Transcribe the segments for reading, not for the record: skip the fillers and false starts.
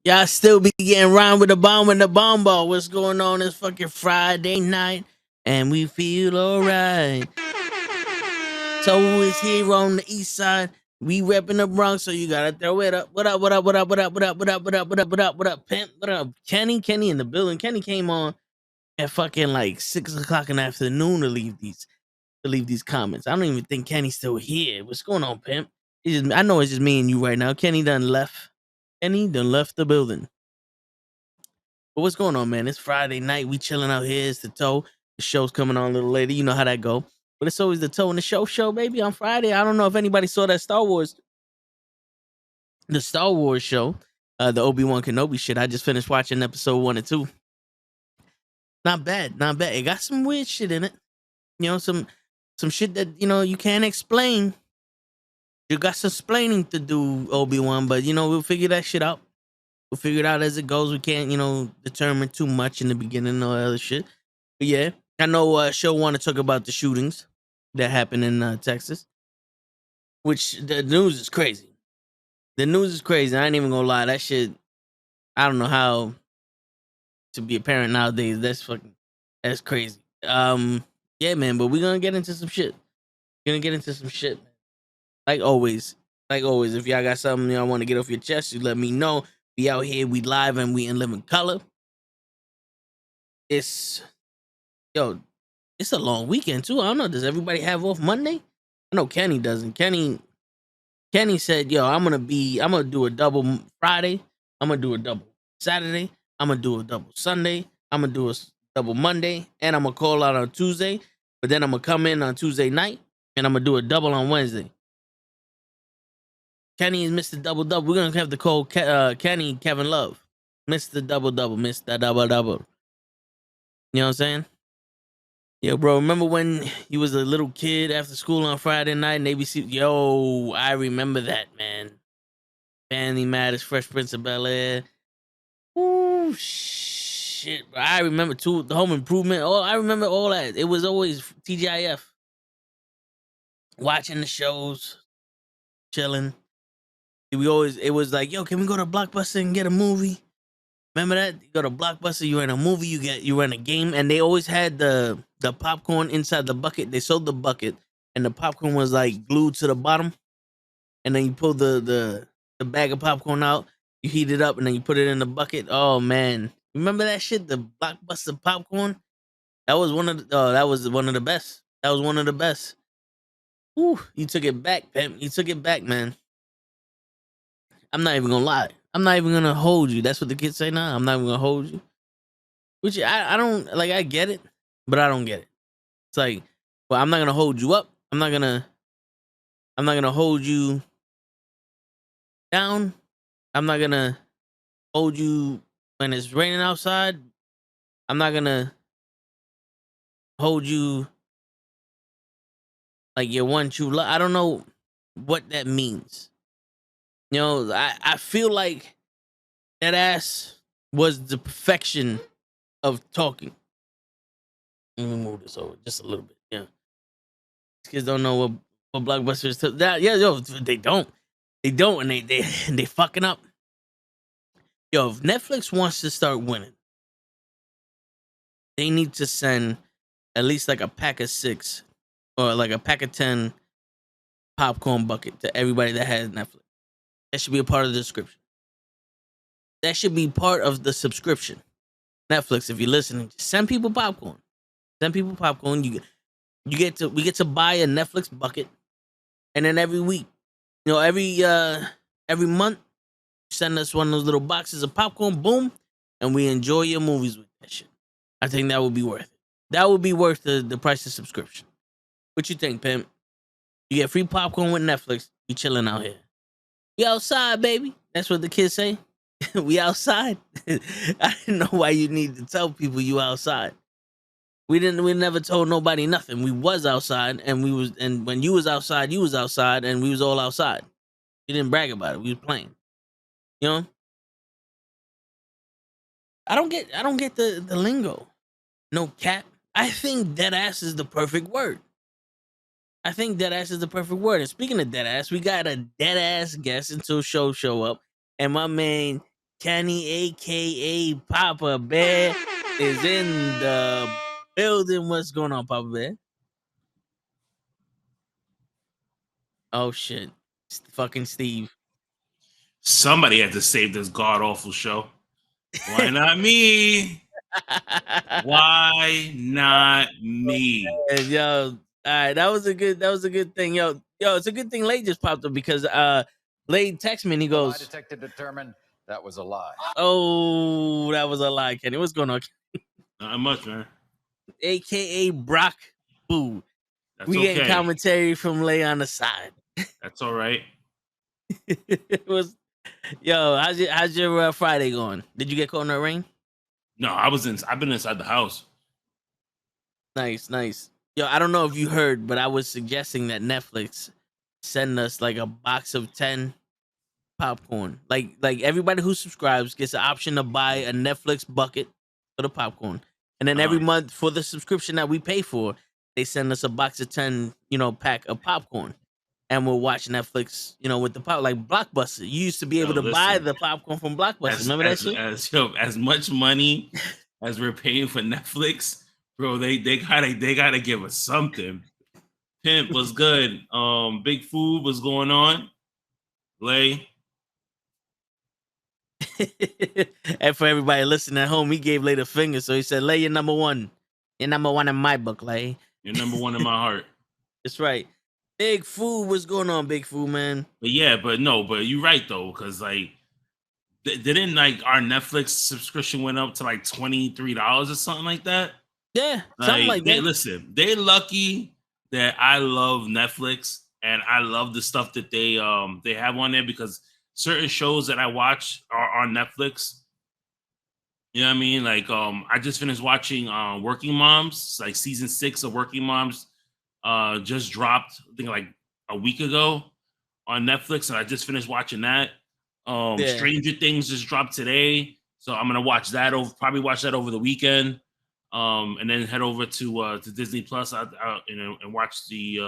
Y'all still be getting round with the bomb and the bomb ball. What's going on? It's fucking Friday night, and we feel alright. So it's here on the east side. We repping the Bronx, so you gotta throw it up. What up? What up? What up? What up? What up? What up? What up? What up? What up? What up? Pimp? What up? Kenny? Kenny in the building. Kenny came on at fucking like 6 o'clock in the afternoon to leave these comments. I don't even think Kenny's still here. What's going on, Pimp? I know it's just me and you right now. Kenny done left. Kenny done left the building. But what's going on, man? It's Friday night. We chilling out here. It's the toe. The show's coming on a little later. You know how that go. But it's always the toe and the show, baby, on Friday. I don't know if anybody saw that the Star Wars show, the Obi-Wan Kenobi shit. I just finished watching episode 1 and 2. Not bad, not bad. It got some weird shit in it. You know, some shit that, you can't explain. You got some explaining to do, Obi-Wan, but we'll figure that shit out. We'll figure it out as it goes. We can't, determine too much in the beginning and all that other shit. But yeah, I know she'll want to talk about the shootings that happened in Texas, which the news is crazy. The news is crazy. I ain't even gonna lie. That shit, I don't know how to be a parent nowadays. That's crazy. Yeah, man. But we're gonna get into some shit. Like always. If y'all got something y'all want to get off your chest, you let me know. We out here, we live, and we in living color. It's a long weekend too. I don't know. Does everybody have off Monday? I know Kenny doesn't. Kenny said, "Yo, I'm gonna do a double Friday. I'm gonna do a double Saturday. I'm gonna do a double Sunday. I'm gonna do a double Monday, and I'm gonna call out on Tuesday. But then I'm gonna come in on Tuesday night, and I'm gonna do a double on Wednesday." Kenny is Mr. Double Double. We're gonna have to call Kenny Kevin Love, Mr. Double Double, Mr. Double Double. You know what I'm saying? Yo, bro, remember when you was a little kid after school on Friday night and ABC? Yo, I remember that, man. Family Matters, Fresh Prince of Bel-Air. Ooh, shit, bro. I remember, too, the Home Improvement. Oh, I remember all that. It was always TGIF. Watching the shows, chilling. It was like, yo, can we go to Blockbuster and get a movie? Remember that? You go to Blockbuster, you rent a movie, you rent a game, and they always had the popcorn inside the bucket. They sold the bucket, and the popcorn was like glued to the bottom. And then you pull the bag of popcorn out, you heat it up, and then you put it in the bucket. Oh man, remember that shit? The Blockbuster popcorn. That was one of the. Oh, that was one of the best. That was one of the best. Ooh, you took it back, Pimp. You took it back, man. I'm not even gonna lie. I'm not even gonna hold you. That's what the kids say now. I'm not even gonna hold you. Which I don't like. I get it, but I don't get it. It's like, well, I'm not gonna hold you up. I'm not gonna hold you down. I'm not gonna hold you when it's raining outside. I'm not gonna hold you like you're one true love. I don't know what that means. I feel like that ass was the perfection of talking. Let me move this over just a little bit. Yeah. These kids don't know what Blockbuster is. Yeah, yo, they don't. They don't, and they fucking up. Yo, if Netflix wants to start winning, they need to send at least like a pack of 6 or like a pack of 10 popcorn bucket to everybody that has Netflix. That should be a part of the description. That should be part of the subscription. Netflix, if you're listening, just send people popcorn. Send people popcorn. We get to buy a Netflix bucket, and then every week, every month, send us one of those little boxes of popcorn. Boom, and we enjoy your movies with that shit. I think that would be worth it. That would be worth the price of subscription. What you think, Pimp? You get free popcorn with Netflix. You chilling out here. We outside, baby. That's what the kids say. We outside. I didn't know why you need to tell people you outside. We never told nobody nothing. We was outside, and when you was outside, and we was all outside. You didn't brag about it. We was playing. You know? I don't get the lingo. No cap. I think dead ass is the perfect word. And speaking of dead ass, we got a dead ass guest until show up. And my man Kenny, aka Papa Bear, is in the building. What's going on, Papa Bear? Oh shit, fucking Steve. Somebody had to save this god awful show. Why not me? Why not me? And, yo, all right, that was a good thing. Yo, it's a good thing Lade just popped up because Lade texted me and he The lie goes, detector determined that was a lie. "Oh, that was a lie, Kenny. What's going on?" Not much, man. AKA Brock Boo. That's We getting okay. commentary from Lay on the side. That's all right. It was, yo, how's your Friday going? Did you get caught in the rain? No, I've been inside the house. Nice. Yo, I don't know if you heard, but I was suggesting that Netflix send us like a box of 10 popcorn. Like everybody who subscribes gets an option to buy a Netflix bucket for the popcorn. And then every month for the subscription that we pay for, they send us a box of 10, pack of popcorn. And we'll watch Netflix, with the pop, like Blockbuster. You used to be able to buy the popcorn from Blockbuster. Remember that shit? As much money as we're paying for Netflix, bro, they gotta give us something. Pimp was good. Big Food was going on. Lay. And for everybody listening at home, he gave Lay the finger. So he said, Lay, you're number one. You're number one in my book, Lay. You're number one in my heart. That's right. Big Food, what's going on, Big Food, man? But you're right though, because like didn't like our Netflix subscription went up to like $23 or something like that? Yeah, something like that. Listen, they're lucky that I love Netflix and I love the stuff that they have on there, because certain shows that I watch are on Netflix. You know what I mean? Like I just finished watching Working Moms, like season 6 of Working Moms. Just dropped, I think, like a week ago on Netflix, and I just finished watching that. Stranger Things just dropped today, so I'm gonna watch that probably watch that over the weekend, and then head over to Disney Plus, and watch the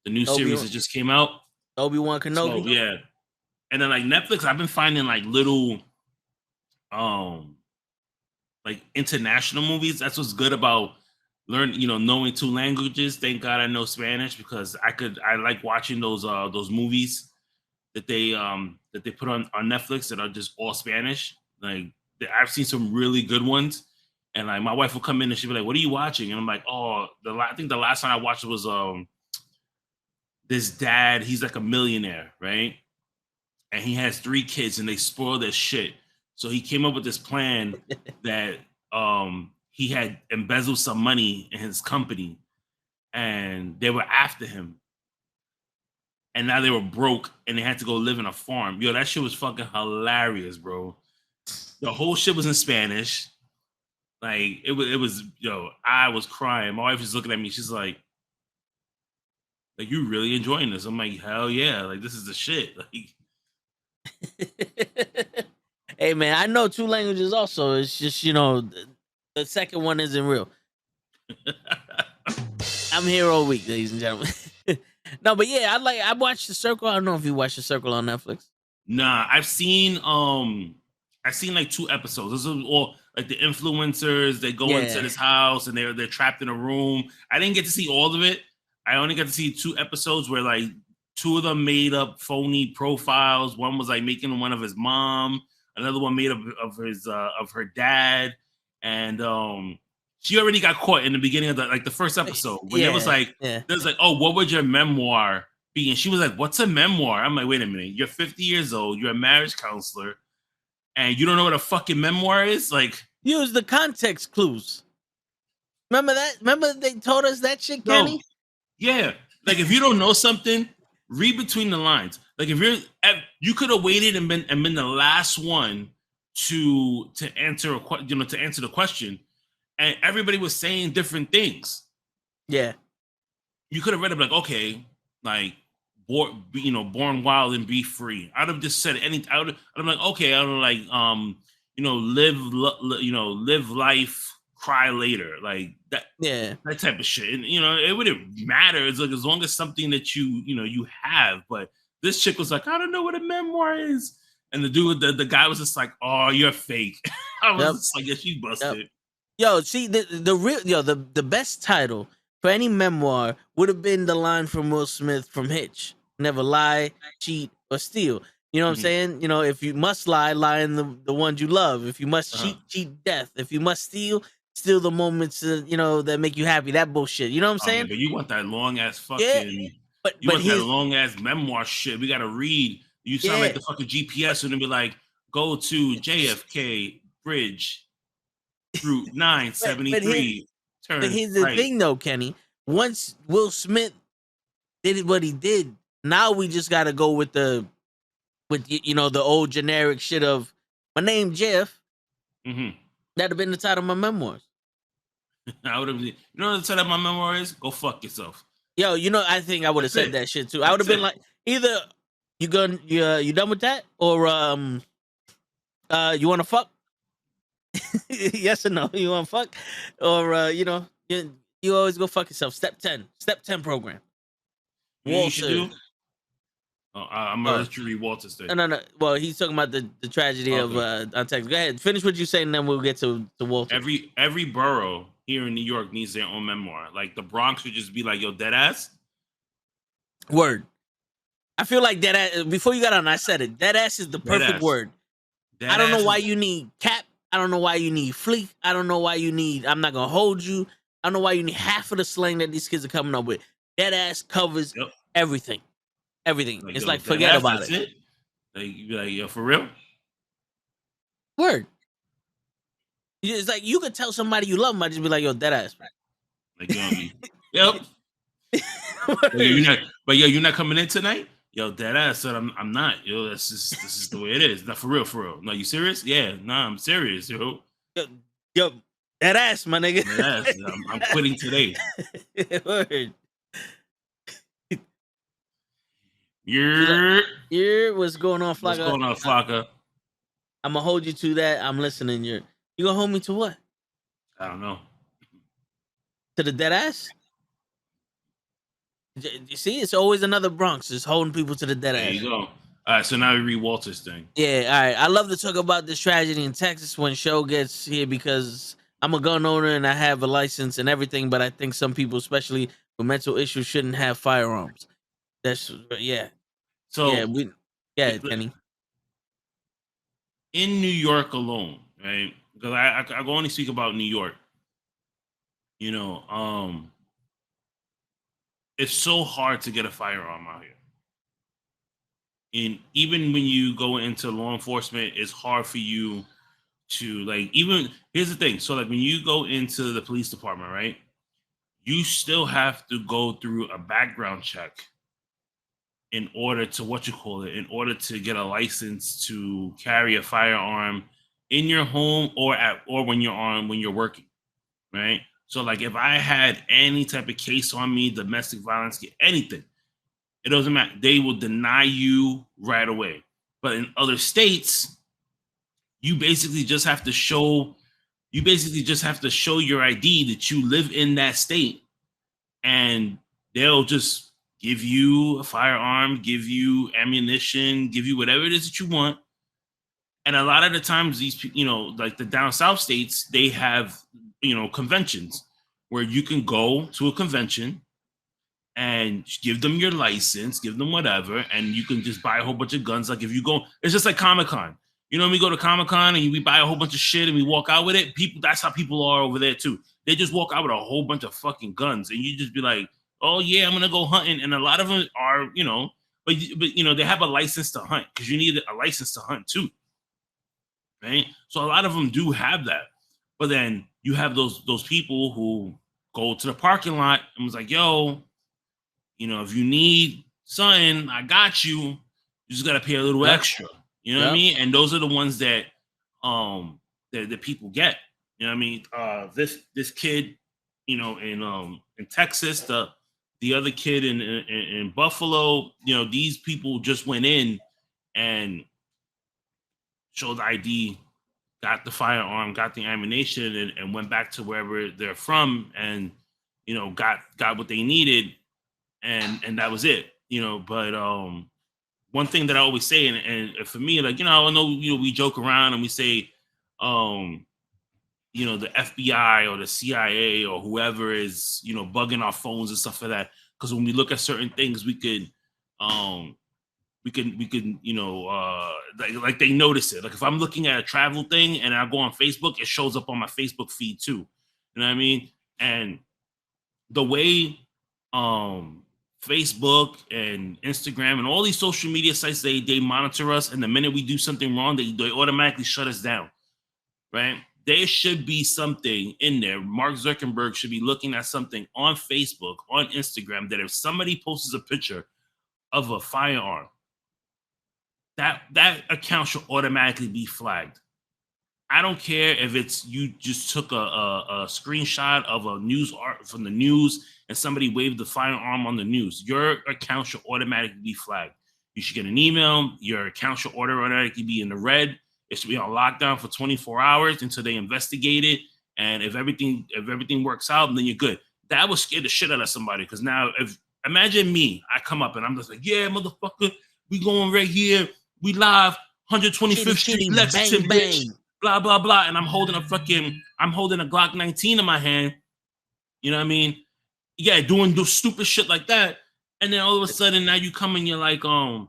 new series that just came out, Obi-Wan Kenobi. So, yeah, and then like Netflix, I've been finding like little like international movies. That's what's good about knowing 2 languages. Thank God I know Spanish, because I like watching those movies that they put on Netflix that are just all Spanish. Like I've seen some really good ones, and like my wife will come in and she'll be like, "What are you watching?" And I'm like, "Oh, I think the last time I watched it was this dad. He's like a millionaire, right? And he has 3 kids, and they spoil their shit. So he came up with this plan that he had embezzled some money in his company, and they were after him. And now they were broke, and they had to go live in a farm. Yo, that shit was fucking hilarious, bro. The whole shit was in Spanish. Like it was, I was crying. My wife was looking at me. She's like, you really enjoying this? I'm like, hell yeah. Like, this is the shit. Like, hey man, I know 2 languages also. It's just, the second one isn't real. I'm here all week, ladies and gentlemen. No, but yeah, I watched The Circle. I don't know if you watched The Circle on Netflix. Nah, I've seen like 2 episodes. This is all like the influencers. They go into this house and they're trapped in a room. I didn't get to see all of it. I only got to see 2 episodes where like 2 of them made up phony profiles. One was like making one of his mom. Another one made up of his of her dad. And she already got caught in the beginning of the first episode when there was like, oh, what would your memoir be? And she was like, what's a memoir? I'm like, wait a minute, you're 50 years old, you're a marriage counselor, and you don't know what a fucking memoir is? Like, use the context clues. Remember that? Remember they told us that shit, Kenny? No. Yeah. Like, if you don't know something, read between the lines. Like, if you could have waited and been the last one to answer to answer the question, and everybody was saying different things. Yeah. You could have read it like, okay, like, born wild and be free. I'd have just said anything. I'd have like, okay, I don't like, live life, cry later, like that. Yeah, that type of shit. And it wouldn't matter. It's like, as long as something that you have. But this chick was like, I don't know what a memoir is, And the dude, the guy was just like, "Oh, you're fake." I was Yep. just like, "Yeah, she busted." Yo, see the real the best title for any memoir would have been the line from Will Smith from Hitch: "Never lie, cheat, or steal." You know what I'm Mhm. saying? You know, if you must lie, lie in the ones you love. If you must Uh-huh. cheat death. If you must steal the moments that make you happy. That bullshit. You know what I'm Oh man, saying? but you want that long ass Yeah, fucking, you but want that his long ass memoir shit. We gotta read. You sound yeah, like the fucking GPS and be like, go to JFK Bridge, Route but his 973, but turn here's the right. thing though, Kenny. Once Will Smith did what he did, now we just got to go with the old generic shit of my name Jeff. Mm-hmm. That'd have been the title of my memoirs. I would have. You know what the title of my memoir is? Go fuck yourself. Yo, I think I would have That's said it. that shit too. I would have That's been it. like, either you done with that, or you want to fuck? Yes or no? You want to fuck, or you always go fuck yourself. Step 10 program. You know what you should Walter. do? Oh, I'm gonna Oh, let you read Walter's thing. no. Well, he's talking about the tragedy of Okay. on Texas. Go ahead, finish what you saying, and then we'll get to Walter. Every borough here in New York needs their own memoir. Like the Bronx would just be like, "Yo, dead ass." Word. I feel like that ass, before you got on, I said it. That ass is the Dead perfect ass. word. I Dead don't know ass why is you need cap. I don't know why you need fleek. I don't know why you need I'm not gonna hold you. I don't know why you need half of the slang that these kids are coming up with. That ass covers yep. everything. Everything. Like It's yo, like dead forget ass. about That's it. it. Like you be like, yo, for real. Word. It's like you could tell somebody you love them, I just be like, yo, that ass. Like you know me. Yep. But Word. you're not coming in tonight. Yo, dead ass said I'm not. Yo, this is the way it is. Not for real, for real. No, you serious? Yeah, nah, I'm serious, yo. Yo, that ass, my nigga. Dead ass. I'm quitting today. Word. You're What's going on, what's Flocka? going on, Flocka? I'm gonna hold you to that. I'm listening. You gonna hold me to what? I don't know. To the dead ass? You see, it's always another Bronx just holding people to the dead There ass. you go. All right, so now we read Walter's thing. Yeah, all right. I love to talk about this tragedy in Texas when show gets here because I'm a gun owner and I have a license and everything, but I think some people, especially with mental issues, shouldn't have firearms. That's yeah, So Kenny. in New York alone, right? Because I can only speak about New York. You know, it's so hard to get a firearm out here. And even when you go into law enforcement, it's hard for you to like even here's the thing. So like when you go into the police department, right? You still have to go through a background check in order to in order to get a license to carry a firearm in your home or when you're working, right? So like if I had any type of case on me, domestic violence, anything, it doesn't matter. They will deny you right away. But in other states, you basically just have to show your ID that you live in that state, and they'll just give you a firearm, give you ammunition, give you whatever it is that you want. And a lot of the times, like the down south states, they have conventions where you can go to a convention and give them your license, give them whatever, and you can just buy a whole bunch of guns. Like if you go, it's just like Comic Con. You know, we go to Comic Con and we buy a whole bunch of shit and we walk out with it. People, that's how people are over there too. They just walk out with a whole bunch of fucking guns, and you just be like, "Oh yeah, I'm gonna go hunting." And a lot of them are, but they have a license to hunt because you need a license to hunt too, right? So a lot of them do have that, but then you have those people who go to the parking lot and was like, "Yo, if you need something, I got you. You just gotta pay a little Yep. extra." You know what I Yep. mean? And those are the ones that that people get. You know what I mean? This kid, in Texas, the other kid in Buffalo, these people just went in and showed the ID, got the firearm, got the ammunition, and went back to wherever they're from, and got what they needed, and that was it. But one thing that I always say, and for me, like, I know, we joke around and we say, the FBI or the CIA or whoever is, bugging our phones and stuff like that. Because when we look at certain things, we could, like they notice it. Like if I'm looking at a travel thing and I go on Facebook, it shows up on my Facebook feed too. You know what I mean? And the way Facebook and Instagram and all these social media sites, they monitor us, and the minute we do something wrong, they automatically shut us down, right? There should be something in there. Mark Zuckerberg should be looking at something on Facebook, on Instagram, that if somebody posts a picture of a firearm, that account should automatically be flagged. I don't care if it's you just took a screenshot of a news art from the news and somebody waved the firearm on the news. Your account should automatically be flagged. You should get an email. Your account should automatically be in the red. It should be on lockdown for 24 hours until they investigate it. And if everything works out, then you're good. That would scare the shit out of somebody. Because now, imagine me, I come up and I'm just like, yeah, motherfucker, we going right here. We live, 125th Street, Lexington, bitch. Blah, blah, blah. And I'm holding a Glock 19 in my hand. You know what I mean? Yeah, doing stupid shit like that. And then all of a sudden now you come and you're like, oh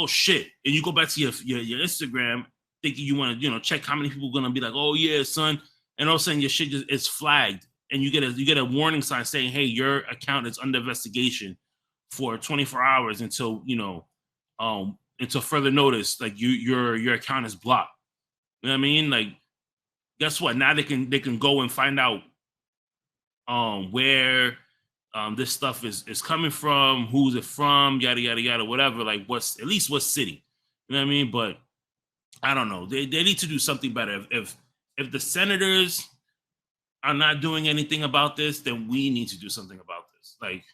shit. And you go back to your Instagram thinking you want to, check how many people are going to be like, oh yeah, son. And all of a sudden your shit is flagged. And you get a warning sign saying, hey, your account is under investigation for 24 hours until, until further notice, like your account is blocked. You know what I mean? Like, guess what? Now they can go and find out where this stuff is coming from, who's it from, yada yada yada, whatever. Like, what city? You know what I mean? But I don't know. They need to do something better. If the senators are not doing anything about this, then we need to do something about this. Like,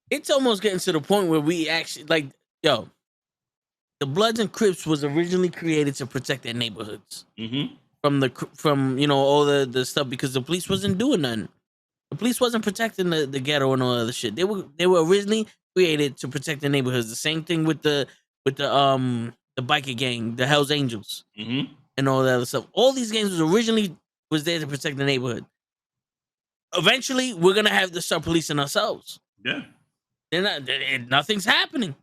it's almost getting to the point where we actually like, yo. The Bloods and Crips was originally created to protect their neighborhoods from all the stuff, because the police wasn't doing nothing. The police wasn't protecting the ghetto and all other shit. They were originally created to protect the neighborhoods. The same thing with the biker gang, the Hell's Angels, and all that other stuff. All these gangs was there to protect the neighborhood. Eventually, we're gonna have to start policing ourselves. Yeah, nothing's happening.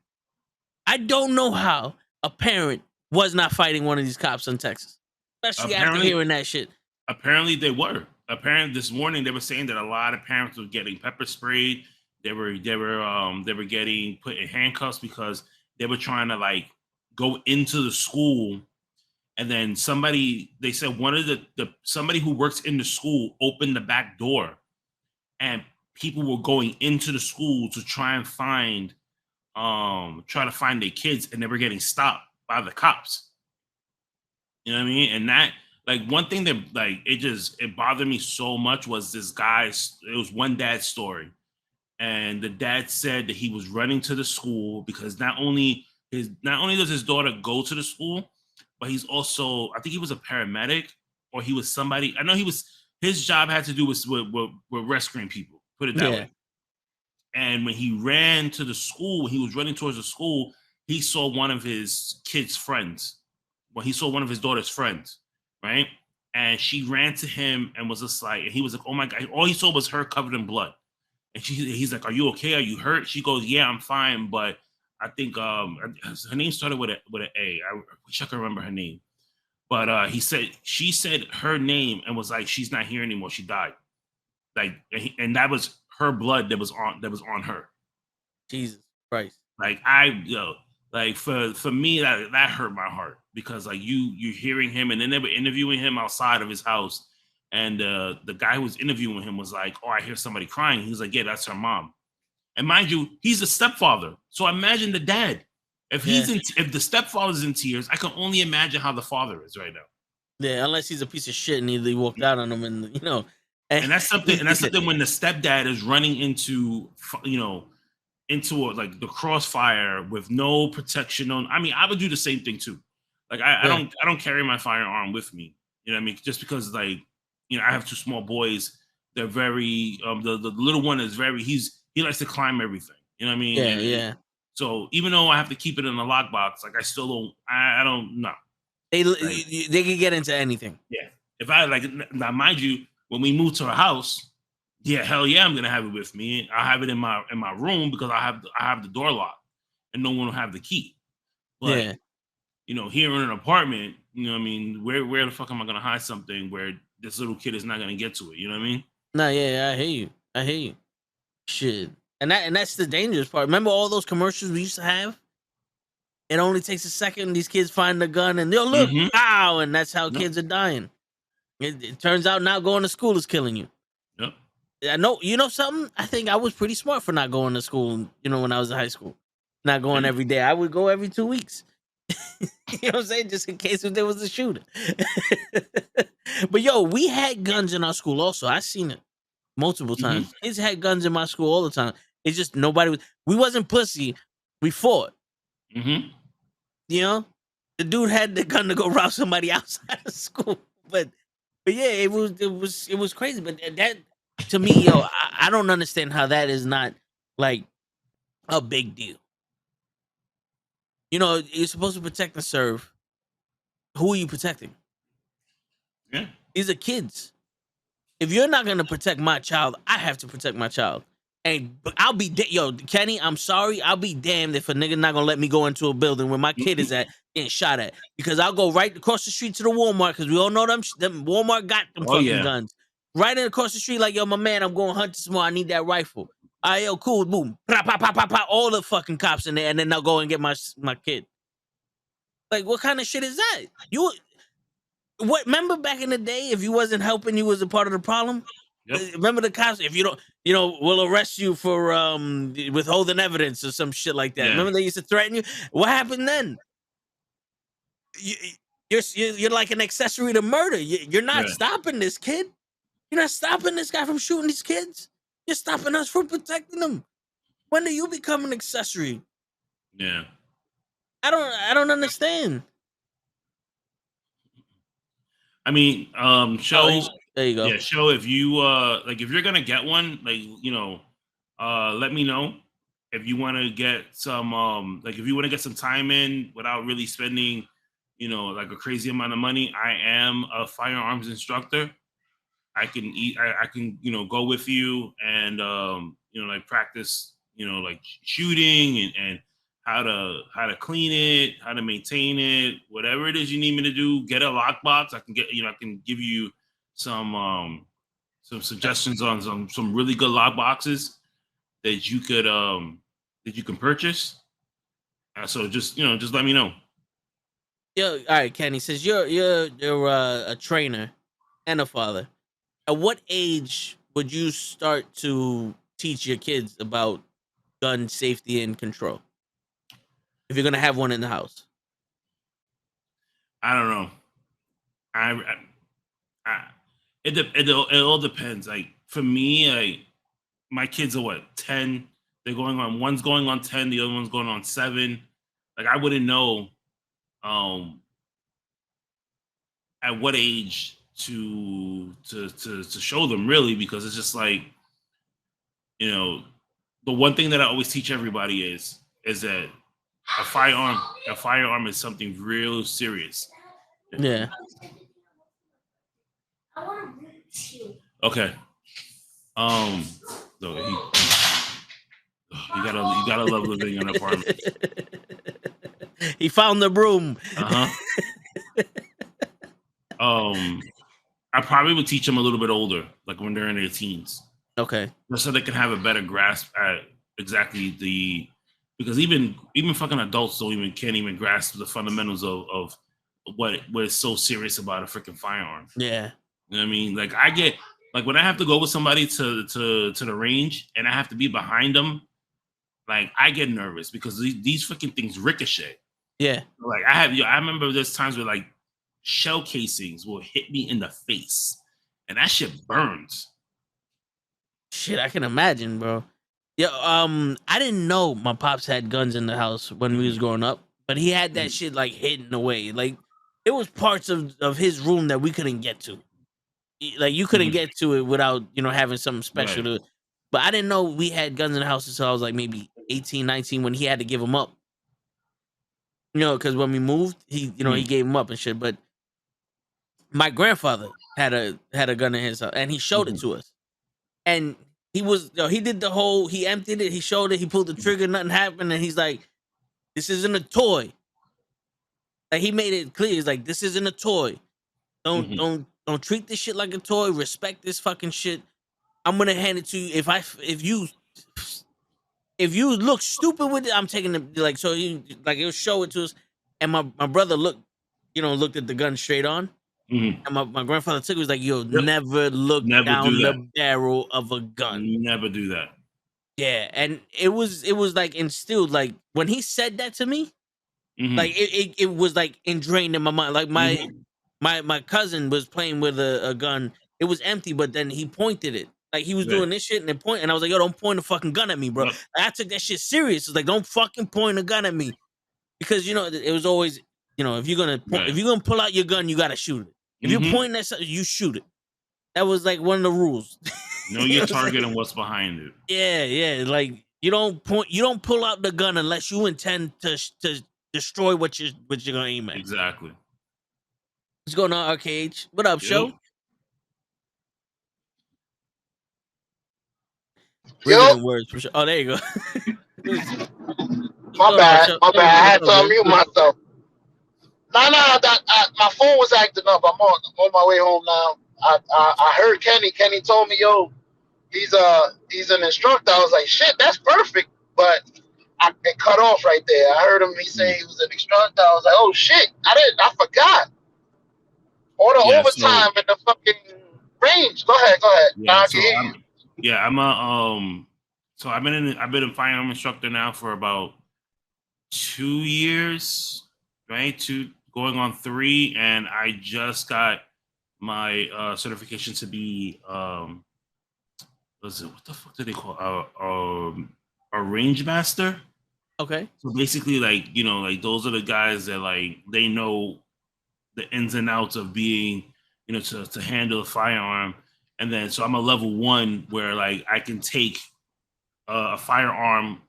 I don't know how a parent was not fighting one of these cops in Texas, especially after hearing that shit. Apparently they were. Apparently this morning they were saying that a lot of parents were getting pepper sprayed. They were getting put in handcuffs because they were trying to like go into the school, and then they said one of somebody who works in the school opened the back door, and people were going into the school to try to find their kids, and they were getting stopped by the cops. You know what I mean? And that, like, one thing that like it bothered me so much was it was one dad's story. And the dad said that he was running to the school because not only does his daughter go to the school, but he's also, I think he was a paramedic, or he was somebody. I know his job had to do with rescuing people, put it that way. And when he ran to the school, when he was running towards the school, he saw one of his kids' friends. Well, he saw one of his daughter's friends, right? And she ran to him and was just like, and he was like, oh my God. All he saw was her covered in blood. And he's like, are you okay? Are you hurt? She goes, yeah, I'm fine. But I think her name started with an A. I wish I could remember her name. But she said her name and was like, she's not here anymore. She died. Like, and that was her blood that was on her. Jesus Christ. Like, for me, that hurt my heart, because like you're hearing him, and then they were interviewing him outside of his house, and the guy who was interviewing him was like, oh, I hear somebody crying. He was like, yeah, that's her mom. And mind you, he's a stepfather. So imagine the dad. If if the stepfather's in tears, I can only imagine how the father is right now. Yeah, unless he's a piece of shit and he walked out on him, and And that's something. And that's something when the stepdad is running into like the crossfire with no protection on. I mean, I would do the same thing too. Like I don't carry my firearm with me. You know what I mean? Just because, like, I have two small boys. They're very the little one is very he likes to climb everything. You know what I mean? Yeah. So even though I have to keep it in a lockbox, like I still don't. I don't know. They can get into anything. Yeah. If I like now, mind you, when we move to a house, yeah, hell yeah, I'm gonna have it with me. I have it in my room because I have the door locked, and no one will have the key. But Yeah. Here in an apartment, what I mean, where the fuck am I gonna hide something where this little kid is not gonna get to it? You know what I mean? No, yeah, I hear you. Shit. And that's the dangerous part. Remember all those commercials we used to have? It only takes a second. These kids find the gun and they'll look, pow, and that's how kids are dying. It turns out not going to school is killing you. Yep. I know. You know something? I think I was pretty smart for not going to school. When I was in high school, not going every day. I would go every 2 weeks. You know what I'm saying? Just in case if there was a shooter. But yo, we had guns in our school also. I seen it multiple times. Kids had guns in my school all the time. It's just we wasn't pussy. We fought. The dude had the gun to go rob somebody outside of school. But yeah, it was crazy. But that to me, yo, I don't understand how that is not like a big deal. You're supposed to protect and serve. Who are you protecting? Yeah. These are kids. If you're not gonna protect my child, I have to protect my child. And I'll be Kenny, I'm sorry. I'll be damned if a nigga not gonna let me go into a building where my kid is at getting shot at. Because I'll go right across the street to the Walmart, because we all know them Walmart got them fucking guns. Right across the street, like, yo, my man, I'm going hunt this morning. I need that rifle. All right, yo, cool, boom. Pop, pop, pop, pop, pop, all the fucking cops in there, and then they'll go and get my kid. Like, what kind of shit is that? Remember back in the day, if you wasn't helping, you was a part of the problem? Yep. Remember the cops, if you don't, we'll arrest you for withholding evidence or some shit like that. Yeah. Remember they used to threaten you? What happened then? You're like an accessory to murder. You're not stopping this kid. You're not stopping this guy from shooting these kids. You're stopping us from protecting them. When do you become an accessory? Yeah. I don't understand. I mean, show. There you go. Yeah, show if you if you're gonna get one, let me know. If you want to get some if you want to get some time in without really spending, like a crazy amount of money, I am a firearms instructor. I can go with you and practice, like shooting and how to clean it, how to maintain it, whatever it is you need me to do. Get a lockbox. I can give you some suggestions on some really good lock boxes that you can purchase. So just let me know. Yo, all right, Kenny says you're a trainer and a father. At what age would you start to teach your kids about gun safety and control? If you're gonna have one in the house, I don't know. It all depends. Like for me, my kids are 10. One's going on 10, the other one's going on 7. Like I wouldn't know at what age to show them really, because it's just like, the one thing that I always teach everybody is that a firearm is something real serious. Yeah. I want to reach you. Okay. No, you gotta love living in an apartment. He found the broom. I probably would teach them a little bit older, like when they're in their teens. Okay. Just so they can have a better grasp at exactly because even fucking adults can't even grasp the fundamentals of what is so serious about a freaking firearm. Yeah. You know what I mean? Like I get when I have to go with somebody to the range and I have to be behind them, like I get nervous because these freaking things ricochet. Yeah. Like I remember there's times where like shell casings will hit me in the face and that shit burns. Shit, I can imagine, bro. Yeah, I didn't know my pops had guns in the house when we was growing up, but he had that shit like hidden away. Like it was parts of his room that we couldn't get to. Like you couldn't get to it without having something special to it. But I didn't know we had guns in the house until I was like maybe 18, 19 when he had to give them up. You know, because when we moved, he he gave them up and shit. But my grandfather had a gun in his house, and he showed it to us. And he did the whole, he emptied it, he showed it, he pulled the trigger, nothing happened, and he's like, "This isn't a toy." Like he made it clear, he's like, "This isn't a toy. Don't treat this shit like a toy. Respect this fucking shit. I'm gonna hand it to you. If you look stupid with it, I'm taking it." Like, so he'll show it to us, and my brother looked at the gun straight on. And my grandfather took it, was like, "Yo, never look down the barrel of a gun. Never do that." Yeah, and it was like instilled. Like when he said that to me, like it was like ingrained in my mind. Like my cousin was playing with a gun. It was empty, but then he pointed it. Like he was doing this shit and then point, and I was like, "Yo, don't point a fucking gun at me, bro." Like, I took that shit serious. It's like, don't fucking point a gun at me, because it was always, if you're gonna pull out your gun, you gotta shoot it. If you're pointing at something, you shoot it. That was like one of the rules. Know your target and what's behind it. Yeah. Like you don't pull out the gun unless you intend to destroy what you're gonna aim at. Exactly. What's going on, RKH? What up, show? Riveting words for sure. Oh, there you go. My bad. I had to unmute myself. No, my phone was acting up. I'm on my way home now. I heard Kenny. Kenny told me, "Yo, he's an instructor." I was like, "Shit, that's perfect." But it cut off right there. I heard him. He say he was an instructor. I was like, "Oh shit, I forgot." All the overtime in the fucking range. Go ahead. So I've been a firearm instructor now for about 2 years, right? Going on 3, and I just got my certification to be what the fuck do they call a range master? Okay. So basically, like those are the guys that like they know the ins and outs of being to handle a firearm. And then so I'm a level 1 where like I can take a firearm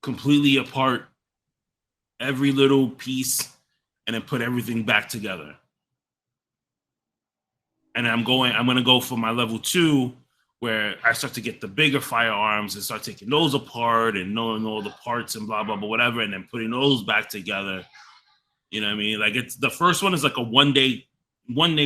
completely apart, every little piece, and then put everything back together. And I'm going to go for my level 2, where I start to get the bigger firearms and start taking those apart and knowing all the parts and blah blah blah whatever, and then putting those back together. You know what I mean? Like it's the first one is like a one day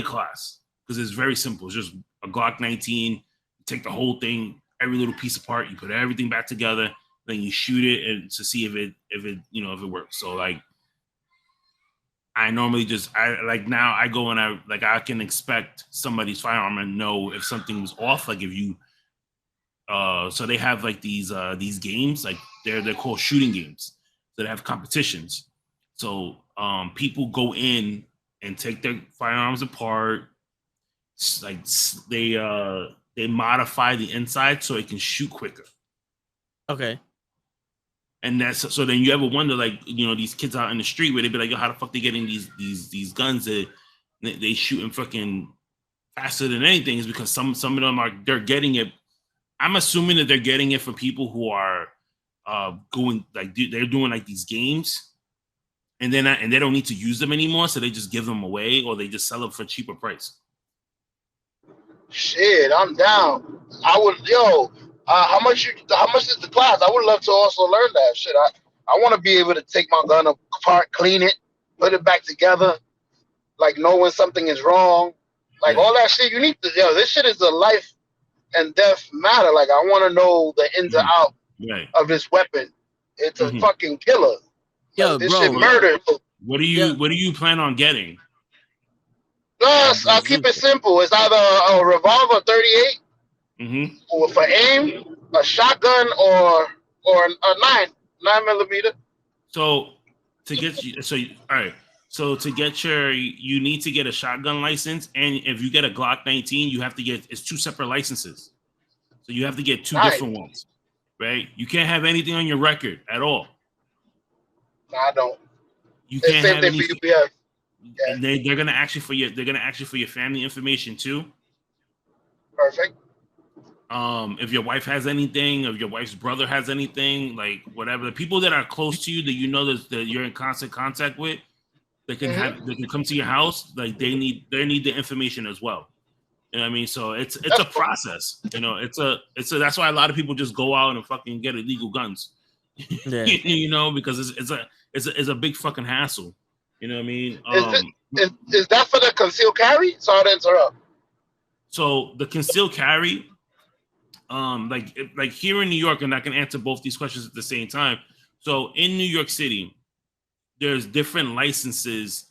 class, because it's very simple. It's just a Glock 19. You take the whole thing, every little piece apart, you put everything back together, then you shoot it and to see if it works. So like I normally now I go and I can expect somebody's firearm and know if something's off. Like if you so they have like these games, like they're called shooting games. So they have competitions. So people go in and take their firearms apart. Like they modify the inside so it can shoot quicker. Okay. And that's so then you ever wonder, like, these kids out in the street where they be like, "Yo, how the fuck they getting these guns that they shooting fucking faster than anything?" Is because some of them they're getting it. I'm assuming that they're getting it from people who are going like they're doing like these games, and they don't need to use them anymore, so they just give them away or they just sell them for a cheaper price. Shit, I'm down. I would, how much is the class? I would love to also learn that shit. I want to be able to take my gun apart, clean it, put it back together, like know when something is wrong, like all that shit. You need to, this shit is a life and death matter. Like I want to know the ins and outs of this weapon. It's a fucking killer. Yo, this bro, shit murder. What do you plan on getting? Plus, I'll keep it simple. It's either a revolver 38 or for aim, a shotgun, or a 9mm. So to get you, all right. So to get you need to get a shotgun license, and if you get a Glock 19, you have to it's 2 separate licenses. So you have to get 2 different ones, right? You can't have anything on your record at all. I don't. You can't have anything. For UPS. And they're gonna ask you for your family information too. Perfect. If your wife has anything, if your wife's brother has anything, like whatever, the people that are close to you that you know that you're in constant contact with, they can come to your house. Like they need the information as well. You know what I mean? So it's a process. You know, it's a that's why a lot of people just go out and fucking get illegal guns. Yeah. You know, because it's a big fucking hassle. You know what I mean? Is that for the concealed carry? Sorry to interrupt. So the concealed carry, like here in New York, and I can answer both these questions at the same time. So in New York City, there's different licenses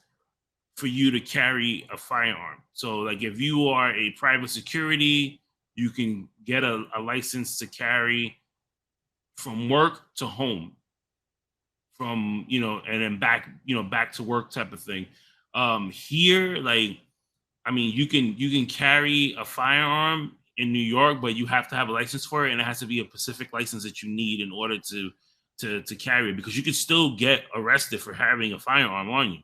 for you to carry a firearm. So like if you are a private security, you can get a license to carry from work to home, from, you know, and then back, you know, back to work type of thing. Here, like, I mean, you can carry a firearm in New York, but you have to have a license for it, and it has to be a specific license that you need in order to carry it, because you could still get arrested for having a firearm on you.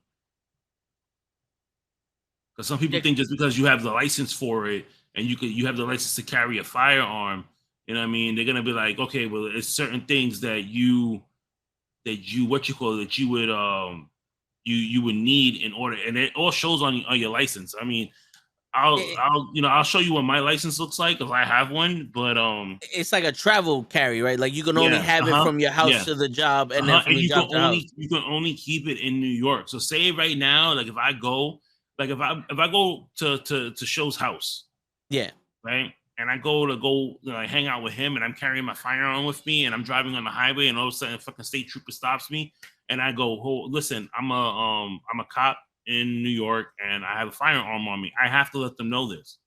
Because some people think just because you have the license for it and you have the license to carry a firearm, you know what I mean, they're gonna be like, okay, well, it's certain things that you would you would need in order, and it all shows on your license. I mean, I'll show you what my license looks like because I have one, but it's like a travel carry, right? Like you can only have it from your house to the job, and then from the job to house. You can only keep it in New York. So say right now, like if I go to Show's house, right, and I go hang out with him, and I'm carrying my firearm with me, and I'm driving on the highway, and all of a sudden a fucking state trooper stops me, and I go, oh, listen, I'm a cop in New York, and I have a firearm on me. I have to let them know this,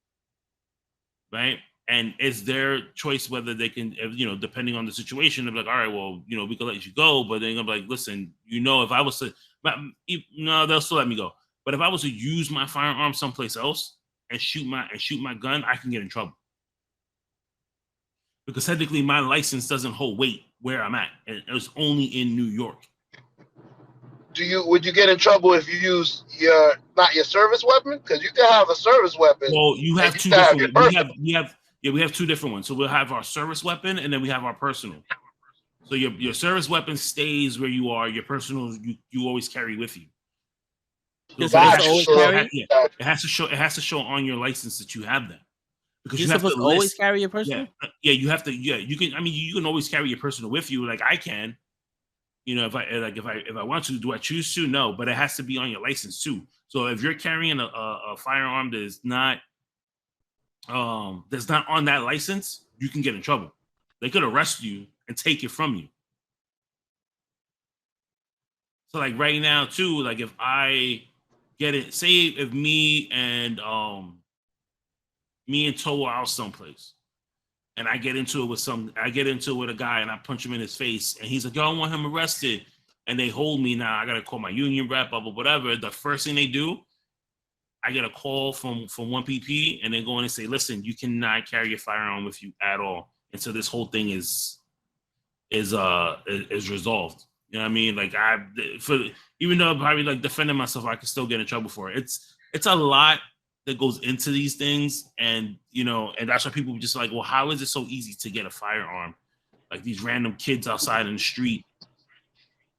right? And it's their choice whether they can, you know, depending on the situation, they're like, all right, well, you know, we can let you go, but then I'm like, listen, you know, if I was to, no, they'll still let me go. But if I was to use my firearm someplace else and shoot my gun, I can get in trouble, because technically my license doesn't hold weight where I'm at, and it's only in New York. Would you get in trouble if you use not your service weapon? Because you can have a service weapon. Well, you have two different. We have two different ones. So we'll have our service weapon, and then we have our personal. So your service weapon stays where you are. Your personal you always carry with you. So it has to show on your license that you have that. Because you're supposed to always carry your personal. Yeah, you have to. Yeah, you can. I mean, you can always carry your personal with you, like I can. You know, if I want to, do I choose to? No, but it has to be on your license too. So if you're carrying a firearm that is not that's not on that license, you can get in trouble. They could arrest you and take it from you. So like right now too, like if I get it, say if me and Toe are out someplace, and I get into it with a guy, and I punch him in his face, and he's like, yo, I want him arrested. And they hold me now. I got to call my union rep, blah, blah, whatever. The first thing they do, I get a call from 1PP, and they go in and say, listen, you cannot carry your firearm with you at all until this whole thing is resolved. You know what I mean? Like even though I'm probably like defending myself, I can still get in trouble for it. It's a lot that goes into these things, and you know, and that's why people just like, well, how is it so easy to get a firearm? Like these random kids outside in the street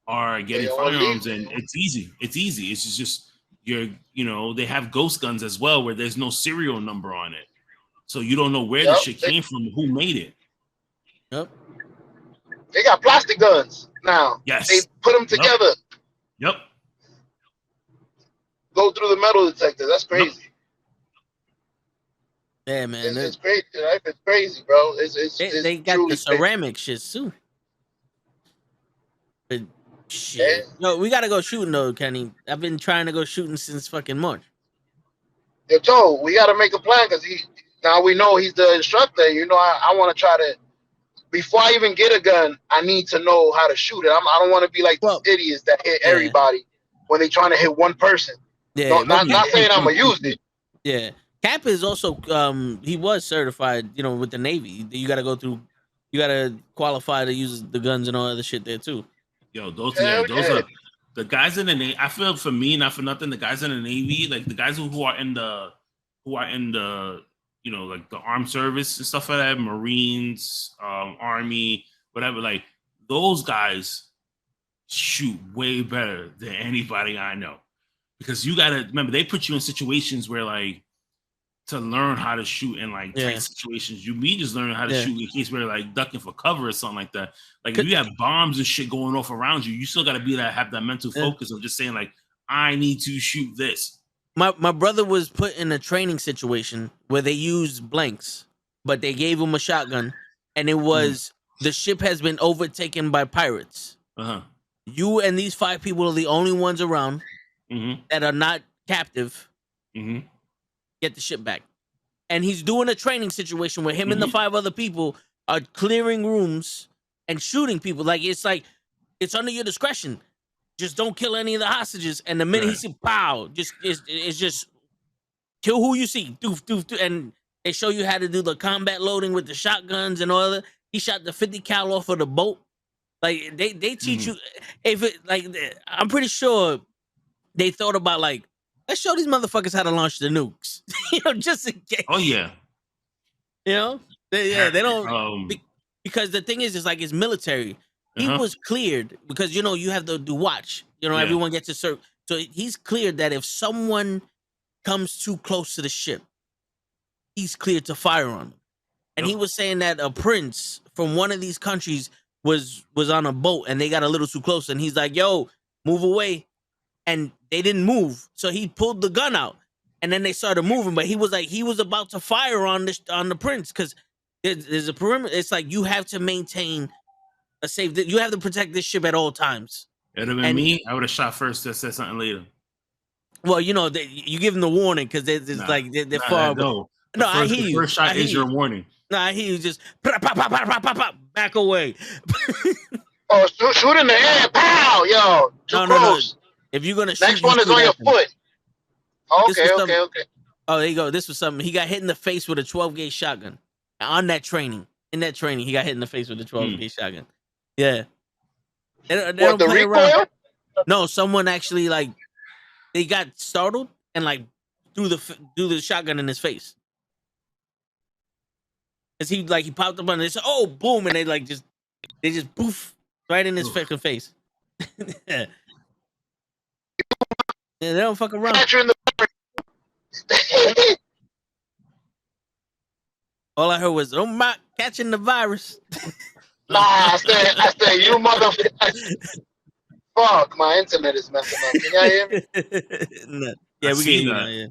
are getting firearms, and it's easy. It's just they have ghost guns as well, where there's no serial number on it, so you don't know where the shit came from, who made it. Yep. They got plastic guns now. Yes. They put them together. Yep. Go through the metal detector. That's crazy. Yep. Yeah, man. It's crazy. Right? It's crazy, bro. They got the ceramic shit too. But shit. No, we gotta go shooting though, Kenny. I've been trying to go shooting since fucking March. Yo, Joe, we gotta make a plan because now we know he's the instructor. You know, I want to try to. Before I even get a gun, I need to know how to shoot it. I don't want to be like these idiots that hit everybody when they trying to hit one person. Yeah, no, not saying I'm gonna use it. Yeah. Cap is also he was certified, you know, with the Navy. You got to go through, you got to qualify to use the guns and all other shit there too. Yo, those are the guys in the Navy. I feel, for me, not for nothing, the guys in the Navy, like the guys who are in the like the armed service and stuff like that, Marines, Army, whatever. Like those guys shoot way better than anybody I know, because you gotta remember they put you in situations where like to learn how to shoot in like tight situations. Me just learning how to shoot in case we're like ducking for cover or something like that. Like if you have bombs and shit going off around you, you still gotta have that mental focus of just saying like, I need to shoot this. My brother was put in a training situation where they used blanks, but they gave him a shotgun, and it was the ship has been overtaken by pirates. You and these 5 people are the only ones around that are not captive. Get the ship back. And he's doing a training situation where him and the 5 other people are clearing rooms and shooting people. Like it's under your discretion. Just don't kill any of the hostages. And the minute he said pow, it's just kill who you see. Doof, doof, doof. And they show you how to do the combat loading with the shotguns and all that. He shot the 50 cal off of the boat. Like they teach you if it like I'm pretty sure they thought about like, let's show these motherfuckers how to launch the nukes. Just in case. Oh yeah. They don't because the thing is like it's military. He was cleared because you have to do watch. Everyone gets a serve. So he's cleared that if someone comes too close to the ship, he's cleared to fire on them. And he was saying that a prince from one of these countries was on a boat and they got a little too close, and he's like, "Yo, move away," and they didn't move. So he pulled the gun out, and then they started moving. But he was about to fire on the prince because there's a perimeter. It's like you have to maintain a safe. You have to protect this ship at all times. It'd have been me. I would have shot first. That said something later. Well, you give them the warning because they're far. No, I hear you. The first shot is your warning. No, I hear you. Just pop, back away. Oh, shoot in the air! Pow, yo, too close. No. If you're gonna shoot, next one is on your foot. Okay. Oh, there you go. This was something. He got hit in the face with a 12-gauge shotgun on that training. In that training, he got hit in the face with a 12-gauge shotgun. Yeah. They don't play around. No, someone actually like they got startled and like threw the shotgun in his face. Cause he popped up and they said, "Oh, boom!" and they just poof right in his fucking face. Yeah, they don't fuck around. All I heard was, "Oh my, catching the virus." Nah, I said, you motherfucker. Fuck, my internet is messing up. Can y'all hear me? No. Yeah, we can hear you now. Yeah.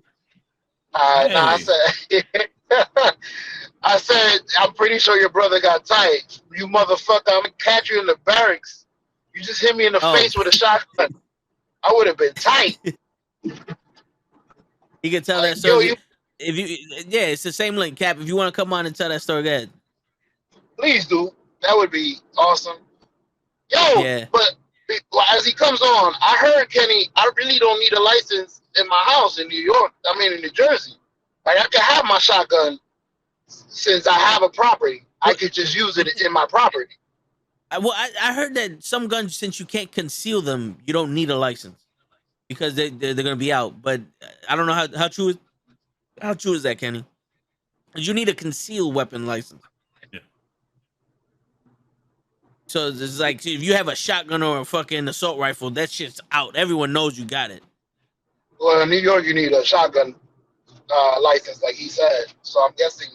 Nah, I said, I'm pretty sure your brother got tight. You motherfucker, I'm gonna catch you in the barracks. You just hit me in the face with a shotgun. I would have been tight. You can tell that story. It's the same link, Cap. If you want to come on and tell that story, go ahead. Please do. That would be awesome. Yo, but as he comes on, I heard Kenny, I really don't need a license in my house in New York. I mean, in New Jersey. Like, I can have my shotgun since I have a property. I could just use it in my property. I heard that some guns, since you can't conceal them, you don't need a license because they're going to be out. But I don't know how true is that, Kenny? Because you need a concealed weapon license. So it's like if you have a shotgun or a fucking assault rifle, that shit's out. Everyone knows you got it. Well, in New York, you need a shotgun license, like he said. So I'm guessing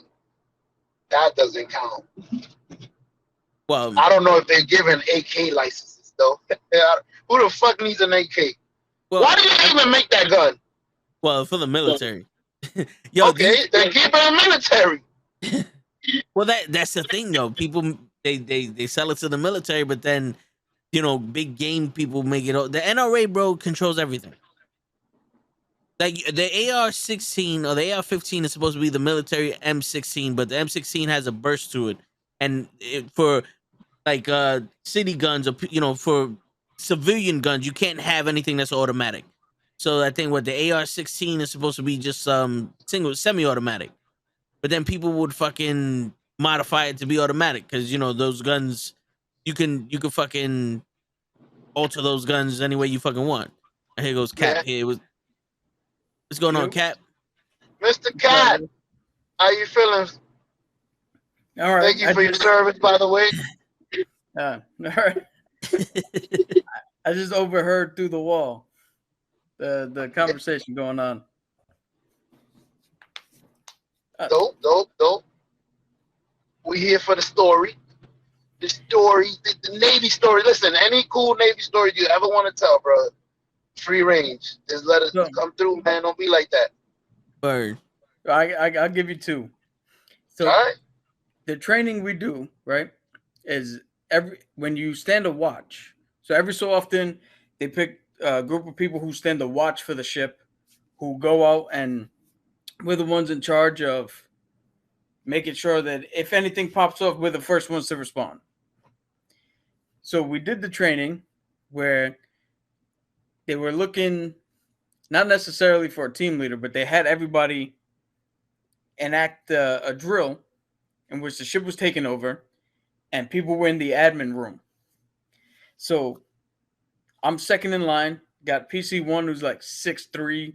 that doesn't count. Well, I don't know if they're giving AK licenses though. Who the fuck needs an AK? Well, why do you even make that gun? Well, for the military. Okay, then keep it in military. Well, that's the thing though. People. They sell it to the military, but then, big game people make it. The NRA, bro, controls everything. Like the AR-16 or the AR-15 is supposed to be the military M16, but the M16 has a burst to it, and for like city guns or for civilian guns, you can't have anything that's automatic. So I think the AR-16 is supposed to be just semi-automatic, but then people would fucking modify it to be automatic because those guns you can fucking alter those guns any way you fucking want. And here goes Cap. What's going on, Cap? Mr. Cat, How you feeling? All right. Thank you for your service, by the way. All right. I just overheard through the wall the conversation going on. Dope. We here for the story. The story, the Navy story. Listen, any cool Navy story you ever want to tell, bro, free range. Just let us come through, man. Don't be like that. Bird. I'll give you two. So All right. the training we do, right, is when you stand a watch. So every so often they pick a group of people who stand a watch for the ship, who go out and we're the ones in charge of making sure that if anything pops off, we're the first ones to respond. So we did the training where they were looking not necessarily for a team leader, but they had everybody enact a drill in which the ship was taken over and people were in the admin room. So I'm second in line, got PC1 who's like 6'3",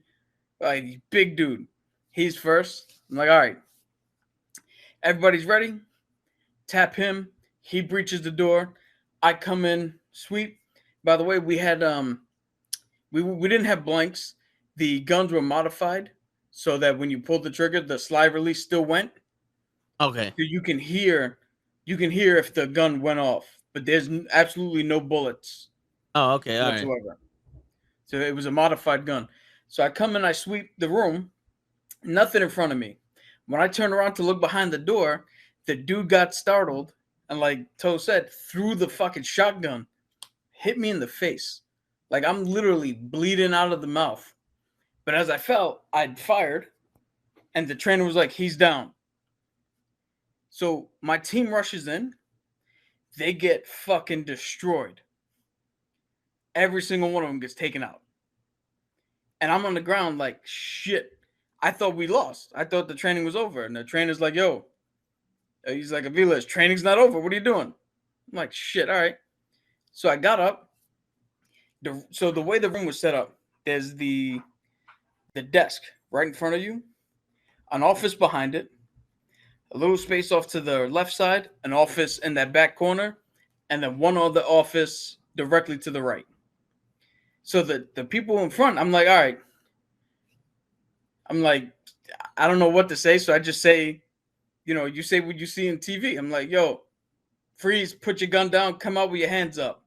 like big dude. He's first. I'm like, all right, everybody's ready. Tap him. He breaches the door. I come in, sweep. By the way, we had we didn't have blanks. The guns were modified so that when you pulled the trigger, the slide release still went. Okay. So you can hear if the gun went off, but there's absolutely no bullets. Oh, okay. All whatsoever. right. So it was a modified gun. So I come in, I sweep the room, nothing in front of me. When I turn around to look behind the door, the dude got startled and, like Toe said, threw the fucking shotgun, hit me in the face. Like I'm literally bleeding out of the mouth. But as I fell, I'd fired, and the trainer was like, he's down. So my team rushes in. They get fucking destroyed. Every single one of them gets taken out. And I'm on the ground like, shit. I thought we lost. I thought the training was over. And the trainer's like, yo. He's like, Avila's training's not over. What are you doing? I'm like, shit, all right. So I got up. So the way the room was set up, there's the desk right in front of you, an office behind it, a little space off to the left side, an office in that back corner, and then one other office directly to the right. So the people in front, I'm like, all right. I'm like, I don't know what to say. So I just say, you say what you see in TV. I'm like, yo, freeze, put your gun down, come out with your hands up.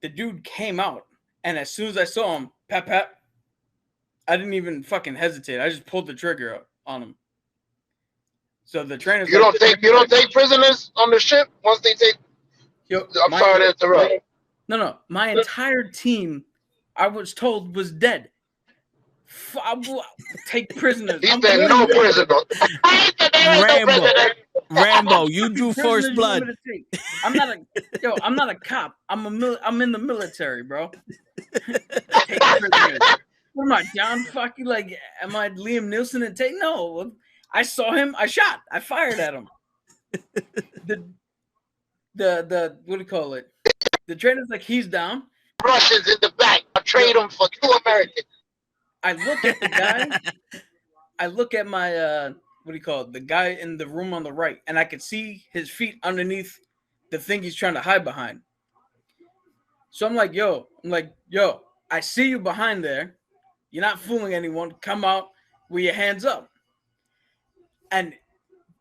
The dude came out, and as soon as I saw him, pap, pap, I didn't even fucking hesitate. I just pulled the trigger up on him. So the trainer's you don't take prisoners on the ship once they take. I'm sorry to interrupt. No. My entire team, I was told, was dead. Take prisoners. He said no prisoners. Rambo, you drew first blood. I'm not a cop. I'm in the military, bro. Take prisoners. What am I, John fucking, like, am I Liam Neeson and take? No. I saw him, I shot. I fired at him. The what do you call it? The trainer's like, he's down. Russians in the back. I trade them for 2 Americans. I look at the guy. I look at my what do you call it? The guy in the room on the right, and I could see his feet underneath the thing he's trying to hide behind. So I'm like, yo, I see you behind there. You're not fooling anyone. Come out with your hands up. And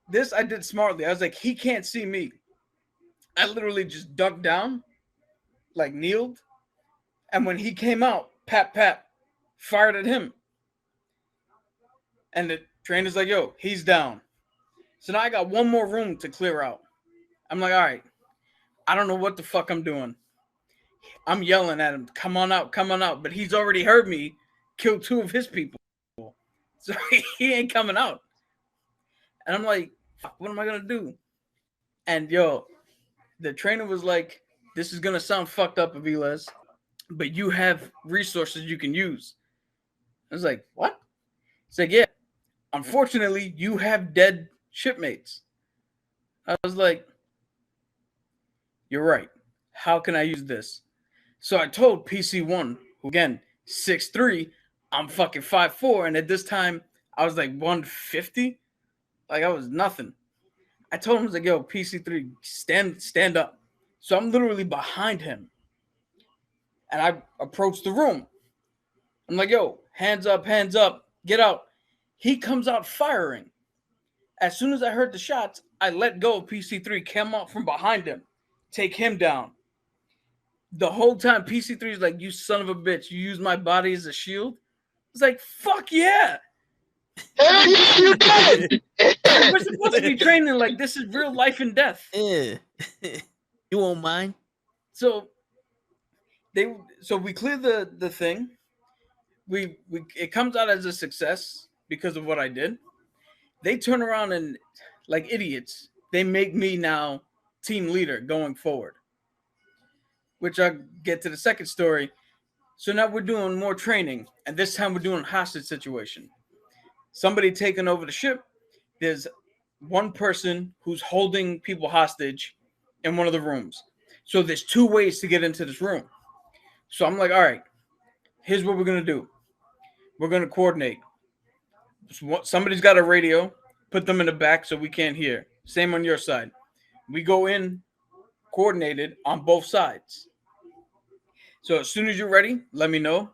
this I did smartly. I was like, he can't see me. I literally just ducked down, like kneeled. And when he came out, pap, pap, fired at him. And the trainer's like, yo, he's down. So now I got one more room to clear out. I'm like, all right, I don't know what the fuck I'm doing. I'm yelling at him, come on out. But he's already heard me kill 2 of his people. So he ain't coming out. And I'm like, fuck, what am I going to do? And yo, the trainer was like, this is going to sound fucked up, Aviles, but you have resources you can use. I was like, what? He's like, yeah, unfortunately, you have dead shipmates. I was like, you're right. How can I use this? So I told PC1, who again, 6'3", I'm fucking 5'4", and at this time, I was like 150. Like I was nothing. I told him, I was like, yo, PC3, stand up. So I'm literally behind him. And I approach the room. I'm like, yo, hands up, get out. He comes out firing. As soon as I heard the shots, I let go of PC3, came out from behind him, take him down. The whole time, PC3 is like, you son of a bitch, you use my body as a shield? It's like, fuck yeah. Hell yeah, you did. We're supposed to be training like this is real life and death. Yeah. You won't mind? So we clear the thing. We it comes out as a success because of what I did. They turn around and, like idiots, they make me now team leader going forward. Which I'll get to the second story. So now we're doing more training, and this time we're doing hostage situation. Somebody taking over the ship. There's one person who's holding people hostage in one of the rooms. So there's two ways to get into this room. So I'm like, all right, here's what we're going to do. We're going to coordinate. Somebody's got a radio. Put them in the back so we can't hear. Same on your side. We go in coordinated on both sides. So as soon as you're ready, let me know.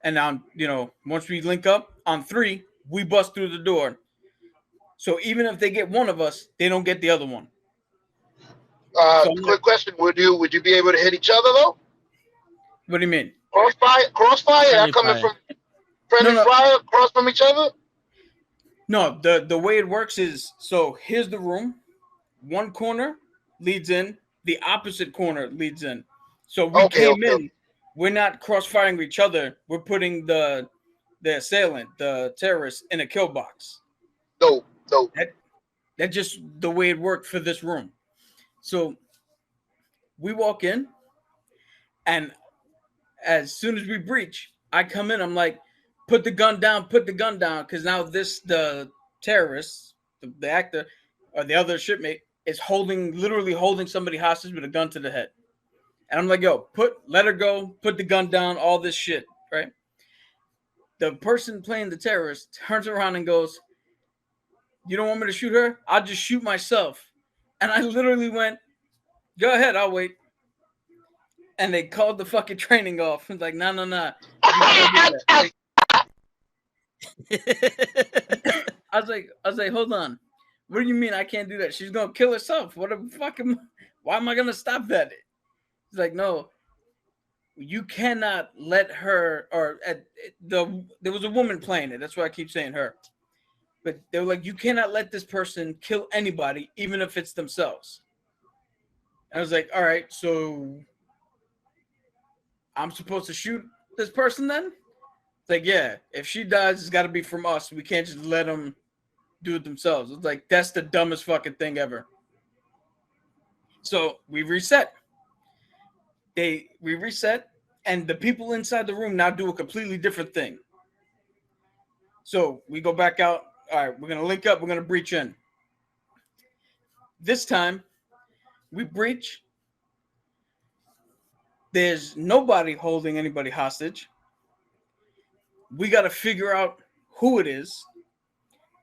And on, once we link up on 3, we bust through the door. So even if they get one of us, they don't get the other one. Quick question: Would you be able to hit each other though? What do you mean? Crossfire. That coming from friendly fire across from each other? No, the way it works is, so here's the room. One corner leads in, the opposite corner leads in. So we came in, we're not crossfiring each other. We're putting the assailant, the terrorist, in a kill box. Dope. That's just the way it worked for this room. So we walk in, and as soon as we breach, I come in, I'm like, put the gun down, because now the terrorist, the actor, or the other shipmate, is literally holding somebody hostage with a gun to the head. And I'm like, yo, let her go, put the gun down, all this shit, right? The person playing the terrorist turns around and goes, you don't want me to shoot her? I'll just shoot myself. And I literally went, go ahead, I'll wait. And they called the fucking training off. It's like, no. I was like, hold on. What do you mean I can't do that? She's gonna kill herself. What the fuck why am I gonna stop that? He's like, no, you cannot let her, there was a woman playing it. That's why I keep saying her. But they were like, you cannot let this person kill anybody, even if it's themselves. I was like, all right, so I'm supposed to shoot this person then? It's like, yeah, if she dies, it's got to be from us. We can't just let them do it themselves. It's like, that's the dumbest fucking thing ever. So we reset. We reset, and the people inside the room now do a completely different thing. So we go back out. All right, we're going to link up. We're going to breach in. This time, we breach. There's nobody holding anybody hostage. We got to figure out who it is.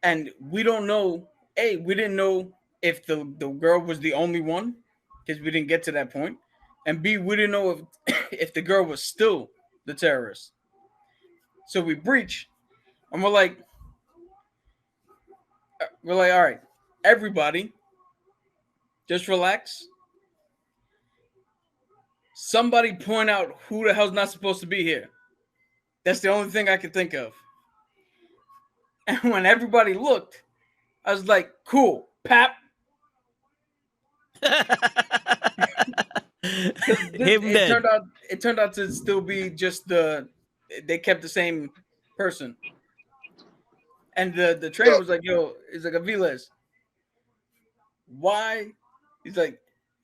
And we don't know. A, we didn't know if the girl was the only one, because we didn't get to that point. And B, we didn't know if the girl was still the terrorist. So we breach, and we're like, all right, everybody, just relax. Somebody point out who the hell's not supposed to be here. That's the only thing I could think of. And when everybody looked, I was like, cool, Pap. It turned out to still be just they kept the same person. And the trainer was like, yo, he's like, Aviles, why? He's like,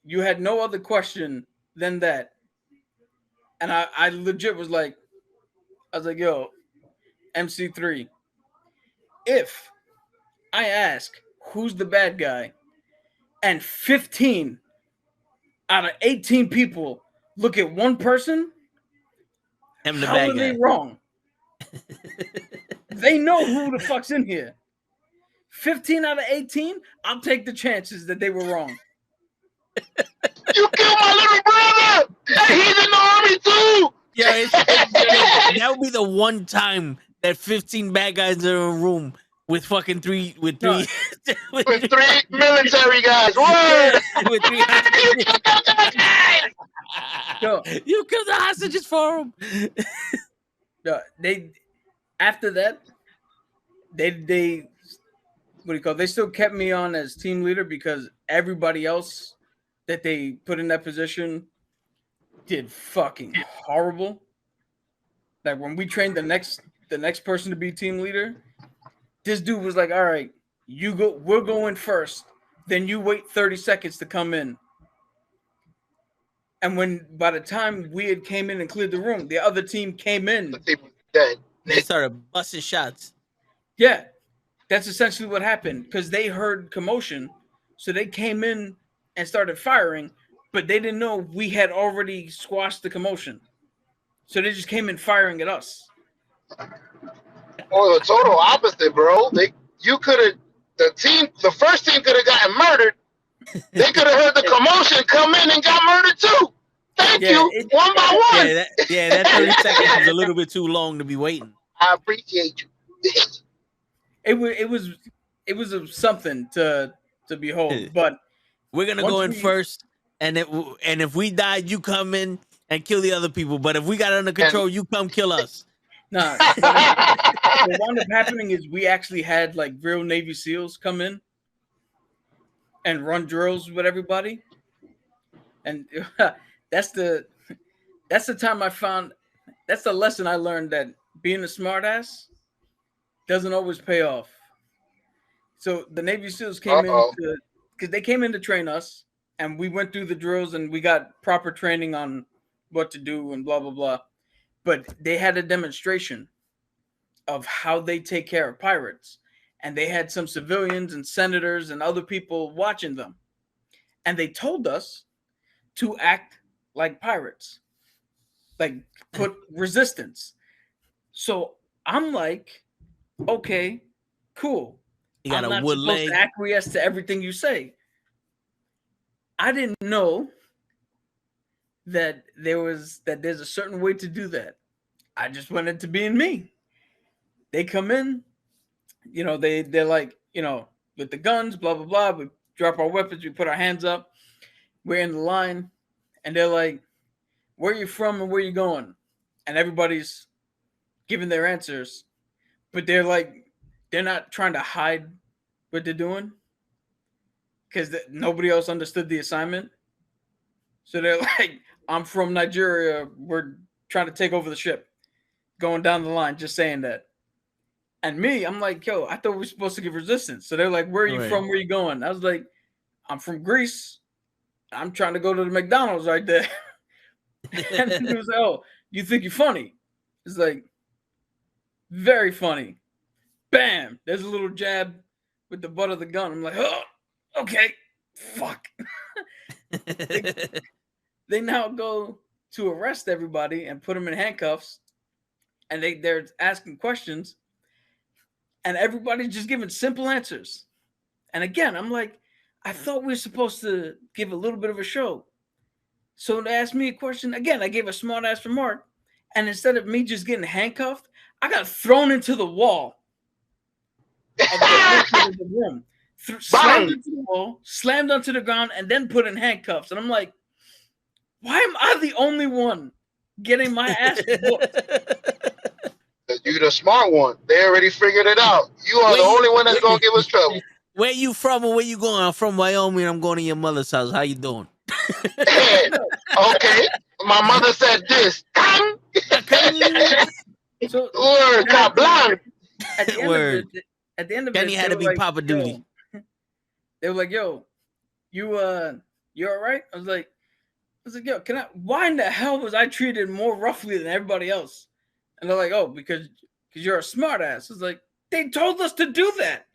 you had no other question than that. And I legit was like, yo, MC3, if I ask who's the bad guy and 15 out of 18 people look at one person, how are they wrong? They know who the fuck's in here. 15 out of 18, I'll take the chances that they were wrong. You killed my little brother! Hey, he's in the army too! Yeah, that would be the one time that 15 bad guys are in a room with fucking three With 3 military guys. Word! Yeah, with 3 You killed the guys! Yo, You killed the hostages for him. they after that, they what do you call it? They still kept me on as team leader because everybody else that they put in that position did fucking horrible. Like when we trained the next person to be team leader, this dude was like, all right, you go, we're going first. Then you wait 30 seconds to come in. And when by the time we had came in and cleared the room, the other team came in. The team was dead. They started busting shots. Yeah, that's essentially what happened because they heard commotion. So they came in and started firing, but they didn't know we had already squashed the commotion. So they just came in firing at us. Or the total opposite, bro. The first team could have gotten murdered. They could have heard the commotion, come in and got murdered too. Thank you. One by one. That 30 seconds was a little bit too long to be waiting. I appreciate you. It was something to behold. But we're gonna go in first, and if we die, you come in and kill the other people. But if we got it under control, you come kill us. Nah. What wound up happening is we actually had like real Navy SEALs come in and run drills with everybody, and that's the time I found. That's the lesson I learned, that being a smartass doesn't always pay off. So the Navy SEALs came in because they came in to train us, and we went through the drills and we got proper training on what to do and blah blah blah. But they had a demonstration of how they take care of pirates, and they had some civilians and senators and other people watching them, and they told us to act like pirates, like put resistance. So I'm like, okay, cool. You got I'm a not wood supposed leg. to acquiesce to everything you say. I didn't know that there's a certain way to do that. I just went into being me. They come in, they're like, with the guns, blah blah blah. We drop our weapons, we put our hands up, we're in the line, and they're like, "Where are you from and where are you going?" And everybody's giving their answers, but they're not trying to hide what they're doing because nobody else understood the assignment. So they're like, "I'm from Nigeria. We're trying to take over the ship." Going down the line, just saying that. And me, I'm like, yo, I thought we were supposed to give resistance. So they're like, where are you from? Where are you going? I was like, I'm from Greece. I'm trying to go to the McDonald's right there. And he was like, oh, you think you're funny? It's like, very funny. Bam! There's a little jab with the butt of the gun. I'm like, oh, okay. Fuck. They now go to arrest everybody and put them in handcuffs. And they're asking questions. And everybody's just giving simple answers. And again, I'm like, I thought we were supposed to give a little bit of a show. So they asked me a question. Again, I gave a smart ass remark. And instead of me just getting handcuffed, I got thrown into the wall of the room. Slammed into the wall, slammed onto the ground, and then put in handcuffs. And I'm like, why am I the only one getting my ass whooped? You're the smart one. They already figured it out. You are the only one that's gonna give us trouble. Where you from and where you going? I'm from Wyoming. I'm going to your mother's house. How you doing? Okay. My mother said this. So, word, blanc. At the end of Kenny it, had to be like, Papa Duty. They were like, "Yo, you all right?" I was like, "Yo, why in the hell was I treated more roughly than everybody else?" And they're like, "Oh, because you're a smart ass." I was like, "They told us to do that.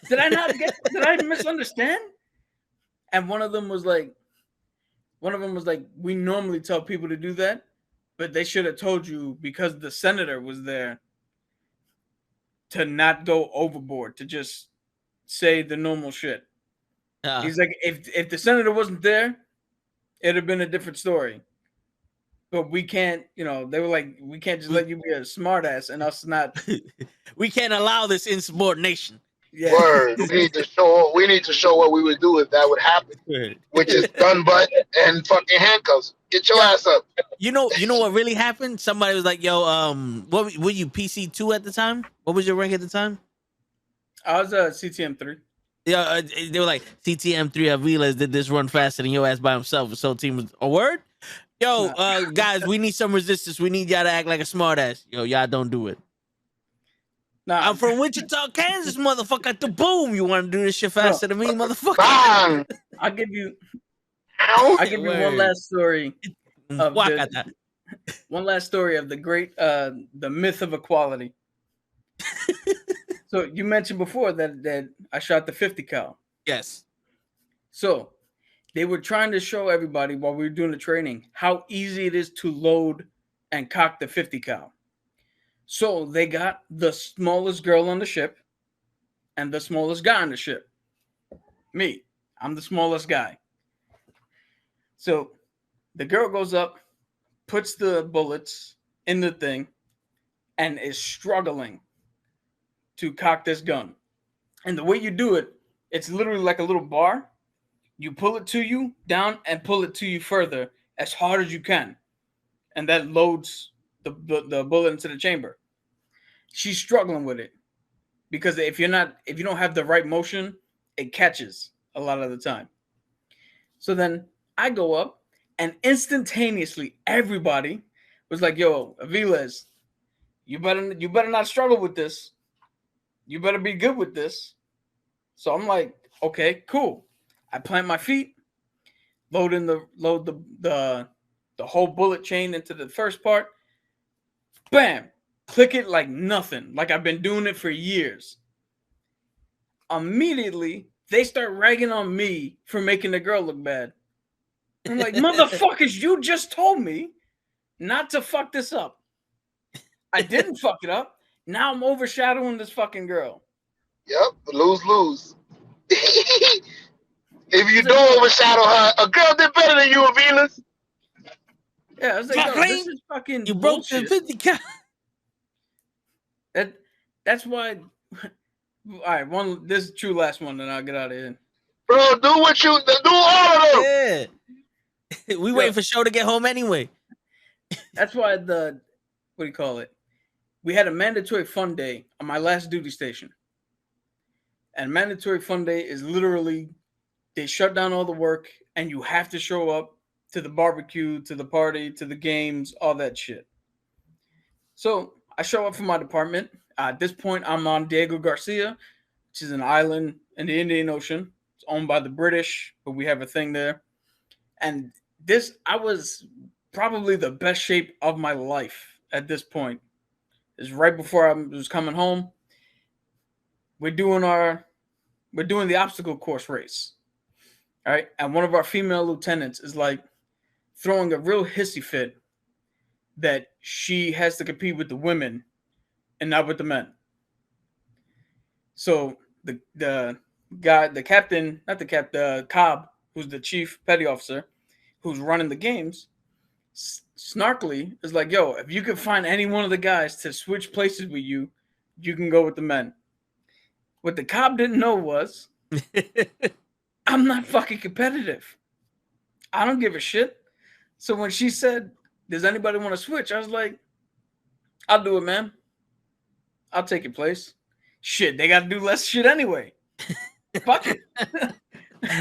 Did I not get? Did I misunderstand?" And one of them was like, "We normally tell people to do that, but they should have told you because the senator was there to not go overboard, to just say the normal shit. He's like, if the senator wasn't there, it'd have been a different story. But we can't, they were like, we can't just let you be a smartass and us not. We can't allow this insubordination. Yeah. Word. We need to show what we would do if that would happen, which is gun butt and fucking handcuffs. Get your ass up. You know what really happened? Somebody was like, "Yo, what were you PC2 at the time? What was your rank at the time?" I was a CTM3. Yeah, they were like CTM3 Aviles did this run faster than your ass by himself. The whole team was a word. Yo, guys, we need some resistance. We need y'all to act like a smartass. Yo, y'all don't do it. Nah, I'm from Wichita, Kansas, motherfucker. The boom. You want to do this shit faster than me, motherfucker? Bang! I'll give you Ow! one last story. Of Wakata. One last story of the great, the myth of equality. So you mentioned before that I shot the 50 cal. Yes. So they were trying to show everybody while we were doing the training how easy it is to load and cock the 50 cal. So they got the smallest girl on the ship and the smallest guy on the ship. Me. I'm the smallest guy. So the girl goes up, puts the bullets in the thing, and is struggling to cock this gun. And the way you do it, it's literally like a little bar. You pull it to you down and pull it to you further as hard as you can. And that loads the bullet into the chamber. She's struggling with it because if you don't have the right motion, it catches a lot of the time. So then I go up and instantaneously everybody was like, "Yo, Aviles, you better not struggle with this. You better be good with this." So I'm like, "Okay, cool." I plant my feet, load the whole bullet chain into the first part. Bam! Click it like nothing, like I've been doing it for years. Immediately, they start ragging on me for making the girl look bad. I'm like, motherfuckers, you just told me not to fuck this up. I didn't fuck it up. Now I'm overshadowing this fucking girl. Yep, lose. If you don't overshadow her, a girl did better than you, Aviles. Yeah, I was like, yo, this is fucking You broke bullshit. the 50 cal. That's why. All right, this is true last one, and I'll get out of here. Bro, do all of them. Yeah. We waiting for show to get home anyway. That's why what do you call it? We had a mandatory fun day on my last duty station. And mandatory fun day is literally they shut down all the work and you have to show up to the barbecue, to the party, to the games, all that shit. So I show up for my department. At this point, I'm on Diego Garcia, which is an island in the Indian Ocean. It's owned by the British, but we have a thing there. And I was probably the best shape of my life at this point. It's right before I was coming home. We're doing the obstacle course race. All right. And one of our female lieutenants is like throwing a real hissy fit that she has to compete with the women and not with the men. So the Cobb, who's the chief petty officer, who's running the games, snarkily is like, "Yo, if you can find any one of the guys to switch places with you, you can go with the men." What the Cobb didn't know was I'm not fucking competitive. I don't give a shit. So when she said, "Does anybody want to switch?" I was like, "I'll do it, man. I'll take your place." Shit, they got to do less shit anyway. Fuck it.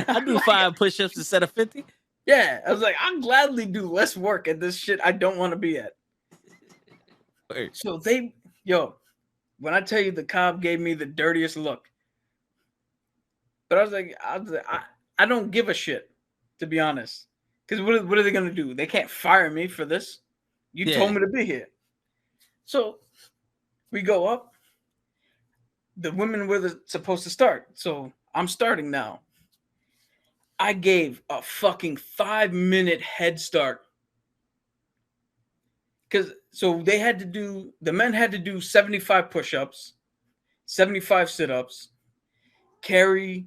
I'll do 5 push-ups instead of 50. Yeah, I was like, I'll gladly do less work at this shit I don't want to be at. Word. So when I tell you the Cobb gave me the dirtiest look, but I was like, I don't give a shit, to be honest. Because what are they going to do? They can't fire me for this. You told me to be here. So we go up. The women were supposed to start. So I'm starting now. I gave a fucking 5-minute head start. So the men had to do 75 push-ups 75 sit-ups, carry,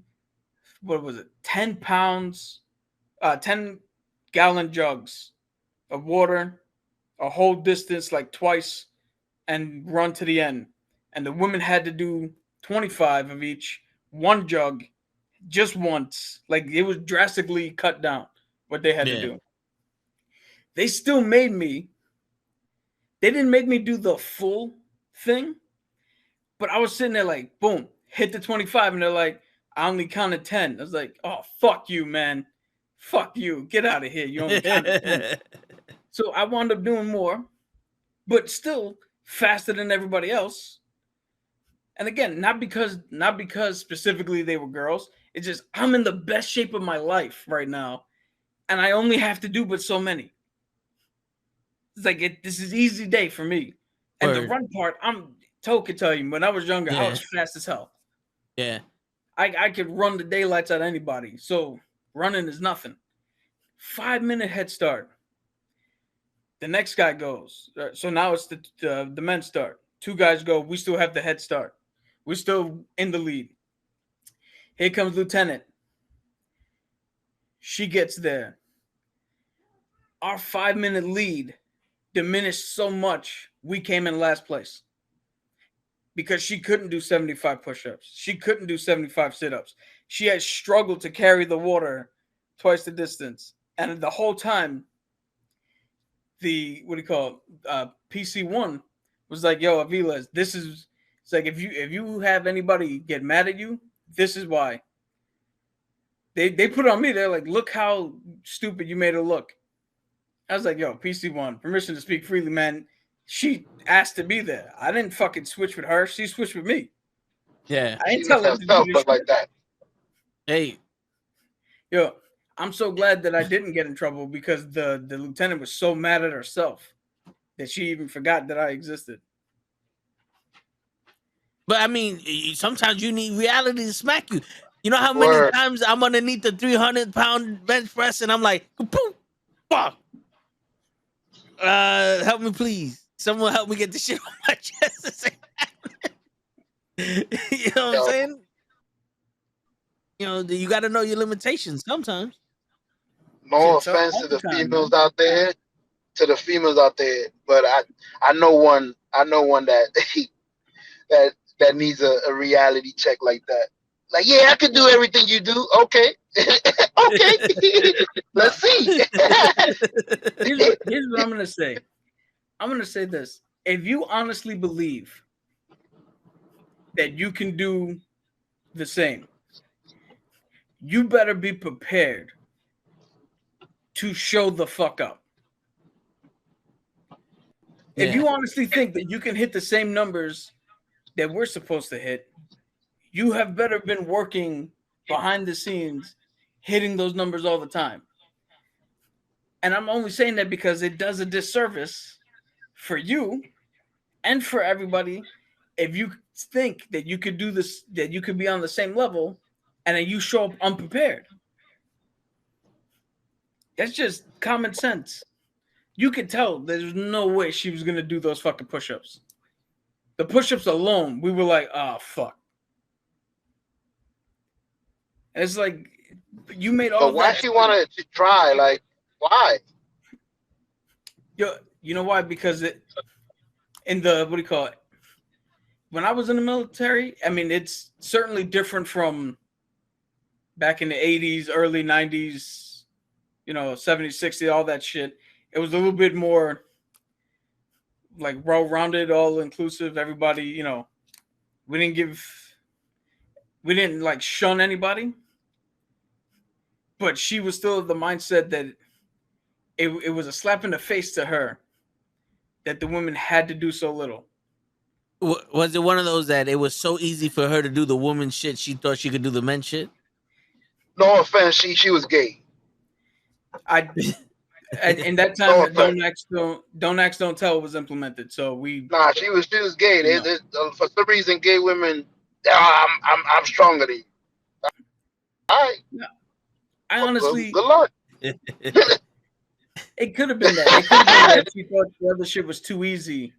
what was it, 10 pounds, 10-gallon jugs of water, a whole distance like twice, and run to the end. And the women had to do 25 of each, one jug, just once. Like, it was drastically cut down what they had to do. They still made me. They didn't make me do the full thing, but I was sitting there like, boom, hit the 25, and they're like, I only counted 10. I was like, oh, fuck you, man. Fuck you. Get out of here. You only counted 10. So I wound up doing more, but still faster than everybody else. And again, not because specifically they were girls. It's just I'm in the best shape of my life right now, and I only have to do but so many. It's like this is easy day for me. And Word. the run part, Toe could tell you, when I was younger, I was fast as hell. Yeah. I could run the daylights out of anybody. So running is nothing. 5-minute head start. The next guy goes. So now it's the men start. 2 guys go. We still have the head start. We're still in the lead. Here comes Lieutenant. She gets there. Our 5-minute lead diminished so much, we came in last place. Because she couldn't do 75 push-ups. She couldn't do 75 sit-ups. She had struggled to carry the water twice the distance. And the whole time, the PC1 was like, yo, Aviles, it's like if you have anybody get mad at you, this is why. They put it on me. They're like, look how stupid you made her look. I was like, yo, PC1, permission to speak freely, man. She asked to be there. I didn't fucking switch with her. She switched with me. Yeah. I didn't tell her to do this shit. Like that. Hey. Yo, I'm so glad that I didn't get in trouble because the lieutenant was so mad at herself that she even forgot that I existed. But I mean, sometimes you need reality to smack you. You know how many times I'm underneath the 300-pound bench press and I'm like, poof, fuck. Help me, please. Someone help me get this shit off my chest. You know what I'm saying? You know, you got to know your limitations sometimes. No offense to the females out there, but I know one that that needs a reality check like that. Like, yeah, I could do everything you do. Okay. Okay. Let's see. Here's what I'm going to say. I'm going to say this. If you honestly believe that you can do the same, you better be prepared to show the fuck up. Yeah. If you honestly think that you can hit the same numbers that we're supposed to hit, you have better been working behind the scenes, hitting those numbers all the time. And I'm only saying that because it does a disservice for you and for everybody if you think that you could do this, that you could be on the same level, and then you show up unprepared. That's just common sense. You could tell there's no way she was going to do those fucking push-ups. The push-ups alone, we were like, oh, fuck. And it's like, you made all But why that. she wanted to try? Like, why? You know why? Because in the, what do you call it? When I was in the military, I mean, it's certainly different from back in the 80s, early 90s, 70s, 60s, all that shit. It was a little bit more like well-rounded, all-inclusive. Everybody, we didn't like shun anybody. But she was still of the mindset that it was a slap in the face to her that the women had to do so little. Was it one of those that it was so easy for her to do the woman shit, she thought she could do the men shit? No offense, she was gay. In that time, don't ask, don't tell was implemented. So she was gay. For some reason, gay women, I'm stronger than you. All right. No, I honestly, good luck. It could have been that. It could have been that she thought the other shit was too easy.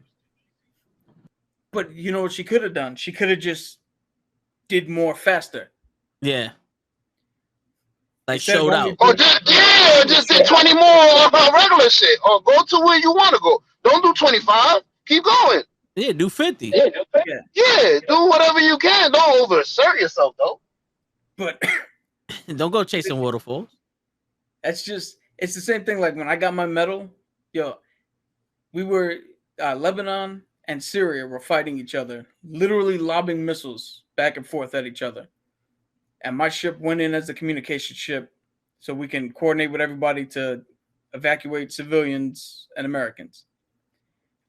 But you know what she could have done? She could have just did more faster. Yeah. Like Instead of showed only out. Or doing- just did 20 more regular shit. Or go to where you want to go. Don't do 25. Keep going. Yeah, do 50. Yeah, do whatever you can. Don't overassert yourself though. But Don't go chasing waterfalls. it's the same thing. Like when I got my medal, yo, we were Lebanon and Syria were fighting each other, literally lobbing missiles back and forth at each other. And my ship went in as the communication ship so we can coordinate with everybody to evacuate civilians and Americans.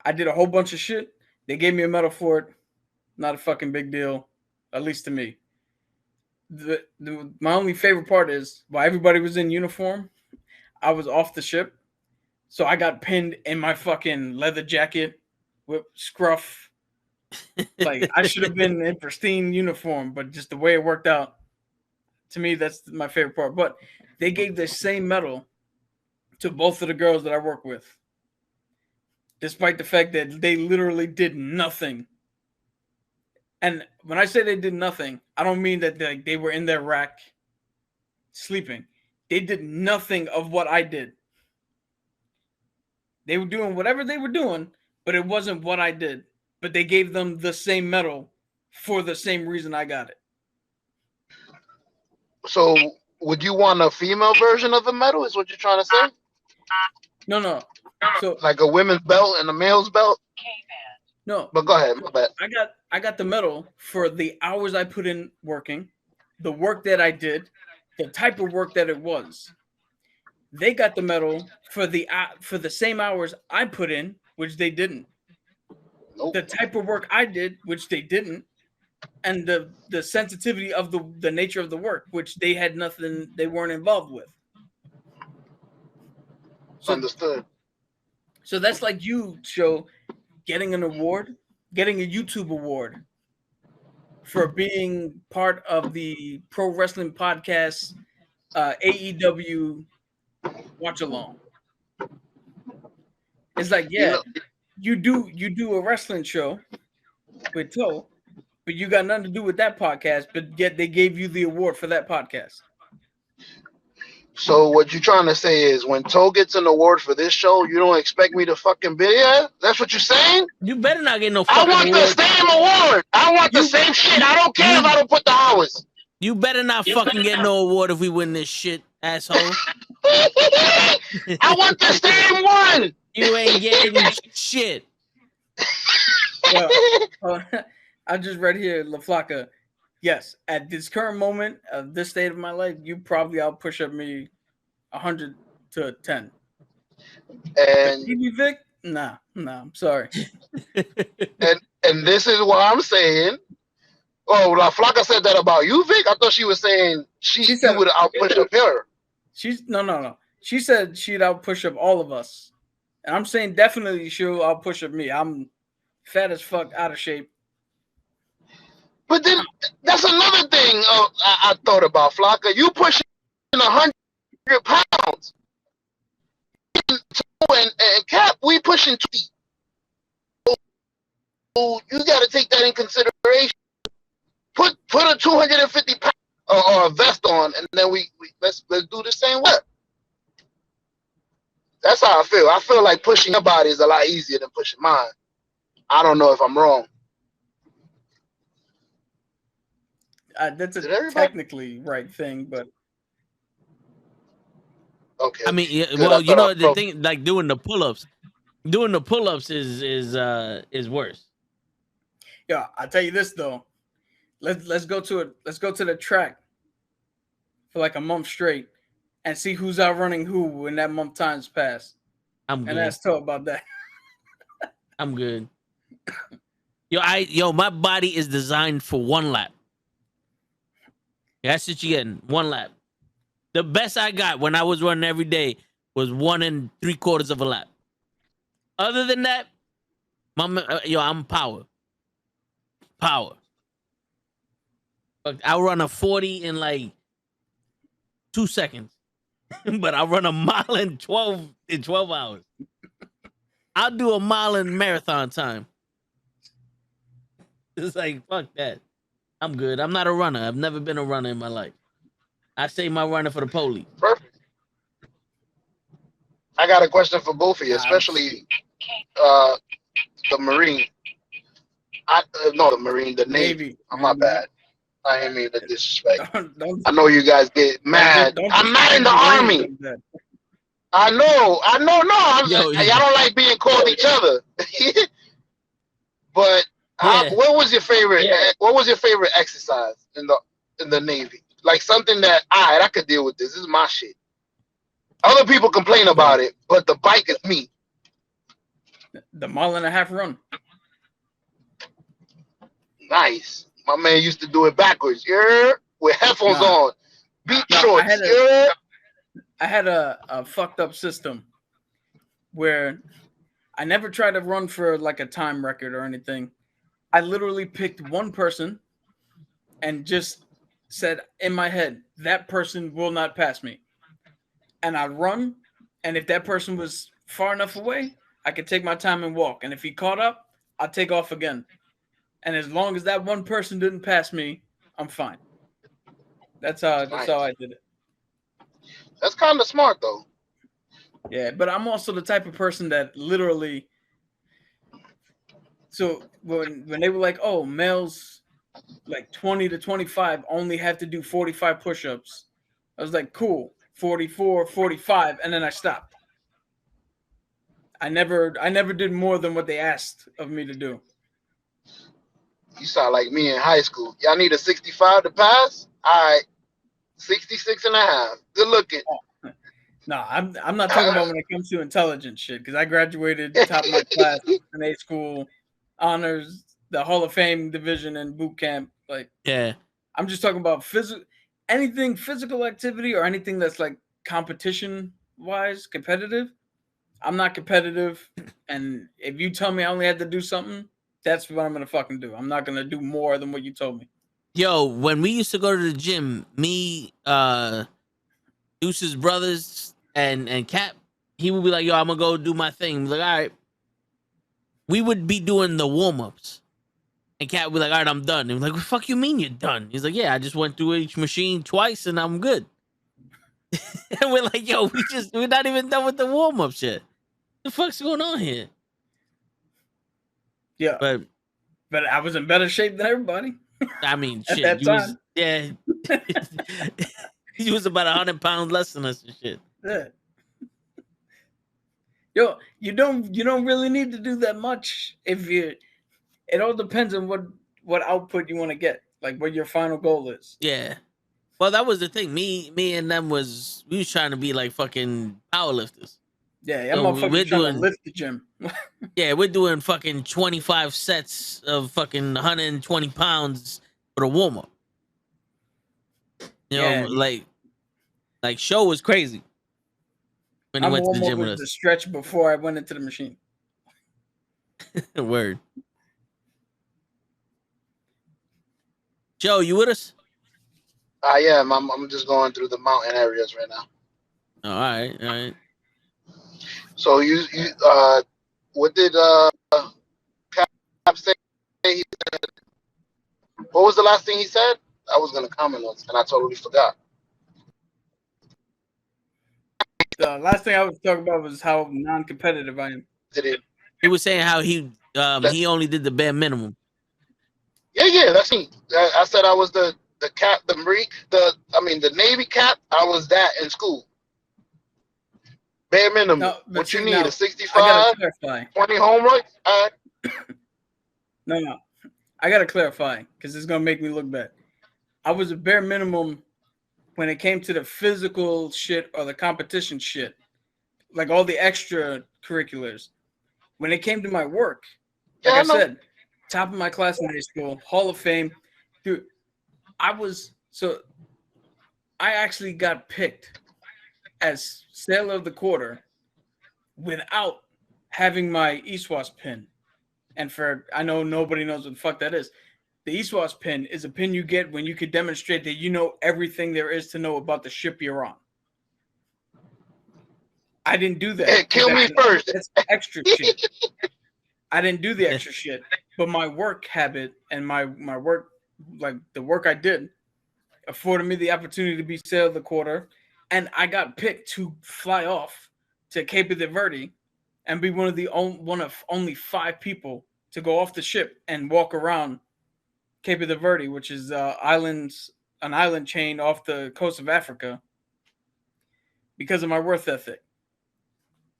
I did a whole bunch of shit. They gave me a medal for it. Not a fucking big deal, at least to me. My only favorite part is while everybody was in uniform, I was off the ship. So I got pinned in my fucking leather jacket with scruff. Like I should have been in pristine uniform, but just the way it worked out, to me, that's my favorite part. But they gave the same medal to both of the girls that I work with, despite the fact that they literally did nothing. And when I say they did nothing, I don't mean that they were in their rack sleeping. They did nothing of what I did. They were doing whatever they were doing, but it wasn't what I did. But they gave them the same medal for the same reason I got it. So would you want a female version of the medal? Is what you're trying to say? No. So Like a women's belt and a male's belt? no, But go ahead, my bad. I got the medal for the hours I put in working, the work that I did, the type of work that it was. They got the medal for the same hours I put in, which they didn't. Nope. The type of work I did, which they didn't, and the sensitivity of the nature of the work, which they had nothing, they weren't involved with. So, Understood. so that's like you, Joe, getting an award, getting a YouTube award for being part of the pro wrestling podcast AEW watch along. It's like, yeah, you do a wrestling show with Toe, but you got nothing to do with that podcast, but yet they gave you the award for that podcast. So what you're trying to say is when Toe gets an award for this show, you don't expect me to fucking be there? That's what you're saying? You better not get no I fucking want award. the same award. I want the same shit. I don't care if I don't put the hours. You better not fucking get no award if we win this shit, asshole. I want the same one. You ain't getting shit. Well, I just read here, La Flaca. Yes, at this current moment of this state of my life, you probably out push up me 100 to 10. And TV Vic? Nah, I'm sorry. and this is what I'm saying. Oh, La Flaca said that about you, Vic. I thought she was saying She you said- would outpush up her. She's no. She said she'd out push up all of us. And I'm saying definitely she'll out push up me. I'm fat as fuck, out of shape. But then that's another thing I thought about, Flocka. You pushing 100 pounds. And Cap, we pushing 20. So you got to take that in consideration. Put a 250 pound or a vest on, and then we let's do the same work. That's how I feel. I feel like pushing your body is a lot easier than pushing mine. I don't know if I'm wrong. That's Did a everybody- technically right thing, but Okay. I mean, yeah, Good, well, I you thought know I the broke- thing, like doing the pull-ups. Doing the pull-ups is worse. yeah, I'll tell you this though. Let's go to it. Let's go to the track for like a month straight and see who's outrunning who when that month time's passed. I'm And good. ask Toe about that. I'm good. Yo, my body is designed for one lap. That's what you're getting. One lap. The best I got when I was running every day was 1 3/4 of a lap. Other than that, I'm power. Power. I'll run a 40 in like 2 seconds. But I'll run a mile in 12 hours. I'll do a mile in marathon time. It's like fuck that. I'm good. I'm not a runner. I've never been a runner in my life. I save my runner for the police. Perfect. I got a question for both of you, Nah, especially the Marine. No, the Marine, the Navy. Navy. I'm my bad. I ain't mean to disrespect. Don't I know you guys get mad. I'm not in the army. I know. No, Yo, y'all don't like being called each other. But yeah. what was your favorite? What was your favorite exercise in the Navy? Like something that I could deal with this. This is my shit. Other people complain about it, but the bike is me. The mile-and-a-half run. Nice. My man used to do it backwards. Yeah, with headphones on, beat shorts. I had a fucked up system where I never tried to run for like a time record or anything. I literally picked one person and just said in my head, that person will not pass me. And I'd run, and if that person was far enough away, I could take my time and walk. And if he caught up, I'd take off again. And as long as that one person didn't pass me, I'm fine. That's how I did it. That's kind of smart though. Yeah, but I'm also the type of person that literally. So when they were like, "Oh, males like 20 to 25 only have to do 45 push-ups," I was like, "Cool, 44, 45," and then I stopped. I never did more than what they asked of me to do. You sound like me in high school. Y'all need a 65 to pass? All right, 66 and a half. Good looking. No, I'm not talking about when it comes to intelligence shit, because I graduated top of my class in A school, honors, the Hall of Fame division and boot camp. Like, Yeah. I'm just talking about anything physical activity or anything that's like competition wise, competitive. I'm not competitive, and if you tell me I only had to do something, that's what I'm gonna fucking do. I'm not gonna do more than what you told me. Yo, when we used to go to the gym, me, Deuce's brothers, and Cap, he would be like, "Yo, I'm gonna go do my thing." We're like, all right. We would be doing the warm ups, and Cap would be like, "All right, I'm done." And we're like, "What the fuck you mean you're done?" He's like, "Yeah, I just went through each machine twice, and I'm good." And we're like, "Yo, we're not even done with the warm ups yet. The fuck's going on here?" Yeah, But I was in better shape than everybody. I mean, At shit, that you time. he was about 100 pounds less than us and shit. Yeah. Yo, you don't really need to do that much it all depends on what output you want to get, like what your final goal is. Yeah. Well, that was the thing. Me and them we was trying to be like fucking powerlifters. Yeah, So I'm we're trying to doing lift the gym. Yeah, we're doing fucking 25 sets of fucking 120 pounds for the warm up. You know, Yeah. like show was crazy when he I'm went to the almost gym with with the us. stretch before I went into the machine. Word. Joe, you with us? I am. I'm just going through the mountain areas right now. Oh, all right. So you what did Cap say? He said, what was the last thing he said? I was gonna comment on it and I totally forgot. The last thing I was talking about was how non-competitive I am. Did it? He was saying how he only did the bare minimum. Yeah, that's me. I said I was the cap, the Marine, the Navy cap. I was that in school. Bare minimum. No, What you see, need? now, A 65, I gotta clarify. 20 home run? No. I gotta clarify because it's gonna make me look bad. I was a bare minimum when it came to the physical shit or the competition shit, like all the extra curriculars. When it came to my work, like I said, top of my class in high school, Hall of Fame, dude. I actually got picked as Sailor of the Quarter without having my ESWAS pin. And I know nobody knows what the fuck that is. The ESWAS pin is a pin you get when you can demonstrate that you know everything there is to know about the ship you're on. I didn't do that. Hey, kill me first. That's extra shit. I didn't do the extra shit. but my work habit and my work, like the work I did, afforded me the opportunity to be sail of the quarter, and I got picked to fly off to Cape de Verde and be one of only 5 people to go off the ship and walk around Cape de Verde, which is an island chain off the coast of Africa, because of my work ethic.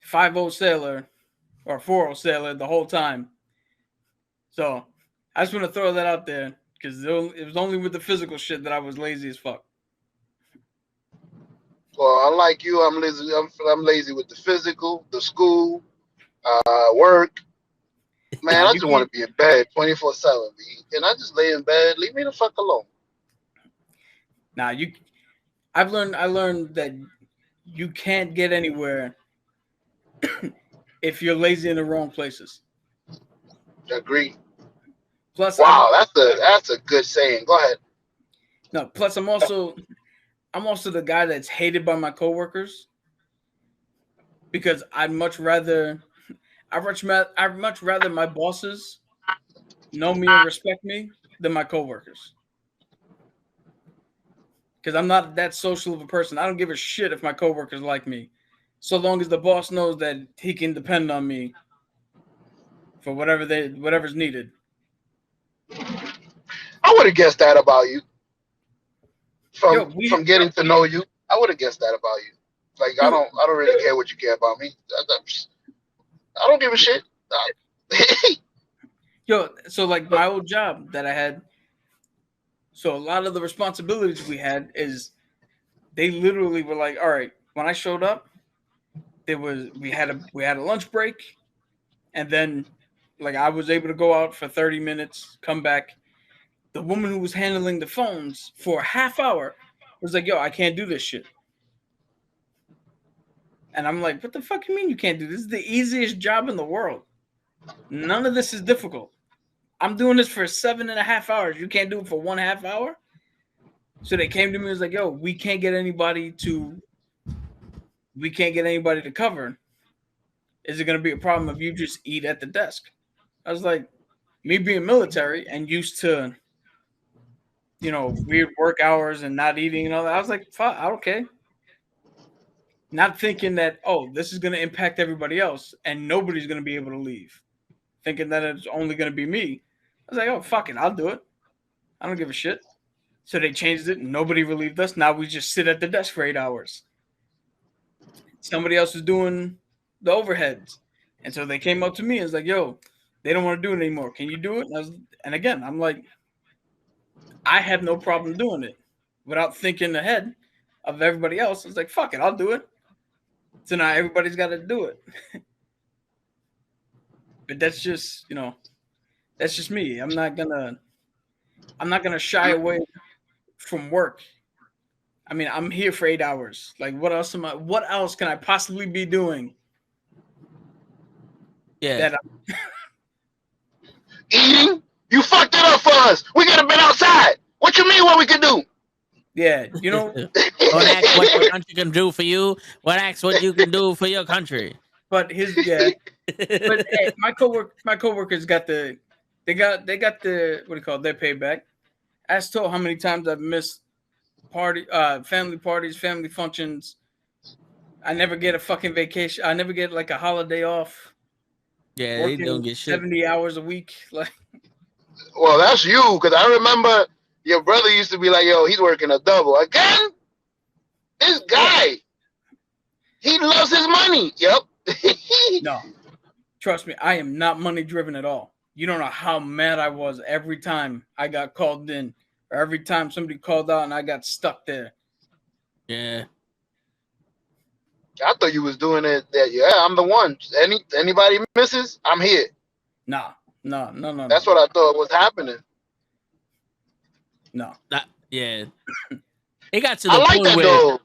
5-0 sailor or 4-0 sailor the whole time. So I just want to throw that out there because it was only with the physical shit that I was lazy as fuck. Well, unlike you, I'm lazy. I'm lazy with the physical, the school, work. Man, Nah, I you just want can't. to be in bed 24/7. Can I just lay in bed? Leave me the fuck alone. Nah, you. I learned that you can't get anywhere if you're lazy in the wrong places. Agree. Plus, Wow, that's a good saying. Go ahead. Plus, I'm also the guy that's hated by my coworkers because I'd much rather my bosses know me and respect me than my coworkers. Because I'm not that social of a person. I don't give a shit if my coworkers like me, so long as the boss knows that he can depend on me for whatever's needed. I would have guessed that about you Yo, from getting to know you. I would have guessed that about you. Like I don't really care what you care about me. I don't give a shit. Yo, so like my old job that I had, so a lot of the responsibilities we had is they literally were like, all right, when I showed up, we had a lunch break, and then like I was able to go out for 30 minutes, come back. The woman who was handling the phones for a half hour was like, yo, I can't do this shit. And I'm like, what the fuck you mean you can't do this? This is the easiest job in the world. None of this is difficult. I'm doing this for 7.5 hours. You can't do it for 1/2 hour? So they came to me and was like, yo, we can't get anybody to cover. Is it going to be a problem if you just eat at the desk? I was like, me being military and used to, weird work hours and not eating and all that. I was like, fuck, okay. Not thinking that, oh, this is going to impact everybody else and nobody's going to be able to leave. Thinking that it's only going to be me. I was like, oh, fuck it, I'll do it. I don't give a shit. So they changed it. Nobody relieved us. Now we just sit at the desk for 8 hours. Somebody else was doing the overheads. And so they came up to me and was like, yo, they don't want to do it anymore. Can you do it? And again, I'm like, I have no problem doing it without thinking ahead of everybody else. I was like, fuck it, I'll do it. So now everybody's got to do it. But that's just, that's just me. I'm not gonna shy away from work. I mean, I'm here for 8 hours. Like, what else can I possibly be doing? Yeah. Eating? You fucked it up for us. We could have been outside. What you mean what we could do? Yeah, Don't ask what your country can do for you. Ask what you can do for your country. But but hey, my coworkers got the what do you call it, their payback. I was told how many times I've missed family parties, family functions. I never get a fucking vacation. I never get like a holiday off. Yeah, they don't get shit. 70 hours a week. Like, well, that's you, because I remember your brother used to be like, yo, he's working a double. Again? This guy. He loves his money. Yep. No. Trust me, I am not money driven at all. You don't know how mad I was every time I got called in, or every time somebody called out and I got stuck there. Yeah. I thought you was doing it. Yeah, I'm the one. Anybody misses, I'm here. No. That's what I thought was happening. No. Yeah. It got to the I like point that where. though.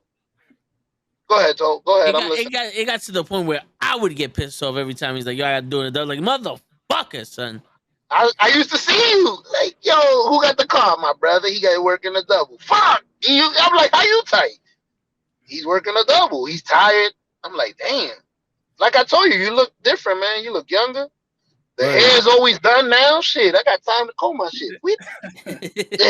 Go ahead, Toe. Go ahead. It got to the point where I would get pissed off every time he's like, yo, I got to do it. I was like, motherfucker, son. I used to see you like, yo, who got the car? My brother. He got working a double. Fuck. I'm like, how you tight? He's working a double. He's tired. I'm like, damn. Like I told you, you look different, man. You look younger. The Word. hair's always done now. Shit, I got time to comb my shit.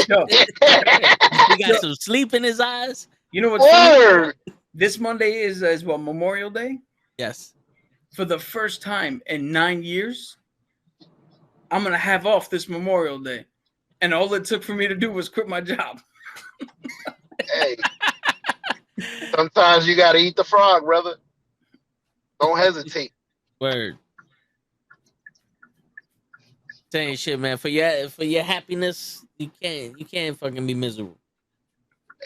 Yo, He got some sleep in his eyes. you know what's funny? Word. This Monday is what, Memorial Day? Yes. For the first time in 9 years, I'm gonna have off this Memorial Day, and all it took for me to do was quit my job. Hey, sometimes you gotta eat the frog, brother. Don't hesitate. Word. Saying shit, man. For your happiness, you can't fucking be miserable.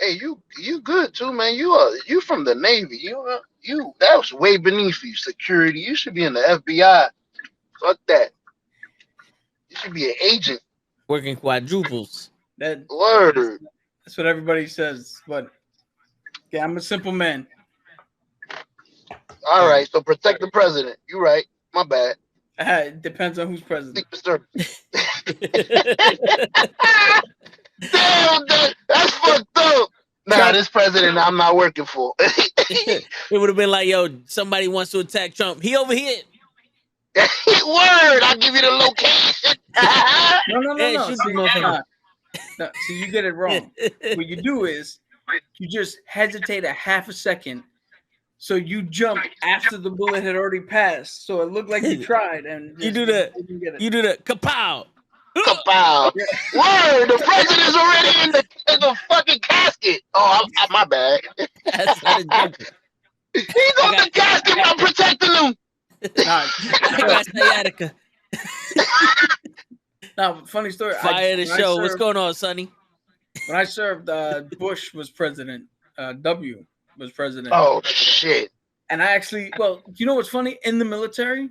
Hey, you good too, man. You from the Navy. You that was way beneath you. Security. You should be in the FBI. Fuck that. You should be an agent. Working quadruples. Word. That's what everybody says. But yeah, I'm a simple man. All right. So protect the president. You right. My bad. It depends on who's president. Damn, that's fucked up. Nah, this president I'm not working for. It would have been like, yo, somebody wants to attack Trump. He over here. Word, I'll give you the location. No. Hey, shoot the motherfucker. No, see, you get it wrong. What you do is you just hesitate a half a second, so you jump after the bullet had already passed, so it looked like you tried, and You do that. didn't get it. You do that. Kapow. Kapow. Word, the president's already in the fucking casket. Oh, my bad. That's not a joke. He's on the casket. I'm protecting him. I got sciatica. Now, funny story. Fire the when I show. What's served- going on, Sonny? When I served, Bush was president. W was president. Oh shit. And I actually, well, you know what's funny? In the military,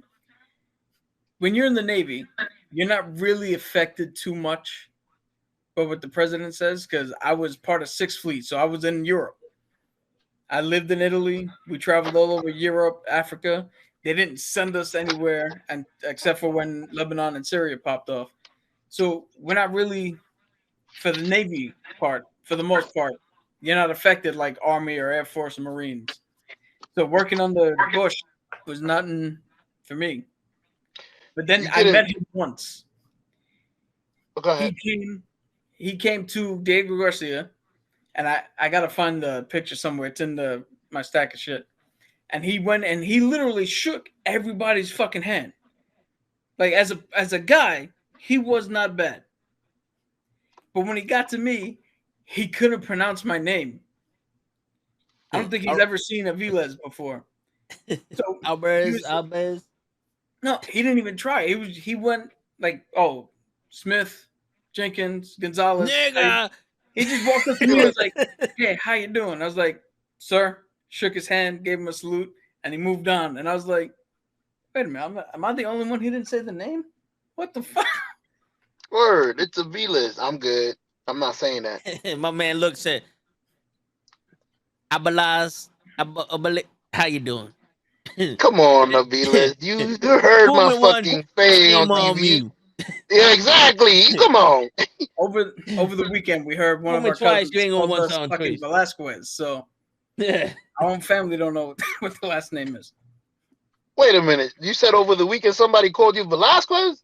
when you're in the Navy, you're not really affected too much by what the president says, because I was part of Sixth Fleet, so I was in Europe. I lived in Italy. We traveled all over Europe, Africa. They didn't send us anywhere, and except for when Lebanon and Syria popped off. So we're not really, for the Navy part, for the most part, you're not affected like Army or Air Force or Marines. So working under Bush was nothing for me. But then I met him once. Go ahead. He came to Diego Garcia, and I gotta find the picture somewhere. It's in my stack of shit. And he went and he literally shook everybody's fucking hand. Like as a guy, he was not bad. But when he got to me, he couldn't pronounce my name. I don't think he's ever seen Aviles before. So Alvarez. No, he didn't even try. He went like, oh, Smith, Jenkins, Gonzalez. Nigga. He just walked up to me and was like, hey, how you doing? I was like, sir, shook his hand, gave him a salute, and he moved on. And I was like, wait a minute, am I the only one who didn't say the name? What the fuck? Word, it's a V-list. I'm good. I'm not saying that. My man looked said, Abalaz, how you doing? Come on, the V-list. You heard my Woman one, fucking thing shame on on TV. you. Yeah, exactly. Come on. Over the weekend, we heard one Woman of our twice, cousins you ain't gonna called want us sound fucking crazy. Velasquez. So Yeah. our own family don't know what the last name is. Wait a minute. You said over the weekend somebody called you Velasquez?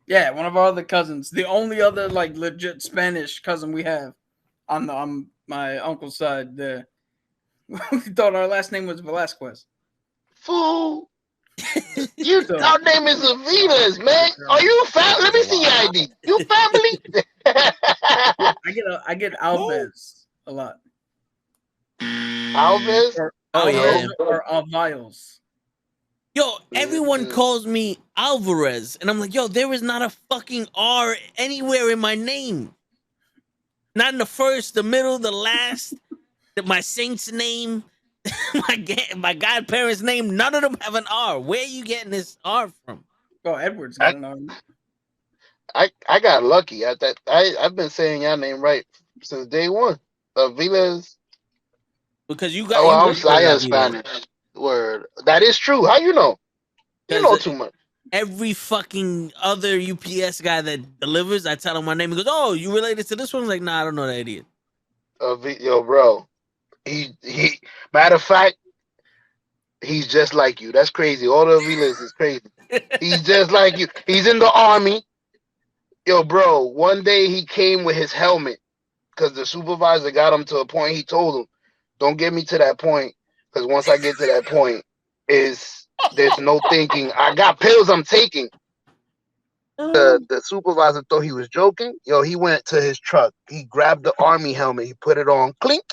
Yeah, one of our other cousins, the only other like legit Spanish cousin we have on my uncle's side there. We thought our last name was Velasquez. Fool. Our name is Aviles, man. Are you family? Let me see your ID. You family? I get Alves a lot. Alves? Oh, yeah. Or Alviles. Yo, everyone calls me Alvarez, and I'm like, yo, there is not a fucking R anywhere in my name. Not in the first, the middle, the last, my saint's name, my godparents' name. None of them have an R. Where are you getting this R from? Oh, Edwards got an R. I got lucky. I've been saying your name right since day one. Aviles. Because you got. Oh, you I am Spanish. Word. That is true. How you know? You know too much. Every fucking other UPS guy that delivers, I tell him my name. He goes, "Oh, you related to this one?" I'm like, nah, I don't know that idiot. Yo, bro. He. Matter of fact, he's just like you. That's crazy. All the Aviles is crazy. He's just like you. He's in the army. Yo, bro, one day he came with his helmet because the supervisor got him to a point. He told him, don't get me to that point because once I get to that point, there's no thinking. I got pills I'm taking. The supervisor thought he was joking. Yo, he went to his truck. He grabbed the army helmet. He put it on. Clink.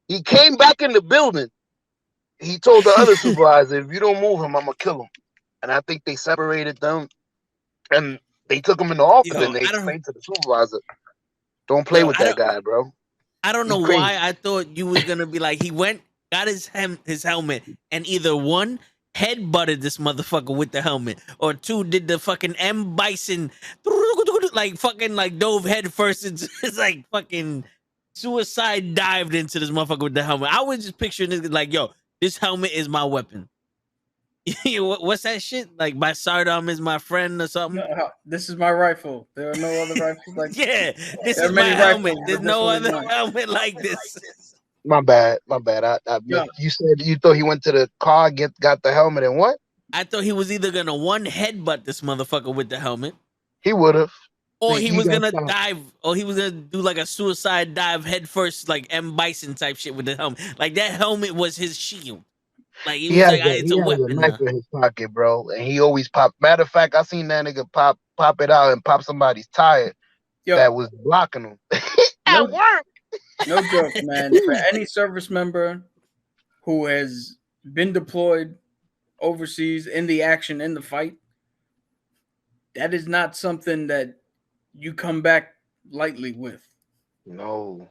He came back in the building. He told the other supervisor, if you don't move him, I'm going to kill him. And I think they separated them. And they took him in the office Yo, and they I don't. explained to the supervisor, don't play Yo, with I that don't. guy, bro. I don't He's know crazy. why I thought you was gonna be like he went, got his helmet, and either one head butted this motherfucker with the helmet, or two did the fucking M Bison like fucking like dove head first. It's like fucking suicide dived into this motherfucker with the helmet. I was just picturing this like, yo, this helmet is my weapon. What's that shit? Like my sidearm is my friend or something? This is my rifle. There are no other rifles like Yeah, this There are is my many helmet. rifles, There's but this no one is other mine. helmet like this. My bad. Yeah. You said you thought he went to the car, got the helmet, and what? I thought he was either gonna one headbutt this motherfucker with the helmet, He would have. or he was got gonna stopped. dive, or he was gonna do like a suicide dive head first, like M Bison type shit with the helmet. Like that helmet was his shield. Like he was like, it's He a has a weapon knife now. in his pocket, bro, and he always pop. Matter of fact, I seen that nigga pop it out and pop somebody's tire Yo, that was blocking him no, at work. no joke, man. For any service member who has been deployed overseas in the action, in the fight, that is not something that you come back lightly with. No,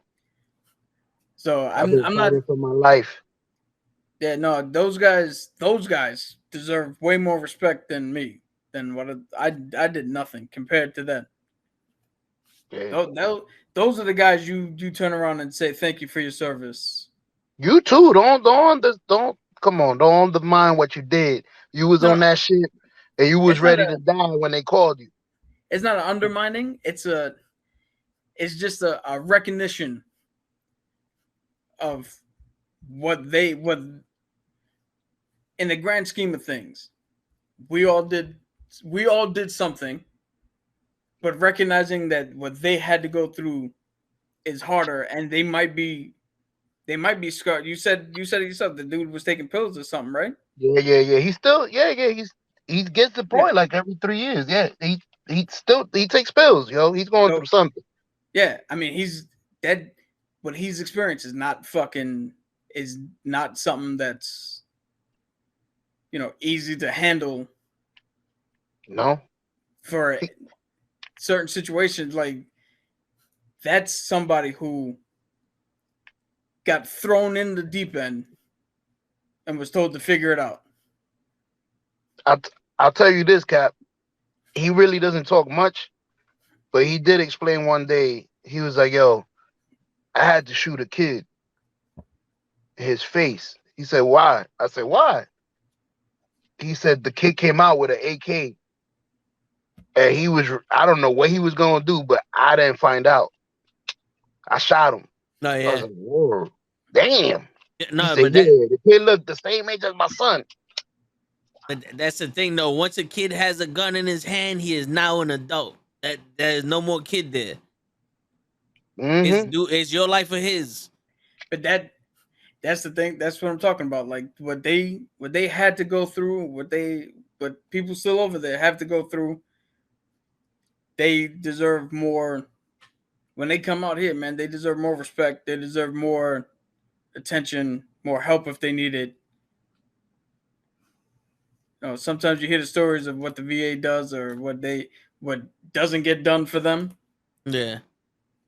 So I've been I'm not. fighting for my life. Yeah, no, those guys deserve way more respect than me. Than what I did nothing compared to them. Yeah. Those are the guys you turn around and say thank you for your service. You too. Don't. Come on. Don't undermine what you did. You was No, on that shit, and you was it's not ready to die when they called you. it's not an undermining. It's just a recognition of what in the grand scheme of things, we all did something, but recognizing that what they had to go through is harder, and they might be scarred. You said it yourself. The dude was taking pills or something, right? Yeah. He's still. Yeah. He gets Yeah. deployed like every 3 years. Yeah. He takes pills. Yo, he's going So through something. yeah, I mean he's dead. What he's experienced is not something that's easy to handle No. for certain situations. Like that's somebody who got thrown in the deep end and was told to figure it out. I'll tell you this, Cap. He really doesn't talk much, but he did explain one day. He was like, "Yo, I had to shoot a kid in his face." He said, "Why?" I said, "Why?" He said the kid came out with an AK, and I don't know what he was gonna do, but I didn't find out. I shot him. No, I was yeah, like, whoa, damn. He no, said, but yeah, the kid looked the same age as my son. that's the thing though. Once a kid has a gun in his hand, he is now an adult. That there is no more kid there. Mm-hmm. It's your life or his. But that's the thing. That's what I'm talking about. Like what they had to go through, what people still over there have to go through. They deserve more. When they come out here, man, they deserve more respect. They deserve more attention, more help if they need it. Sometimes you hear the stories of what the VA does or what doesn't get done for them, Yeah.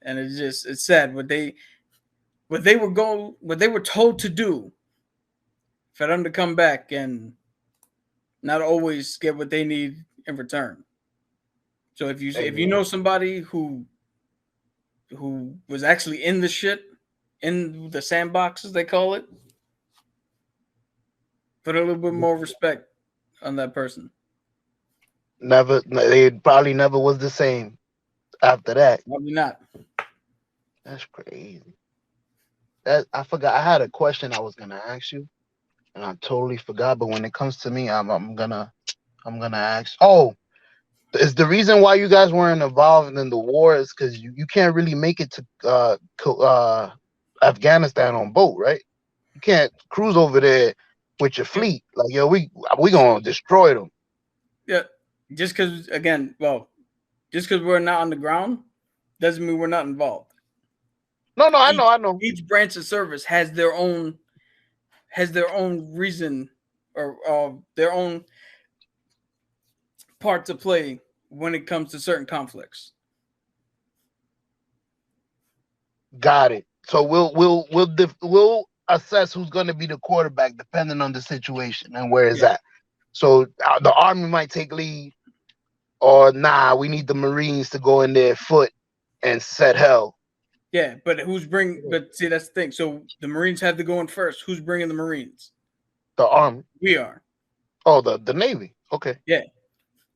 and it's sad what they were told to do for them to come back and not always get what they need in return. So if you know somebody who was actually in the shit, in the sandbox as they call it, put a little bit more respect on that person. They probably never was the same after that. Probably not. That's crazy. I forgot. I had a question I was gonna ask you, and I totally forgot. But when it comes to me, I'm gonna I'm gonna ask. Oh, is the reason why you guys weren't involved in the war is because you can't really make it to Afghanistan on boat, right? You can't cruise over there with your fleet. Like, yo, we gonna destroy them. Yeah, just because just because we're not on the ground doesn't mean we're not involved. No, I Each, know. each branch of service has their own reason or their own part to play when it comes to certain conflicts. Got it. So we'll assess who's gonna be the quarterback depending on the situation and where it's Yeah, at. So the army might take lead, or nah, we need the Marines to go in there foot and set hell. yeah, but But see, that's the thing. So the Marines have to go in first. Who's bringing the Marines? The army. We are. Oh, the Navy. Okay. Yeah,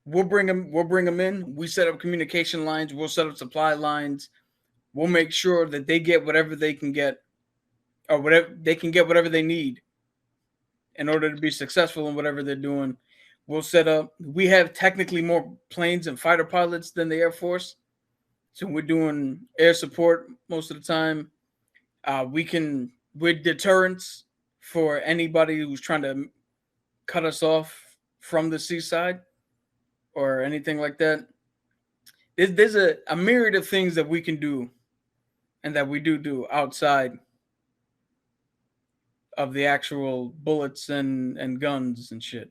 we'll bring them. We'll bring them in. We set up communication lines. We'll set up supply lines. We'll make sure that they get whatever they can get, or whatever they need in order to be successful in whatever they're doing. We'll set up. We have technically more planes and fighter pilots than the Air Force, so we're doing air support most of the time. We're deterrents for anybody who's trying to cut us off from the seaside or anything like that. There's a myriad of things that we can do and that we do outside of the actual bullets and guns and shit.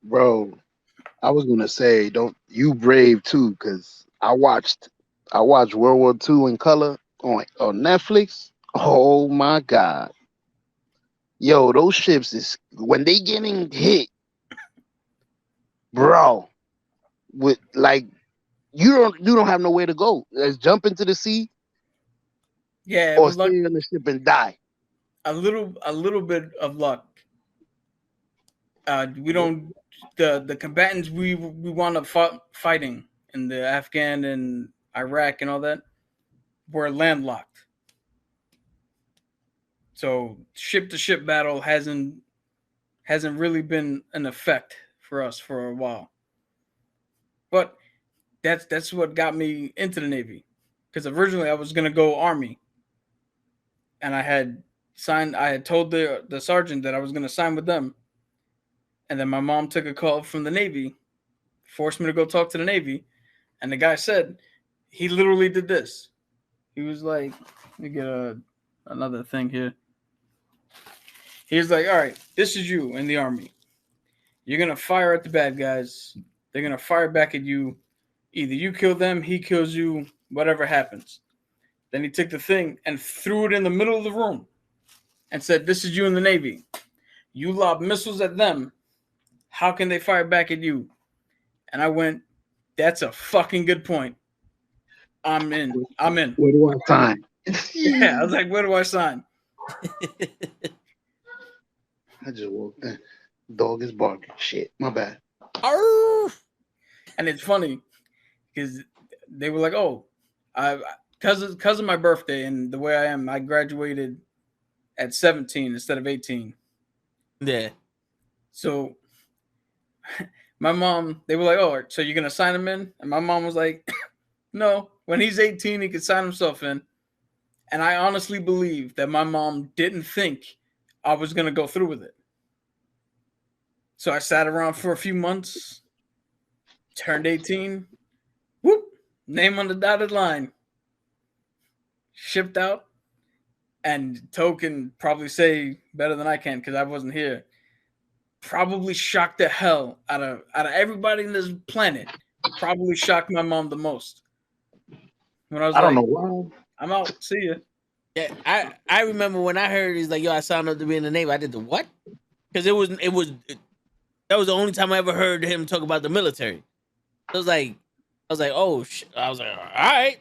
Bro, I was gonna say, don't you brave too, because I watched World War II in color on Netflix. Oh my god. Yo, those ships is when they getting hit, bro, with like you don't have nowhere to go. Let's jump into the sea Yeah, or with luck, stay on the ship and die. a little bit of luck. We don't the combatants we wound up fighting in the Afghan and Iraq and all that were landlocked. So ship to ship battle hasn't really been an effect for us for a while. But that's what got me into the Navy, because originally I was gonna go Army, and I had told the sergeant that I was gonna sign with them, and then my mom took a call from the Navy, forced me to go talk to the Navy, and the guy said he literally did this. He was like, let me get another thing here. He was like, all right, this is you in the Army. You're going to fire at the bad guys. They're going to fire back at you. Either you kill them, he kills you, whatever happens. Then he took the thing and threw it in the middle of the room and said, this is you in the Navy. You lob missiles at them. How can they fire back at you? And I went, that's a fucking good point. I'm in. Where do I sign? Yeah, I was like, where do I sign? I just walked in. Dog is barking. Shit, my bad. And it's funny because they were like, oh, because of my birthday and the way I am, I graduated at 17 instead of 18. Yeah. So my mom, they were like, oh, so you're going to sign him in? And my mom was like, no, when he's 18, he can sign himself in. And I honestly believe that my mom didn't think I was going to go through with it. So I sat around for a few months, turned 18, whoop, name on the dotted line, shipped out, and Toe can probably say better than I can because I wasn't here. Probably shocked the hell out of everybody in this planet. Probably shocked my mom the most. When I don't know why. I'm out. See ya. Yeah, I remember when I heard he's like, yo, I signed up to be in the Navy. I did the what? Because that was the only time I ever heard him talk about the military. I was like, oh shit. I was like, all right.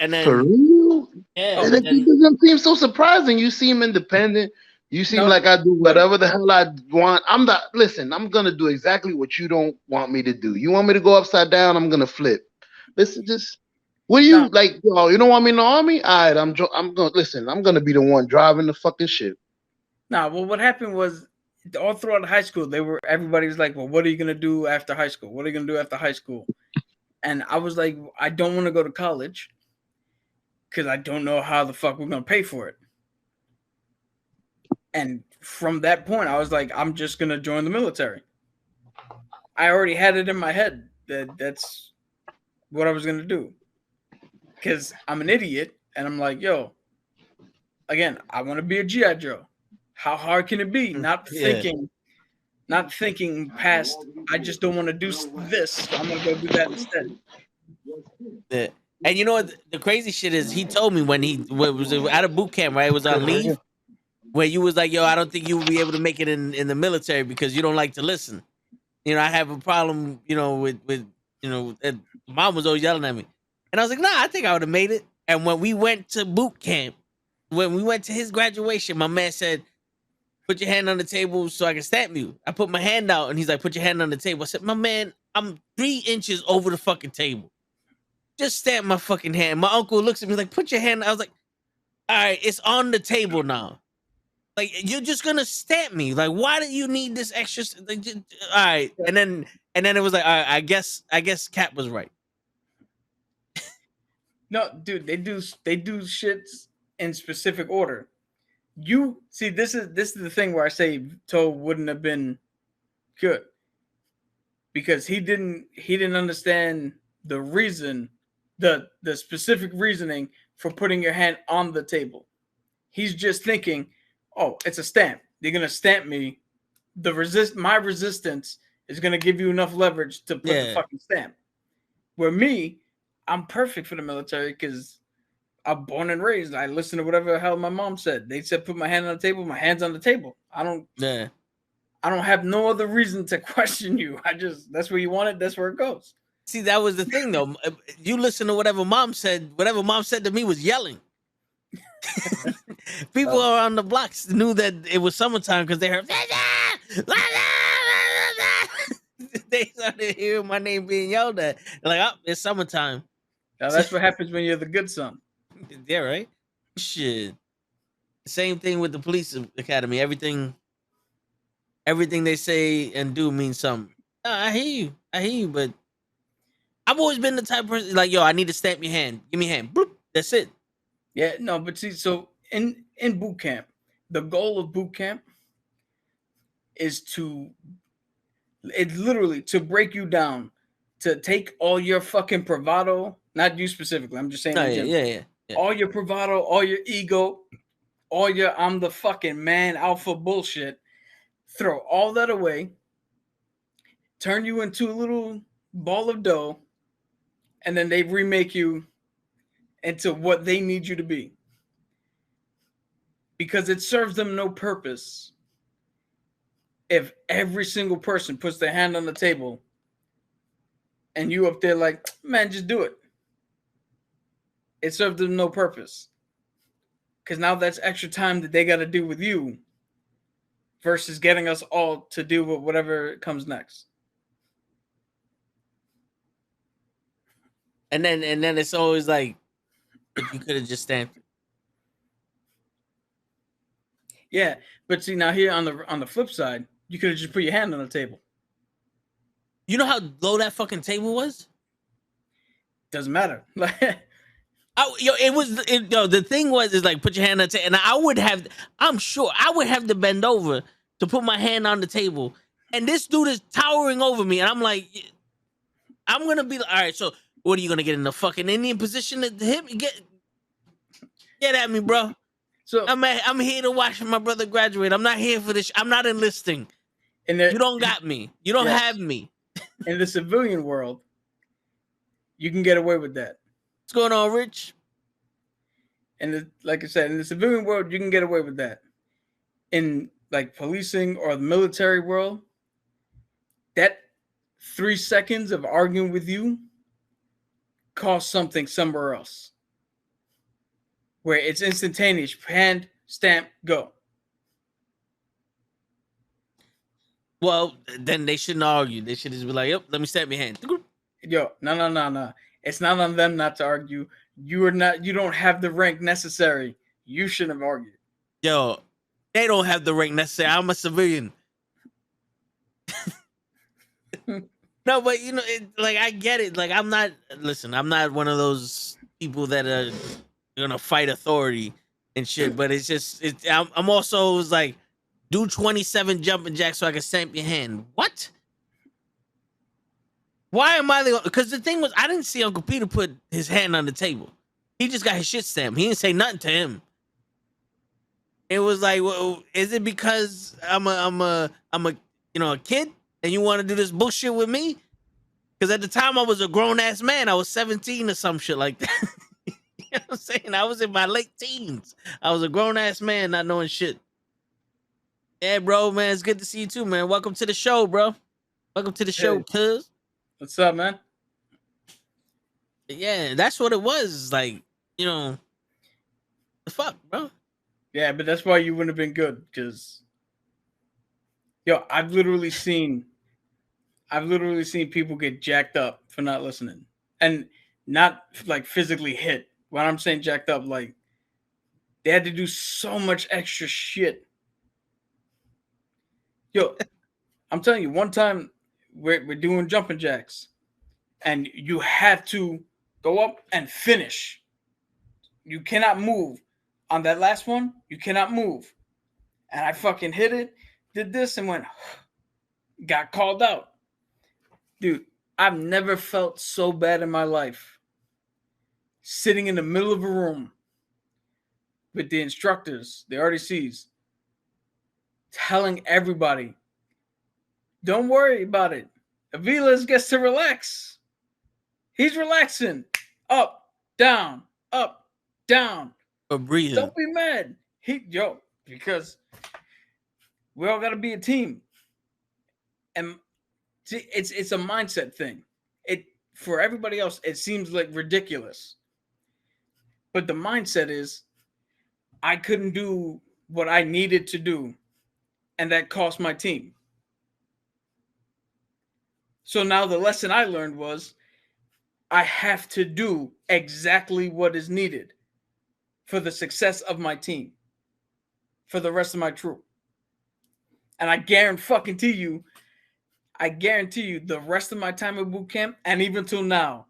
And then For real? yeah, And it doesn't seem so surprising. You seem independent. You seem like I do whatever the hell I want. I'm gonna do exactly what you don't want me to do. You want me to go upside down, I'm gonna flip. Listen, what do you like? Yo, you don't want me in the Army? All right, I'm gonna be the one driving the fucking ship. Well, what happened was all throughout high school, everybody was like, "Well, what are you gonna do after high school? What are you gonna do after high school?" And I was like, "I don't want to go to college because I don't know how the fuck we're gonna pay for it." And from that point, I was like, "I'm just gonna join the military." I already had it in my head that that's what I was gonna do because I'm an idiot, and I'm like, "Yo, again, I want to be a GI Joe. How hard can it be?" Not thinking past. I just don't want to do this, so I'm gonna go do that instead. Yeah. And you know what? The crazy shit is, he told me when he was out of boot camp, right? It was on leave, where you was like, "Yo, I don't think you will be able to make it in the military because you don't like to listen." You know, I have a problem, with and mom was always yelling at me. And I was like, "Nah, I think I would have made it." And when we went to boot camp, when we went to his graduation, my man said, "Put your hand on the table so I can stamp you." I put my hand out and he's like, "Put your hand on the table." I said, "My man, I'm 3 inches over the fucking table. Just stamp my fucking hand." My uncle looks at me like, "Put your hand." I was like, "All right, it's on the table now. Like, you're just gonna stamp me. Like, why do you need this extra? Like, all right." And then it was like, all right, I guess Cap was right. No, dude, they do shits in specific order. You see, this is the thing where I say Toe wouldn't have been good because he didn't understand the reason, the specific reasoning for putting your hand on the table. He's just thinking, "Oh, it's a stamp. They're gonna stamp me. My resistance is gonna give you enough leverage to put the Yeah. fucking stamp." Where me, I'm perfect for the military because I'm born and raised. I listen to whatever the hell my mom said. They said put my hand on the table, my hand's on the table. I don't Yeah. have no other reason to question you. That's where you want it, that's where it goes. See, that was the thing though. You listen to whatever mom said. Whatever mom said to me was yelling. People around the blocks knew that it was summertime because they heard. They started hearing my name being yelled at. They're like, "Oh, it's summertime." Now that's what happens when you're the good son. Yeah, right. Shit. Same thing with the police academy. Everything they say and do means something. I hear you, but I've always been the type of person like, "Yo, I need to stamp your hand. Give me a hand." Bloop. That's it. Yeah, no, but see, so in boot camp, the goal of boot camp is it's literally to break you down, to take all your fucking bravado, not you specifically, I'm just saying No, in yeah, general. yeah. All your bravado, all your ego, all your "I'm the fucking man" alpha bullshit, throw all that away, turn you into a little ball of dough, and then they remake you into what they need you to be. Because it serves them no purpose if every single person puts their hand on the table and you up there like, "Man, just do it." It served them no purpose. Because now that's extra time that they got to do with you versus getting us all to do whatever comes next. And then it's always like, "But you could have just stamped it." Yeah, but see, now here on the flip side, you could have just put your hand on the table. You know how low that fucking table was? Doesn't matter. The thing was, is like, put your hand on the table, and I'm sure I would have to bend over to put my hand on the table, and this dude is towering over me, and I'm like, I'm gonna be like, "All right, so what are you gonna get in the fucking Indian position to hit me? Get at me, bro." So I'm here to watch my brother graduate. I'm not here for this. I'm not enlisting. You don't got me. You don't have me. In the civilian world, you can get away with that. What's going on, Rich? And like I said, in the civilian world, you can get away with that. In like policing or the military world, that 3 seconds of arguing with you costs something somewhere else, where it's instantaneous. Hand, stamp, go. Well, then they shouldn't argue. They should just be like, "Yep, let me stamp your hand." Yo, no. It's not on them not to argue. You don't have the rank necessary. You shouldn't have argued. Yo, they don't have the rank necessary. I'm a civilian. No, but you know, like I get it. Like I'm not. Listen, I'm not one of those people that are gonna fight authority and shit. But it's just, I'm also was like, do 27 jumping jacks so I can stamp your hand. What? Why am I the? Because the thing was, I didn't see Uncle Peter put his hand on the table. He just got his shit stamped. He didn't say nothing to him. It was like, well, is it because I'm a a kid and you want to do this bullshit with me? Because at the time I was a grown ass man. I was 17 or some shit like that. You know what I'm saying? I was in my late teens. I was a grown ass man, not knowing shit. Yeah, bro, man, it's good to see you too, man. Welcome to the show, bro. Welcome to the show, Hey. cuz. What's up, man? Yeah, that's what it was. Like, you know, the fuck, bro. Yeah, but that's why you wouldn't have been good, because I've literally seen people get jacked up for not listening. And not like physically hit. When I'm saying jacked up, like they had to do so much extra shit. Yo, I'm telling you, one time we're doing jumping jacks, and you have to go up and finish. You cannot move. On that last one, you cannot move. And I fucking hit it, did this, and went, got called out. Dude, I've never felt so bad in my life. Sitting in the middle of a room with the instructors, the RDCs, telling everybody, don't worry about it. Aviles gets to relax. He's relaxing. Up, down, up, down. Or breathing. Don't be mad. Because we all got to be a team. And see, it's a mindset thing. For everybody else, it seems like ridiculous. But the mindset is, I couldn't do what I needed to do, and that cost my team. So now the lesson I learned was, I have to do exactly what is needed for the success of my team, for the rest of my troop. And I guarantee you, the rest of my time at boot camp, and even till now,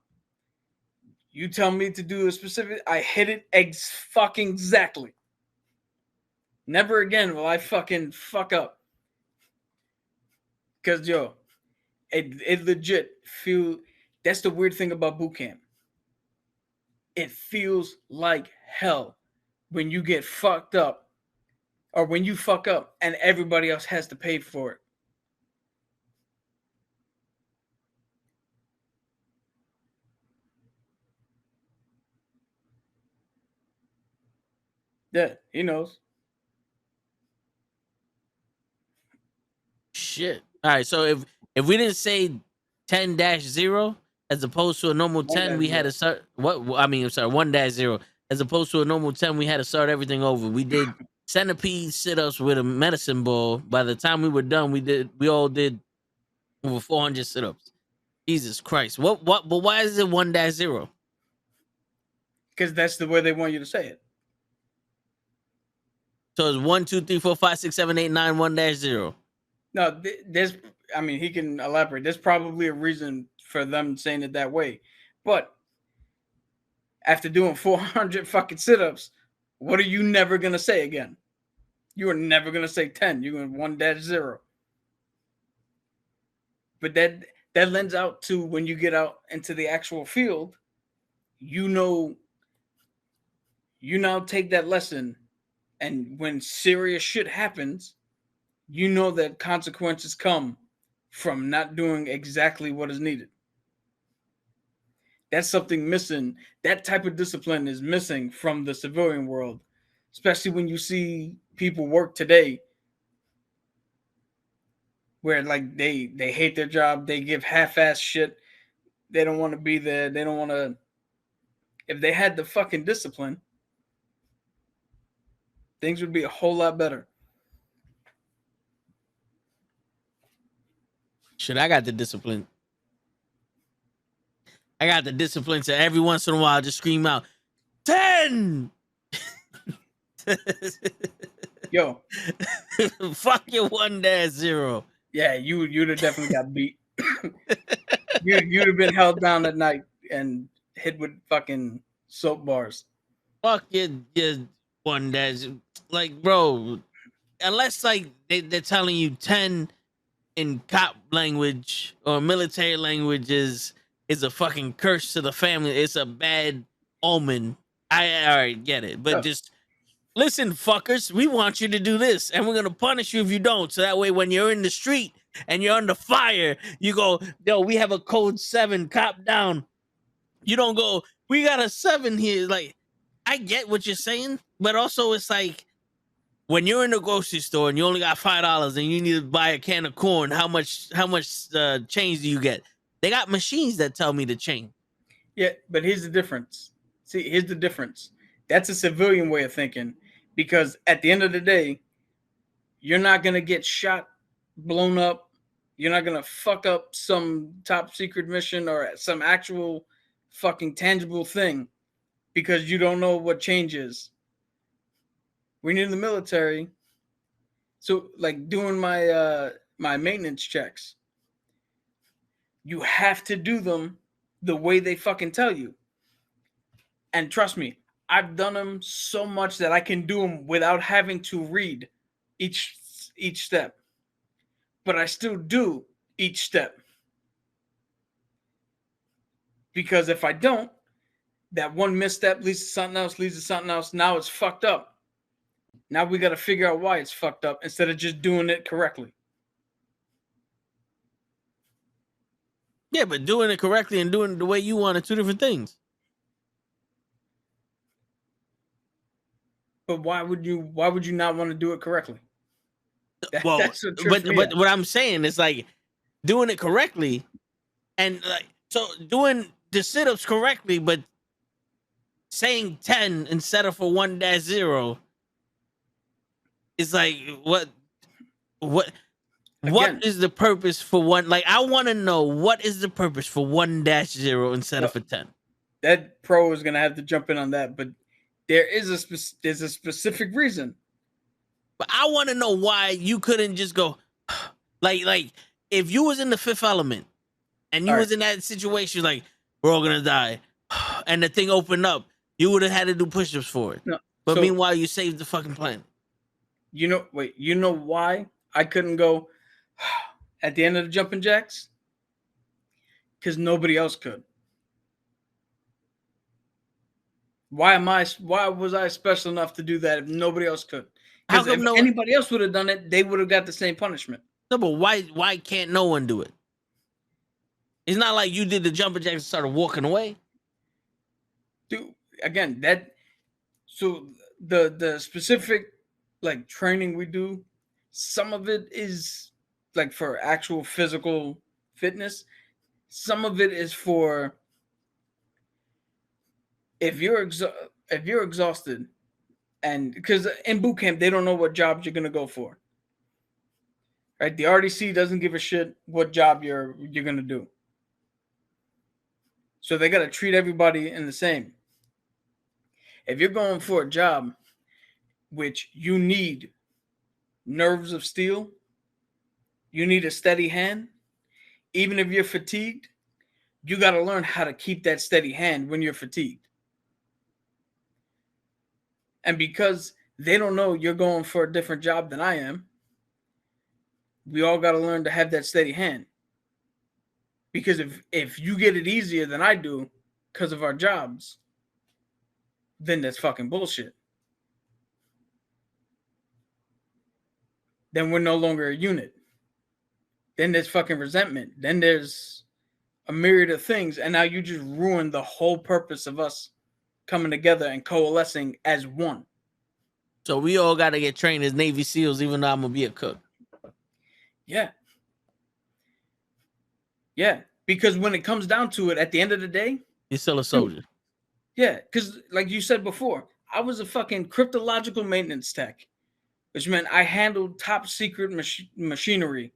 you tell me to do a specific, I hit it fucking exactly. Never again will I fucking fuck up. Because, it legit feel, that's the weird thing about boot camp. It feels like hell when you get fucked up, or when you fuck up and everybody else has to pay for it. Yeah, he knows. Shit. All right, so if we didn't say 10-0 as opposed to a normal 10, we had to start what I mean, I'm sorry, 1-0 as opposed to a normal 10, we had to start everything over. We did centipede sit-ups with a medicine ball. By the time we were done, we all did over 400 sit-ups. Jesus Christ. But why is it 1-0? Because that's the way they want you to say it. So it's 1, 2, 3, 4, 5, 6, 7, 8, 9, 1-0. No, there's, I mean, he can elaborate. There's probably a reason for them saying it that way. But after doing 400 fucking sit-ups, what are you never going to say again? You are never going to say 10. You're going 1-0. But that lends out to when you get out into the actual field, you now take that lesson, and when serious shit happens, you know that consequences come from not doing exactly what is needed. That's something missing. That type of discipline is missing from the civilian world, especially when you see people work today where like they hate their job, they give half-ass shit, they don't want to be there, they don't want to. If they had the fucking discipline, things would be a whole lot better. Shit, I got the discipline. I got the discipline to every once in a while just scream out 10. Yo, fuck your 1-0. yeah, you'd have definitely got beat. You'd have been held down at night and hit with fucking soap bars. Fuck your one that's like, bro. Unless like they're telling you 10 in cop language or military language is a fucking curse to the family. It's a bad omen. I already get it, but just listen, fuckers. We want you to do this, and we're gonna punish you if you don't. So that way, when you're in the street and you're under fire, you go, "Yo, we have a code 7, cop down." You don't go, "We got a 7 here." Like, I get what you're saying, but also it's like when you're in the grocery store and you only got $5 and you need to buy a can of corn, how much change do you get? They got machines that tell me the change. Yeah, but here's the difference. See, here's the difference. That's a civilian way of thinking, because at the end of the day, you're not gonna get shot, blown up. You're not gonna fuck up some top secret mission or some actual fucking tangible thing because you don't know what change is. When you're in the military, so like doing my my maintenance checks, you have to do them the way they fucking tell you. And trust me, I've done them so much that I can do them without having to read each step. But I still do each step. Because if I don't, that one misstep leads to something else, leads to something else. Now it's fucked up. Now we got to figure out why it's fucked up instead of just doing it correctly. Yeah, but doing it correctly and doing it the way you want are two different things. But why would you not want to do it correctly? Well, That's what trips me but out. what I'm saying is like doing it correctly and like so doing the sit-ups correctly, but saying 10 instead of for 1-0 is like what Again, is the purpose for one? Like, I want to know what is the purpose for 1-0 instead of a 10. that pro is gonna have to jump in on that, but there is there's a specific reason. But I want to know why you couldn't just go like if you was in the Fifth Element and you All was right. in that situation, like we're all gonna die, and the thing opened up, you would have had to do push-ups for it. No, But so- meanwhile, you saved the fucking planet. You know why I couldn't go at the end of the jumping jacks? Because nobody else could. Why was I special enough to do that if nobody else could? How Because come if anybody else would have done it, they would have got the same punishment. No, but why can't no one do it? It's not like you did the jumping jacks and started walking away. Dude, again, so the specific like training we do, some of it is like for actual physical fitness. Some of it is for if you're exhausted, and because in boot camp they don't know what jobs you're gonna go for. Right? The RDC doesn't give a shit what job you're gonna do. So they gotta treat everybody in the same. If you're going for a job which you need nerves of steel, you need a steady hand, even if you're fatigued, you got to learn how to keep that steady hand when you're fatigued. And because they don't know you're going for a different job than I am, we all got to learn to have that steady hand. Because if you get it easier than I do because of our jobs, then that's fucking bullshit. Then we're no longer a unit. Then there's fucking resentment. Then there's a myriad of things. And now you just ruined the whole purpose of us coming together and coalescing as one. So we all got to get trained as Navy SEALs, even though I'm going to be a cook. Yeah. Yeah. Because when it comes down to it, at the end of the day, You're still a soldier. yeah. Because like you said before, I was a fucking cryptological maintenance tech, which meant I handled top secret machinery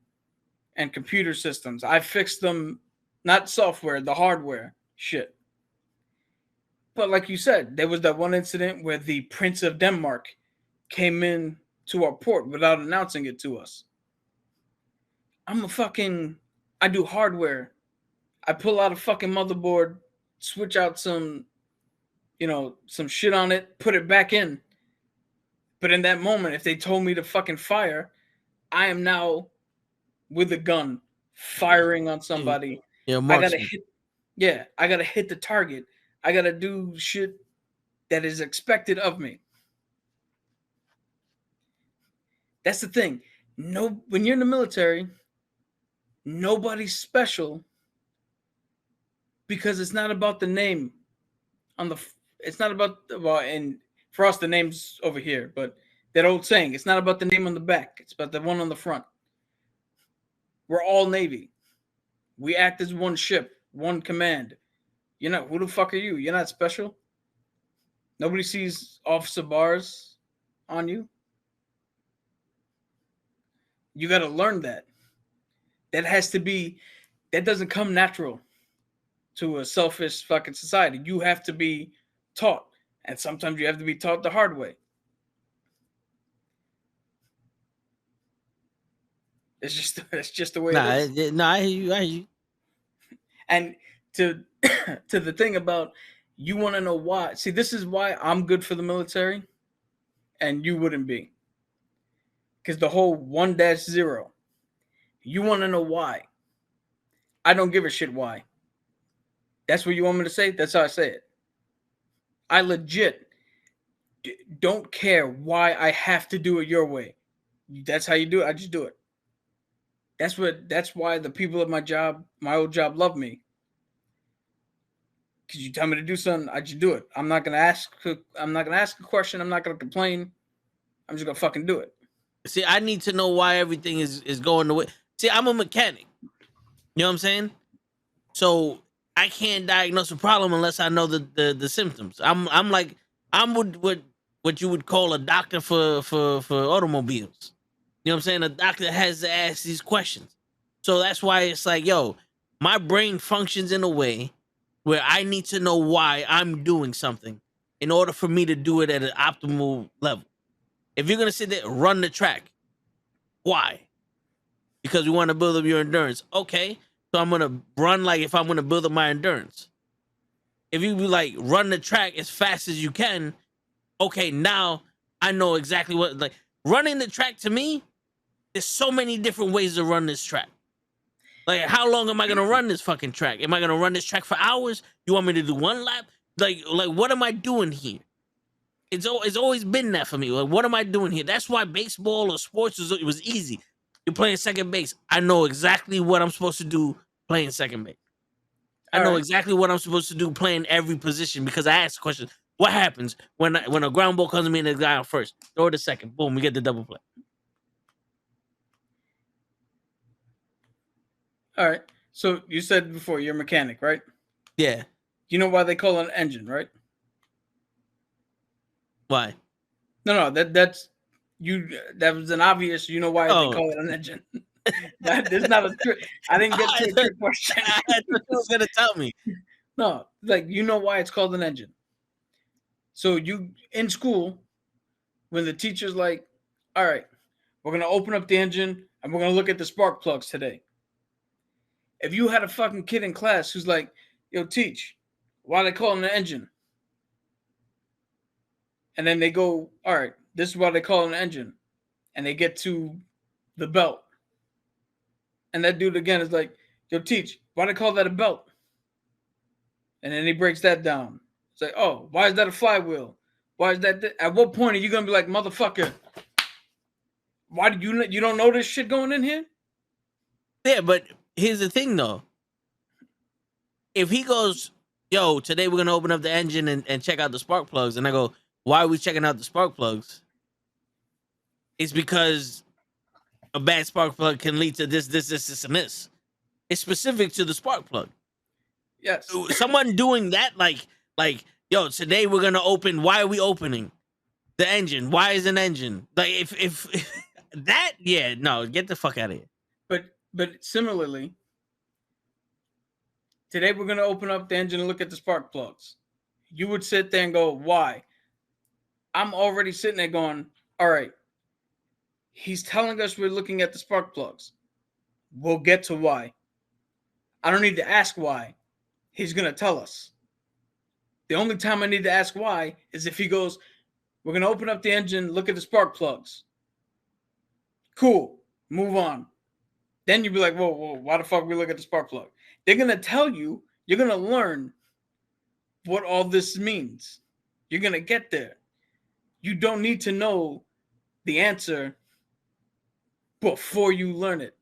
and computer systems. I fixed them, not software, the hardware shit. But like you said, there was that one incident where the Prince of Denmark came in to our port without announcing it to us. I do hardware. I pull out a fucking motherboard, switch out some, some shit on it, put it back in. But in that moment, if they told me to fucking fire, I am now with a gun firing on somebody. Yeah, I gotta marksman. I gotta hit the target. I gotta do shit that is expected of me. That's the thing. No, when you're in the military, nobody's special because it's not about the name on the. It's not about and for us the name's over here, but that old saying, it's not about the name on the back. It's about the one on the front. We're all Navy. We act as one ship, one command. Who the fuck are you? You're not special. Nobody sees officer bars on you. You got to learn that. That doesn't come natural to a selfish fucking society. You have to be taught. And sometimes you have to be taught the hard way. It's just the way it is. I hear you. And to the thing about, you want to know why. See, this is why I'm good for the military and you wouldn't be. Because the whole 1-0, you want to know why. I don't give a shit why. That's what you want me to say? That's how I say it. I legit don't care why I have to do it your way. That's how you do it. I just do it. That's why the people at my old job, love me. Because you tell me to do something, I just do it. I'm not gonna ask a question. I'm not gonna complain. I'm just gonna fucking do it. See, I need to know why everything is going the way. See, I'm a mechanic. You know what I'm saying? So I can't diagnose a problem unless I know the symptoms. I'm what you would call a doctor for automobiles. You know what I'm saying? A doctor has to ask these questions. So that's why it's like, yo, my brain functions in a way where I need to know why I'm doing something in order for me to do it at an optimal level. If you're going to sit there and run the track, why? Because we want to build up your endurance. Okay, so I'm going to run like if I'm going to build up my endurance. If you be like, run the track as fast as you can, okay, now I know exactly what, like, running the track to me, there's so many different ways to run this track. Like, how long am I going to run this fucking track? Am I going to run this track for hours? You want me to do one lap? Like what am I doing here? It's always been that for me. Like, what am I doing here? That's why baseball or sports was easy. You're playing second base. I know exactly what I'm supposed to do playing second base. I know exactly what I'm supposed to do playing every position because I asked the question, what happens when a ground ball comes to me and the guy on first? Throw it to second. Boom, we get the double play. All right. So you said before you're a mechanic, right? Yeah. You know why they call it an engine, right? Why? No, that's you. That was an obvious. You know why they call it an engine. There's not a trick. I didn't get to a trick question. I thought you was gonna tell me. No, like, you know why it's called an engine. So you in school, when the teacher's like, "All right, we're gonna open up the engine and we're gonna look at the spark plugs today." If you had a fucking kid in class who's like, "Yo, teach, why they call it an engine?" And then they go, "All right, this is why they call it an engine," and they get to the belt, and that dude again is like, "Yo, teach, why they call that a belt?" And then he breaks that down. It's like, "Oh, why is that a flywheel? Why is that?" At what point are you gonna be like, "Motherfucker, why do you don't know this shit going in here?" Yeah, but here's the thing though. If he goes, "Yo, today we're gonna open up the engine and check out the spark plugs," and I go, "Why are we checking out the spark plugs?" It's because a bad spark plug can lead to this, and this. It's specific to the spark plug. Yes. Someone doing that, like, yo, today we're gonna open. Why are we opening the engine? Why is an engine? Like, if that, yeah, no, get the fuck out of here. But similarly, today we're gonna open up the engine and look at the spark plugs. You would sit there and go, "Why?" I'm already sitting there going, "All right, he's telling us we're looking at the spark plugs. We'll get to why." I don't need to ask why. He's going to tell us. The only time I need to ask why is if he goes, we're going to open up the engine, look at the spark plugs. Cool. Move on. Then you'd be like, whoa, why the fuck we look at the spark plug? They're going to tell you, you're going to learn what all this means. You're going to get there. You don't need to know the answer before you learn it.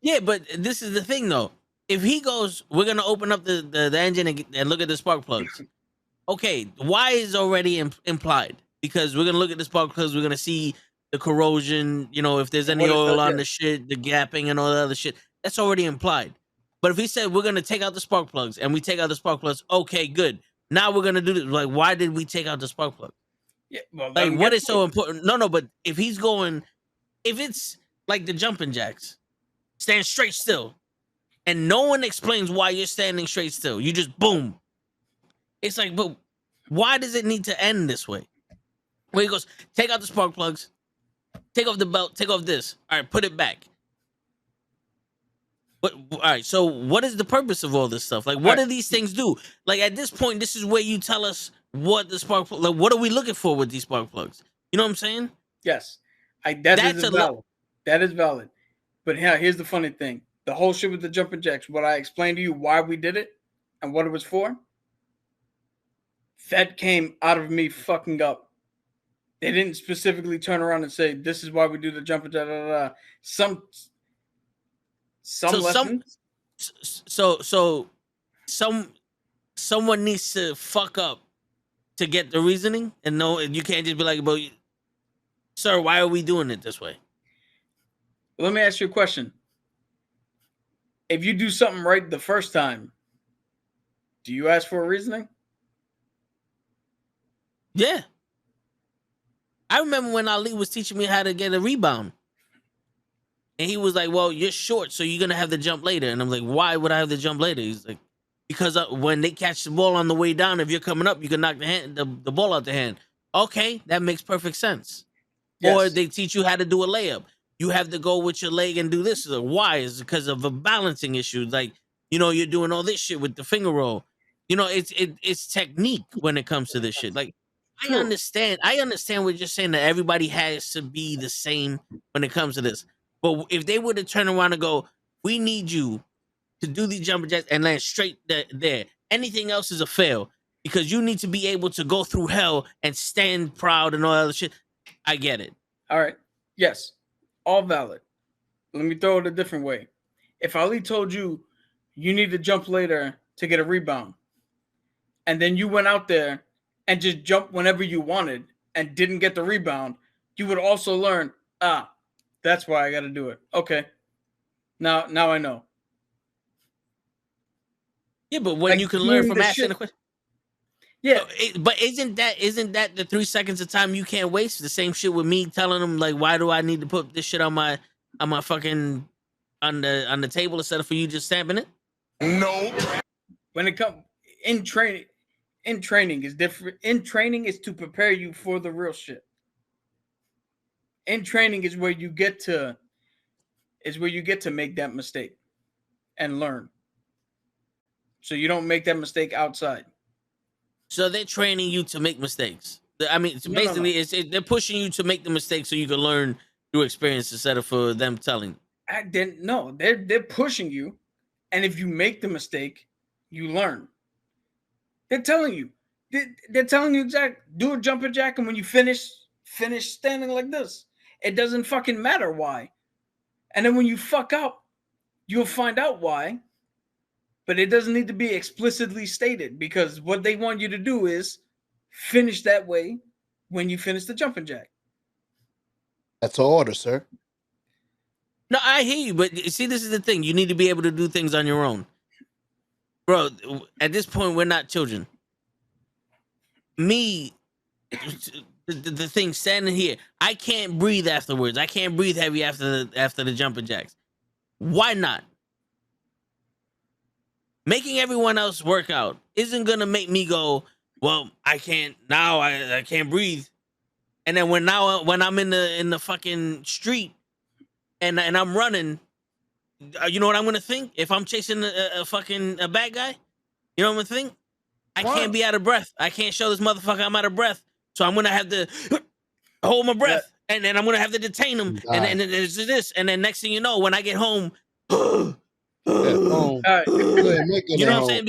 Yeah, but this is the thing, though. If he goes, we're going to open up the engine and look at the spark plugs. Okay, why is already implied? Because we're going to look at the spark plugs, we're going to see the corrosion, you know, if there's any oil on the shit, the gapping and all the other shit. That's already implied. But if he said we're going to take out the spark plugs and we take out the spark plugs, okay, good. Now we're going to do this. Like, why did we take out the spark plug? Yeah, well, like, what is so important? No, but if he's going, if it's like the jumping jacks, stand straight still, and no one explains why you're standing straight still, you just boom. It's like, but why does it need to end this way? Where he goes, take out the spark plugs, take off the belt, take off this. All right, put it back. But all right, so what is the purpose of all this stuff? Like, what do these things do? Like, at this point, this is where you tell us what the spark plug, like, what are we looking for with these spark plugs? You know what I'm saying? Yes, that is valid. That is valid. But here's the funny thing: the whole shit with the jumping jacks. What I explained to you why we did it and what it was for. That came out of me fucking up. They didn't specifically turn around and say, "This is why we do the jumping jack." Some lessons. Someone needs to fuck up to get the reasoning, and no, you can't just be like, "But, sir, why are we doing it this way?" Let me ask you a question. If you do something right the first time, do you ask for a reasoning? Yeah. I remember when Ali was teaching me how to get a rebound. And he was like, well, you're short, so you're going to have to jump later. And I'm like, why would I have to jump later? He's like, because when they catch the ball on the way down, if you're coming up, you can knock the ball out the hand. Okay, that makes perfect sense. Yes. Or they teach you how to do a layup. You have to go with your leg and do this. Like, why? It's because of a balancing issue. Like, you know, you're doing all this shit with the finger roll. You know, it's technique when it comes to this shit. Like, I understand what you're saying, that everybody has to be the same when it comes to this. But if they were to turn around and go, we need you to do these jumping jacks and land straight there. Anything else is a fail because you need to be able to go through hell and stand proud and all that other shit. I get it. All right. Yes. All valid. Let me throw it a different way. If Ali told you you need to jump later to get a rebound, and then you went out there and just jumped whenever you wanted and didn't get the rebound, you would also learn, that's why I got to do it. Okay. Now I know. Yeah, but when you can learn from asking a question. Yeah. But isn't that the 3 seconds of time you can't waste? The same shit with me telling them, like, why do I need to put this shit on my fucking on the table instead of for you just stamping it? No. When it comes in training is different. In training is to prepare you for the real shit. In training is where you get to make that mistake and learn. So you don't make that mistake outside. So they're training you to make mistakes. I mean, basically, they're pushing you to make the mistakes so you can learn through experience instead of for them telling. They're pushing you, and if you make the mistake, you learn. They're telling you. They're telling you exactly. Do a jumping jack, and when you finish standing like this, it doesn't fucking matter why. And then when you fuck up, you'll find out why. But it doesn't need to be explicitly stated because what they want you to do is finish that way when you finish the jumping jack. That's an order, sir. No, I hear you, but see, this is the thing. You need to be able to do things on your own. Bro, at this point, we're not children. Me, the thing standing here, I can't breathe afterwards. I can't breathe heavy after the jumping jacks. Why not? Making everyone else work out isn't gonna make me go, well, I can't now. I can't breathe. And then when I'm in the fucking street and I'm running, You know what I'm gonna think if I'm chasing a fucking a bad guy? You know what I'm gonna think? I What? can't be out of breath. I can't show this motherfucker I'm out of breath. So I'm gonna have to hold my breath, and then I'm gonna have to detain him, and then there's this, and then next thing you know, when I get home, Home. All right. You ain't making you know it what I'm home. saying?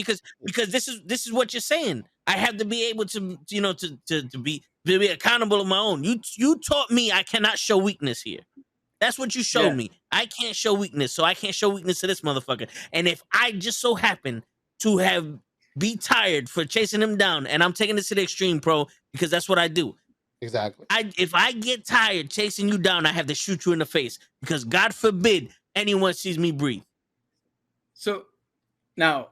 Because this is what you're saying. I have to be able to, you know, to be accountable of my own. You taught me I cannot show weakness here. That's what you showed Yeah. me. I can't show weakness, so I can't show weakness to this motherfucker. And if I just so happen to have be tired for chasing him down, and I'm taking this to the extreme, pro, because that's what I do. Exactly. If I get tired chasing you down, I have to shoot you in the face because God forbid anyone sees me breathe. So now,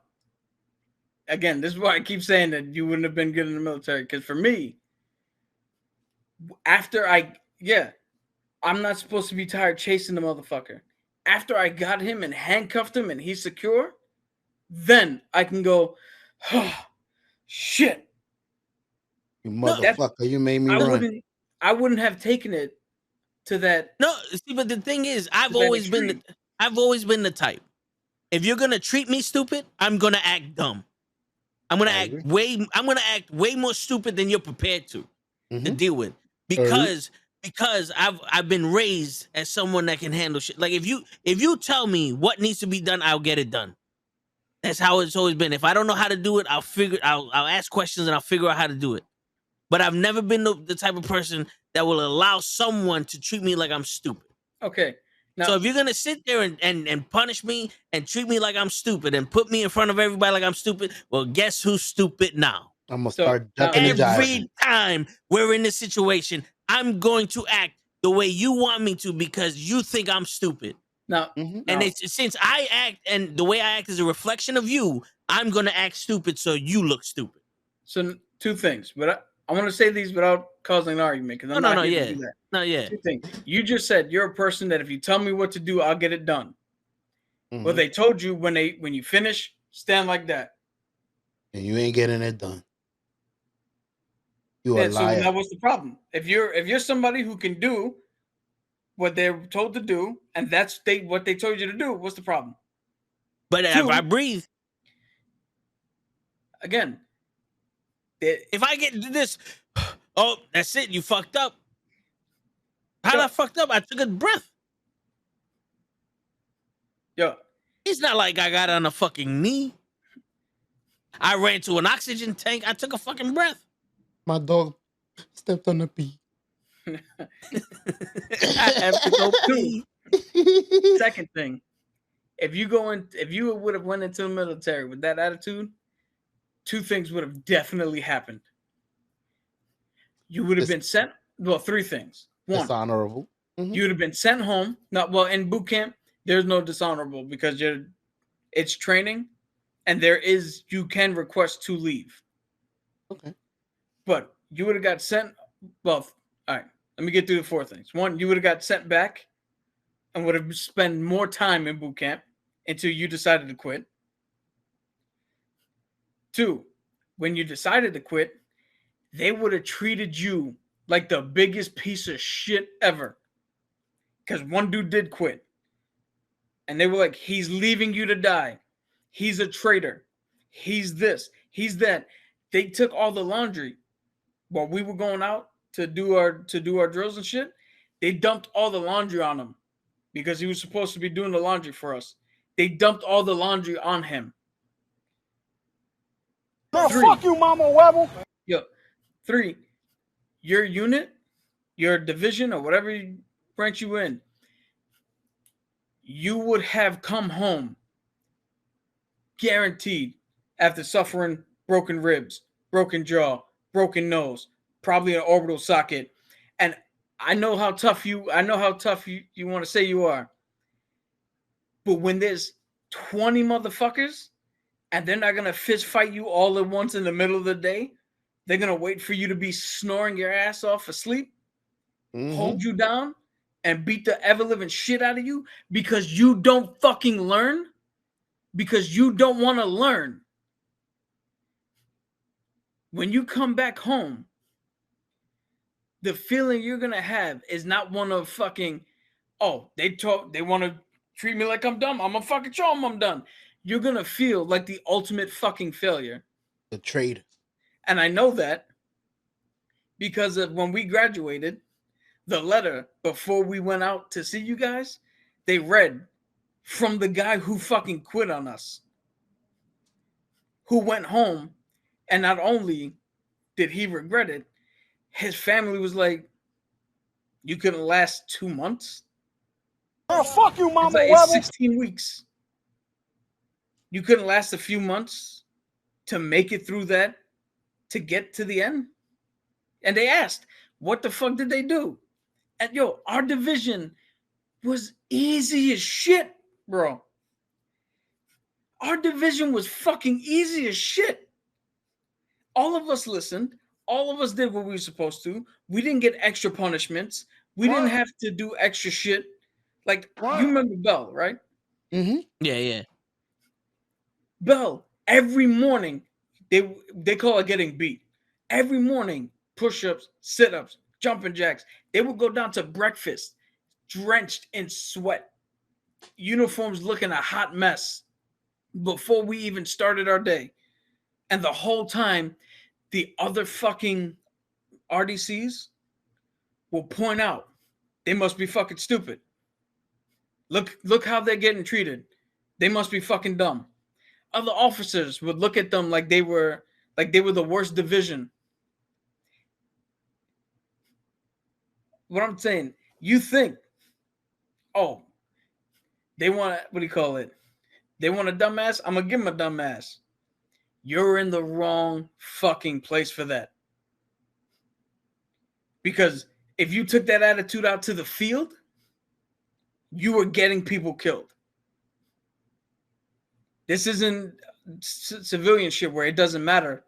again, this is why I keep saying that you wouldn't have been good in the military. Because for me, I'm not supposed to be tired chasing the motherfucker. After I got him and handcuffed him and he's secure, then I can go, oh, shit. You motherfucker, you made me run. I wouldn't have taken it to that. No, see, but the thing is, I've that always been the type. If you're gonna treat me stupid, I'm gonna act dumb. I'm gonna act way more stupid than you're prepared to deal with. Because I've been raised as someone that can handle shit. Like if you tell me what needs to be done, I'll get it done. That's how it's always been. If I don't know how to do it, I'll ask questions and I'll figure out how to do it. But I've never been the type of person that will allow someone to treat me like I'm stupid. Okay. Now, So if you're gonna sit there and punish me and treat me like I'm stupid and put me in front of everybody like I'm stupid, well, guess who's stupid now? I'm gonna start ducking and jiving. Every time we're in this situation, I'm going to act the way you want me to because you think I'm stupid. now, And since I act and the way I act is a reflection of you, I'm gonna act stupid so you look stupid. so two things, but I want to say these without causing an argument because I'm not here to do that. No, yeah. Two things. You just said you're a person that if you tell me what to do, I'll get it done. Mhm. Well, they told you when you finish, stand like that. And you ain't getting it done. You a Yeah, so liar. now what's the problem? If you're somebody who can do what they're told to do, and that's what they told you to do, what's the problem? But if I breathe, again, if I get this, oh, that's it. You fucked up. How did I fucked up? I took a breath. Yo, it's not like I got on a fucking knee. I ran to an oxygen tank. I took a fucking breath. My dog stepped on the pee. I have to go pee. Second thing, if you would have went into the military with that attitude, two things would have definitely happened. You would have been sent. Well, three things. One, dishonorable. You would have been sent home. In boot camp, there's no dishonorable because it's training, and you can request to leave. Okay. But you would have got sent. Well, all right. Let me get through the four things. One, you would have got sent back and would have spent more time in boot camp until you decided to quit. Two, when you decided to quit, they would have treated you like the biggest piece of shit ever. Because one dude did quit. And they were like, he's leaving you to die. He's a traitor. He's this. He's that. They took all the laundry while we were going out to do our drills and shit. They dumped all the laundry on him because he was supposed to be doing the laundry for us. They dumped all the laundry on him. Girl, fuck you, Mama Webble. Yo, 3, your unit, your division, or whatever branch you in, you would have come home guaranteed after suffering broken ribs, broken jaw, broken nose, probably an orbital socket. And I know how tough you want to say you are. But when there's 20 motherfuckers and they're not going to fist fight you all at once in the middle of the day, they're going to wait for you to be snoring your ass off asleep, hold you down, and beat the ever-living shit out of you because you don't fucking learn, because you don't want to learn. When you come back home, the feeling you're going to have is not one of fucking, oh, they want to treat me like I'm dumb. I'm gonna fucking show them I'm done. You're gonna feel like the ultimate fucking failure. The traitor. And I know that because of when we graduated, the letter before we went out to see you guys, they read from the guy who fucking quit on us, who went home, and not only did he regret it, his family was like, you couldn't last 2 months? Oh, fuck you, Mama It's 16 weeks. You couldn't last a few months to make it through that, to get to the end? And they asked, what the fuck did they do? And yo, our division was easy as shit, bro. Our division was fucking easy as shit. All of us listened. All of us did what we were supposed to. We didn't get extra punishments. We didn't have to do extra shit. Like, you remember Bell, right? Mm-hmm. Yeah. Bell, every morning, they call it getting beat. Every morning, push-ups, sit-ups, jumping jacks. They would go down to breakfast, drenched in sweat, uniforms looking a hot mess before we even started our day. And the whole time, the other fucking RDCs will point out they must be fucking stupid. Look how they're getting treated. They must be fucking dumb. Other officers would look at them like they were the worst division. What I'm saying, you think, oh, they want, what do you call it? They want a dumbass? I'm gonna give them a dumbass. You're in the wrong fucking place for that. Because if you took that attitude out to the field, you were getting people killed. This isn't civilian shit where it doesn't matter.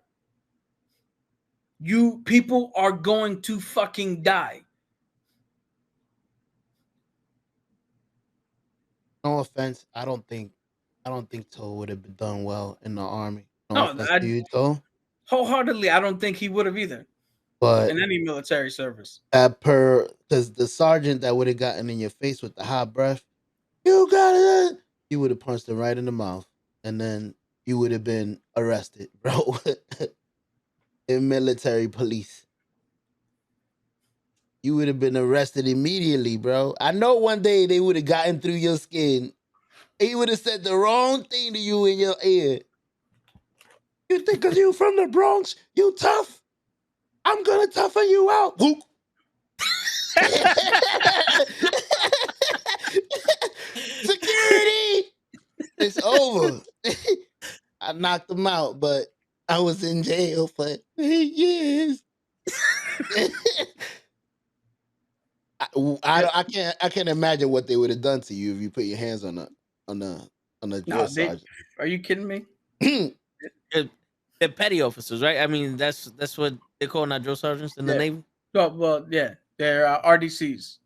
People are going to fucking die. No offense, I don't think Toe would have done well in the army. No, offense to you, Toe. Wholeheartedly, I don't think he would have either. But in any military service. Because the sergeant that would have gotten in your face with the hot breath, you got it. You would have punched him right in the mouth, and then you would have been arrested, bro. In military police. You would have been arrested immediately, bro. I know one day they would have gotten through your skin. He would have said the wrong thing to you in your ear. You think because you from the Bronx, you tough? I'm gonna toughen you out. Whoop. Security! It's over. I knocked him out, but I was in jail for 8 years. I can't imagine what they would have done to you if you put your hands on a drill sergeant. Are you kidding me? They're petty officers, right? I mean, that's what they call not drill sergeants in the Navy. Well, yeah, they're RDCs.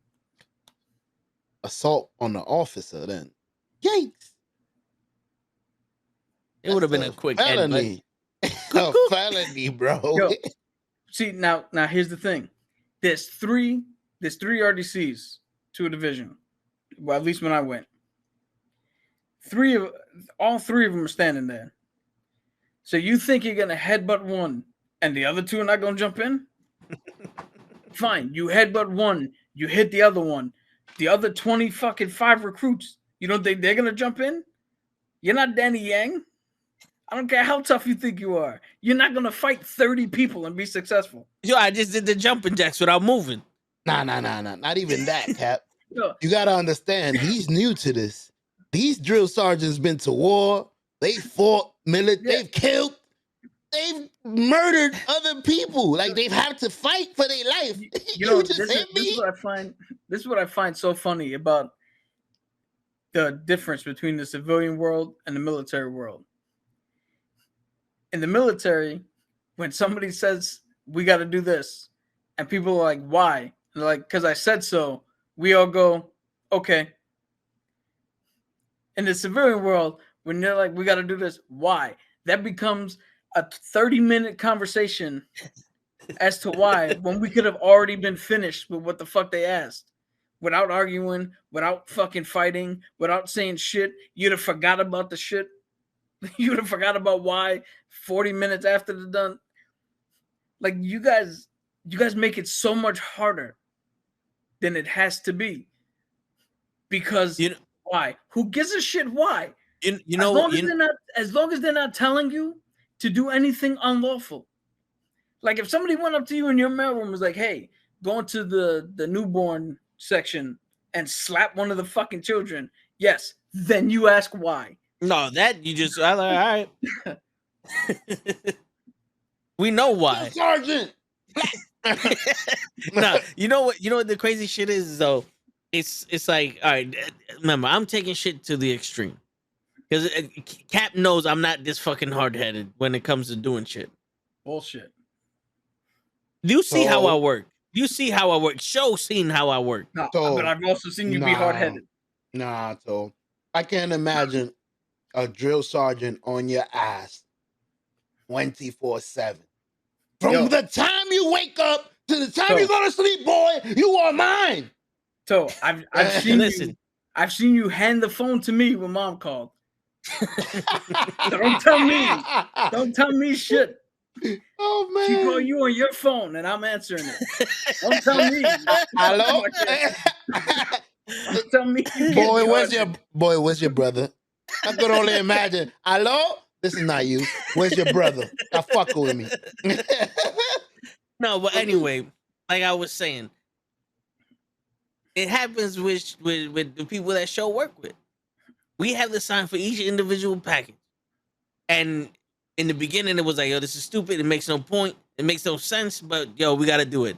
Assault on the officer, then. Yikes! It would have been a quick felony. A felony, bro. Yo, see, now here's the thing. There's three RDCs to a division. Well, at least when I went. All three of them are standing there. So you think you're gonna headbutt one and the other two are not gonna jump in? Fine, you headbutt one, you hit the other one. The other 25 recruits, you don't think they're gonna jump in? You're not Danny Yang. I don't care how tough you think you are. You're not gonna fight 30 people and be successful. Yo, I just did the jumping jacks without moving. Nah. Not even that, Cap. You gotta understand, he's new to this. These drill sergeants been to war. They fought they've killed, they've murdered other people. Like they've had to fight for their life. This is what I find so funny about the difference between the civilian world and the military world. In the military, when somebody says we got to do this, and people are like, "Why?" And they're like, "Because I said so." We all go, "Okay." In the civilian world, when they're like, we got to do this, why? That becomes a 30-minute conversation as to why, when we could have already been finished with what the fuck they asked. without arguing, without fucking fighting, without saying shit. You'd have forgot about the shit. You'd have forgot about why 40 minutes after the done. Like you guys make it so much harder than it has to be. Because why? Who gives a shit why? As long as they're not telling you to do anything unlawful. Like if somebody went up to you in your mailroom and was like, hey, go into the newborn section and slap one of the fucking children, yes, then you ask why. No, that you just all right. We know why. Sergeant. No, you know what the crazy shit is though? It's like, all right, remember, I'm taking shit to the extreme. Because Cap knows I'm not this fucking hard-headed when it comes to doing shit. Bullshit. Do you see how I work? Do you see how I work? Show seen how I work. No, but I've also seen you be hard-headed. Nah, so I can't imagine a drill sergeant on your ass 24/7. From the time you wake up to the time you go to sleep, boy, you are mine. So I've seen I've seen you hand the phone to me when mom called. Don't tell me shit. Oh man. She call you on your phone and I'm answering it. Don't tell me. Hello? Don't tell me. Where's your brother? I could only imagine. Hello? This is not you. Where's your brother? Stop fucking with me. No, but anyway, like I was saying, it happens with the people that show work with. We have to sign for each individual package. And in the beginning, it was like, yo, this is stupid. It makes no point. It makes no sense. But, yo, we got to do it.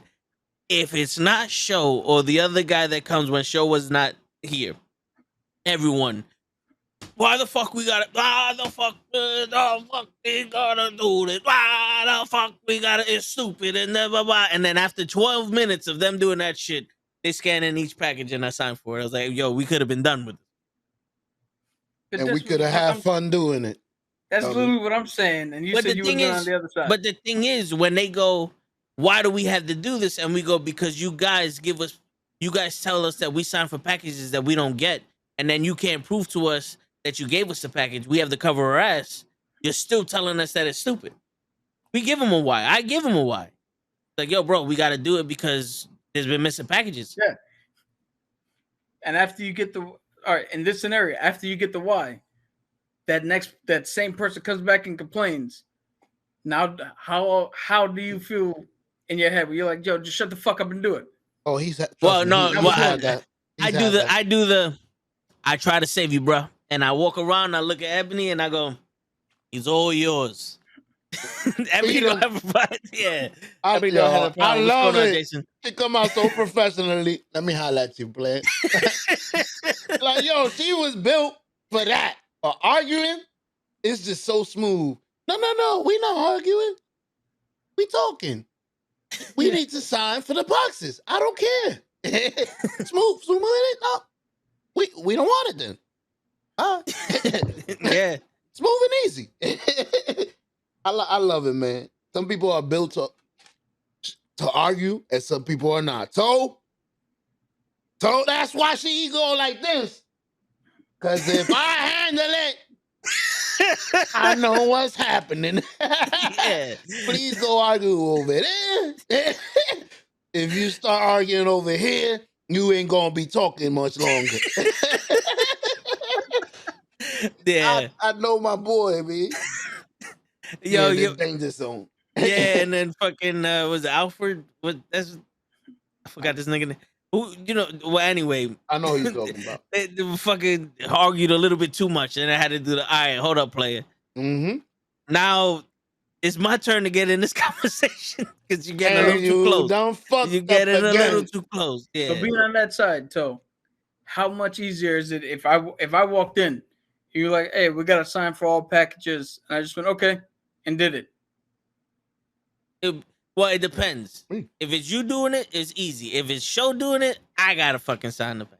If it's not Show or the other guy that comes when Show was not here, everyone, why the fuck we got to, why the fuck we got to do this? Why the fuck we got to, it's stupid and never blah. And then after 12 minutes of them doing that shit, they scan in each package and I signed for it. I was like, yo, we could have been done with it. And we could have had fun doing it. That's literally what I'm saying. And you said you were on the other side. But the thing is, when they go, why do we have to do this? And we go, because you guys tell us that we sign for packages that we don't get. And then you can't prove to us that you gave us the package. We have to cover our ass. You're still telling us that it's stupid. We give them a why. I give them a why. Like, yo, bro, we got to do it because there's been missing packages. Yeah. And after you get all right, in this scenario, after you get the why, that same person comes back and complains. Now, how do you feel in your head where you're like, yo, just shut the fuck up and do it? Oh, he's I try to save you, bro. And I walk around, I look at Ebony, and I go, he's all yours. Ebony don't have a problem. Yeah. I love it. Jason? She come out so professionally. Let me holler at you, Blair. Like, yo, she was built for that. Arguing is just so smooth. No. We not arguing. We talking. We need to sign for the boxes. I don't care. Smooth it. No. We don't want it then. Yeah. Smooth and easy. I love it, man. Some people are built to argue, and some people are not. So that's why she go like this. Because if I handle it, I know what's happening. Yeah. Please go argue over there. If you start arguing over here, you ain't gonna be talking much longer. Yeah. I know my boy, man. Yo, danger zone. Yeah, and then fucking was it Alfred? I forgot this nigga name. Who, well, anyway. I know who you're talking about. They fucking argued a little bit too much, and I had to do all right, hold up, player. Mm-hmm. Now it's my turn to get in this conversation because you're getting a little too close. You're getting a little too close. Yeah. So being on that side, how much easier is it if I walked in, you're like, hey, we got to sign for all packages, and I just went, okay, and did it. Well, it depends. If it's you doing it, it's easy. If it's Show doing it, I gotta fucking sign the pack.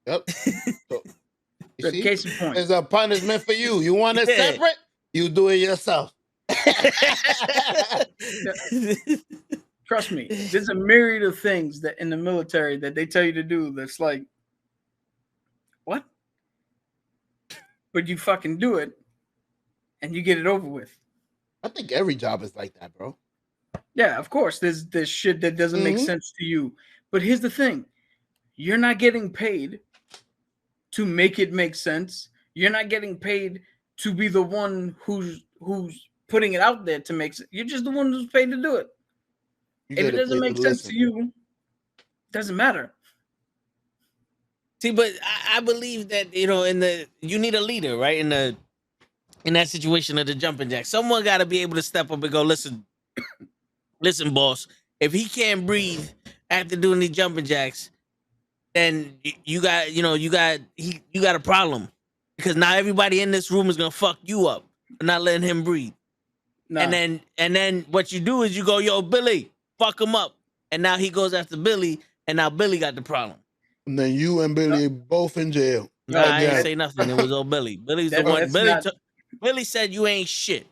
Yep. So, case in point. It's a punishment for you. You want it separate? You do it yourself. Trust me, there's a myriad of things that in the military that they tell you to do that's like, what? But you fucking do it and you get it over with. I think every job is like that, bro. Yeah, of course. There's shit that doesn't make Mhm. sense to you. But here's the thing. You're not getting paid to make it make sense. You're not getting paid to be the one who's putting it out there to make sense. You're just the one who's paid to do it. You If it get doesn't paid make sense to you, it doesn't matter. See, but I believe that you need a leader, right? In that situation of the jumping jack, someone got to be able to step up and go, listen, boss. If he can't breathe after doing these jumping jacks, then you got a problem, because now everybody in this room is gonna fuck you up for not letting him breathe. Nah. And then what you do is you go, yo, Billy, fuck him up, and now he goes after Billy, and now Billy got the problem. And then you and Billy both in jail. Nah, I ain't Again. say nothing. It was old Billy. Billy's the That- one. that's not- Billy said you ain't shit.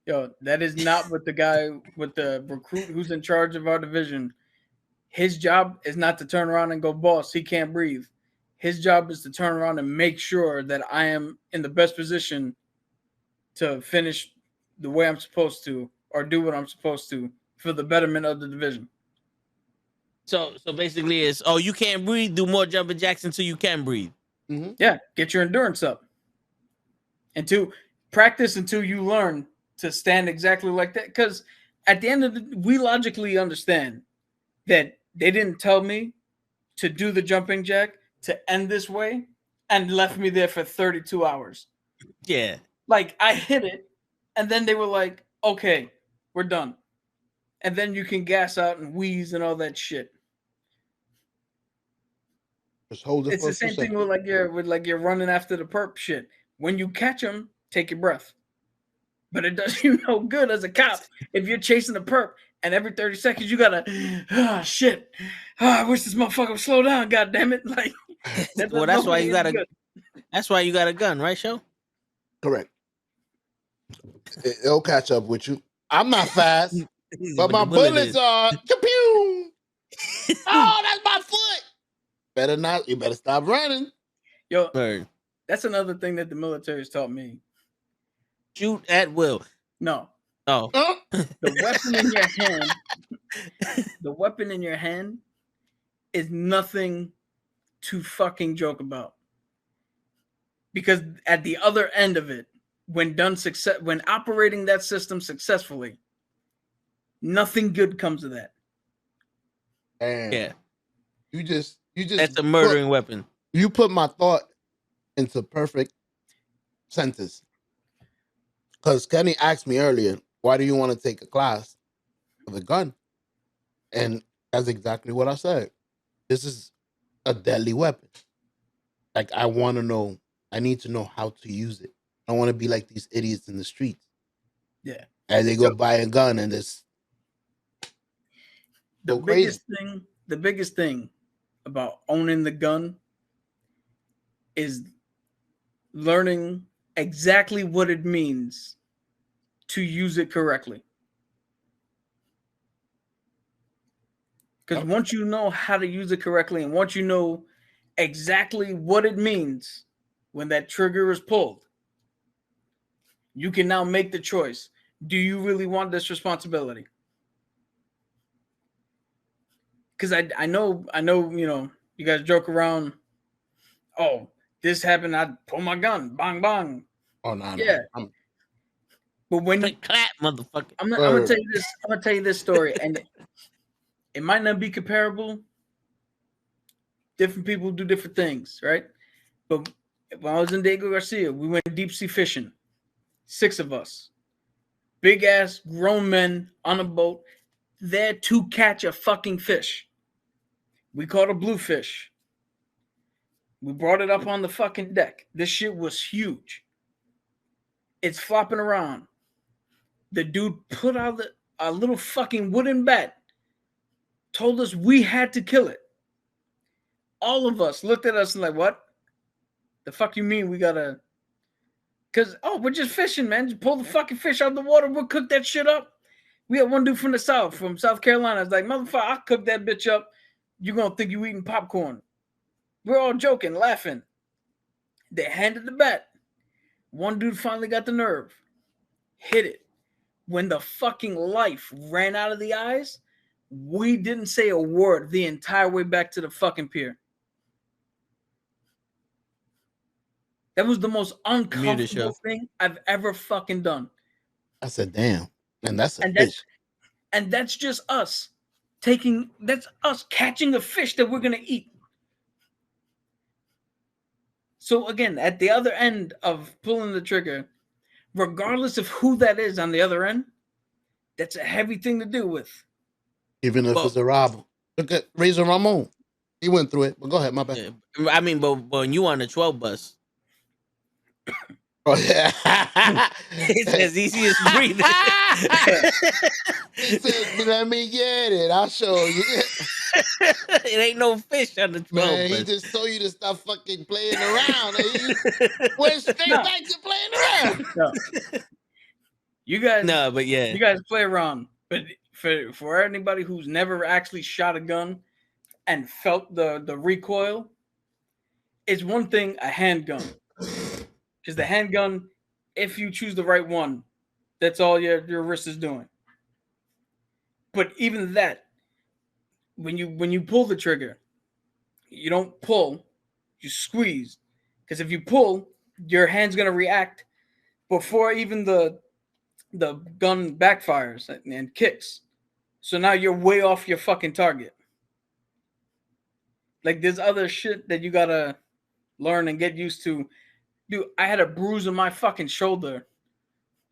Yo, that is not what the guy with the recruit who's in charge of our division. His job is not to turn around and go, boss, he can't breathe. His job is to turn around and make sure that I am in the best position to finish the way I'm supposed to or do what I'm supposed to for the betterment of the division. So basically it's, oh, you can't breathe, do more jumping jacks until you can breathe. Mm-hmm. Yeah, get your endurance up. And to practice until you learn to stand exactly like that. Because at the end of we logically understand that they didn't tell me to do the jumping jack to end this way and left me there for 32 hours. Yeah. Like, I hit it, and then they were like, okay, we're done. And then you can gas out and wheeze and all that shit. Just hold it It's for the a few same thing seconds. with you're running after the perp shit. When you catch them, take your breath. But it does you no good as a cop if you're chasing a perp and every 30 seconds you gotta, shit. I wish this motherfucker would slow down, god damn it. Like, Well, that's why you gotta. That's why you got a gun, right, Show? Correct. It'll catch up with you. I'm not fast, but my bullets are. Pew! Oh, that's my foot. Better not. You better stop running. Yo, Bird. that's another thing that the military has taught me. Shoot at will. No. Oh. The weapon in your hand. The weapon in your hand is nothing to fucking joke about. Because at the other end of it, when operating that system successfully, nothing good comes of that. And Yeah. You just That's a murdering weapon. You put my thought into perfect sentence. Because Kenny asked me earlier, why do you want to take a class with a gun? And that's exactly what I said. This is a deadly weapon. Like, I want to know, I need to know how to use it. I don't want to be like these idiots in the streets. Yeah. And they go buy a gun and just the go crazy. biggest thing about owning the gun is learning exactly what it means to use it correctly. Because once you know how to use it correctly, and once you know exactly what it means when that trigger is pulled, you can now make the choice. Do you really want this responsibility? Because I know, you guys joke around. Oh, this happened. I pull my gun, bang, bang. Oh no, yeah. But when you clap, motherfucker, I'm gonna tell you this. I'm gonna tell you this story, and it might not be comparable. Different people do different things, right? But when I was in Diego Garcia, we went deep sea fishing. 6 of us, big ass grown men on a boat, there to catch a fucking fish. We caught a bluefish. We brought it up on the fucking deck. This shit was huge. It's flopping around. The dude put out a little fucking wooden bat, told us we had to kill it. All of us looked at us and like, what? The fuck you mean we gotta? Because, we're just fishing, man. Just pull the fucking fish out of the water. We'll cook that shit up. We had one dude from the South, from South Carolina. I was like, motherfucker, I'll cook that bitch up. You're going to think you eating popcorn. We're all joking, laughing. They handed the bat. One dude finally got the nerve. Hit it. When the fucking life ran out of the eyes, we didn't say a word the entire way back to the fucking pier. That was the most uncomfortable thing I've ever fucking done. I said, damn. And that's a And fish. that's just us that's us catching a fish that we're gonna eat. So again, at the other end of pulling the trigger, regardless of who that is on the other end, that's a heavy thing to do with. Even if it's a robber. Look at Razor Ramon. He went through it. But go ahead, my bad. Yeah. I mean, but when you on the 12 bus, Oh, yeah. it's as easy as breathing. He said, let me get it. I'll show you. It ain't no fish on the 12 Man, bus. he just told you to stop fucking playing around. And you went straight back to playing around. No. You guys, No, but yeah, you guys play around. But for anybody who's never actually shot a gun and felt the recoil, it's one thing a handgun. Because the handgun, if you choose the right one, that's all your wrist is doing. But even that, when you pull the trigger, you don't pull, you squeeze. Because if you pull, your hand's gonna react before even the gun backfires and kicks. So now you're way off your fucking target. Like there's other shit that you gotta learn and get used to. Dude, I had a bruise on my fucking shoulder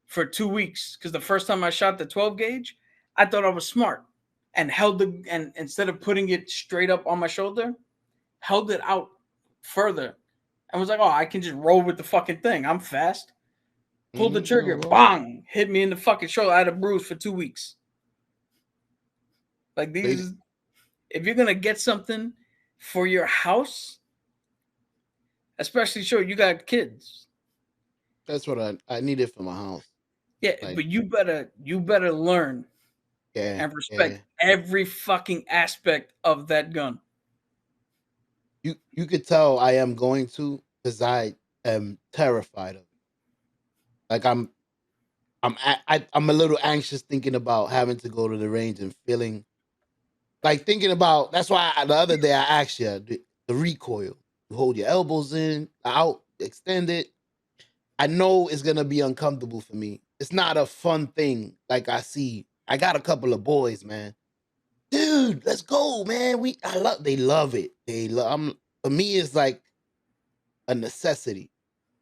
for 2 weeks because the first time I shot the 12 gauge, I thought I was smart and and instead of putting it straight up on my shoulder, held it out further and was like, oh, I can just roll with the fucking thing. I'm fast. Pulled the trigger, bang, hit me in the fucking shoulder. I had a bruise for 2 weeks. Like these, if you're gonna get something for your house, especially sure you got kids. That's what I needed for my house. Yeah, Like, but you better learn and respect every fucking aspect of that gun. You could tell I am going to because I am terrified of it. Like I'm a little anxious thinking about having to go to the range and feeling like thinking about. That's why the other day I asked you the recoil. You hold your elbows in, out, extend it. I know it's gonna be uncomfortable for me. It's not a fun thing like I see. I got a couple of boys, man. Dude, let's go, man. They love it. For me, it's like a necessity.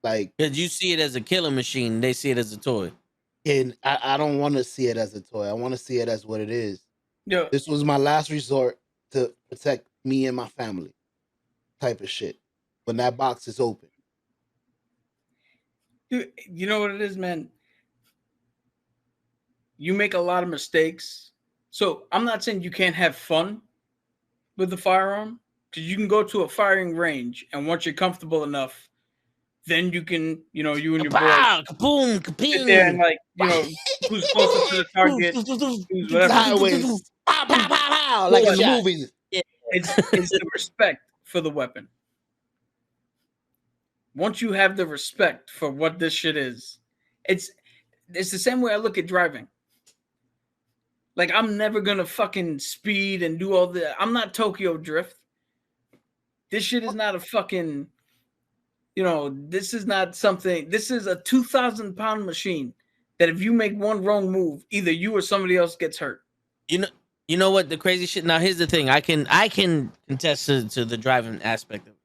Like, because you see it as a killing machine, they see it as a toy. And I don't want to see it as a toy. I want to see it as what it is. Yeah. This was my last resort to protect me and my family. Type of shit. When that box is open. Dude, you know what it is, man? You make a lot of mistakes. So I'm not saying you can't have fun with the firearm, because you can go to a firing range, and once you're comfortable enough, then you can, you and your boys kaboom, sit there and who's closer to the target, who's whatever. Sideways. Pow, pow, pow, pow, like in the movies. It's the respect for the weapon. Once you have the respect for what this shit is, it's the same way I look at driving. Like, I'm never gonna fucking speed and do all the. I'm not Tokyo Drift. This shit is not a fucking. This is not something. This is a 2,000-pound machine that if you make one wrong move, either you or somebody else gets hurt. You know what the crazy shit. Now here's the thing. I can contest to the driving aspect of it.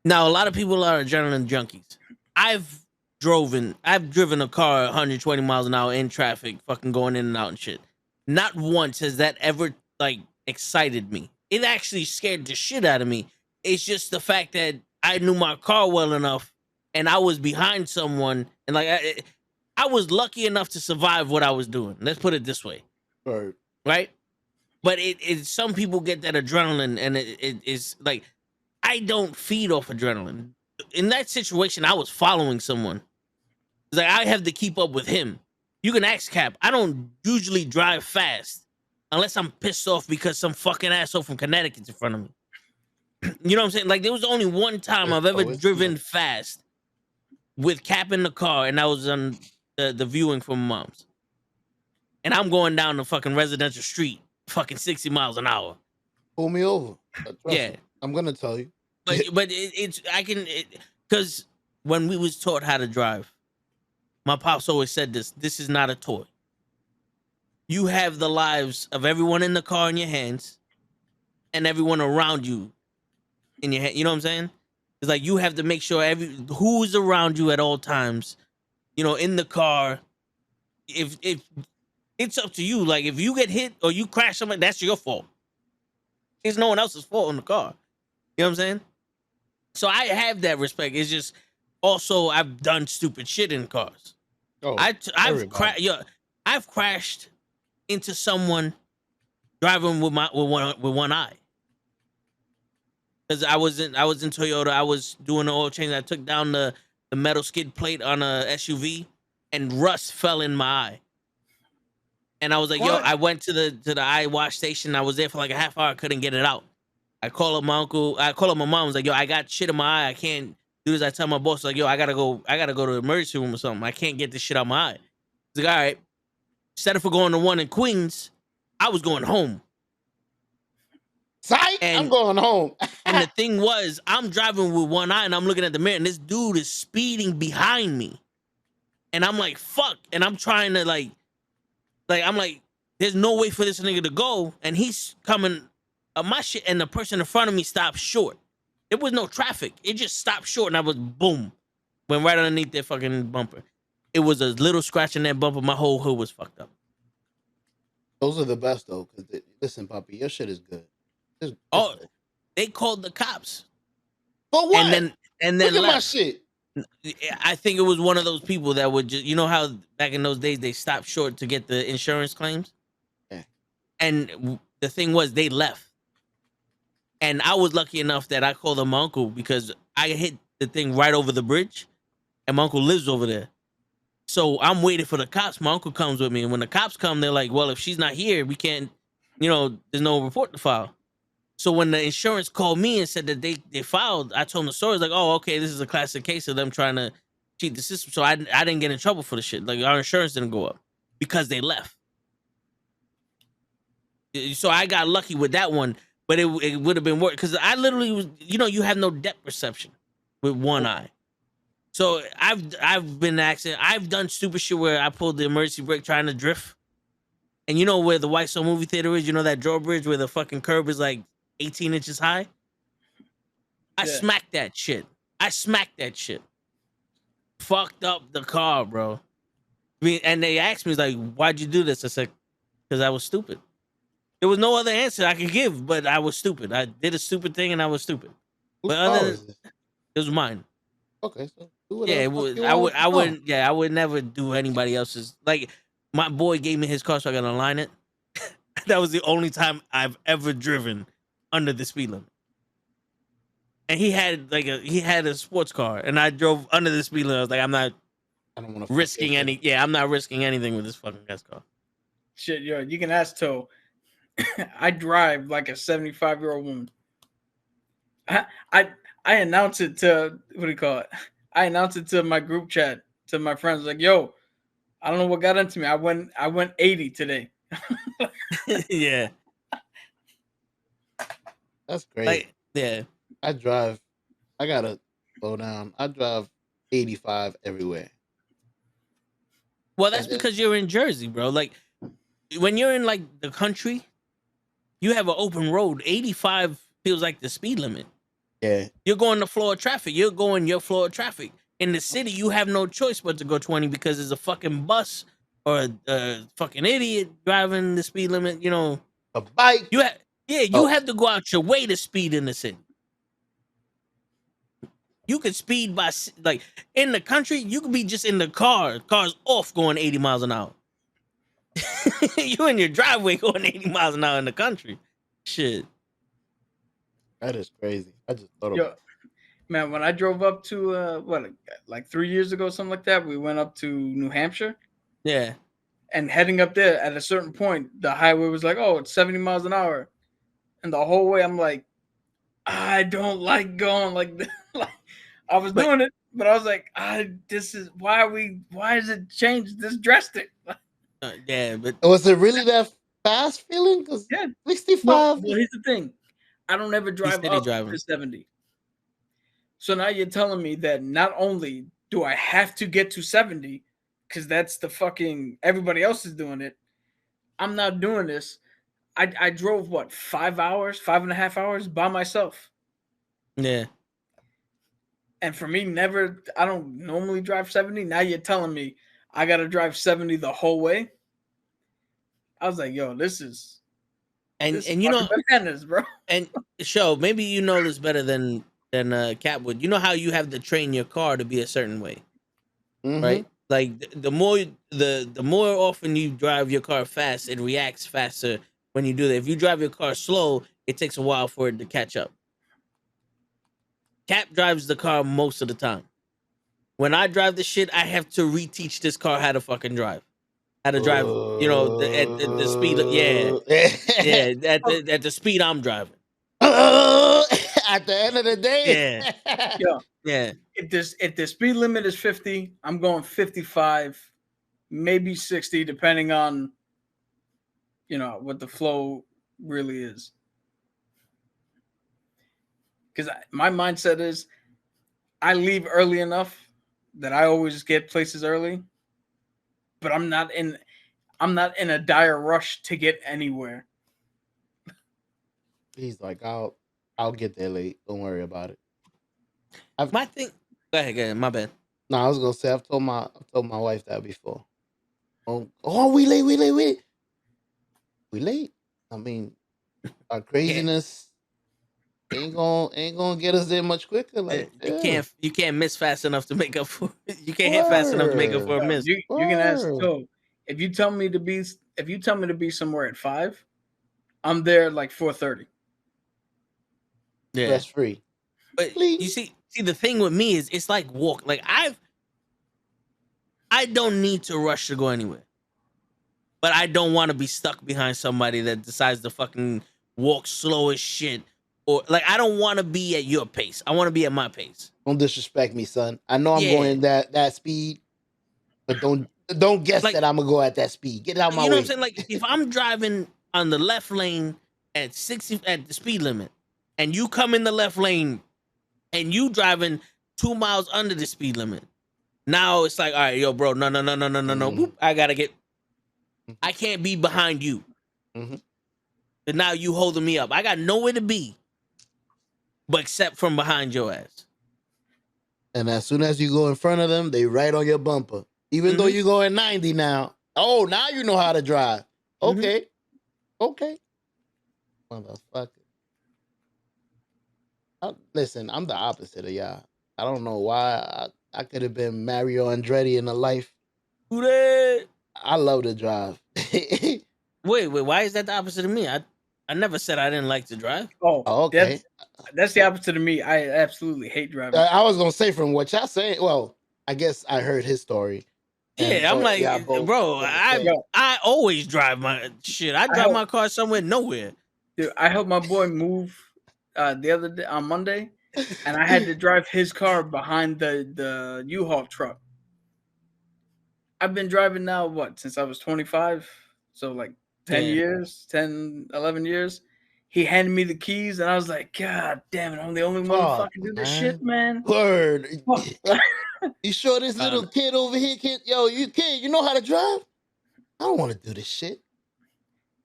Now a lot of people are adrenaline junkies. I've driven a car 120 miles an hour in traffic, fucking going in and out and shit. Not once has that ever excited me. It actually scared the shit out of me. It's just the fact that I knew my car well enough, and I was behind someone, and I was lucky enough to survive what I was doing. Let's put it this way, right? But some people get that adrenaline, and it is like I don't feed off adrenaline. In that situation, I was following someone. It's like I have to keep up with him. You can ask Cap. I don't usually drive fast unless I'm pissed off because some fucking asshole from Connecticut's in front of me. You know what I'm saying? Like there was only one time I've ever driven fast with Cap in the car, and I was on the viewing from Mom's. And I'm going down the fucking residential street, fucking 60 miles an hour. Pull me over. Yeah. I'm gonna tell you. But because when we was taught how to drive, my pops always said this is not a toy. You have the lives of everyone in the car in your hands and everyone around you in your hand. You know what I'm saying? It's like you have to make sure who's around you at all times, you know, in the car. If it's up to you, like if you get hit or you crash somebody, that's your fault. It's no one else's fault in the car. You know what I'm saying? So I have that respect. It's just also I've done stupid shit in cars. Oh, I've crashed into someone driving with one eye. Because I was in Toyota, I was doing the oil change. I took down the metal skid plate on a SUV, and rust fell in my eye. And I was like, What? yo, I went to the eye wash station. I was there for like a half hour. I couldn't get it out. I called up my uncle. I called up my mom. I was like, yo, I got shit in my eye. I can't do this. I tell my boss, like, yo, I gotta go to the emergency room or something. I can't get this shit out my eye. He's like, all right. Instead of going to one in Queens, I was going home. Psych, I'm going home. And the thing was, I'm driving with one eye and I'm looking at the mirror, and this dude is speeding behind me. And I'm like, fuck. And I'm trying to like I'm like, there's no way for this nigga to go. And he's coming up my shit, and the person in front of me stopped short. There was no traffic. It just stopped short, and I was boom. Went right underneath their fucking bumper. It was a little scratch in that bumper. My whole hood was fucked up. Those are the best though, because listen, Poppy, your shit is good. They called the cops. For what? And then look at left. my shit. I think it was one of those people that would just, you know how back in those days they stopped short to get the insurance claims? Yeah. And the thing was, they left. And I was lucky enough that I called my uncle because I hit the thing right over the bridge, and my uncle lives over there. So I'm waiting for the cops. My uncle comes with me, and when the cops come, they're like, well, if she's not here, we can't, there's no report to file. So when the insurance called me and said that they filed, I told them the story. It's like, oh, okay, this is a classic case of them trying to cheat the system. So I didn't get in trouble for the shit. Like our insurance didn't go up because they left. So I got lucky with that one, but it would have been worse because I literally was, you have no depth perception with one eye. So I've been in an accident. I've done stupid shit where I pulled the emergency brake trying to drift. And you know where the White Stone movie theater is? You know that drawbridge where the fucking curb is like 18 inches high? I smacked that shit. Fucked up the car, bro. And they asked me, like, why'd you do this? I said, because I was stupid. There was no other answer I could give, but I was stupid. I did a stupupid thing and I was stupid. Whose But car other is this? It was mine. Okay, so Yeah, I would never do anybody else's. Like, my boy gave me his car so I could align it. That was the only time I've ever driven under the speed limit. And he had a sports car, and I drove under the speed limit. I was like, I don't want to risking any. Yeah, I'm not risking anything with this fucking guy's car. Shit, yo, you can ask Toe. I drive like a 75-year-old woman. I announce it to I announce it to my group chat to my friends. Like, yo, I don't know what got into me. I went 80 today. Yeah, that's great. Like, yeah, I gotta slow down. I drive 85 everywhere. Well, that's because you're in Jersey, bro. Like, when you're in like the country, you have an open road. 85 feels like the speed limit. Yeah. You're going to Florida traffic. You're going your Florida traffic. In the city, you have no choice but to go 20 because there's a fucking bus or a fucking idiot driving the speed limit. A bike. You have to go out your way to speed in the city. You could speed by, like, in the country, you could be just in the cars off going 80 miles an hour. You in your driveway going 80 miles an hour in the country. Shit. That is crazy. I just thought about it. Man, when I drove up to like 3 years ago, something like that, we went up to New Hampshire. Yeah. And heading up there at a certain point, the highway was like, oh, it's 70 miles an hour. And the whole way I'm like, I don't like going like this. Like, I was But- doing it, but I was like, this is why is it changed this drastic? Yeah, but Was it really that fast feeling? Because Yeah. 65. Well, here's the thing. I don't ever drive steady up driving. to 70. So now you're telling me that not only do I have to get to 70, because that's the fucking everybody else is doing it. I'm not doing this. I drove what 5 hours, 5.5 hours by myself. yeah. And for me, I don't normally drive 70. Now you're telling me I gotta drive 70 the whole way. I was like, yo, this is And you know, bananas, bro. and show maybe you know this better than Cat would. You know how you have to train your car to be a certain way, Mhm. right? Like the more often you drive your car fast, it reacts faster when you do that. If you drive your car slow, it takes a while for it to catch up. Cap drives the car most of the time. When I drive the shit, I have to reteach this car how to fucking drive. How to drive, you know, at the speed. Yeah, at the speed I'm driving. At the end of the day. Yeah. Yeah. If the speed limit is 50, I'm going 55, maybe 60, depending on what the flow really is. Because my mindset is I leave early enough that I always get places early, but I'm not in a dire rush to get anywhere. He's like, I'll get there late. Don't worry about it. My thing. Go ahead. My bad. No, I was gonna say I've told my wife that before. Oh, we late. We late. I mean, our craziness ain't gonna get us there much quicker. Like you can't miss fast enough to make up for. You can't hit fast enough to make up for a miss. You can ask. So if you tell me to be somewhere at 5, I'm there like 4:30. Yeah, that's free. But Please. you see, the thing with me is it's like walk. Like I don't need to rush to go anywhere, but I don't want to be stuck behind somebody that decides to fucking walk slow as shit. Or like I don't want to be at your pace. I want to be at my pace. Don't disrespect me, son. I know I'm going that speed, but don't guess Like- that I'm gonna go at that speed. Get out my You know way. what I'm saying? Like if I'm driving on the left lane at 60 at the speed limit, and you come in the left lane, and you driving 2 miles under the speed limit, now it's like, all right, yo, bro, no. Whoop, I can't be behind you. Mhm. But now you holding me up. I got nowhere to be, but except from behind your ass. And as soon as you go in front of them, they right on your bumper. Even though you go at 90 now. Oh, now you know how to drive. Okay. Okay. Motherfucker. Listen, I'm the opposite of y'all. I don't know why. I could have been Mario Andretti in a life. Who that? I love to drive. Wait, why is that the opposite of me? I never said I didn't like to drive. Oh, okay. That's the opposite of me. I absolutely hate driving. I was gonna say from what y'all saying. Well, I guess I heard his story. Yeah, I'm like, bro, I always drive my shit. I drive my car somewhere nowhere. Dude, I helped my boy move the other day on Monday, and I had to drive his car behind the U-Haul truck. I've been driving now, since I was 25? So like 10 years, 10, 11 years. He handed me the keys, and I was like, God damn it, I'm the only one to fucking do this shit, man. Word. You sure this little kid over here can't? Yo, you know how to drive? I don't want to do this shit.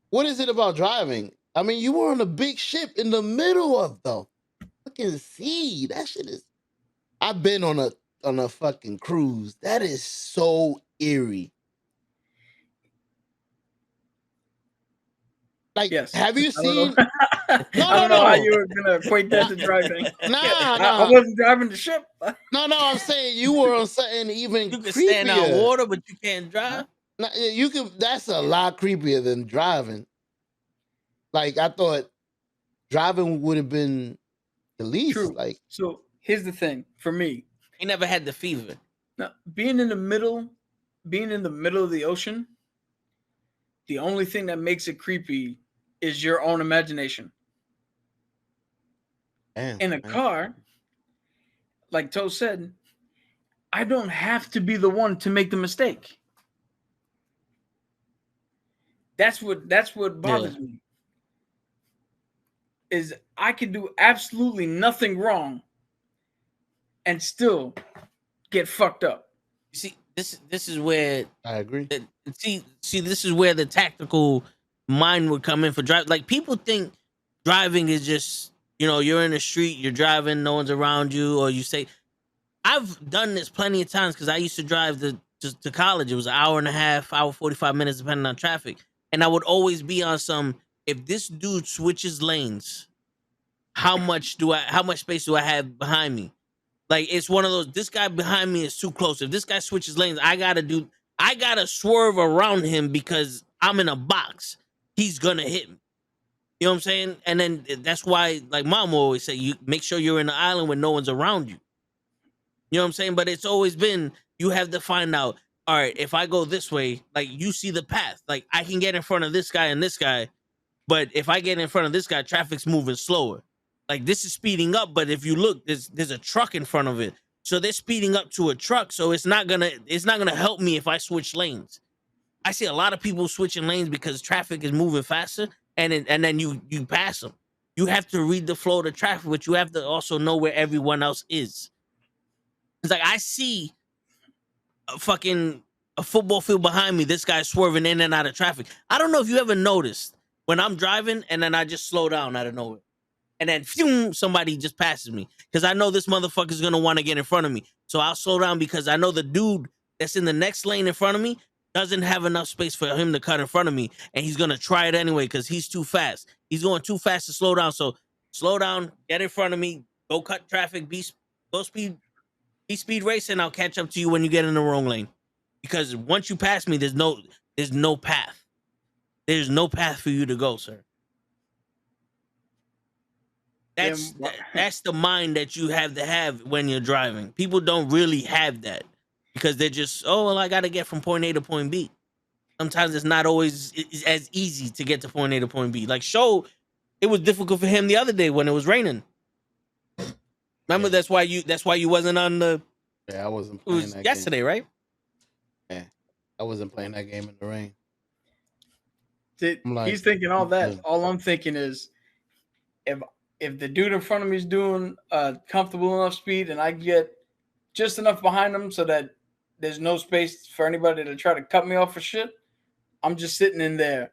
What is it about driving? I mean, you were on a big ship in the middle of the fucking sea. That shit is. I've been on a fucking cruise. That is so eerie. Like, have you seen? I don't know how you were gonna equate that to driving. I wasn't driving the ship. No, I'm saying you were on something even You can creepier. stand out water, but you can't drive. No, you can. That's a lot creepier than driving. Like I thought, driving would have been the least. True. Like, so here's the thing for me. He never had the fever. Now, being in the middle of the ocean the only thing that makes it creepy is your own imagination. Damn, In a man. car, like Toe said, I don't have to be the one to make the mistake. That's what bothers me. Is I can do absolutely nothing wrong and still get fucked up. You see, this is where I agree. see this is where the tactical mind would come in for drive. Like people think driving is just, you know, you're in the street, you're driving, no one's around you, or you say, I've done this plenty of times because I used to drive to college. It was an hour and a half, hour 45 minutes depending on traffic, and I would always be on some. If this dude switches lanes, how much space do I have behind me? Like it's one of those. This guy behind me is too close. If this guy switches lanes, I gotta swerve around him because I'm in a box. He's gonna hit me. You know what I'm saying? And then that's why, like Mom always say, you make sure you're in the island when no one's around you. You know what I'm saying? But it's always been, you have to find out, all right, if I go this way, like you see the path. Like I can get in front of this guy and this guy, but if I get in front of this guy, traffic's moving slower. Like this is speeding up, but if you look, there's a truck in front of it. So they're speeding up to a truck. So it's not gonna help me if I switch lanes. I see a lot of people switching lanes because traffic is moving faster, and then you pass them. You have to read the flow of the traffic, but you have to also know where everyone else is. It's like I see a football field behind me. This guy's swerving in and out of traffic. I don't know if you ever noticed when I'm driving and then I just slow down out of nowhere. And then phew, somebody just passes me because I know this motherfucker's gonna want to get in front of me. So I'll slow down because I know the dude that's in the next lane in front of me doesn't have enough space for him to cut in front of me, and he's gonna try it anyway because he's too fast. He's going too fast to slow down. So slow down, get in front of me, go cut traffic, be speed racing. I'll catch up to you when you get in the wrong lane. Because once you pass me, there's no path. There's no path for you to go, sir. That's the mind that you have to have when you're driving. People don't really have that because they're just, oh, well, I got to get from point A to point B. Sometimes it's not always as easy to get to point A to point B. Like Show, it was difficult for him the other day when it was raining. Remember, that's why you wasn't on the. Yeah, I wasn't It playing was that yesterday, game. right? Yeah, I wasn't playing that game in the rain. He's thinking all that. All I'm thinking is, if the dude in front of me is doing a comfortable enough speed and I get just enough behind him so that there's no space for anybody to try to cut me off for shit, I'm just sitting in there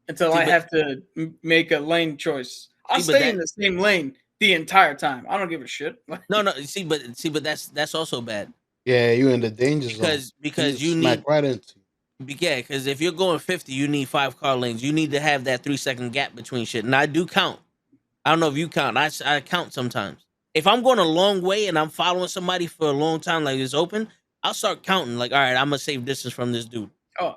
until I have to make a lane choice. I'll stay in the same lane the entire time. I don't give a shit. No. See, but that's also bad. Yeah, you're in the danger zone because you smack need right into. Yeah, because if you're going 50, you need 5 car lanes. You need to have that 3-second gap between shit. And I do count. I don't know if you count. I count sometimes. If I'm going a long way and I'm following somebody for a long time, like it's open, I'll start counting. Like, all right, I'm gonna save distance from this dude. Oh,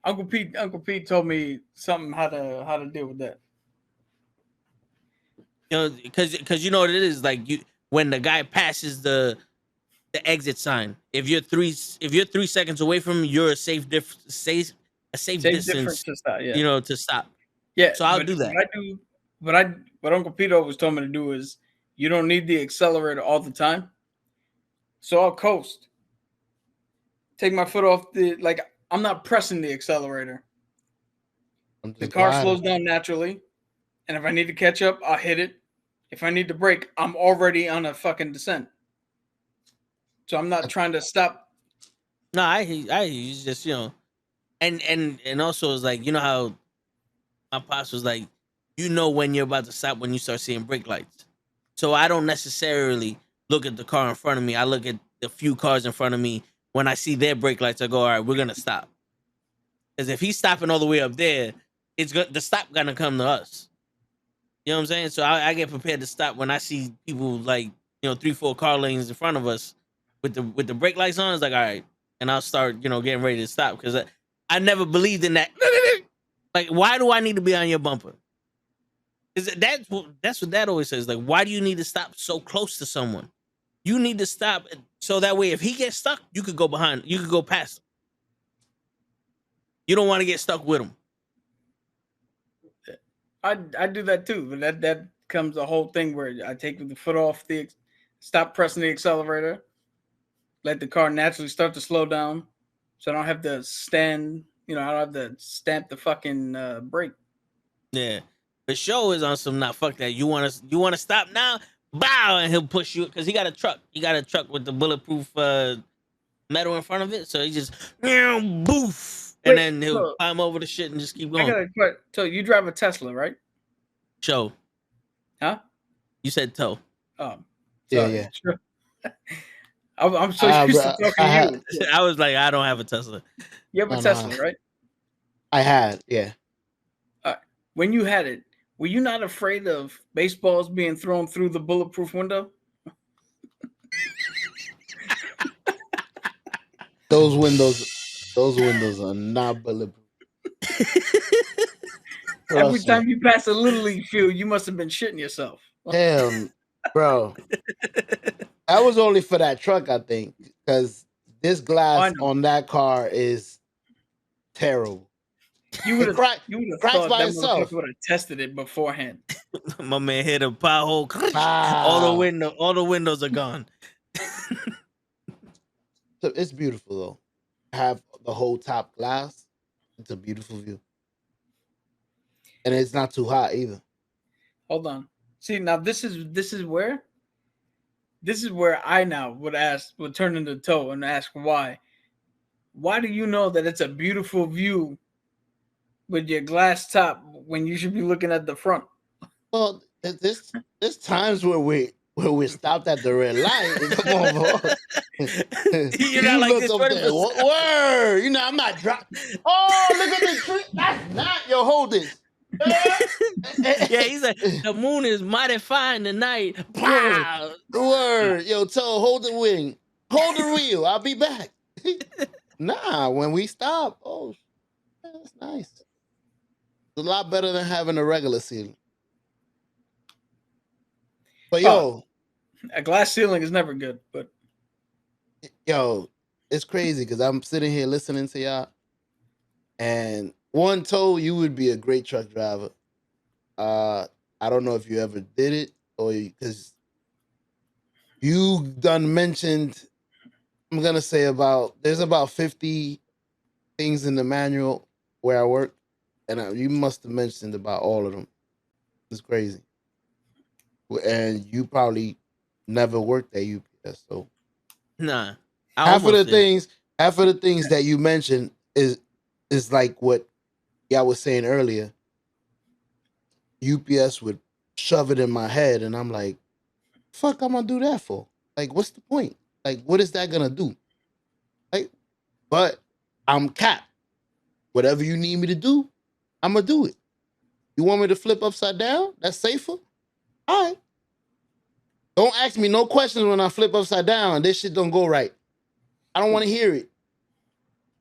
Uncle Pete told me something how to deal with that. You know, because you know what it is. Like when the guy passes the exit sign, if you're 3 seconds away from him, you're a safe distance. To stop, yeah. You know, to stop. Yeah. So I'll do that. What Uncle Pete always told me to do is you don't need the accelerator all the time. So I'll coast. Take my foot off I'm not pressing the accelerator. The car slows down naturally. And if I need to catch up, I'll hit it. If I need to brake, I'm already on a fucking descent. So I'm not trying to stop. No, I just, you know, and also it's like, you know how my pops was like, you know when you're about to stop when you start seeing brake lights. So I don't necessarily look at the car in front of me. I look at the few cars in front of me. When I see their brake lights, I go, all right, we're gonna stop. Because if he's stopping all the way up there, the stop gonna come to us. You know what I'm saying? So I get prepared to stop when I see people like, you know, 3-4 car lanes in front of us with the brake lights on. It's like, all right, and I'll start, you know, getting ready to stop because I never believed in that. Like, why do I need to be on your bumper? That's what Dad always says. Like, why do you need to stop so close to someone? You need to stop so that way if he gets stuck, you could go behind. You could go past him. You don't want to get stuck with him. I do that too, but that comes the whole thing where I take the foot off stop pressing the accelerator, let the car naturally start to slow down, so I don't have to stand. You know, I don't have to stamp the fucking brake. Yeah. The show is on some not fuck that. You wanna stop now? Bow, and he'll push you because he got a truck. He got a truck with the bulletproof metal in front of it. So he just boof. And Wait, then he'll so climb over the shit and just keep I going. got a question. So you drive a Tesla, right? Show. Huh? You said toe. Oh, Yeah, sorry. yeah. Sure. I'm so Ah, used bro, to talking I to had, you. I was like, I don't have a Tesla. You have a no, Tesla, right? I had, yeah. When you had it, were you not afraid of baseballs being thrown through the bulletproof window? Those windows are not bulletproof. Every Trust me. time you pass a little league field, you must have been shitting yourself. Hell, bro. That was only for that truck, I think, because this I glass know. on that car is terrible. You would It have you would have cracks thought by that itself. motherfucker would have tested it beforehand. My man hit a pothole. Ah, All the windows are gone. so it's beautiful though. Have the whole top glass. It's a beautiful view, and it's not too hot either. Hold on. See, now this is where I now would turn into toe and ask why. Why do you know that it's a beautiful view with your glass top when you should be looking at the front? Well, there's times where we stopped at the red light. Come on, bro. You're not You like look this up there. 20%. Word. You know, I'm not dropping. Oh, look at the tree. That's not. Yo, hold this. Yeah, he's like, the moon is mighty fine tonight. Word. Pow! Word. Yo, Toe, hold the wing. Hold the wheel. I'll be back. Nah, when we stop. Oh, that's nice. It's a lot better than having a regular ceiling. But yo, A glass ceiling is never good, but yo, it's crazy because I'm sitting here listening to y'all, and one told you would be a great truck driver. I don't know if you ever did it or because you done mentioned. I'm gonna say there's about 50 things in the manual where I work, and you must have mentioned about all of them. It's crazy, and you probably never worked at UPS, so Nah, I half of the almost did. things that you mentioned is like what y'all was saying earlier. UPS would shove it in my head, and I'm like, "Fuck, I'm gonna do that for? Like, what's the point? Like, what is that gonna do? Like, but I'm capped. Whatever you need me to do, I'm gonna do it. You want me to flip upside down? That's safer. All right. Don't ask me no questions when I flip upside down and this shit don't go right. I don't want to hear it.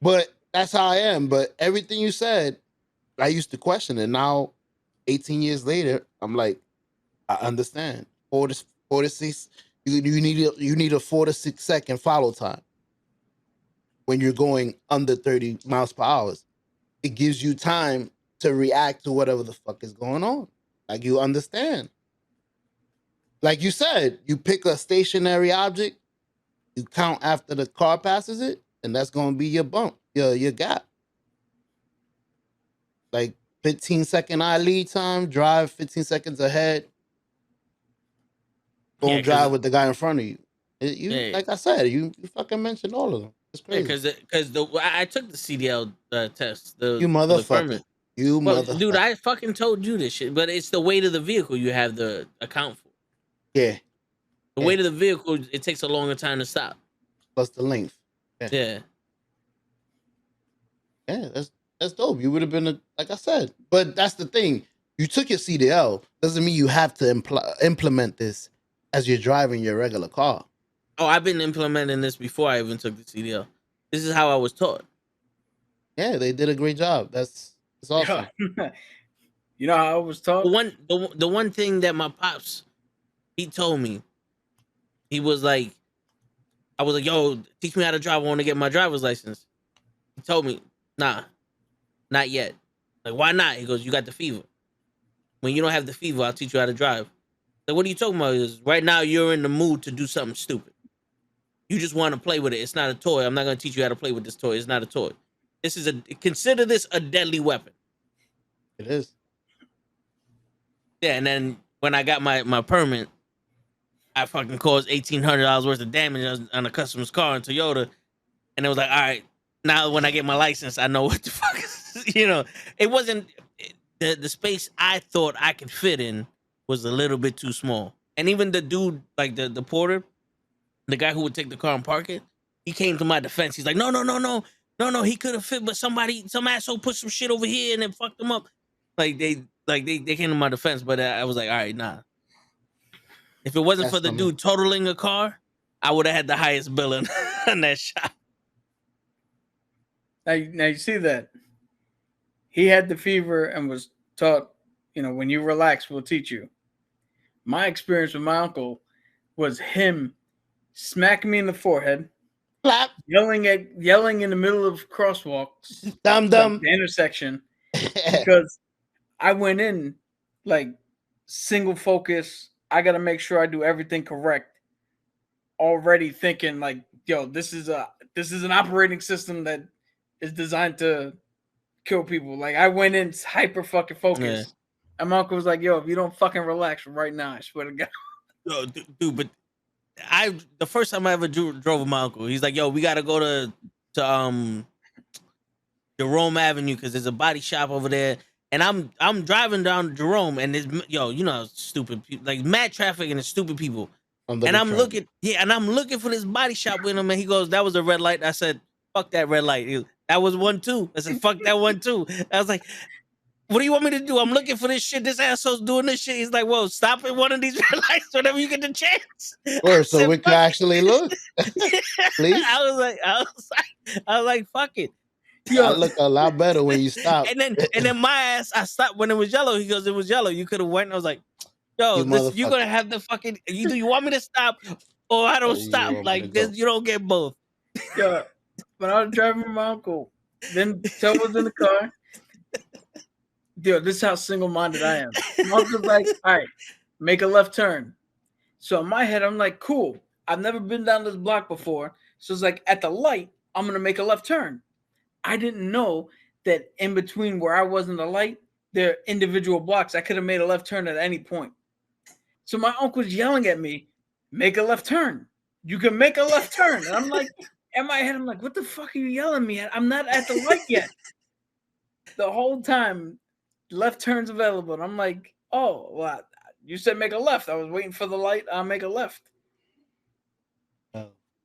But that's how I am. But everything you said, I used to question it. Now, 18 years later, I'm like, I understand. 4 to 6. You need a 4 to 6 second follow time when you're going under 30 miles per hour. It gives you time to react to whatever the fuck is going on. Like you understand. Like you said, you pick a stationary object, you count after the car passes it, and that's gonna be your bump, your gap. Like 15-second eye lead time, drive 15 seconds ahead. Yeah, Don't drive with the guy in front of you. yeah, Like I said, you fucking mentioned all of them. It's yeah, crazy. because I took the CDL test, You for the motherfucker. permit. You Well, dude, motherfucker. I fucking told you this shit, but it's the weight of the vehicle you have to account for. Yeah. The Yeah. weight of the vehicle, it takes a longer time to stop. Plus the length. Yeah. Yeah, that's dope. You would have been like I said, but that's the thing. You took your CDL doesn't mean you have to implement this as you're driving your regular car. Oh, I've been implementing this before I even took the CDL. This is how I was taught. Yeah, they did a great job. That's awesome. yeah. You know how I was taught? The one thing that my pops, he told me, he was like, I was like, yo, teach me how to drive. I want to get my driver's license. He told me, nah, not yet. Like, why not? He goes, you got the fever. When you don't have the fever, I'll teach you how to drive. Like, what are you talking about? Is right now you're in the mood to do something stupid. You just want to play with it. It's not a toy. I'm not going to teach you how to play with this toy. It's not a toy. This is consider this a deadly weapon. It is. Yeah, and then when I got my permit, I fucking caused $1,800 worth of damage on a customer's car in Toyota, and it was like, all right, now when I get my license, I know what the fuck is, it wasn't the space I thought I could fit in was a little bit too small. And even the dude, like the porter, the guy who would take the car and park it, he came to my defense. He's like, no, he could have fit, but some asshole put some shit over here and then fucked him up. Like they came to my defense, but I was like, all right, nah. If it wasn't for the dude totaling a car, I would have had the highest bill in that shop. Now you see that he had the fever and was taught, when you relax, we'll teach you. My experience with my uncle was him smacking me in the forehead, Clap. yelling in the middle of crosswalks, Dumb. the intersection, because I went in like single focus. I got to make sure I do everything correct. Already thinking like, yo, this is an operating system that is designed to kill people. Like I went in hyper fucking focused. Yeah. And my uncle was like, yo, if you don't fucking relax right now, I swear to God. Yo, dude, but the first time I ever drove with my uncle, he's like, yo, we got to go to Jerome Avenue because there's a body shop over there. And I'm driving down Jerome, and there's stupid people, like mad traffic and it's stupid people. And I'm looking for this body shop with him, and he goes, "That was a red light." I said, "Fuck that red light." That was one too. I said, "Fuck that one too." I was like, "What do you want me to do? I'm looking for this shit. This asshole's doing this shit." He's like, "Whoa, stop at one of these red lights whenever you get the chance." Or so we can actually look. Please. I was like, "Fuck it." I look a lot better when you stop. And then my ass, I stopped when it was yellow. He goes, "It was yellow. You could have went." And I was like, "Yo, you're gonna have the fucking. Either you want me to stop, or I don't stop. Like this, you don't get both." Yeah, when I was driving with my uncle, then Tell was in the car. Yo, this is how single-minded I am. My uncle's like, "All right, make a left turn." So in my head, I'm like, "Cool. I've never been down this block before." So it's like at the light, I'm gonna make a left turn. I didn't know that in between where I was in the light, there are individual blocks. I could have made a left turn at any point. So my uncle's yelling at me, "Make a left turn. You can make a left turn." And I'm like, in my head, I'm like, what the fuck are you yelling at me at? I'm not at the light yet. The whole time, left turn's available. And I'm like, oh, well, you said make a left. I was waiting for the light. I'll make a left.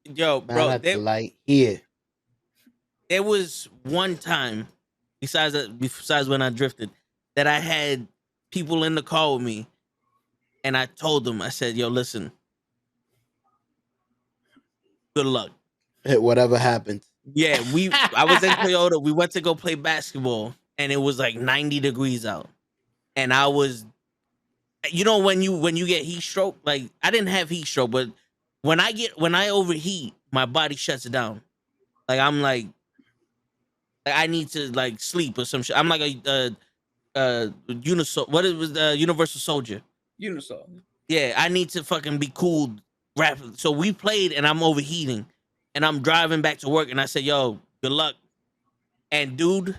Yo, bro, the light here. There was one time, besides when I drifted, that I had people in the car with me, and I told them, I said, "Yo, listen, good luck. Whatever happens." Yeah, I was in Toyota. We went to go play basketball, and it was like 90 degrees out, and I was, when you get heat stroke, like I didn't have heat stroke, but when I overheat, my body shuts down. Like I'm like I need to like sleep or some shit. I'm like a Unisol. What was the Universal Soldier? Unisol. Yeah, I need to fucking be cooled rapidly. So we played, and I'm overheating, and I'm driving back to work, and I said, "Yo, good luck." And dude,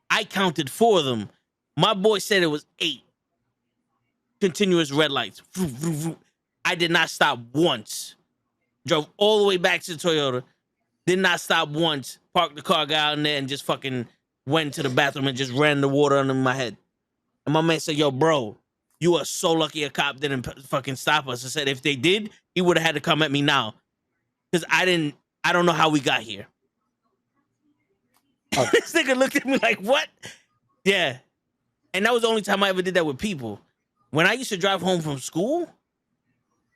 I counted 4 of them. My boy said it was 8 continuous red lights. I did not stop once. Drove all the way back to the Toyota. Did not stop once. Parked the car, got out in there, and just fucking went to the bathroom and just ran the water under my head. And my man said, "Yo, bro, you are so lucky a cop didn't fucking stop us." I said, if they did, he would have had to come at me now. Because I don't know how we got here. This nigga looked at me like, what? Yeah. And that was the only time I ever did that with people. When I used to drive home from school,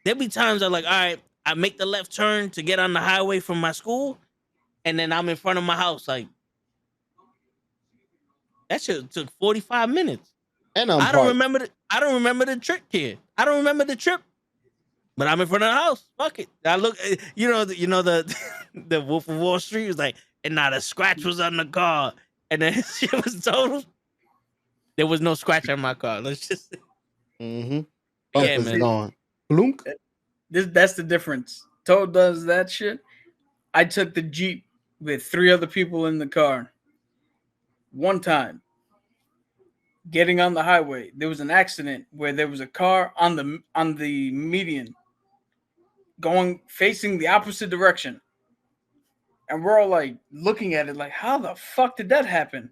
there'd be times I'm like, all right, I make the left turn to get on the highway from my school, and then I'm in front of my house. Like, that shit took 45 minutes. And I don't remember the trip here. I don't remember the trip, but I'm in front of the house. Fuck it. I look, the Wolf of Wall Street was like, and not a scratch was on the car, and then shit was total. There was no scratch on my car. Let's just Mm-hmm. yeah, Bumpers man. gone. Blunk. That's the difference. Toe does that shit. I took the Jeep with 3 other people in the car. One time, getting on the highway, there was an accident where there was a car on the median going facing the opposite direction. And we're all like looking at it like, how the fuck did that happen?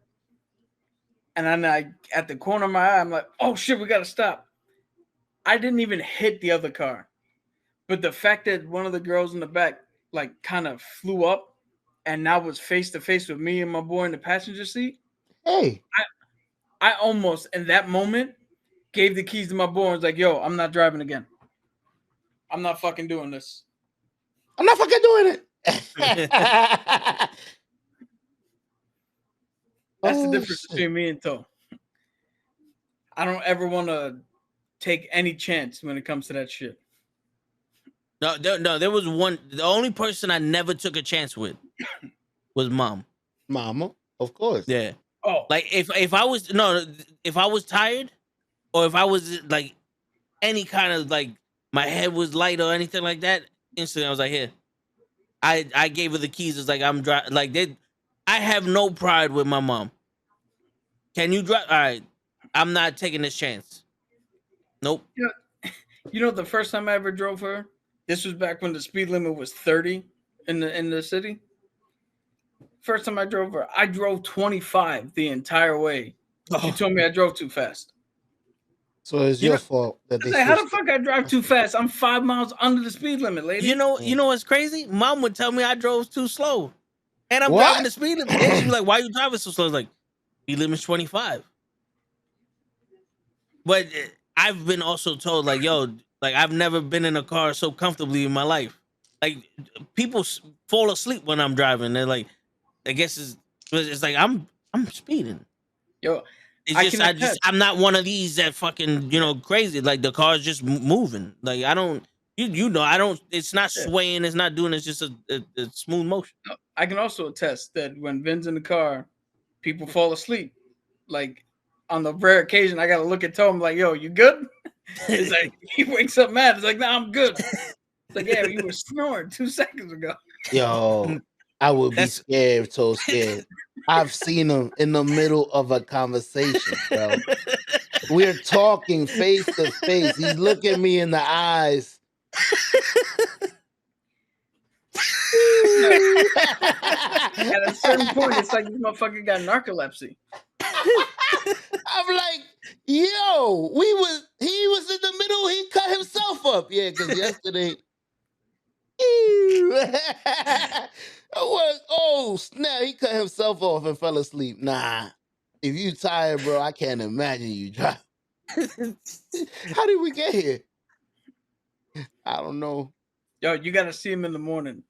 And then I at the corner of my eye, I'm like, oh shit, we gotta stop. I didn't even hit the other car. But the fact that one of the girls in the back like kind of flew up and now was face to face with me and my boy in the passenger seat, Hey. I almost in that moment gave the keys to my boy and was like, yo, I'm not driving again. I'm not fucking doing this. I'm not fucking doing it. That's the Oh, difference shit. between me and Toe. I don't ever want to take any chance when it comes to that shit. No, there was one. The only person I never took a chance with was mom. Mama, of course. Yeah. Oh, Like if I was if I was tired or if I was like any kind of like my head was light or anything like that, instantly I was like, here. I gave her the keys. It's like I'm driving. Like I have no pride with my mom. Can you drive? All right, I'm not taking this chance. Nope. you know the first time I ever drove her, this was back when the speed limit was 30 in the city. First time I drove her, I drove 25 the entire way. She told me I drove too fast. So it's your fault that they Like, how the switched. fuck I drive too fast? I'm 5 miles under the speed limit, lady. You know what's crazy? Mom would tell me I drove too slow, and I'm What? driving the speed limit. And she'd be like, "Why you driving so slow?" I was like, "Speed limit's 25." But I've been also told like, "Yo, like I've never been in a car so comfortably in my life." Like people fall asleep when I'm driving. They're like, I guess it's like I'm speeding. Yo, It's I'm not one of these that fucking crazy. Like the car's just moving. Like I don't. I don't. It's not swaying. It's not doing. It's just a smooth motion. I can also attest that when Vin's in the car, people fall asleep. Like on the rare occasion, I gotta look at Tom like, "Yo, you good?" It's like he wakes up mad. It's like, "Nah, I'm good." It's like, "Yeah, you were snoring 2 seconds ago." Yo, I would be scared, so scared. I've seen him in the middle of a conversation, bro. We're talking face to face. He's looking me in the eyes. At a certain point, it's like this motherfucker got narcolepsy. I'm like, yo, he was in the middle, he cut himself up. Yeah, because yesterday. Oh, snap, he cut himself off and fell asleep. Nah. If you tired, bro, I can't imagine you drive. How did we get here? I don't know. Yo, you gotta see him in the morning.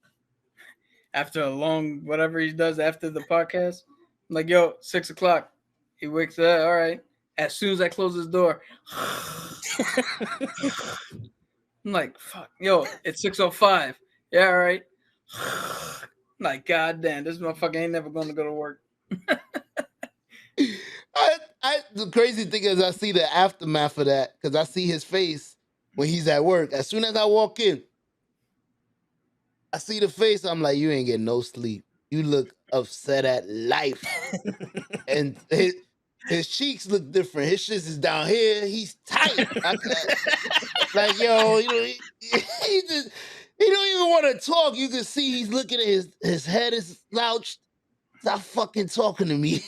After a long whatever he does after the podcast. I'm like, yo, 6 o'clock. He wakes up. All right. As soon as I close his door, I'm like, fuck, yo, it's 6:05. Yeah, all right. I'm like, god damn, this motherfucker ain't never gonna go to work. The crazy thing is I see the aftermath of that because I see his face when he's at work. As soon as I walk in, I see the face. I'm like, you ain't getting no sleep. You look upset at life. And his cheeks look different. His shit is down here. He's tight. Like, yo, he don't even want to talk. You can see he's looking at his head is slouched. Stop fucking talking to me.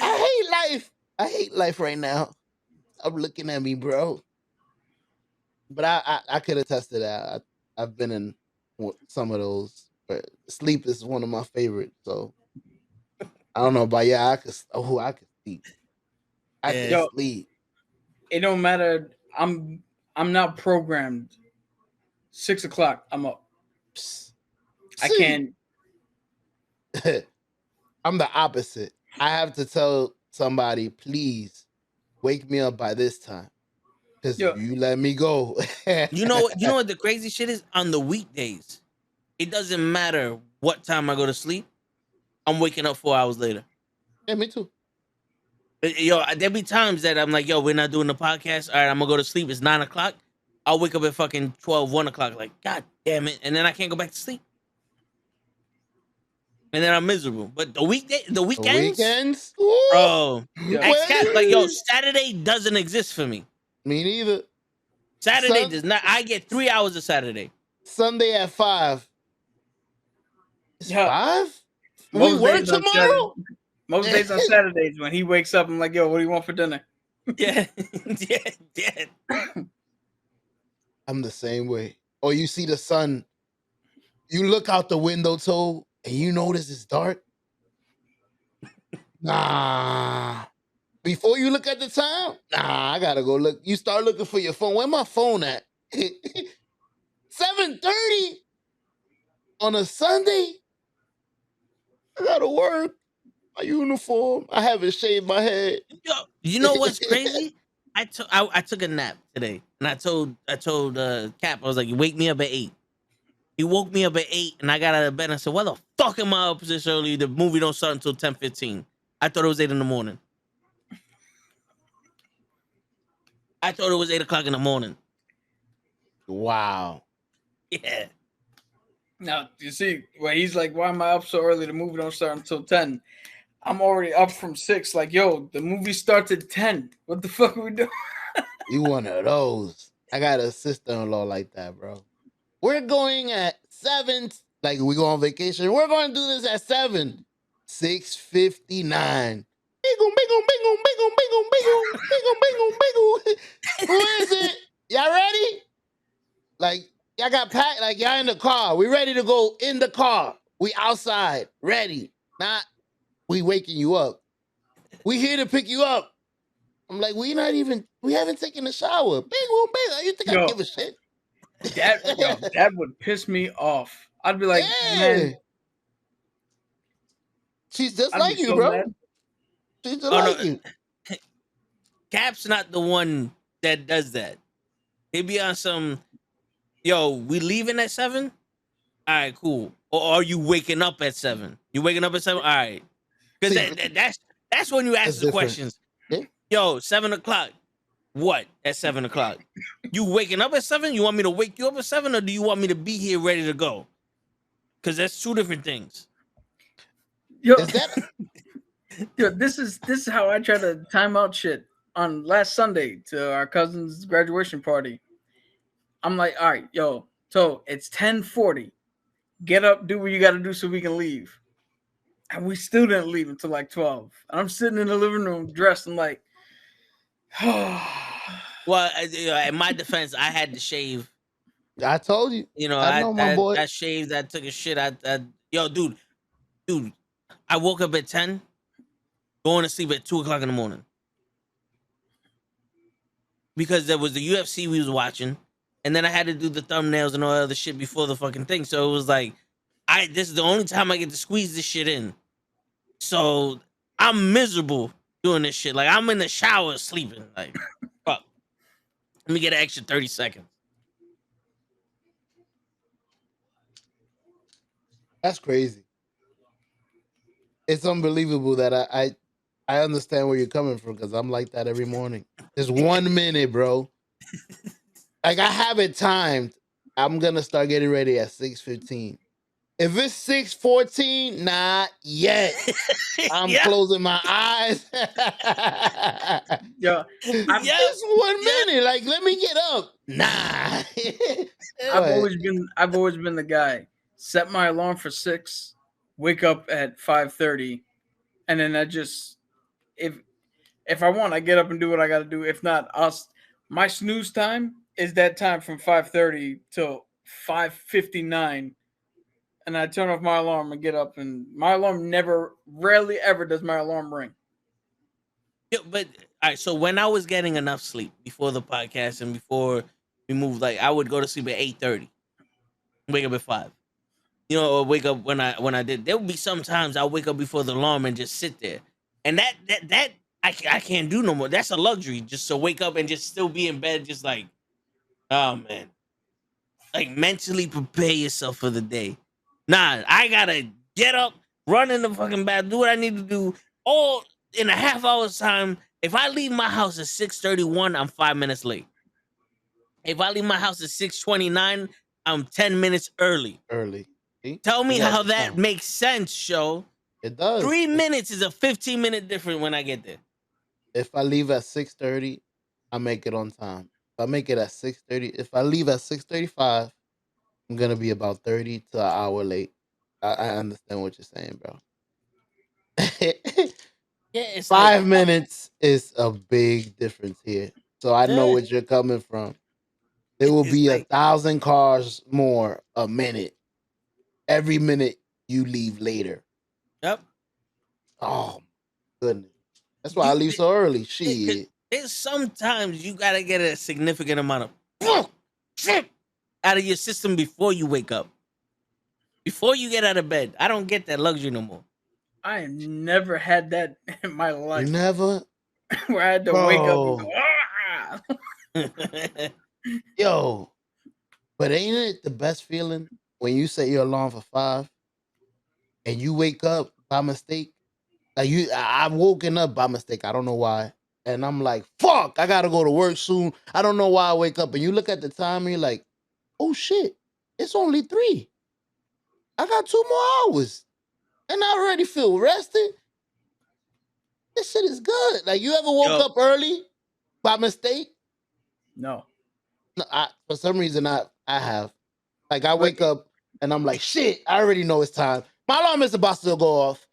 I hate life. I hate life right now. I'm looking at me, bro. But I could attest to that. I've been in some of those. But sleep is one of my favorites. So I don't know, but yeah, I could sleep. I could sleep. It don't matter. I'm not programmed. 6 o'clock, I'm up. I can't. I'm the opposite. I have to tell somebody, please wake me up by this time. Because if you let me go. You know what the crazy shit is? On the weekdays, it doesn't matter what time I go to sleep. I'm waking up 4 hours later. Yeah, me too. Yo, there be times that I'm like, yo, we're not doing the podcast. All right, I'm gonna go to sleep. It's 9 o'clock. I'll wake up at fucking 12, 1 o'clock. Like, God damn it. And then I can't go back to sleep. And then I'm miserable. But the The weekends, weekends? Ooh, bro. Yeah. Like, yo, Saturday doesn't exist for me. me neither. Saturday does not. I get 3 hours of Saturday. Sunday at 5. It's Yeah. 5? We Most work days on tomorrow? Most days on Saturdays when he wakes up, I'm like, yo, what do you want for dinner? Yeah, yeah. I'm the same way. Or you see the sun, you look out the window, too, and you notice it's dark. Nah. Before you look at the time, nah, I gotta go look. You start looking for your phone. Where my phone at? 7:30 on a Sunday. I gotta work. My uniform. I haven't shaved my head. Yo, you know what's crazy? I took a nap today, and I told Cap, I was like, wake me up at 8. He woke me up at 8, and I got out of bed and I said, why the fuck am I up this early? The movie don't start until 10:15. I thought it was 8 in the morning. I thought it was 8 o'clock in the morning. Wow. Yeah. Now, you see, when he's like, why am I up so early? The movie don't start until 10. I'm already up from 6. Like, yo, the movie starts at 10. What the fuck are we doing? You one of those. I got a sister-in-law like that, bro. We're going at 7. Like, we go on vacation. We're going to do this at 7. 6:59. Bingo, bingo, bingo, bingo, bingo, bingo, bingo, bingo, bingo. Who is it? Y'all ready? Like, y'all got packed. Like, y'all in the car. We ready to go in the car. We outside, ready. Not, we waking you up. We here to pick you up. I'm like, we haven't taken a shower. Bingo, bingo. You think I give a shit? That would piss me off. I'd be like, man. She's just I'd like be you, so bro. mad. She's just like you. Cap's not the one that does that. He'd be on some, yo, we leaving at 7? All right, cool. Or are you waking up at 7? You waking up at 7? All right. Because that's when you ask the different. questions. Yeah. Yo, 7 o'clock. What at 7 o'clock? You waking up at 7? You want me to wake you up at 7, or do you want me to be here ready to go? Because that's two different things. Yo, Is that yo, this is how I try to time out shit. On last Sunday to our cousin's graduation party, I'm like, all right, yo, so it's 10:40. Get up, do what you got to do so we can leave. And we still didn't leave until like 12. And I'm sitting in the living room dressed. I'm like, well, in my defense, I had to shave. I told you. You know, I know my boy. I shaved. I took a shit. Yo, dude, I woke up at 10, going to sleep at 2 o'clock in the morning. Because there was the UFC we was watching, and then I had to do the thumbnails and all that other shit before the fucking thing. So it was like, this is the only time I get to squeeze this shit in. So I'm miserable doing this shit. Like, I'm in the shower sleeping. Like, fuck. Let me get an extra 30 seconds. That's crazy. It's unbelievable that I understand where you're coming from, because I'm like that every morning. Just 1 minute, bro. Like, I have it timed. I'm gonna start getting ready at 6:15. If it's 6:14, not yet. I'm closing my eyes. yo, Just 1 minute. Like, let me get up. Nah. I've always been the guy. Set my alarm for 6, wake up at 5:30, and then I just if I want, I get up and do what I got to do. If not, my snooze time is that time from 5:30 till 5:59, and I turn off my alarm and get up. And my alarm rarely ever does my alarm ring. Yeah, but all right. So when I was getting enough sleep before the podcast and before we moved, like, I would go to sleep at 8:30, wake up at 5. You know, or wake up when I did. There would be sometimes I wake up before the alarm and just sit there, and that I can't do no more. That's a luxury, just to wake up and just still be in bed, just like, oh man, like, mentally prepare yourself for the day. Nah, I gotta get up, run in the fucking bath, do what I need to do, all in a half hour's time. If I leave my house at 6:31, I'm 5 minutes late. If I leave my house at 6:29, I'm 10 minutes early. See? Tell me You got how the that time. makes sense, show. It does. 3 minutes is a 15-minute difference when I get there. If I leave at 6:30, I make it on time. If I make it at 6:30, if I leave at 6:35, I'm gonna be about 30 to an hour late. I understand what you're saying, bro. Yeah, it's 5 minutes is a big difference here. So I know Yeah. what you're coming from. There will It's be like- 1,000 cars more a minute. Every minute you leave later. Yep. Oh goodness. That's why I leave so early. Shit. There's sometimes you gotta get a significant amount of shit out of your system before you wake up. Before you get out of bed. I don't get that luxury no more. I have never had that in my You life never? where I had to wake up and Bro. go, ah! Yo. But ain't it the best feeling when you set your alarm for 5 and you wake up by mistake? Like I've woken up by mistake. I don't know why. And I'm like, fuck, I gotta go to work soon. I don't know why I wake up. And you look at the time and you're like, oh shit, it's only 3. I got 2 more hours. And I already feel rested. This shit is good. Like, you ever woke Yo. up early by mistake? No. No, for some reason I have. Like, I wake up and I'm like, shit, I already know it's time. My alarm is about to go off.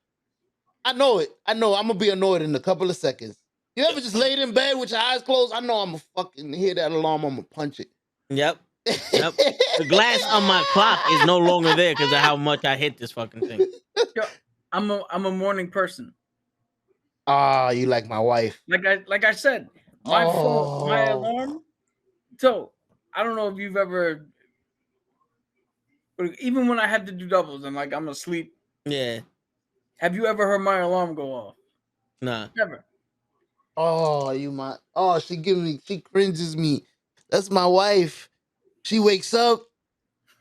I know it. I know I'm gonna be annoyed in a couple of seconds. You ever just laid in bed with your eyes closed? I know I'm gonna fucking hear that alarm. I'm gonna punch it. Yep. Yep. The glass on my clock is no longer there because of how much I hit this fucking thing. Yo, I'm a morning person. Ah, you like my wife. Like I said, my phone, my alarm. So I don't know if you've ever, even when I had to do doubles and like I'm asleep. Yeah. Have you ever heard my alarm go off? Nah. Never. Oh, she cringes me. That's my wife. She wakes up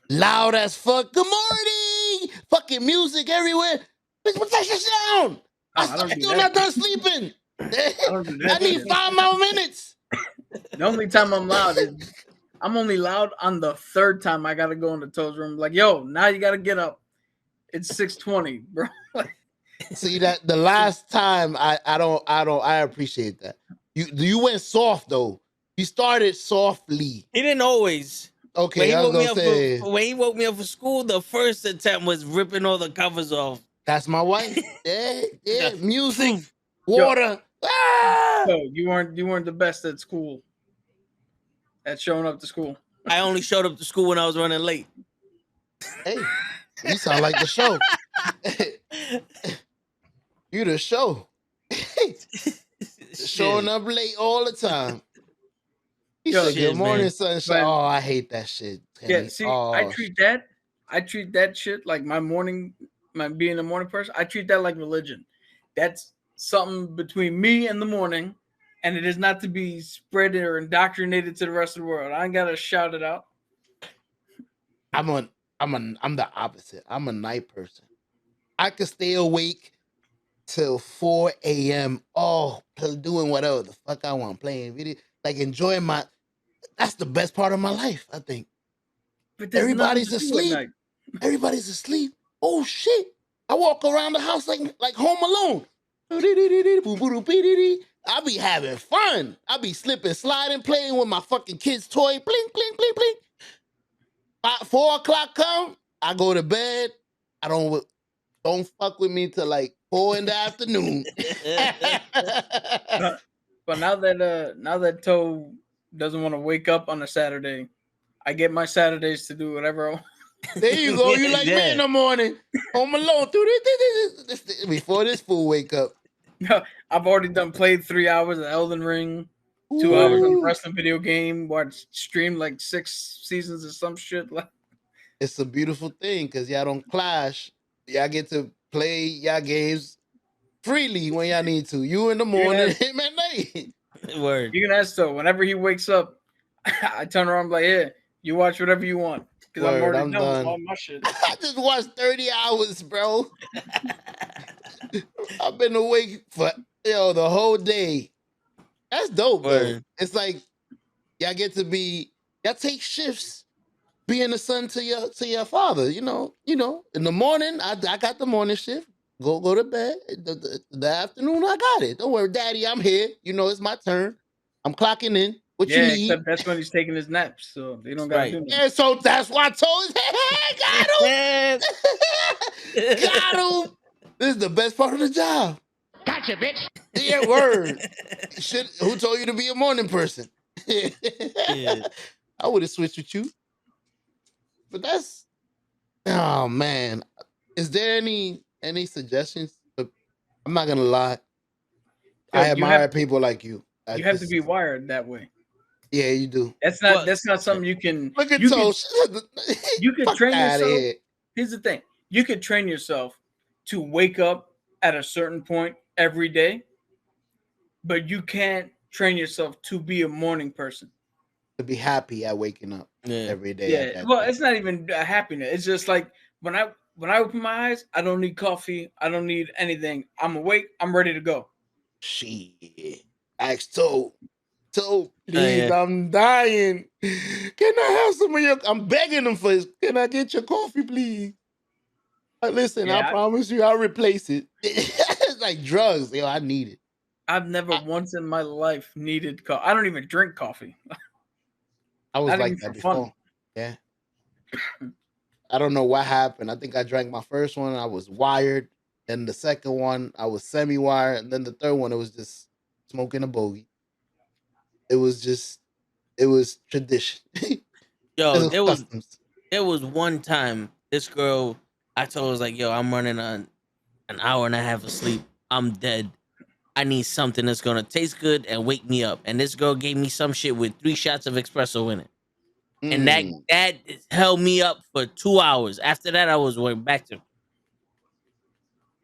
loud as fuck. Good morning. Fucking music everywhere. Bitch, what that shit down? I'm still not done sleeping. I need 5 more minutes. The only time I'm loud is I'm only loud on the 3rd time I gotta go in the toes room. Like, yo, now you gotta get up. It's 6:20, bro. See that the last time I appreciate that. You went soft though. You started softly. He didn't always. Okay, I was gonna say when he woke me up for school, the first attempt was ripping all the covers off. That's my wife. Yeah. Music, Yo. water. Ah! So you weren't the best at school. At showing up to school. I only showed up to school when I was running late. Hey, you sound like the show. You the show. Showing up late all the time. He Yo, said, shit, good morning, man. sunshine. Oh, I hate that shit. Kenny. Yeah, see, I treat that shit like my being a morning person. I treat that like religion. That's something between me and the morning, and it is not to be spread or indoctrinated to the rest of the world. I ain't gotta shout it out. I'm the opposite. I'm a night person. I could stay awake till 4 a.m. Oh, doing whatever the fuck I want, playing video, like enjoying that's the best part of my life, I think. But there's Everybody's nothing to do at asleep. night. Everybody's asleep. Oh shit. I walk around the house like Home Alone. I be having fun. I be slipping, sliding, playing with my fucking kid's toy. Blink, blink, blink, blink. 4 o'clock come, I go to bed. I don't fuck with me till like 4 in the afternoon. But now that Toe doesn't want to wake up on a Saturday, I get my Saturdays to do whatever I want. There you go. You like me in the morning. Home Alone. Before this fool wake up. I've already played 3 hours of Elden Ring, 2 hours on the wrestling video game, streamed like 6 seasons of some shit. It's a beautiful thing because y'all don't clash. Y'all get to play y'all games freely when y'all need to. You in the morning, him at night. Word. You can ask Toe. Whenever he wakes up, I turn around and be like, yeah, you watch whatever you want. Because I'm already done with all my shit. I just watched 30 hours, bro. I've been awake for the whole day. That's dope though. Word. It's like y'all take shifts being the son to your father. In the morning I got the morning shift. Go to bed. The afternoon I got it. Don't worry, Daddy, I'm here. It's my turn. I'm clocking in. What you Yeah, need? except that's when he's taking his naps, so they don't gotta Right. do nothing. Yeah, so that's why I told him, hey, got him. This is the best part of the job. Gotcha, bitch. Yeah, word. Who told you to be a morning person? Yeah. I would have switched with you. But oh man. Is there any suggestions? I'm not gonna lie. Yo, I you admire have people like you. you have to be wired that way. Yeah, you do. That's Well, not something you can. Look at you can, Tosh. you can Fuck train outta yourself. here. Here's the thing: you could train yourself to wake up at a certain point every day, but you can't train yourself to be a morning person. To be happy at waking up Yeah. every day. Yeah, at that well, time. it's not even happiness. It's just like when I open my eyes, I don't need coffee. I don't need anything. I'm awake. I'm ready to go. Shit. Ask Toe, Oh, please, yeah. I'm dying. Can I have some of your? I'm begging them for this. Can I get your coffee, please? Listen, I Yeah, promise you, I'll replace it. It's like drugs. Yo, I need it. I've never once in my life needed coffee. I don't even drink coffee. I was Not like even that for before. fun. Yeah. I don't know what happened. I think I drank my first one. I was wired. Then the second one, I was semi-wired. And then the third one, it was just smoking a bogey. It was tradition. Yo, It was customs. there was one time this girl, I told her, I was like, yo, I'm running on an hour and a half of sleep. I'm dead. I need something that's gonna taste good and wake me up. And this girl gave me some shit with 3 shots of espresso in it. And that held me up for 2 hours. After that, I was going back to.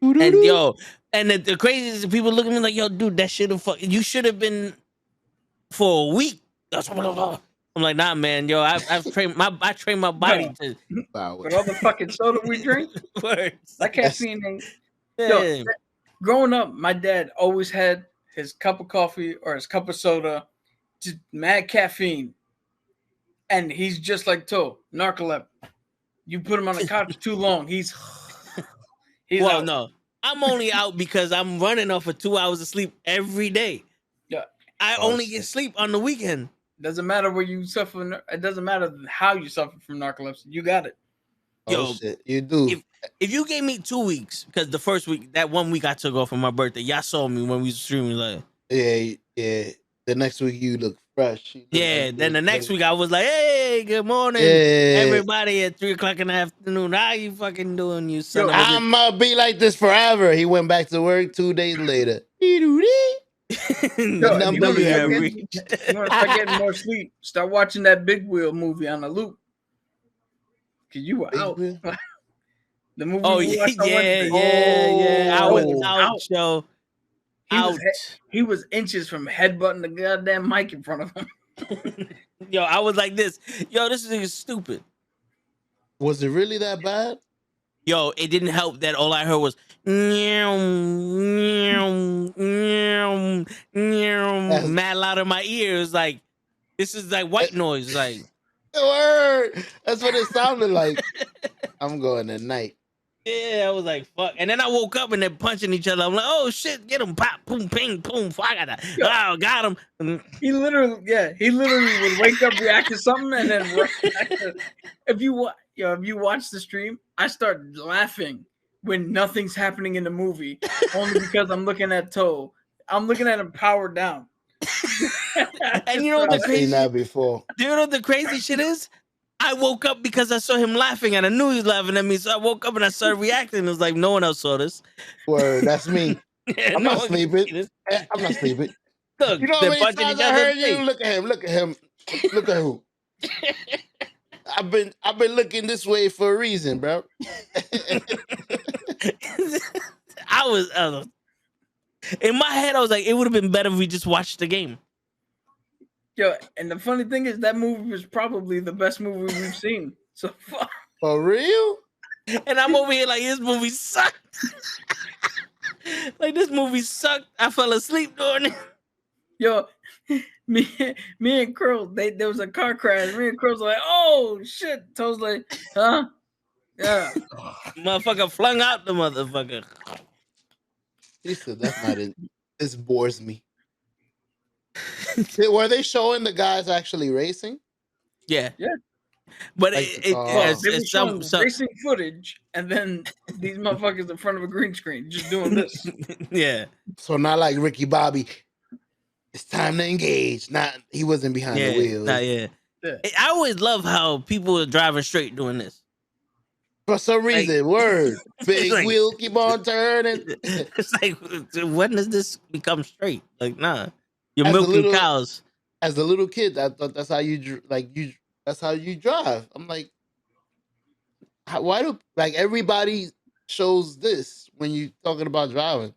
And yo, and the craziest people look at me like, yo, dude, that should have you should have been for a week. I'm like, nah, man, yo, I've trained my body to. With all the fucking soda we drink, Words. that caffeine ain't. Yeah. Growing up, my dad always had his cup of coffee or his cup of soda, just mad caffeine. And he's just like Toe, narcoleptic. You put him on the couch too long, he's well, out. no, I'm only out because I'm running off of 2 hours of sleep every day. Yeah, I only get sleep on the weekend. Doesn't matter where you suffer. It doesn't matter how you suffer from narcolepsy. You got it. Yo, shit, you do. If you gave me 2 weeks, because the first week, that 1 week I took off for my birthday, y'all saw me when we was streaming. Like, yeah. The next week you look fresh. Then the next week I was like, hey, good morning, everybody at 3:00 in the afternoon. How you fucking doing, you son of a bitch? I'm gonna be like this forever. He went back to work 2 days later. You want to WWE. start getting more sleep? Start watching that Big Wheel movie on the loop. Cause you were out. The movie. Oh we watched on Wednesday. yeah. I was out, yo. He was inches from headbutting the goddamn mic in front of him. Yo, I was like this. Yo, this is stupid. Was it really that bad? Yo, it didn't help that all I heard was meow, meow, meow, mad loud in my ears. Like, this is like white noise. Like, word. That's what it sounded like. I'm going tonight. Yeah, I was like, fuck. And then I woke up and they're punching each other. I'm like, oh shit, get him, pop, boom, ping, boom. I got that. Oh, got him. He literally would wake up, react to something, and then if you watch the stream, I start laughing when nothing's happening in the movie, only because I'm looking at Toe. I'm looking at him powered down. And you know what I've seen that before. Do you know what the crazy shit is? I woke up because I saw him laughing and I knew he was laughing at me. So I woke up and I started reacting. It was like no one else saw this. Word, that's me. Yeah, I'm not sleeping. I'm not sleeping. Look, you know how many times I heard you? Look at him. Look at him. Look at who. I've been looking this way for a reason, bro. I was in my head. I was like, it would have been better if we just watched the game. Yo, and the funny thing is that movie was probably the best movie we've seen so far. For real? And I'm over here like, this movie sucked. Like this movie sucked. I fell asleep during it. Yo, me and Curl, there was a car crash. Me and Curl's like, oh shit. Toes like, huh? Yeah. Motherfucker flung out the motherfucker. He said, "That's not it. This bores me." Were they showing the guys actually racing? Yeah. Yeah. But Like the car. Well, it's, they were it's showing some racing footage, and then these motherfuckers in front of a green screen just doing this. yeah. So not like Ricky Bobby. It's time to engage. Not he wasn't behind the Yeah. wheel. Nah, yeah. Yeah. I always love how people are driving straight doing this. For some reason, word. Big like- wheel keep on turning. It's like, when does this become straight? Like, nah. You're As a milking little- cows. As a little kid, I thought that's how that's how you drive. I'm like, why do like everybody shows this when you talking about driving?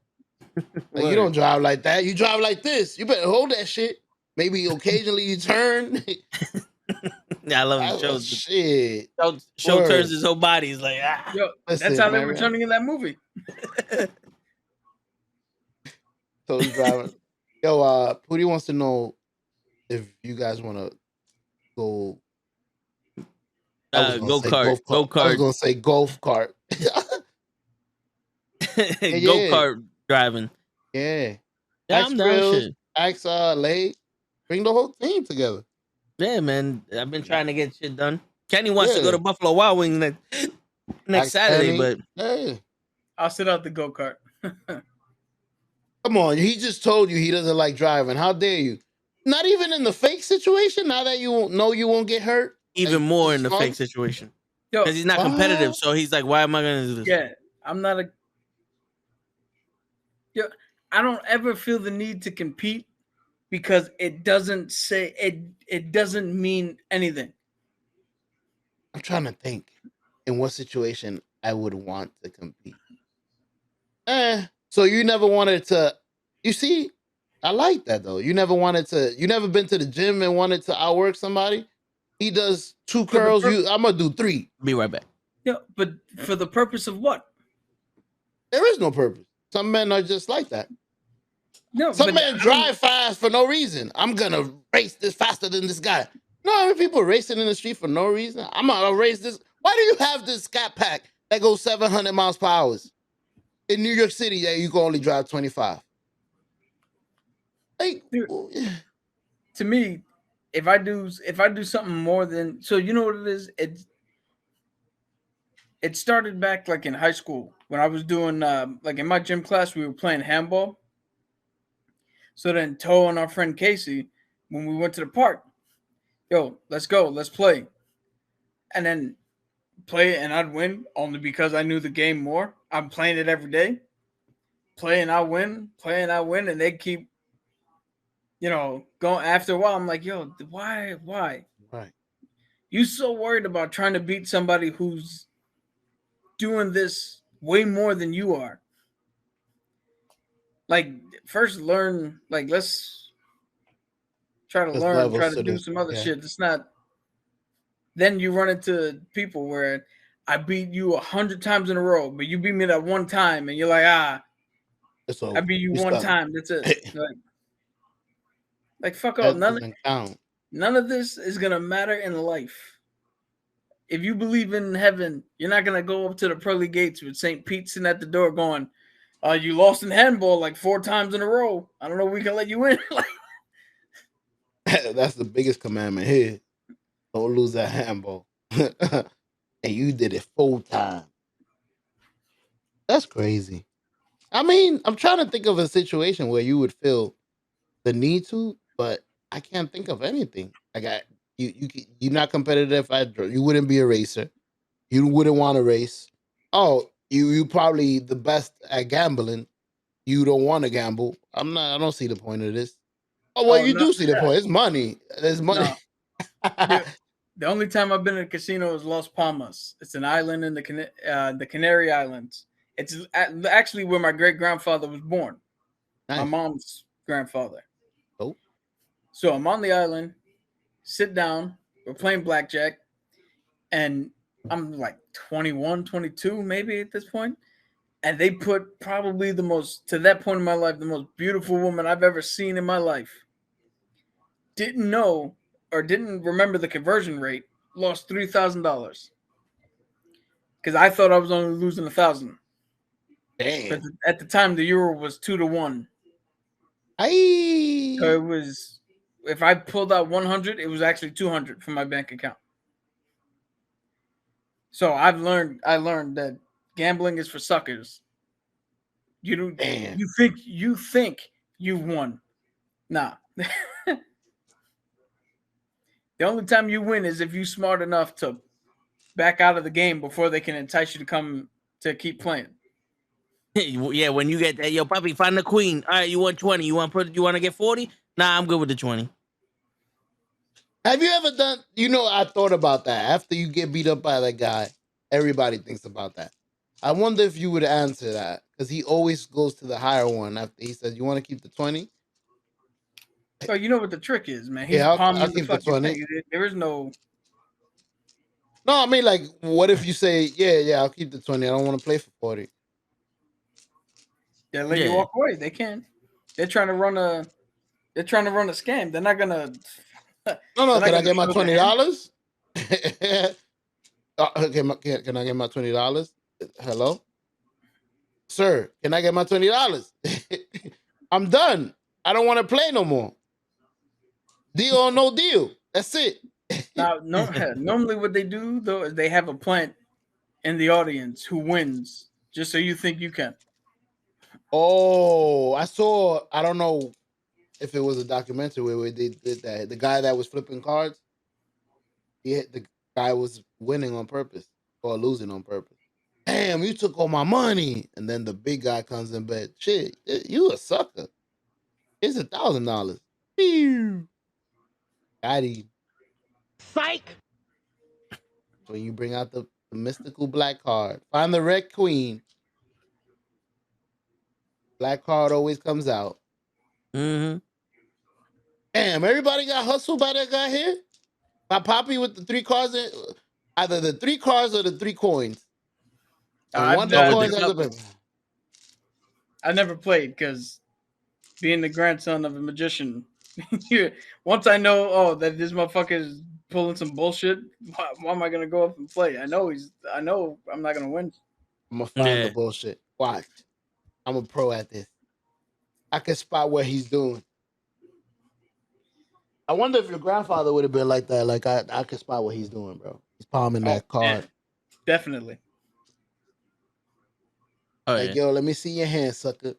Like, you don't drive like that. You drive like this. You better hold that shit. Maybe occasionally you turn. Yeah, I love it. Oh, Shows shit. show Word. turns his whole body. He's like, ah. Yo, Listen, that's how they man, were man. turning in that movie. So he's driving. Yo, Pootie wants to know if you guys want to go. Go kart. I was gonna say golf cart. Go kart driving. Yeah. Yeah, Ask I'm down. Grills, Shit. ask Lay. Bring the whole team together. Yeah, man. I've been trying to get shit done. Kenny wants to Yeah. go to Buffalo Wild Wings next Ask Saturday, Kenny. but Hey, I'll sit out the go kart. come on. He just told you he doesn't like driving. How dare you? Not even in the fake situation. Now that you know you won't get hurt. even Like, more it's in the fun. fake situation. Yo, Because he's not What? competitive. So he's like, why am I going to do this? yeah, I'm not a. Yo, I don't ever feel the need to compete because it doesn't say it. It doesn't mean anything. I'm trying to think in what situation I would want to compete. So you never wanted to. You see, I like that though. You never wanted to. You never been to the gym and wanted to outwork somebody. He does 2 curls. I'm gonna do 3. Be right back. Yeah, but for the purpose of what? There is no purpose. Some men are just like that. No, Some but men drive fast for no reason. I'm gonna race this faster than this guy. No, I mean, people racing in the street for no reason. I'm gonna race this. Why do you have this Scat Pack that goes 700 miles per hour in New York City that you can only drive 25? Like, Dude, to me, if I do something more than so, you know what it is. It started back like in high school when I was doing like in my gym class we were playing handball. So then Toe and our friend Casey, when we went to the park, yo, let's go, let's play, and then play and I'd win only because I knew the game more. I'm playing it every day, playing I win, and they keep, going. After a while, I'm like, yo, why? right. You so worried about trying to beat somebody who's doing this way more than you are. Like, first learn, like, let's try to There's learn, levels try to to do this, some other yeah. shit. It's not, then you run into people where I beat you 100 times in a row, but you beat me that one time, and you're like, It's I over. beat you We one stop. time. That's it. Like fuck That off. doesn't count. None of this is gonna matter in life. If you believe in heaven, you're not gonna go up to the pearly gates with St. Pete sitting at the door going, you lost in handball like 4 times in a row. I don't know if we can let you in. Like, That's the biggest commandment here. Don't lose that handball. And you did it 4 times. That's crazy. I mean, I'm trying to think of a situation where you would feel the need to, but I can't think of anything. Like you're not competitive you wouldn't be a racer. You wouldn't want to race. Oh, you probably the best at gambling. You don't want to gamble. I don't see the point of this. Oh well, you no, do see the point. It's money. There's money. no. The only time I've been in a casino is Las Palmas. It's an island in the Canary Islands. It's actually where my great grandfather was born. Nice. My mom's grandfather. Oh. So I'm on the island, sit down, we're playing blackjack, and I'm like 21, 22 maybe at this point. and they put probably the most, to that point in my life, the most beautiful woman I've ever seen in my life. Didn't know or didn't remember the conversion rate. Lost $3,000 because I thought I was only losing 1,000. Damn. At the time, the euro was 2-1. So Aye. it was, if I pulled out 100, it was actually 200 from my bank account. So I learned that gambling is for suckers. You don't. Damn. You think you've won. Nah. The only time you win is if you're smart enough to back out of the game before they can entice you to come to keep playing. Yeah, when you get that, yo, Poppy, find the queen. All right, you want 20. You want to get 40? Nah, I'm good with the 20. Have you ever done? I thought about that. After you get beat up by that guy, everybody thinks about that. I wonder if you would answer that because he always goes to the higher one after he says, "You want to keep the 20?" Oh, you know what the trick is, man. He's Yeah, I'll palming the keep the fucking 20. thing. There is no. No, I mean, like, what if you say, "Yeah, I'll keep the 20. I don't want to play for 40." They'll let you Yeah. walk away. They can. They're trying to run a. They're trying to run a scam. They're not gonna. No. they're not Can I gonna get my show their hand. $20? Can I get my $20? Hello, sir. Can I get my $20? I'm done. I don't want to play no more. Deal or no deal. That's it. Now, normally what they do though is they have a plant in the audience who wins, just so you think you can. Oh, I saw. I don't know if it was a documentary where they did that. The guy that was flipping cards, the guy was winning on purpose or losing on purpose. Damn, you took all my money. And then the big guy comes in bed. Shit, you a sucker. It's $1,000. Daddy. Psych. When you bring out the mystical black card, find the red queen. Black card always comes out. Mm-hmm. Damn, everybody got hustled by that guy here. By Poppy with the 3 cards, either the 3 cards or the 3 coins. And one of the coins has a paper. I never played because being the grandson of a magician, once I know, that this motherfucker is pulling some bullshit, why am I gonna go up and play? I know I'm not gonna win. I'm gonna find Yeah. the bullshit. Watch. I'm a pro at this. I can spot what he's doing. I wonder if your grandfather would have been like that. Like I can spot what he's doing, bro. He's palming that card. Yeah, definitely. Oh, Like, yeah. yo, let me see your hand, sucker.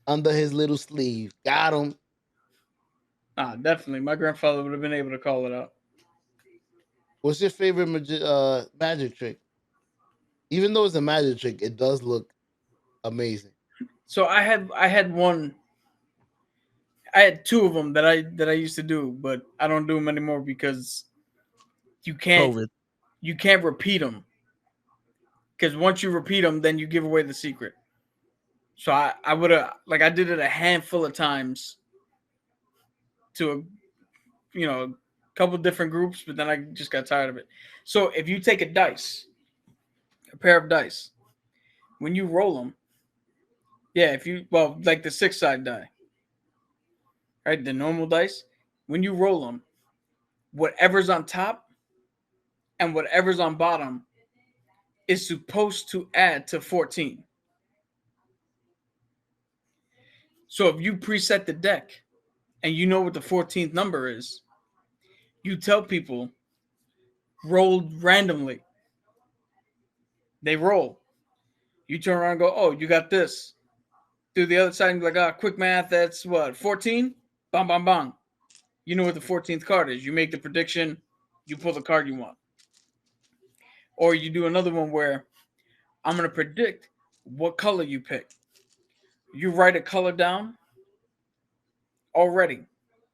Under his little sleeve. Got him. Definitely. My grandfather would have been able to call it out. What's your favorite magic trick? Even though it's a magic trick, it does look amazing. So I had one. I had 2 of them that I used to do, but I don't do them anymore because you can't repeat them. Because once you repeat them, then you give away the secret. So I would have, like, I did it a handful of times to a couple different groups, but then I just got tired of it. So if you take a pair of dice, when you roll them, like the 6-side die, right? The normal dice, when you roll them, whatever's on top and whatever's on bottom is supposed to add to 14. So if you preset the deck and you know what the 14th number is, you tell people roll randomly. They roll. You turn around and go, oh, you got this. Do the other side and be like, quick math, that's what, 14? Bang, bang, bang. You know what the 14th card is. You make the prediction, you pull the card you want. Or you do another one where I'm going to predict what color you pick. You write a color down already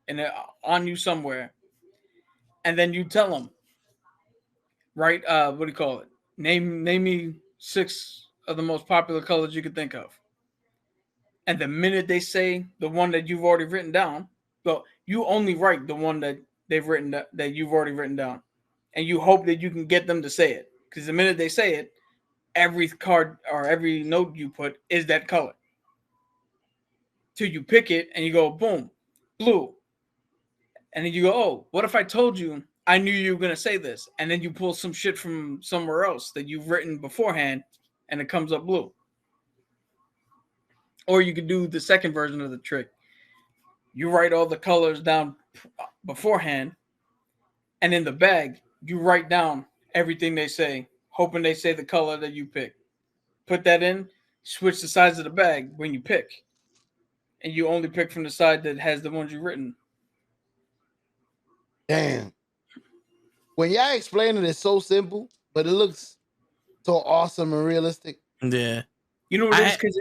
and on you somewhere. And then you tell them, right? What do you call it? Name me 6 of the most popular colors you could think of. And the minute they say the one that you've already written down, well, you only write the one that you've already written down, and you hope that you can get them to say it. Because the minute they say it, every card or every note you put is that color. Till you pick it and you go, boom, blue. And then you go, oh, what if I told you I knew you were going to say this? And then you pull some shit from somewhere else that you've written beforehand and it comes up blue. Or you could do the second version of the trick. You write all the colors down beforehand, and in the bag, you write down everything they say, hoping they say the color that you pick. Put that in, switch the size of the bag when you pick. And you only pick from the side that has the ones you've written. Damn. When y'all explain it, it's so simple, but it looks so awesome and realistic. Yeah. You know what it is? Because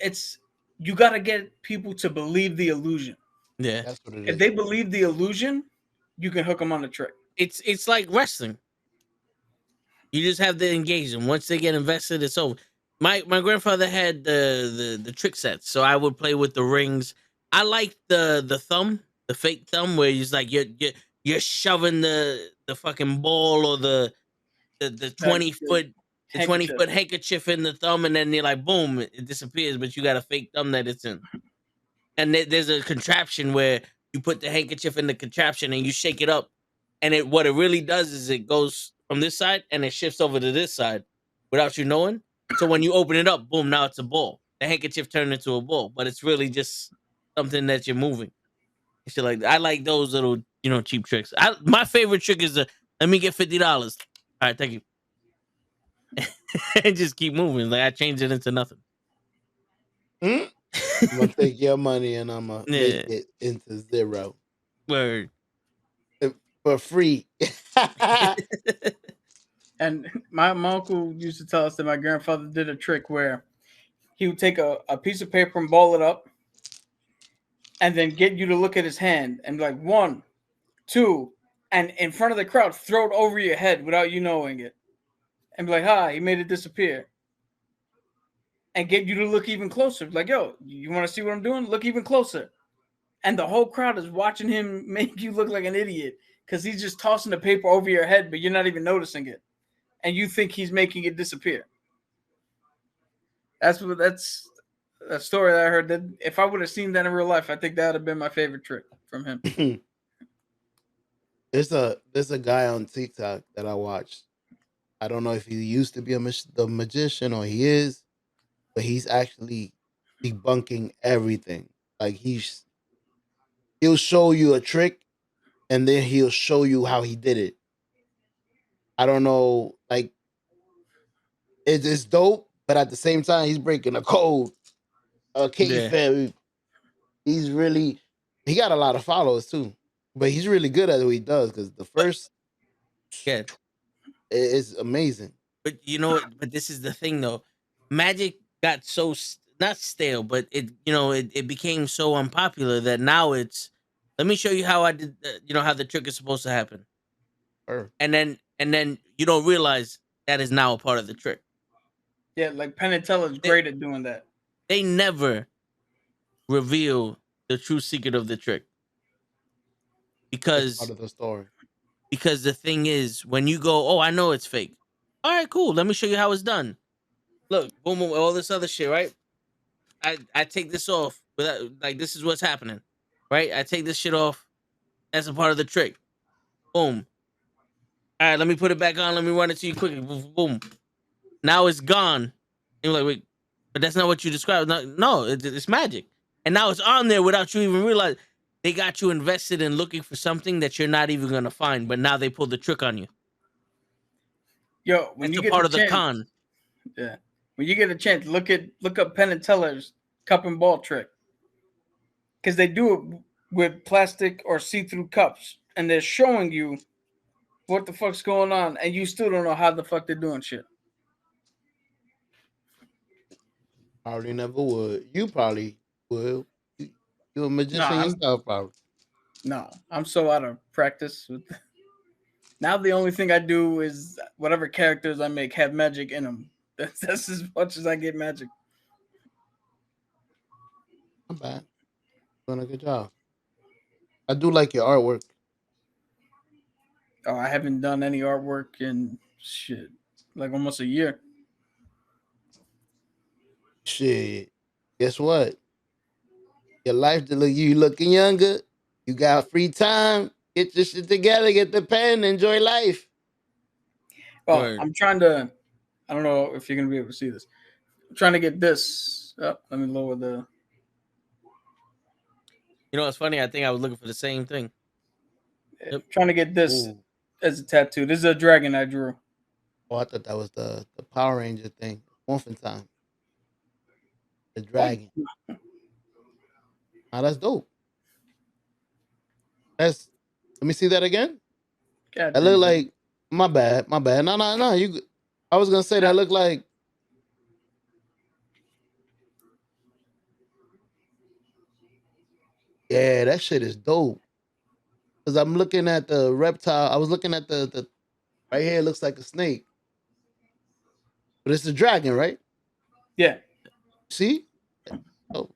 it's you gotta get people to believe the illusion. Yeah. That's what it If is. they believe the illusion, you can hook them on the trick. It's like wrestling. You just have to engage them. Once they get invested, it's over. My grandfather had the trick sets, so I would play with the rings. I like the thumb, the fake thumb, where it's like you're shoving the fucking ball or the 20-foot the 20-foot handkerchief in the thumb, and then you're like, boom, it disappears, but you got a fake thumb that it's in. And there's a contraption where you put the handkerchief in the contraption and you shake it up, and what it really does is it goes from this side and it shifts over to this side without you knowing. So when you open it up, boom, now it's a ball. The handkerchief turned into a ball, but it's really just something that you're moving. Shit like that. I like those little, cheap tricks. My favorite trick is let me get $50. All right, thank you. And just keep moving. Like I changed it into nothing. I'm gonna take your money and I'm gonna Yeah. make it into zero Word. for free. And my uncle used to tell us that my grandfather did a trick where he would take a piece of paper and ball it up and then get you to look at his hand and be like 1, 2, and in front of the crowd, throw it over your head without you knowing it. And be like, hi, he made it disappear. And get you to look even closer. Like, yo, you want to see what I'm doing? Look even closer. And the whole crowd is watching him make you look like an idiot because he's just tossing the paper over your head, but you're not even noticing it. And you think he's making it disappear. That's a story that I heard. That if I would have seen that in real life, I think that would have been my favorite trick from him. There's a guy on TikTok that I watched. I don't know if he used to be the magician or he is, but he's actually debunking everything. Like he'll show you a trick and then he'll show you how he did it. I don't know, like it's dope, but at the same time he's breaking a code. Kayfabe. He got a lot of followers too, but he's really good at what he does because the first Yeah. is amazing. But but this is the thing though. Magic got so not stale, but it became so unpopular that now it's let me show you how I did how the trick is supposed to happen. Sure. And then you don't realize that is now a part of the trick. Yeah, like Penn and Teller is great at doing that. They never reveal the true secret of the trick. Because part of the story. Because the thing is, when you go, oh, I know it's fake. All right, cool. Let me show you how it's done. Look, boom, boom, all this other shit, right? I take this off without like this is what's happening, right? I take this shit off. That's a part of the trick. Boom. All right, let me put it back on. Let me run it to you quickly. Boom. Now it's gone. And you're like, wait, but that's not what you described. No, it's magic. And now it's on there without you even realize. They got you invested in looking for something that you're not even gonna find, but now they pulled the trick on you. Yo, when that's you a get part the of the chance, con. Yeah, when you get a chance, look up Penn and Teller's cup and ball trick because they do it with plastic or see-through cups, and they're showing you what the fuck's going on, and you still don't know how the fuck they're doing shit. Probably never would. You probably will. You're a magician Nah, yourself, probably. No, I'm so out of practice. Now the only thing I do is whatever characters I make have magic in them. That's as much as I get magic. Not bad. Doing a good job. I do like your artwork. Oh, I haven't done any artwork in shit like almost a year. Shit. Guess what? Your life to look you looking younger. You got free time. Get your shit together. Get the pen. Enjoy life. Well, Word. I'm trying to. I don't know if you're gonna be able to see this. I'm trying to get this. Oh, let me lower the. You know what's funny? I think I was looking for the same thing. Yep. Trying to get this Ooh. as a tattoo. This is a dragon I drew. Oh, I thought that was the Power Ranger thing. Morphin time. The Oh, dragon. Oh, that's dope. That's. Let me see that again. God That damn look it. like. My bad. My bad. No, no, no. You. I was gonna say that look like. Yeah, that shit is dope. Cause I'm looking at the reptile. I was looking at the right here. It looks like a snake, but it's a dragon, right? Yeah. See? Oh,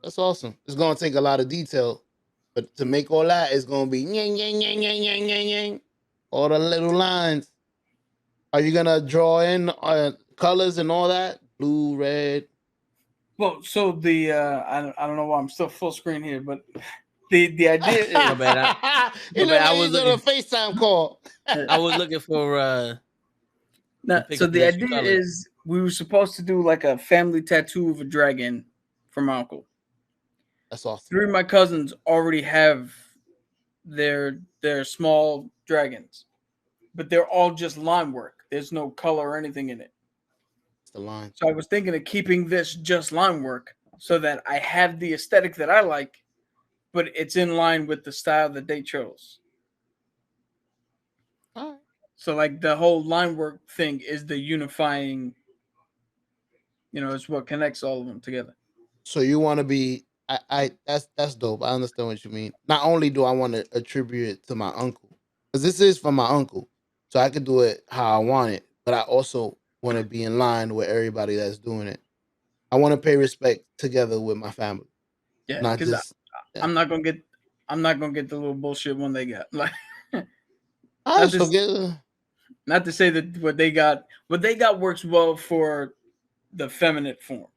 that's awesome. It's gonna take a lot of detail, but to make all that, it's gonna be yang yang yang yang yang yang yang. All the little lines. Are you gonna draw in colors and all that? Blue, red. Well, so the I don't know why I'm still full screen here, but the idea is My bad. It My bad. look I like was he's on a looking. FaceTime call. I was looking for the no, so picture the that you idea colored. is we were supposed to do like a family tattoo of a dragon for my uncle. That's awesome. 3 of my cousins already have their small dragons, but they're all just line work. There's no color or anything in it. It's the line. So I was thinking of keeping this just line work so that I have the aesthetic that I like, but it's in line with the style that they chose. All right. So like the whole line work thing is the unifying, it's what connects all of them together. So you want to be that's dope. I understand what you mean. Not only do I want to attribute it to my uncle, because this is for my uncle, so I could do it how I want it, but I also want to be in line with everybody that's doing it. I want to pay respect together with my family, Yeah, not because just yeah. I'm not gonna get the little bullshit one they got. Like I not just this forget. not to say that what they got works well for the feminine form.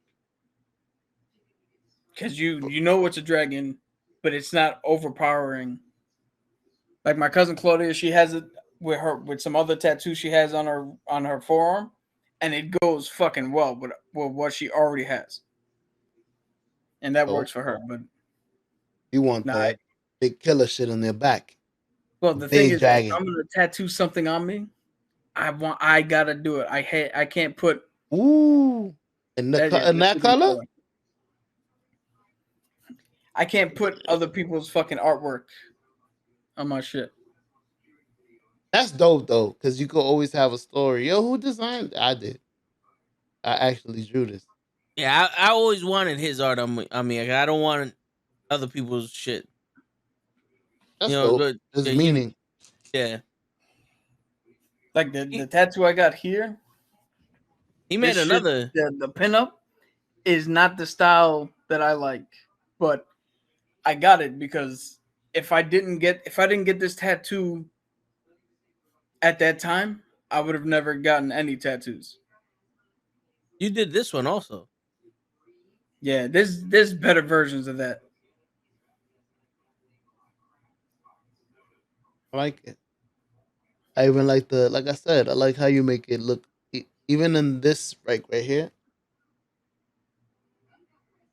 Because you know it's a dragon, but it's not overpowering. Like my cousin Claudia, she has it with some other tattoos she has on her forearm, and it goes fucking well with what she already has, and that Oh, works for her. But you want nah, the big killer shit on their back, well the the thing big is, if dragon. I'm gonna tattoo something on me, I gotta do it. I can't put Ooh, and that. Yeah, in let's that see them color. color. I can't put other people's fucking artwork on my shit. That's dope though, because you could always have a story. Yo, who designed? I did. I actually drew this. Yeah, I always wanted his art on me. I mean, like, I don't want other people's shit. You That's know, dope. but There's yeah, meaning. yeah. Like the He, tattoo I got here, he this made shit, another. the pinup is not the style that I like, but I got it because if I didn't get this tattoo at that time, I would have never gotten any tattoos. You did this one also. Yeah, there's better versions of that. I like it. I even like like I said, I like how you make it look. Even in this right here,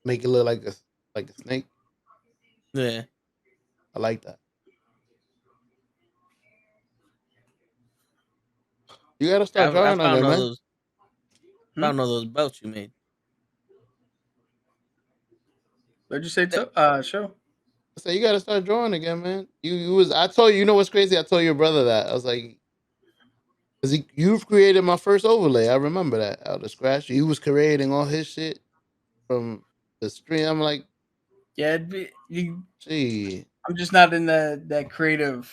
make it look like a snake. Yeah, I like that. You gotta start I drawing found again, all man. those Hmm? belts you made. What'd you say? Eh, Show. I said you gotta start drawing again, man. You was I told you. You know what's crazy? I told your brother that I was like, because you've created my first overlay. I remember that out of scratch. He was creating all his shit from the stream. I'm like, Yeah, gee, I'm just not in that creative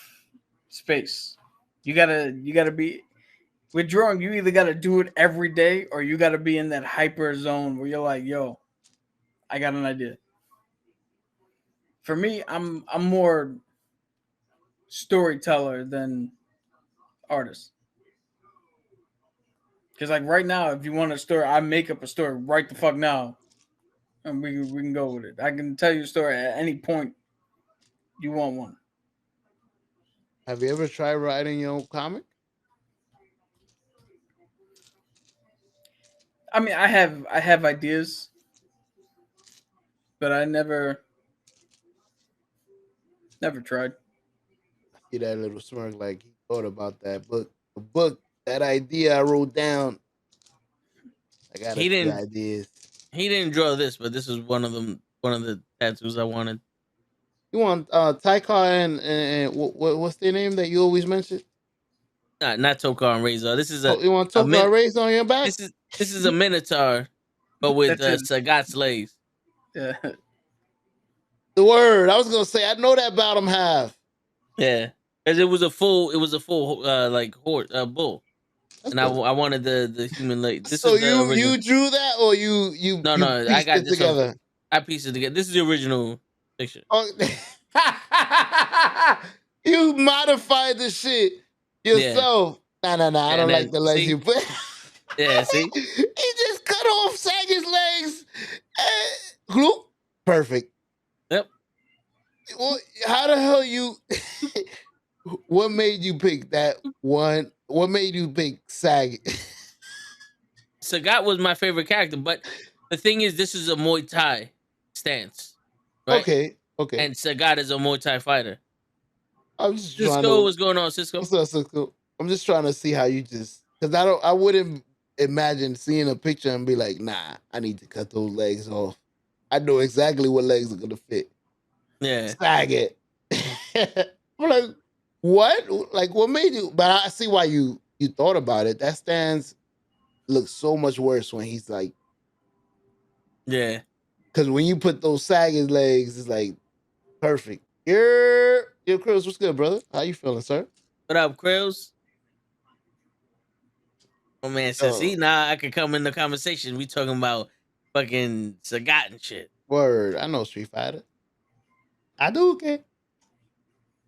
space. You gotta be with drawing. You either gotta do it every day, or you gotta be in that hyper zone where you're like, yo, I got an idea. For me, I'm more storyteller than artist Because like right now, if you want a story, I make up a story right the fuck now, and we can go with it. I can tell you a story at any point you want one. Have you ever tried writing your own comic? I mean, I have ideas, but I never tried. See that little smirk, like he thought about that book. The book, that idea I wrote down. I got a He few didn't. ideas. He didn't draw this, but this is one of them. One of the tattoos I wanted. You want Taika and what's their name that you always mention? Not Tokar and Razor. This is You want a Toka min. raised on your back? This is a Minotaur, but with That's it. Sagat's legs. Yeah. The word. I was gonna say I know that bottom half. Yeah, because it was a full like horse bull, That's and dope. I wanted the human leg. This So is the original. you drew that or you No, I pieced got it this off. together? I pieced it together. This is the original picture. Oh, you modified the shit yourself. Nah. I And don't like then the legs see, you put. yeah, see, He just cut off Sagan's legs. Gloop. Perfect. yep. Well, how the hell you? What made you pick that one? What made you pick Sagan? Sagat was my favorite character, but the thing is, this is a Muay Thai stance, right? Okay. And Sagat is a Muay Thai fighter. I'm just trying Cisco, to. what's going on, Cisco? What's up, Cisco? I'm just trying to see how you just because I wouldn't imagine seeing a picture and be like, nah, I need to cut those legs off. I know exactly what legs are gonna fit. Yeah, Saget. I'm like, what? Like, what made you? But I see why you thought about it. That stance looks so much worse when he's like, yeah. because when you put those sagging legs, it's like perfect. Yo, Chris, what's good, brother? How you feeling, sir? What up, Krills? Oh man says, see, now I can come in the conversation. We talking about fucking Sagat and shit. Word, I know Street Fighter. I do, okay.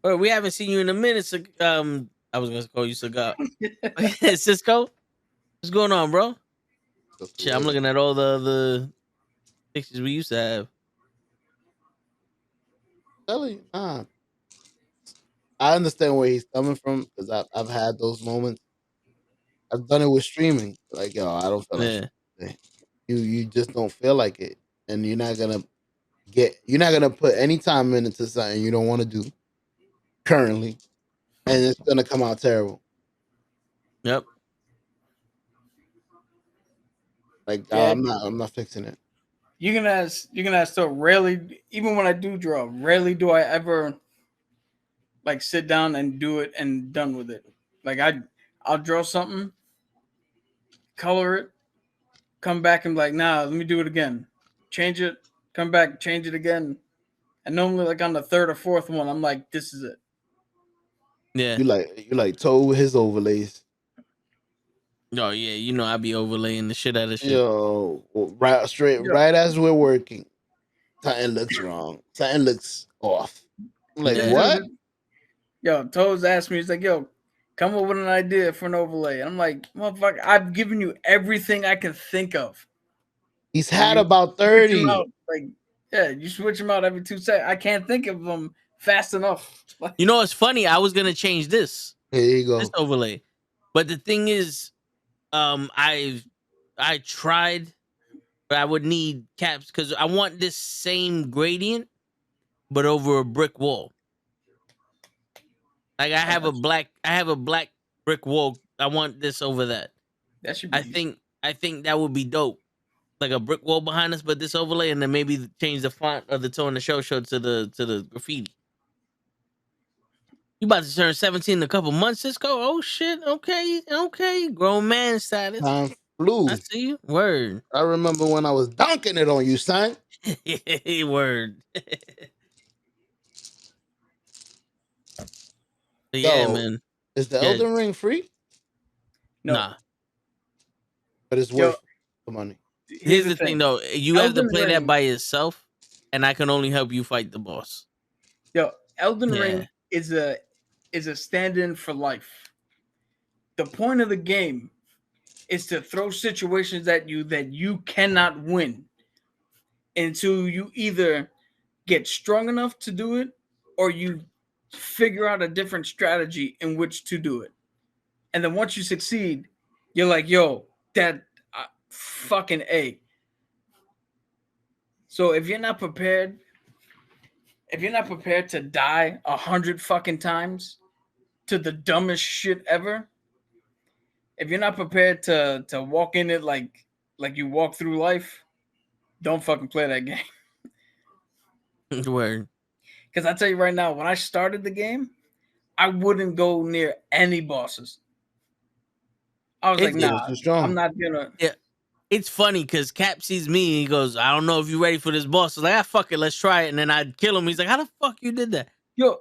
Bro, we haven't seen you in a minute. I was gonna call you Sagat. Cisco, what's going on, bro? Shit, I'm looking at all the pictures we used to have. Telling you, I understand where he's coming from because I've had those moments. I've done it with streaming. Like, yo, I don't feel like Yeah, streaming. You just don't feel like it, and you're not gonna put any time into something you don't want to do currently, and it's gonna come out terrible. yep. Like, Yeah. I'm not fixing it. You can ask. So rarely, even when I do draw, rarely do I ever like sit down and do it and done with it. Like I'll draw something, color it, come back and be like, nah, let me do it again. Change it, come back, change it again. And normally like on the third or fourth one, I'm like, this is it. Yeah. You like Toad with his overlays. Oh yeah, you know I be overlaying the shit out of shit. Yo, right as we're working, something looks wrong. Something looks off. I'm like, Yeah. what? Yo, Toes asked me, he's like, yo, come up with an idea for an overlay. And I'm like, motherfucker, I've given you everything I can think of. He's had You about switch 'em 30. out, like, yeah, you switch them out every 2 seconds. I can't think of them fast enough. You know what's funny? I was gonna change this. Here you go. This overlay. But the thing is, I tried, but I would need caps because I want this same gradient, but over a brick wall. Like I have a black brick wall. I want this over that. That should be I think that would be dope. Like a brick wall behind us, but this overlay, and then maybe change the font of the tone of the show to the graffiti. You about to turn 17 in a couple months, Cisco? Oh shit! Okay, grown man status. Time flew. I see you. Word. I remember when I was dunking it on you, son. Word. But yeah, Yo, man. Is the Yeah. Elden Ring free? no. Nah. But it's Yo, worth the money. Here's the thing, though. You have to Elden play that Ring- by yourself, and I can only help you fight the boss. Yo, Elden Yeah. Ring is a stand-in for life. The point of the game is to throw situations at you that you cannot win until you either get strong enough to do it or you figure out a different strategy in which to do it. And then once you succeed, you're like, yo, that fucking A. So if you're not prepared to die 100 fucking times to the dumbest shit ever, if you're not prepared to walk in it like you walk through life, don't fucking play that game. Word. Because I tell you right now, when I started the game, I wouldn't go near any bosses. I was like, nah, too strong. I'm not gonna. Yeah, it's funny because Cap sees me and he goes, "I don't know if you're ready for this boss." I was like, fuck it, let's try it." And then I'd kill him. He's like, "How the fuck you did that?" Yo,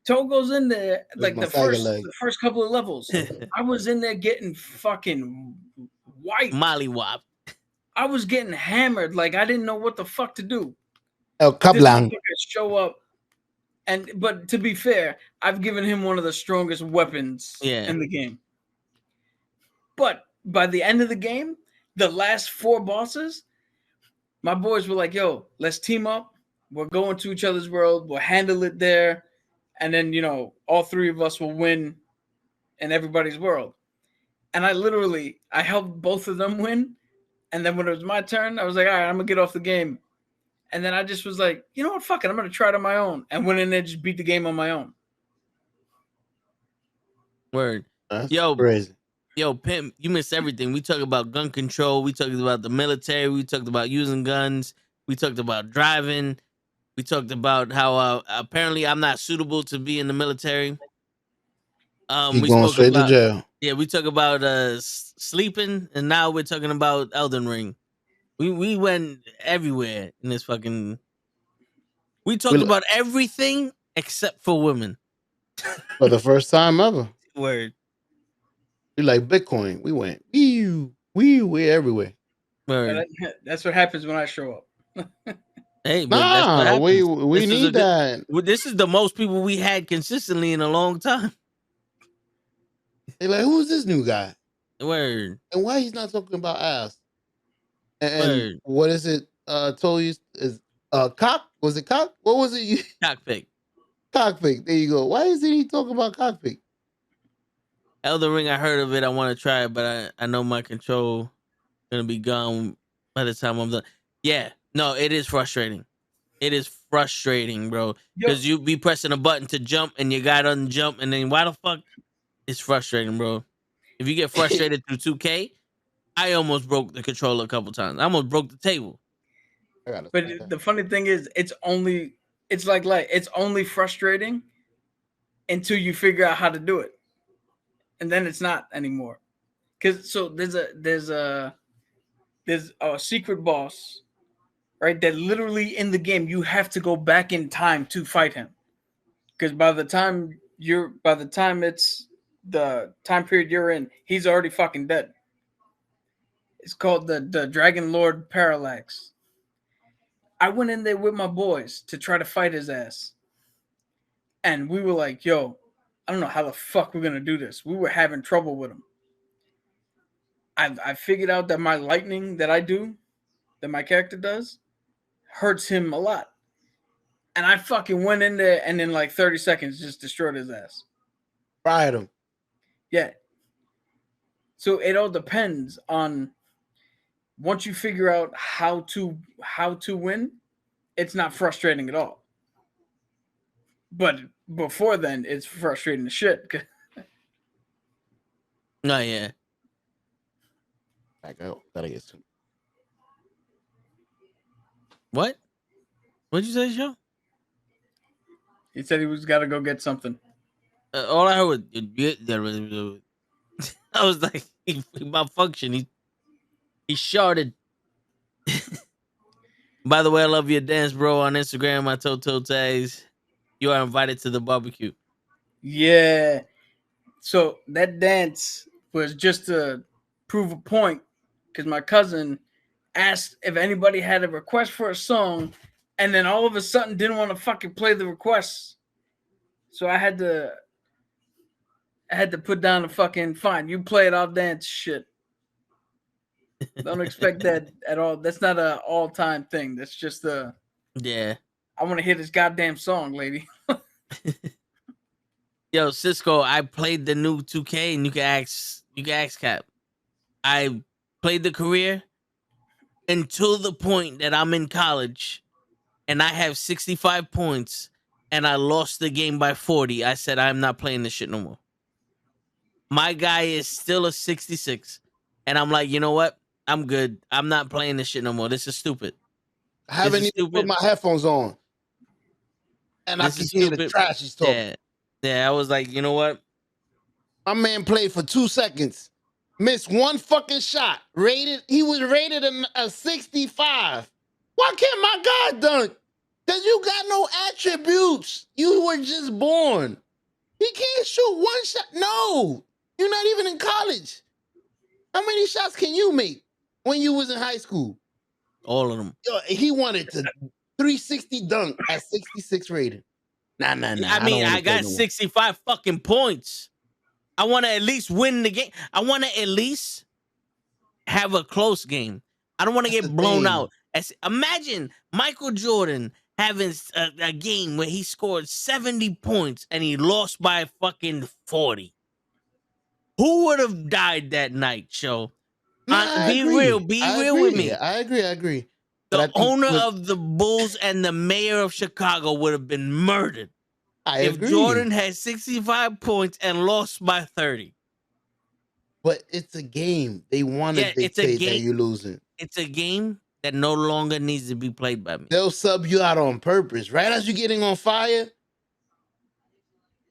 Toe goes in there like my the tiger leg. first couple of levels. I was in there getting fucking white. Mollywop. I was getting hammered. Like I didn't know what the fuck to do. El This Kablang. motherfucker show up, but to be fair, I've given him one of the strongest weapons in the game. But by the end of the game, the last 4 bosses, my boys were like, "Yo, let's team up. We're going to each other's world. We'll handle it there, and then all 3 of us will win in everybody's world." And I helped both of them win. And then when it was my turn, I was like, "All right, I'm gonna get off the game." And then I just was like, "You know what? Fuck it. I'm gonna try it on my own." And went in there, just beat the game on my own. Word. That's Yo, crazy. Yo, Pimp, you missed everything. We talked about gun control. We talked about the military. We talked about using guns. We talked about driving. We talked about how apparently I'm not suitable to be in the military. He We going spoke straight about to jail. yeah. We talked about sleeping, and now we're talking about Elden Ring. We went everywhere in this fucking. We talked about everything except for women. For the first time ever. Word. We like Bitcoin. We went we everywhere. Word. That's what happens when I show up. Hey, but that's what Nah, happens. we This is need that. This is the most people we had consistently in a long time. They like, who's this new guy? Word. And why he's not talking about ass? And Word. what is it? Told you is cock? Was it cock? What was it? Cockpit. Cockpit. There you go. Why isn't he talking about cockpit? Elden Ring, I heard of it. I want to try it, but I know my control gonna be gone by the time I'm done. Yeah, no, it is frustrating. It is frustrating, bro. Because you be pressing a button to jump and your guy doesn't jump, and then why the fuck? It's frustrating, bro. If you get frustrated through 2K, I almost broke the controller a couple times. I almost broke the table. But the funny thing is, it's only frustrating until you figure out how to do it, and then it's not anymore. Because there's a secret boss, right? That literally in the game you have to go back in time to fight him. Because by the time it's the time period you're in, he's already fucking dead. It's called the Dragon Lord Parallax. I went in there with my boys to try to fight his ass. And we were like, yo, I don't know how the fuck we're going to do this. We were having trouble with him. I figured out that my lightning that my character does, hurts him a lot. And I fucking went in there and in like 30 seconds just destroyed his ass. Fried him. Yeah. So it all depends on once you figure out how to win, it's not frustrating at all. But before then, it's frustrating as shit. No, yeah. I gotta get some. What? What'd you say, Joe? He said he was got to go get something. All I heard was I was like, he malfunctioned. He sharded. By the way, I love your dance, bro. On Instagram, my Toto tags. You are invited to the barbecue. Yeah. So that dance was just to prove a point because my cousin asked if anybody had a request for a song, and then all of a sudden didn't want to fucking play the requests. So I had to put down the fucking fine. You play it, I'll dance shit. Don't expect that at all. That's not an all-time thing. That's just a. Yeah. I want to hear this goddamn song, lady. Yo, Cisco, I played the new 2K, and you can ask Cap. I played the career until the point that I'm in college, and I have 65 points, and I lost the game by 40. I said I'm not playing this shit no more. My guy is still a 66, and I'm like, you know what? I'm good. I'm not playing this shit no more. This is stupid. I haven't This is even put stupid. my headphones on, and I This can is hear the stupid. trash he's talking. Yeah. Yeah, I was like, you know what? My man played for 2 seconds, missed one fucking shot. He was rated a 65. Why can't my guy dunk? Because you got no attributes. You were just born. He can't shoot one shot. No, you're not even in college. How many shots can you make when you was in high school? All of them. Yo, he wanted to 360 dunk at 66 rating. Nah. I mean, I got 65 fucking points. I want to at least win the game. I want to at least have a close game. I don't want to get blown out. Imagine Michael Jordan having a game where he scored 70 points and he lost by fucking 40. Who would have died that night, Joe? Be real with me. I agree. The owner of the Bulls and the mayor of Chicago would have been murdered if Jordan had 65 points and lost by 30. But it's a game. They want to dictate that you're losing. It's a game that no longer needs to be played by me. They'll sub you out on purpose. Right as you're getting on fire,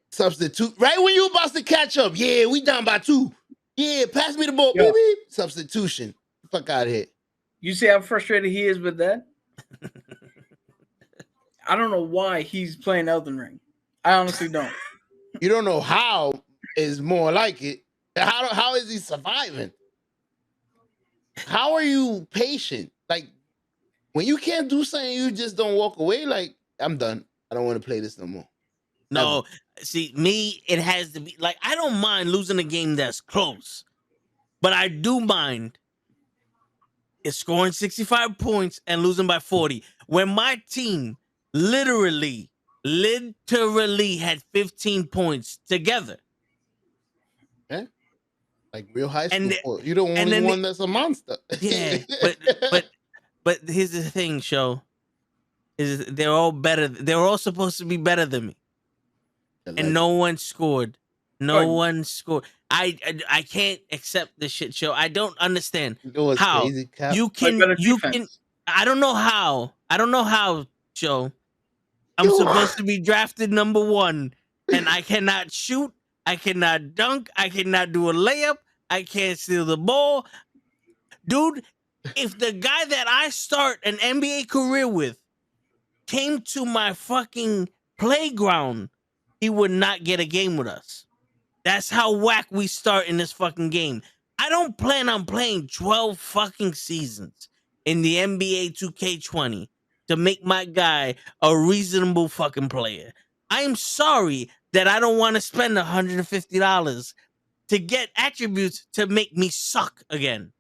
substitute. Right when you're about to catch up. Yeah, we down by 2. Yeah, pass me the ball. Beep, beep. Substitution. Fuck out of here. You see how frustrated he is with that? I don't know why he's playing Elden Ring. I honestly don't. You don't know how is more like it. How is he surviving? How are you patient? Like, when you can't do something, you just don't walk away. Like, I'm done. I don't want to play this no more. No, see, me, it has to be like, I don't mind losing a game that's close, but I do mind scoring 65 points and losing by 40. When my team literally had 15 points together. Yeah. Like real high school. You're the only one that's a monster. Yeah, but here's the thing, Show. Is they're all better. They're all supposed to be better than me. And no one scored. No one scored. I can't accept this shit, Show. I don't understand how crazy, you can. I don't know how, Show. I'm supposed to be drafted number 1, and I cannot shoot. I cannot dunk. I cannot do a layup. I can't steal the ball. Dude, if the guy that I start an NBA career with came to my fucking playground, he would not get a game with us. That's how whack we start in this fucking game. I don't plan on playing 12 fucking seasons in the NBA 2K20 to make my guy a reasonable fucking player. I'm sorry that I don't want to spend $150 to get attributes to make me suck again.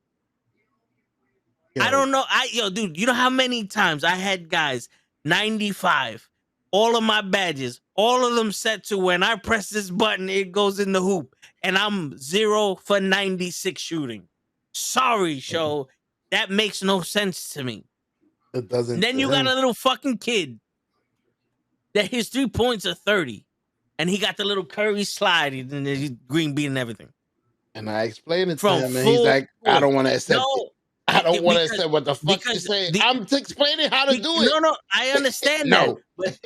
I don't know. Dude, you know how many times I had guys 95, all of my badges, all of them set to when I press this button, it goes in the hoop, and I'm 0 for 96 shooting. Sorry, Show. That makes no sense to me. It doesn't. And then you got a little fucking kid that his 3 points are 30, and he got the little Curry slide and he's green bean and everything. And I explained it to him, and he's like, I don't want to accept it. I don't want to accept what the fuck you say. I'm explaining how to do it. No, I understand that.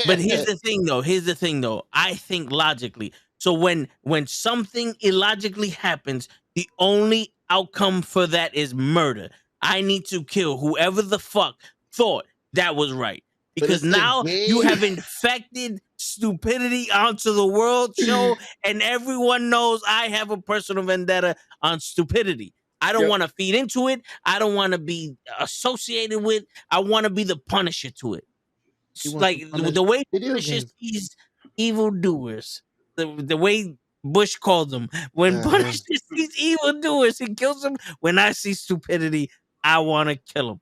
But here's the thing, though. I think logically. So when something illogically happens, the only outcome for that is murder. I need to kill whoever the fuck thought that was right. Because now you have infected stupidity onto the world, Show, and everyone knows I have a personal vendetta on stupidity. I don't want to feed into it. I don't want to be associated with. I want to be the Punisher to it. Like the way Punisher sees evildoers, the way Bush called them. When Uh-huh. Punisher sees evildoers, he kills them. When I see stupidity, I want to kill them.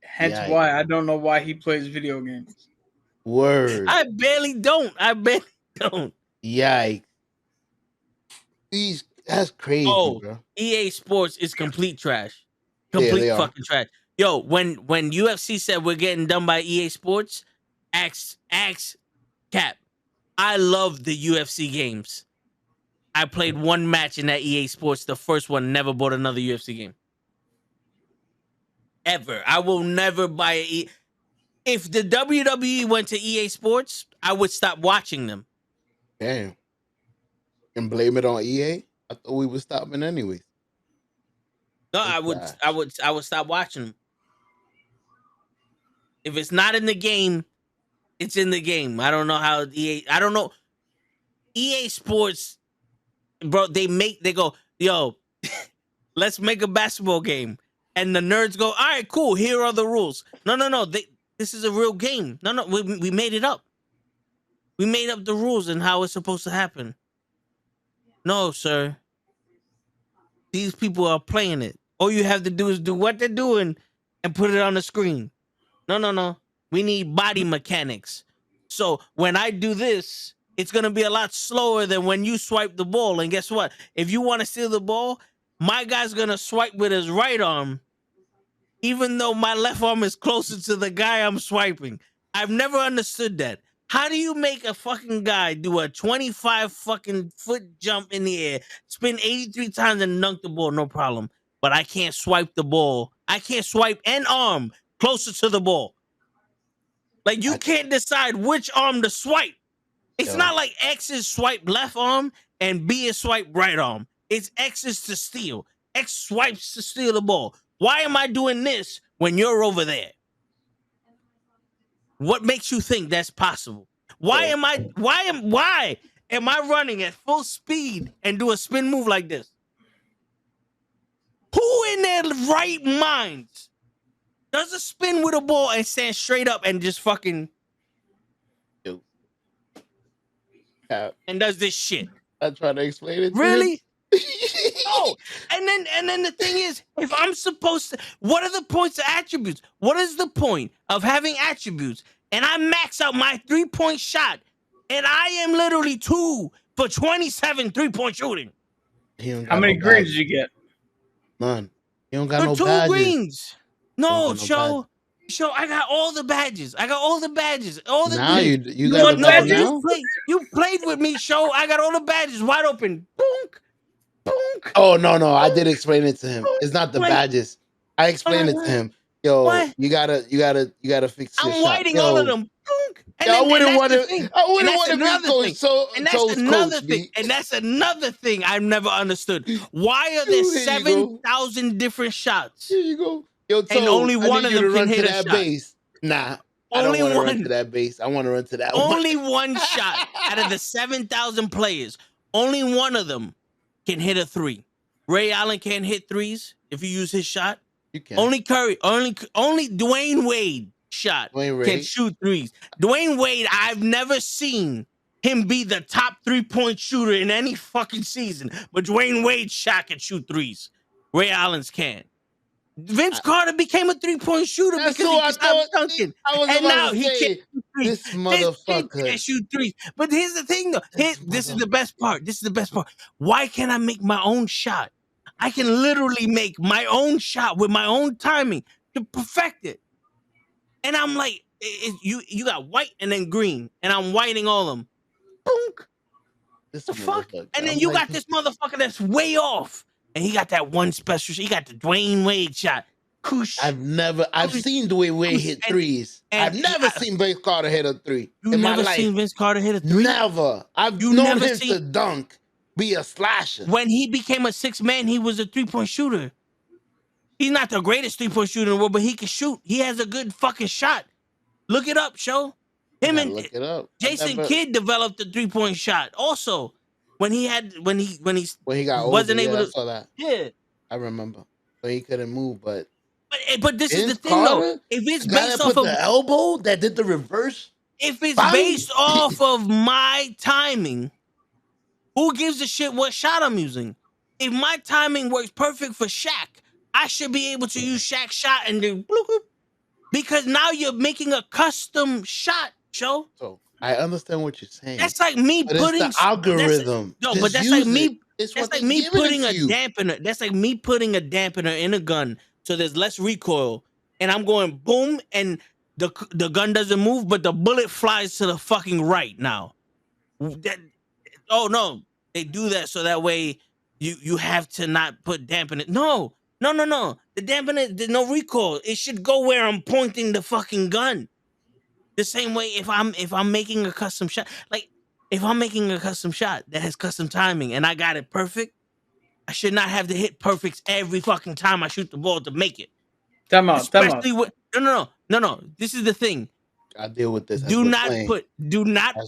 Hence Yikes. why I don't know why he plays video games. Word. I barely don't. Yikes. That's crazy, Oh, bro. EA Sports is complete trash. Yeah, Complete they are. fucking trash. Yo, when UFC said we're getting done by EA Sports, ask Cap. I love the UFC games. I played one match in that EA Sports, the first one, never bought another UFC game. Ever. I will never buy if the WWE went to EA Sports, I would stop watching them. Damn. And blame it on EA? I thought we were stopping anyways. No, That's I would stop watching them. If it's not in the game, it's in the game. I don't know how I don't know. EA Sports, bro, they go, yo, let's make a basketball game. And the nerds go, all right, cool, here are the rules. No. This is a real game. No, we made it up. We made up the rules and how it's supposed to happen. No, sir. These people are playing it. All you have to do is do what they're doing and put it on the screen. No. We need body mechanics. So when I do this, it's going to be a lot slower than when you swipe the ball. And guess what? If you want to steal the ball, my guy's going to swipe with his right arm, even though my left arm is closer to the guy I'm swiping. I've never understood that. How do you make a fucking guy do a 25 fucking foot jump in the air, spin 83 times and dunk the ball, no problem. But I can't swipe the ball. I can't swipe an arm closer to the ball. Like, you can't decide which arm to swipe. It's not like X is swipe left arm and B is swipe right arm. It's X is to steal. X swipes to steal the ball. Why am I doing this when you're over there? What makes you think that's possible? Why am I running at full speed and do a spin move like this? Who in their right minds does a spin with a ball and stand straight up and just fucking and does this shit? I try to explain it to really? him. No. And then the thing is, if I'm supposed to, what are the points of attributes? What is the point of having attributes? And I max out my 3-point shot, and I am literally 2 for 27 3-point shooting. How many greens did you get? None. You don't got no 2 badges. greens. No, show. I got all the badges. All the now greens. you got the badges now? You played with me, show. I got all the badges wide open. Boonk. Boonk. Oh no, I did explain it to him. It's not the badges. I explained it to him. Yo, you gotta fix your shot. I'm whiting all of them. Boonk. And I wouldn't want to. I wouldn't that's want to another go thing. so. And that's another thing. And that's another thing I've never understood. Why are there 7,000 different shots? Here you go. Yo, and only one of them can hit a shot. Base. Nah, I don't want to run to that base. I want to run to that one. Only one shot out of the 7,000 players. Only one of them can hit a 3. Ray Allen can't hit 3s if you use his shot. You can. Only Curry, only Dwayne Wade can shoot 3s. Dwayne Wade, I've never seen him be the top 3-point shooter in any fucking season. But Dwayne Wade's shot can shoot 3s. Ray Allen's can't. Vince Carter became a 3-point shooter because he stopped dunking. And now he can't shoot 3s. This motherfucker can't shoot 3s. But here's the thing, though. This is the best part. Why can't I make my own shot? I can literally make my own shot with my own timing to perfect it. And I'm like, you got white and then green, and I'm whiting all of them. Boonk. The fuck? And then you got this motherfucker that's way off. And he got that one special. He got the Dwayne Wade shot. Kush. I've seen Dwayne Wade hit 3s. I've never seen Vince Carter hit a 3. You never seen Vince Carter hit a 3? Never. I've known him to dunk, be a slasher. When he became a 6 man, he was a 3-point shooter. He's not the greatest 3-point shooter in the world, but he can shoot. He has a good fucking shot. Look it up, show. Him and look it up. Jason Kidd developed a 3-point shot. Also, when he got wasn't able to. I saw that. Yeah, I remember. So he couldn't move, but this is the thing, though. If it's based off of the elbow that did the reverse, if it's based off of my timing, Who gives a shit what shot I'm using? If my timing works perfect for Shaq, I should be able to use Shaq's shot and do bloop, bloop. Because now you're making a custom shot, Joe. So I understand what you're saying. That's like me but putting it's the algorithm. no, Just but that's use like me. it. It's That's what like they me giving putting it a to you. dampener. That's like me putting a dampener in a gun so there's less recoil, and I'm going boom, and the gun doesn't move, but the bullet flies to the fucking right now. Oh no, they do that so that way you have to not put dampener. No. The dampener, there's no recoil. It should go where I'm pointing the fucking gun. The same way if I'm making a custom shot, like if I'm making a custom shot that has custom timing and I got it perfect, I should not have to hit perfects every fucking time I shoot the ball to make it. Time out. Especially with no. This is the thing. I deal with this. Do not put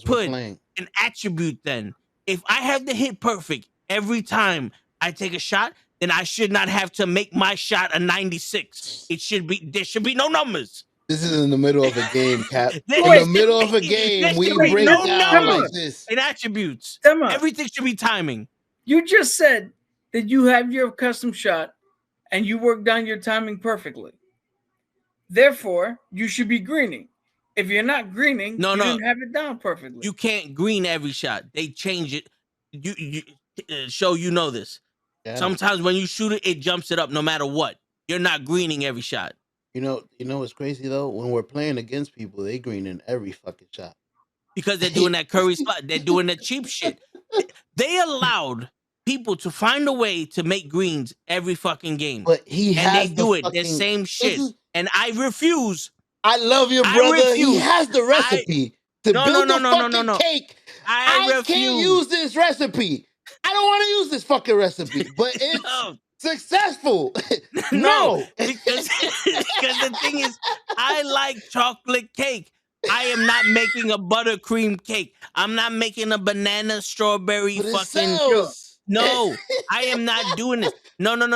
playing. an attribute then. If I have to hit perfect every time I take a shot, then I should not have to make my shot a 96. There should be no numbers. This is in the middle of a game, Cap. In There the middle of a game, we should be break no down numbers like this. and attributes. Time out. Everything should be timing. You just said that you have your custom shot and you work down your timing perfectly. Therefore, you should be greening. If you're not greening, you didn't have it down perfectly. You can't green every shot. They change it. You show you know this. Yeah. Sometimes when you shoot it, it jumps it up no matter what. You're not greening every shot. You know what's crazy though? When we're playing against people, they green in every fucking shot. Because they're doing that Curry spot. They're doing the cheap shit. They allowed people to find a way to make greens every fucking game. But he and has they do it fucking, the same shit. And I refuse. I love your brother. He has the recipe to build the fucking cake. I can't use this recipe. I don't want to use this fucking recipe, but it's successful. No, because the thing is, I like chocolate cake. I am not making a buttercream cake. I'm not making a banana strawberry fucking. No, I am not doing this. No. Do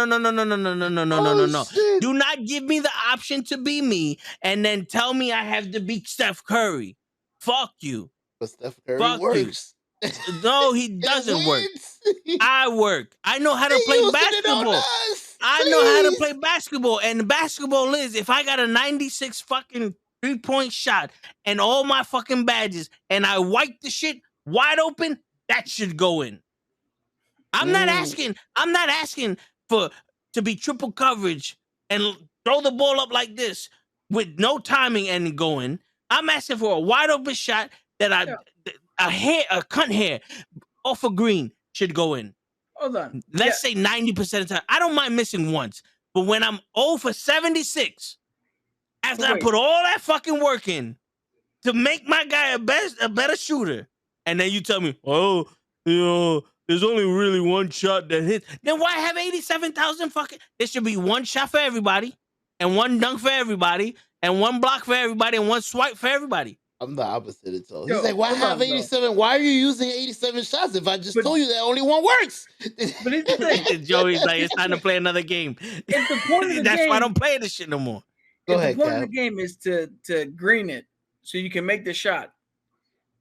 not give me the option to be me and then tell me I have to be Steph Curry. Fuck you. But Steph Curry works. No, he doesn't work. I work. I know how to play basketball. I know how to play basketball. And basketball is, if I got a 96 fucking 3-point shot and all my fucking badges and I wipe the shit wide open, that should go in. I'm not asking to be triple coverage and throw the ball up like this with no timing and going. I'm asking for a wide open shot that a cunt hair off a green should go in. Hold on. Let's say 90% of the time. I don't mind missing once, but when I'm 0 for 76, after I put all that fucking work in to make my guy a better shooter, and then you tell me, oh, there's only really one shot that hits. Then why have 87,000 fucking? There should be one shot for everybody, and one dunk for everybody, and one block for everybody, and one swipe for everybody. I'm the opposite of so. He's like, why have 87? Why are you using 87 shots if I just told you that only one works? But it's the thing. Joey's like, it's time to play another game. It's the point of the That's game. why I don't play this shit no more. Go ahead, the point of the game is to green it so you can make the shot.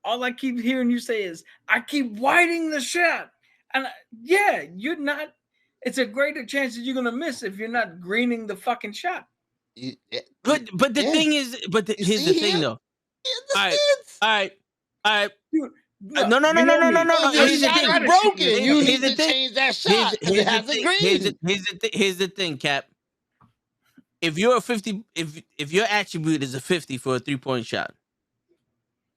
All I keep hearing you say is, I keep whiting the shot. And you're not. It's a greater chance that you're going to miss if you're not greening the fucking shot. But the thing is, here's the thing though. All right. Dude, No. Here's the thing. Broken. You need to change that shot. Here's the thing, Cap. If you're a 50, if your attribute is a 50 for a 3-point shot,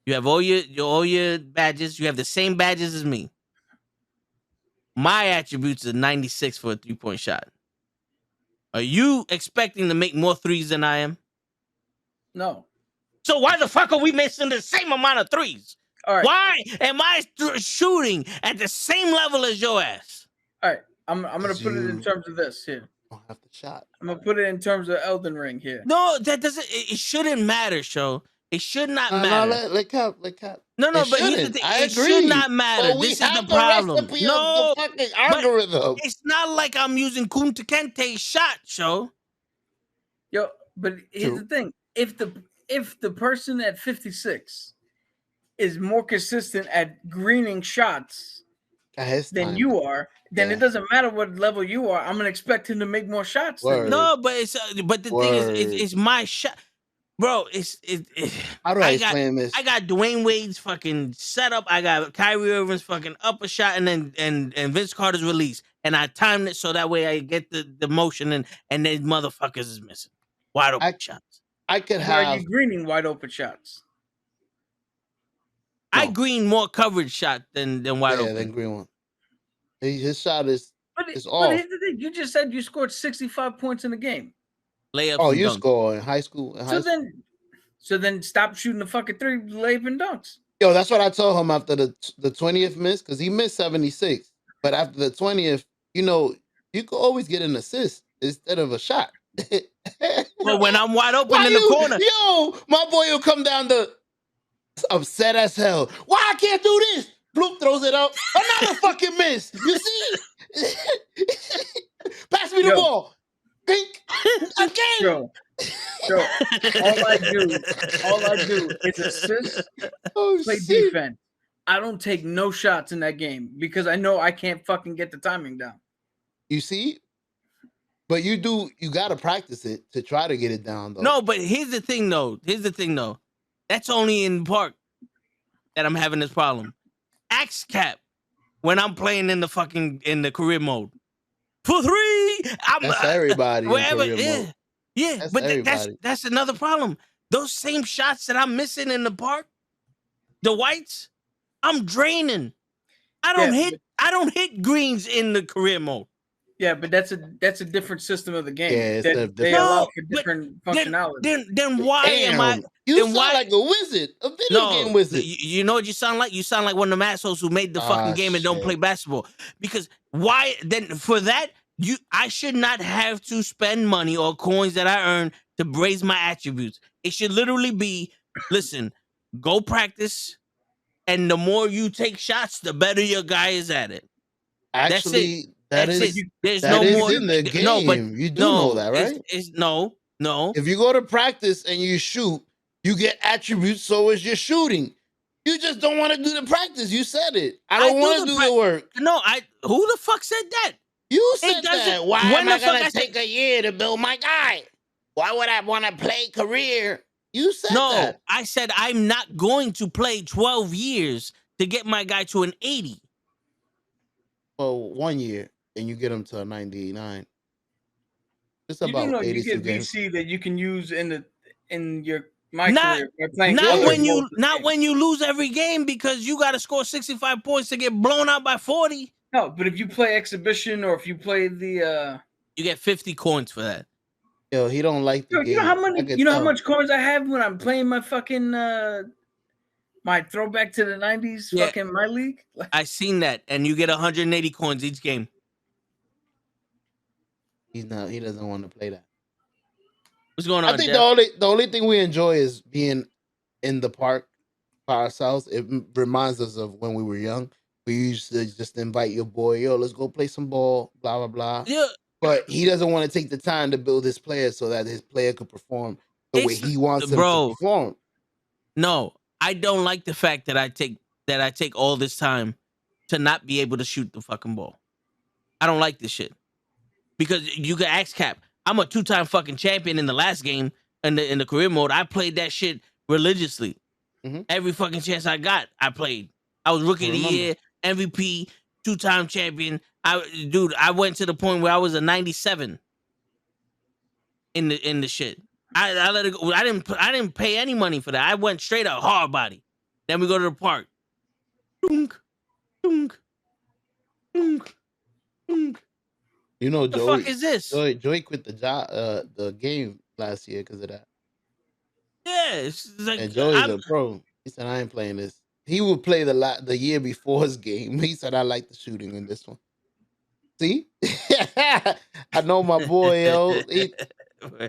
you have all your badges. You have the same badges as me. My attributes are 96 for a 3-point shot. Are you expecting to make more threes than I am? No. So why the fuck are we missing the same amount of threes? All right. Why am I shooting at the same level as your ass? All right. I'm going to put it in terms of this here. Don't have the shot. I'm going to put it in terms of Elden Ring here. No, that doesn't. It shouldn't matter, Show. It should not matter. No, let Cap. No, but here's the thing. I it agree. should not matter. This is the problem. No, the fucking algorithm. It's not like I'm using Kunta Kente's shot, Show. Yo, but here's the thing. If the person at 56 is more consistent at greening shots his than time. you are, then Yeah. it doesn't matter what level you are. I'm gonna expect him to make more shots than Word. you. No, but but the thing is, Word. it's my shot, bro. How do I I got explain this? I got Dwayne Wade's fucking setup. I got Kyrie Irving's fucking upper shot, and then and Vince Carter's release, and I timed it so that way I get the motion, and then motherfuckers is missing wide open shots. I could But are have. you greening wide open shots? I No. green more coverage shot than wide Yeah, open. than green one. His shot is But off. here's the thing: you just said you scored 65 points in a game. Layups. Oh, and you dunks. score in high school. So then stop shooting the fucking three, layup and dunks. Yo, that's what I told him after the 20th miss, because he missed 76. But after the 20th, you know, you could always get an assist instead of a shot. Well, when I'm wide open Why in the you, corner, yo, my boy will come down the upset as hell. Why I can't do this? Bloop throws it up. Another fucking miss. You see? Pass me the ball. Pink. Again. Yo, all I do is assist, play defense. I don't take no shots in that game because I know I can't fucking get the timing down. You see? But you gotta practice it to try to get it down, though. no. But here's the thing, though. That's only in the park that I'm having this problem. Axe cap when I'm playing in the career mode. For three, That's everybody. Wherever, mode. yeah. That's But everybody. that's another problem. Those same shots that I'm missing in the park, the whites, I'm draining. I don't hit greens in the career mode. Yeah, but that's a different system of the game. Yeah, they allow for different functionality. Then why am I? You then sound why, like a wizard, a video game wizard. You know what you sound like? You sound like one of them assholes who made the fucking game and don't play basketball. Because why then for that, I should not have to spend money or coins that I earn to raise my attributes. It should literally be, listen, go practice, and the more you take shots, the better your guy is at it. Actually, That's is it. There's that no is more in the game. No, but you do know that, right? It's no. If you go to practice and you shoot, you get attributes. So is your shooting. You just don't want to do the practice. You said it. I don't want to do the work. No, who the fuck said that? You said that. Why when am I the fuck gonna take a year to build my guy? Why would I want to play career? You said that. I said I'm not going to play 12 years to get my guy to an 80. Well, 1 year, and you get him to a 99. It's You about do know 82 you get games. VC that you can use in your Not career by playing when you lose every game because you got to score 65 points to get blown out by 40. No, but if you play exhibition or if you play the you get 50 coins for that. Yo, he don't like the game. You know how many? You know how much coins I have when I'm playing my fucking my throwback to the 90s fucking my league? I seen that, and you get 180 coins each game. He doesn't want to play that. What's going on? I think Jeff? the only thing we enjoy is being in the park by ourselves. It reminds us of when we were young. We used to just invite your boy, yo, let's go play some ball, blah blah blah. Yeah. But he doesn't want to take the time to build his player so that his player could perform the way he wants him to perform. No, I don't like the fact that I take all this time to not be able to shoot the fucking ball. I don't like this shit. Because you can ask Cap. I'm a 2-time fucking champion in the last game in the career mode. I played that shit religiously. Mm-hmm. Every fucking chance I got, I played. I was rookie of the year, MVP, 2-time champion. I went to the point where I was a 97 in the shit. I let it go. I didn't pay any money for that. I went straight up hard body. Then we go to the park. Dunk, dunk, dunk, dunk. You know, What the fuck is this? Joey quit the game last year because of that. Yeah, it's like, and Joey's a pro. He said, "I ain't playing this." He would play the year before his game. He said, "I like the shooting in this one." See, I know my boy, yo.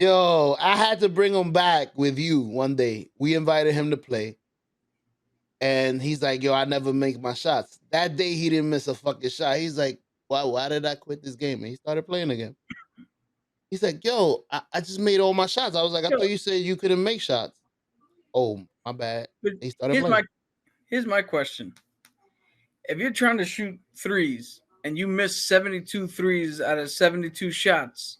Yo, I had to bring him back with you one day. We invited him to play. And he's like, yo, I never make my shots. That day, he didn't miss a fucking shot. He's like, why did I quit this game? And he started playing again. He's like, yo, I just made all my shots. I was like, I thought you said you couldn't make shots. Oh, my bad. He started playing. Here's my question. if you're trying to shoot threes and you miss 72 threes out of 72 shots,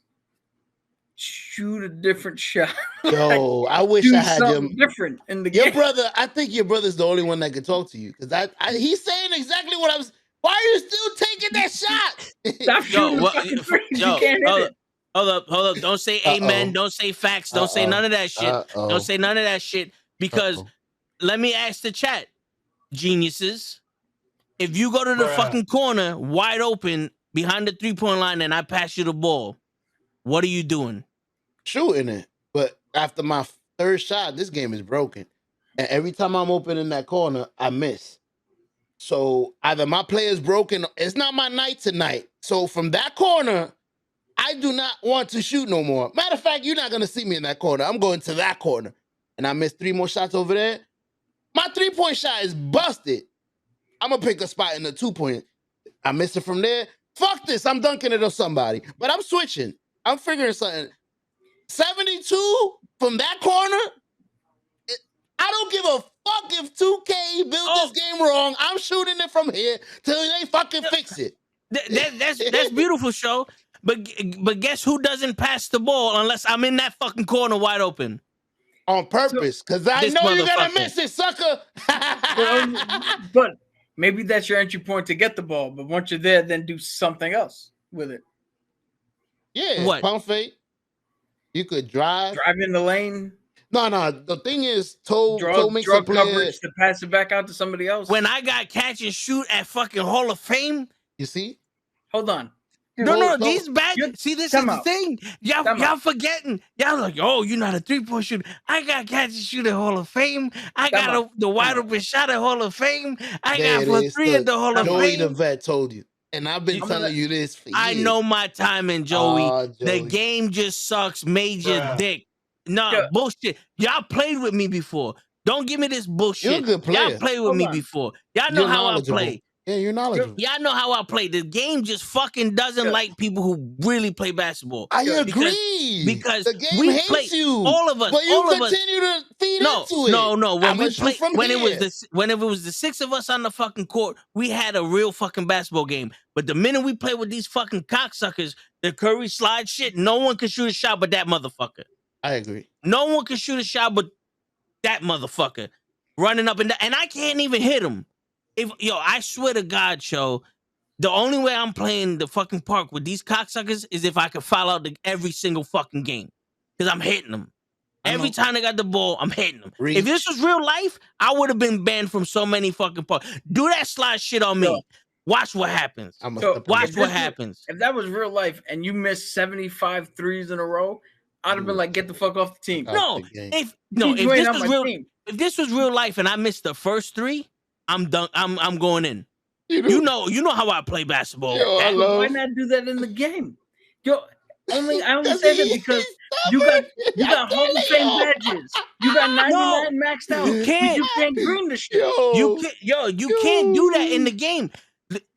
shoot a different shot. Yo, I wish Do I had your something different in the your game. brother. I think your brother's the only one that could talk to you because he's saying exactly what I was. Why are you still taking that shot? Stop shooting the what- fucking threes. yo, You can't hit it. Hold up. Don't say amen. Don't say facts. Don't say none of that shit. Don't say none of that shit because let me ask the chat, geniuses. If you go to the fucking corner wide open behind the 3-point line and I pass you the ball, what are you doing? Shooting it. But after my third shot, this game is broken. And every time I'm open in that corner, I miss. So either my play is broken, it's not my night tonight. So from that corner, I do not want to shoot no more. Matter of fact, you're not going to see me in that corner. I'm going to that corner. And I missed 3 more shots over there. My 3-point shot is busted. I'm going to pick a spot in the 2-point. I missed it from there. Fuck this. I'm dunking it on somebody. But I'm switching. I'm figuring something. 72 from that corner? I don't give a fuck if 2K built this game wrong. I'm shooting it from here till they fucking fix it. That's beautiful, show. But guess who doesn't pass the ball unless I'm in that fucking corner wide open? On purpose, because I know you're going to miss it, sucker. But maybe that's your entry point to get the ball. But once you're there, then do something else with it. Yeah, what? Pump fake. You could drive in the lane. No. The thing is, Toe makes draw a player coverage to pass it back out to somebody else. When I got catch and shoot at fucking Hall of Fame, you see? Hold on. No, these bad. See, this is the thing. Y'all forgetting. Y'all like, oh, you're not a 3-point shooter. I got catch and shoot at Hall of Fame. I got the wide open shot at Hall of Fame. I got for 3 at the Hall of Joey Fame. the vet told you. And I've been telling you this for years. I know my timing, Joey. Joey. The game just sucks. Major dick. No, bullshit. Y'all played with me before. Don't give me this bullshit. You're a good player. Y'all played with me before. Y'all know how I play. Yeah, you're knowledgeable. Y'all know how I play. The game just fucking doesn't like people who really play basketball. I agree. Because the game we hates play, you. all of us. But you all continue to feed into it. No. When we play, played, when it was the 6 of us on the fucking court, we had a real fucking basketball game. But the minute we play with these fucking cocksuckers, the Curry slide shit, no one can shoot a shot but that motherfucker. I agree. No one can shoot a shot but that motherfucker running up and down, and I can't even hit him. I swear to God, the only way I'm playing the fucking park with these cocksuckers is if I can foul out every single fucking game. Because I'm hitting them. Every time they got the ball, I'm hitting them. If this was real life, I would have been banned from so many fucking parks. Do that slide shit on me. Watch what happens. Watch what happens. If that was real life and you missed 75 threes in a row, I'd have been like, get the fuck off the team. If this was real life and I missed the first 3, I'm done. I'm going in. You know how I play basketball. Why not do that in the game? I only say that because you got Hall of Fame badges. You got 99 maxed out. You can't. You can't green the shit. You can't do that in the game.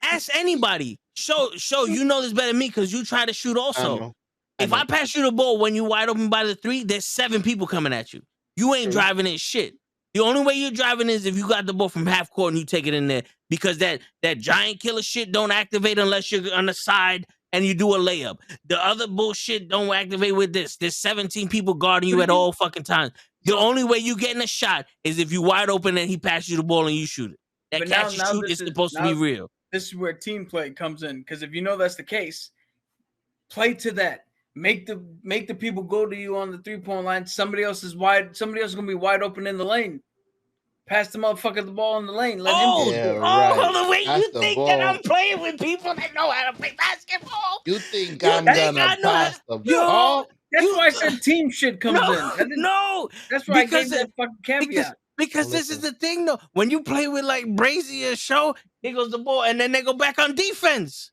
Ask anybody. Show you know this better than me because you try to shoot also. If I pass you the ball when you wide open by the 3, there's 7 people coming at you. You ain't driving in shit. The only way you're driving is if you got the ball from half court and you take it in there because that giant killer shit don't activate unless you're on the side and you do a layup. The other bullshit don't activate with this. There's 17 people guarding you at all fucking times. The only way you getting a shot is if you wide open and he passes you the ball and you shoot it. That catch and shoot is supposed to be real. This is where team play comes in because if you know that's the case, play to that. Make the people go to you on the 3-point line. Somebody else is gonna be wide open in the lane. Pass the motherfucker the ball in the lane. Let him do it. Hold on, wait. You think that I'm playing with people that know how to play basketball? You think I'm gonna pass the ball? That's why I said team shit comes in. No, that's why I gave that fucking caveat. Because this is the thing though. When you play with like Brazier Show, here goes the ball, and then they go back on defense.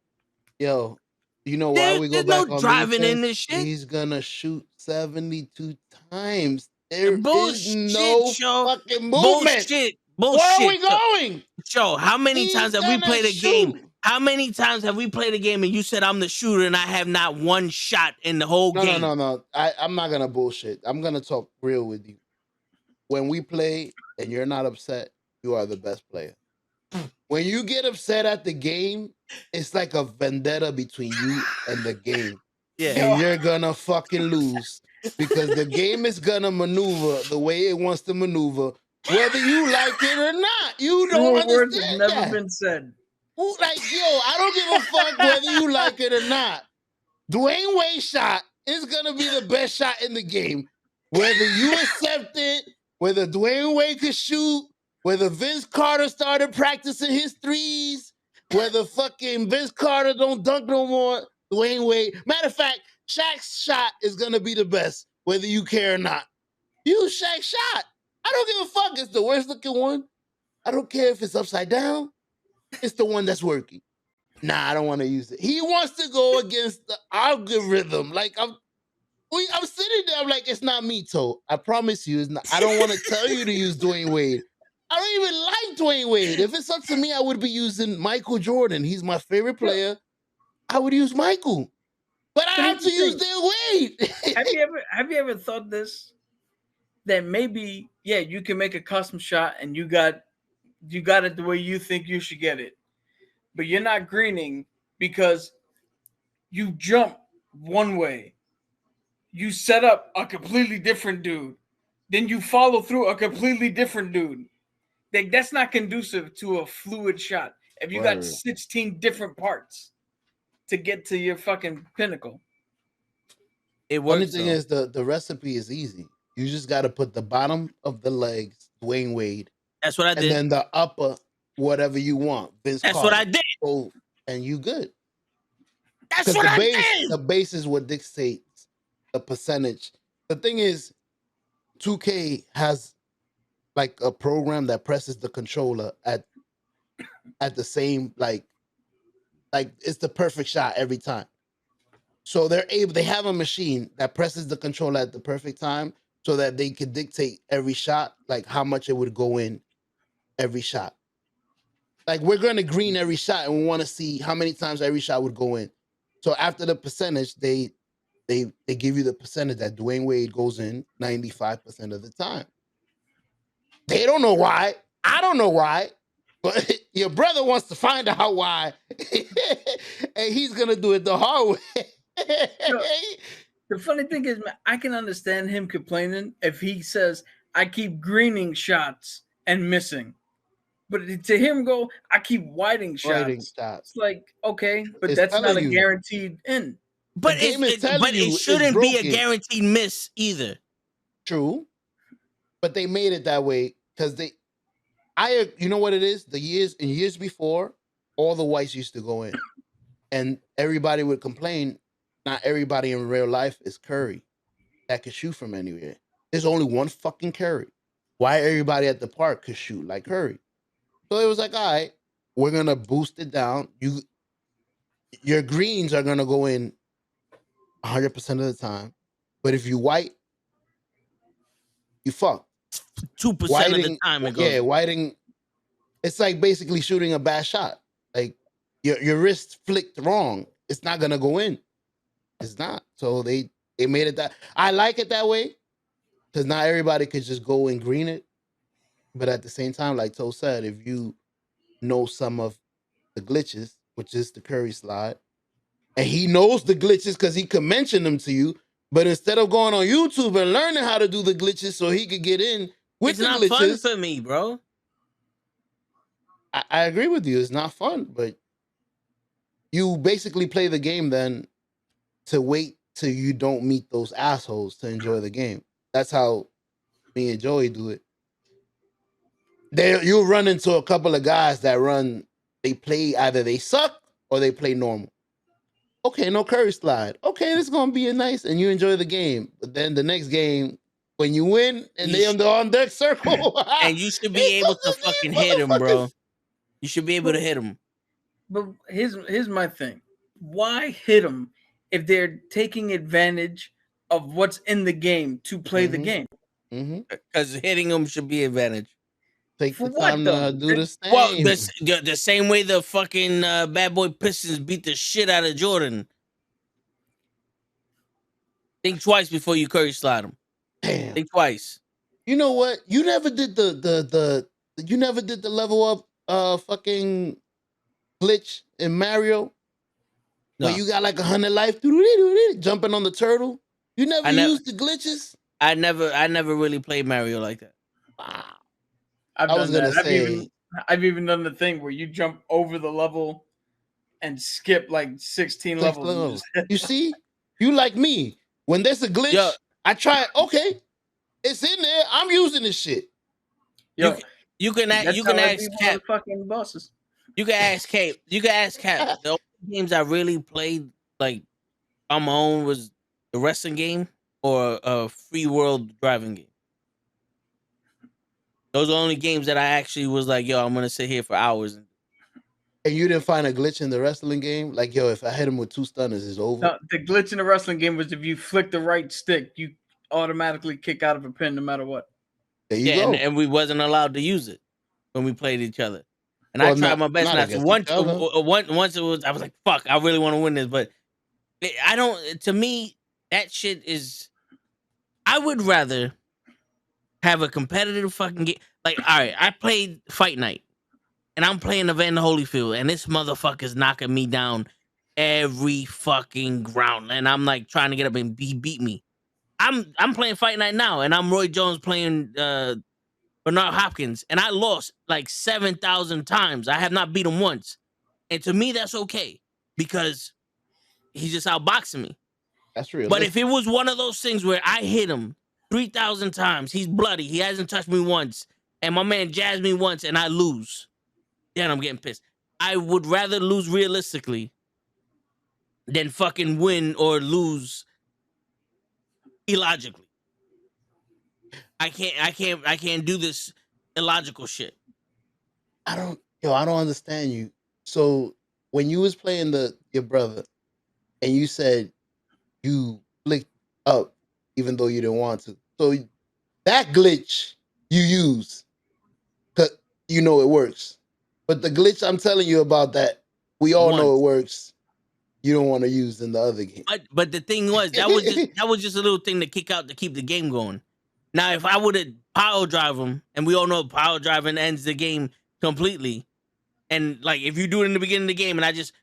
Yo, you know why we go back no on driving defense? in this shit. He's gonna shoot 72 times. There bullshit, is no fucking movement. Bullshit. Where are we going? Joe, how many times have we played a game? How many times have we played a game and you said I'm the shooter and I have not one shot in the whole game? No. I'm not gonna bullshit. I'm gonna talk real with you. When we play and you're not upset, you are the best player. when you get upset at the game, it's like a vendetta between you and the game. Yeah. And you're gonna fucking lose because the game is gonna maneuver the way it wants to maneuver, whether you like it or not. You don't Truer words have understand never that. been said. Like, yo, I don't give a fuck whether you like it or not. Dwayne Wade's shot is gonna be the best shot in the game. Whether you accept it, whether Dwayne Wade could shoot, whether Vince Carter started practicing his threes, whether fucking Vince Carter don't dunk no more, Dwayne Wade. Matter of fact, Shaq's shot is gonna be the best, whether you care or not. Use Shaq's shot. I don't give a fuck. It's the worst looking one. I don't care if it's upside down. It's the one that's working. Nah, I don't want to use it. He wants to go against the algorithm. Like I'm sitting there. I'm like, it's not me, Toe. I promise you, it's not. I don't want to tell you to use Dwayne Wade. I don't even like Dwayne Wade. If it's up to me, I would be using Michael Jordan. He's my favorite player. I would use Michael, but I have to use Dwayne Wade. Have you ever thought this? That maybe, yeah, you can make a custom shot and you got it the way you think you should get it, but you're not greening because you jump one way, you set up a completely different dude, then you follow through a completely different dude. Like, that's not conducive to a fluid shot. If you got 16 different parts to get to your fucking pinnacle, it works. Funny thing is, the recipe is easy. You just got to put the bottom of the legs, Dwayne Wade. That's what I did. And then the upper, whatever you want. Vince That's Carter. what I did. Oh, and you good. That's what I did. The base is what dictates the percentage. The thing is, 2K has like a program that presses the controller at the same like it's the perfect shot every time. So they have a machine that presses the controller at the perfect time so that they can dictate every shot, like how much it would go in every shot. Like, we're going to green every shot and we want to see how many times every shot would go in. So after the percentage, they give you the percentage that Dwayne Wade goes in 95% of the time. They don't know why. I don't know why. But your brother wants to find out why. And he's going to do it the hard way. The funny thing is, man, I can understand him complaining if he says, I keep greening shots and missing. But to him go, I keep whiting shots. It's like, okay, but that's not a guaranteed end. But it shouldn't be a guaranteed miss either. True. But they made it that way because you know what it is? Years before, all the whites used to go in. And everybody would complain, not everybody in real life is Curry that could shoot from anywhere. There's only one fucking Curry. Why everybody at the park could shoot like Curry? So it was like, all right, we're going to boost it down. Your greens are going to go in 100% of the time. But if you white, you fuck. 2% of the time it goes. Yeah, whiting, it's like basically shooting a bad shot. Like, your wrist flicked wrong. It's not going to go in. It's not. So they made it that. I like it that way because not everybody could just go and green it. But at the same time, like Toe said, if you know some of the glitches, which is the Curry slide, and he knows the glitches because he could mention them to you, but instead of going on YouTube and learning how to do the glitches so he could get in with the glitches. It's not fun for me, bro. I agree with you. It's not fun, but you basically play the game then to wait till you don't meet those assholes to enjoy the game. That's how me and Joey do it. You'll run into a couple of guys that they play either they suck or they play normal. Okay, no Curry slide. Okay, this is gonna be nice, and you enjoy the game. But then the next game, when you win and they on the on deck circle, and you should be able to fucking hit him, bro. You should be able to hit him. But here's my thing. Why hit him if they're taking advantage of what's in the game to play the game? Because hitting him should be advantage. Take the time to do the same. Well, the same way the fucking bad boy Pistons beat the shit out of Jordan. Think twice before you Curry slide him. Damn. Think twice. You know what? You never did the level up fucking glitch in Mario No, where you got like 100 life jumping on the turtle? You never I never, used the glitches? I never really played Mario like that. Wow. I've I was done that. gonna say I've even done the thing where you jump over the level and skip like 16 like levels. And slow. just You see, you like me. When there's a glitch, Yo, I try it. Okay, it's in there. I'm using this shit. you yo, can you can that's you how can I ask beat one of Cap. the fucking bosses. You can ask Cap. You can ask Cap. The only games I really played like on my own was the wrestling game or a free world driving game. Those are the only games that I actually was like, yo, I'm gonna sit here for hours. And you didn't find a glitch in the wrestling game? Like, yo, if I hit him with 2 stunners, it's over. No, the glitch in the wrestling game was if you flick the right stick, you automatically kick out of a pin no matter what. There you Yeah, go. and we wasn't allowed to use it when we played each other. And I Well, tried my best not not to. against each other. Once it was, I was like, fuck, I really want to win this, but I don't. To me, that shit is. I would rather have a competitive fucking game. Like, all right, I played Fight Night, and I'm playing Evander Holyfield, and this motherfucker's knocking me down every fucking round, and I'm like trying to get up and beat me. I'm playing Fight Night now, and I'm Roy Jones playing Bernard Hopkins, and I lost like 7,000 times. I have not beat him once, and to me that's okay because he's just outboxing me. That's But realistic. if it was one of those things where I hit him 3,000 times, he's bloody, he hasn't touched me once, and my man jazzed me once, and I lose, then I'm getting pissed. I would rather lose realistically than fucking win or lose illogically. I can't do this illogical shit. I don't understand you. So when you was playing your brother and you said you flicked up even though you didn't want to. So that glitch you use, 'cause you know it works. But the glitch I'm telling you about that we all know Once. it works, you don't want to use in the other game. But the thing was that was just a little thing to kick out to keep the game going. Now if I would have power drive him, and we all know power driving ends the game completely, and like if you do it in the beginning of the game and I just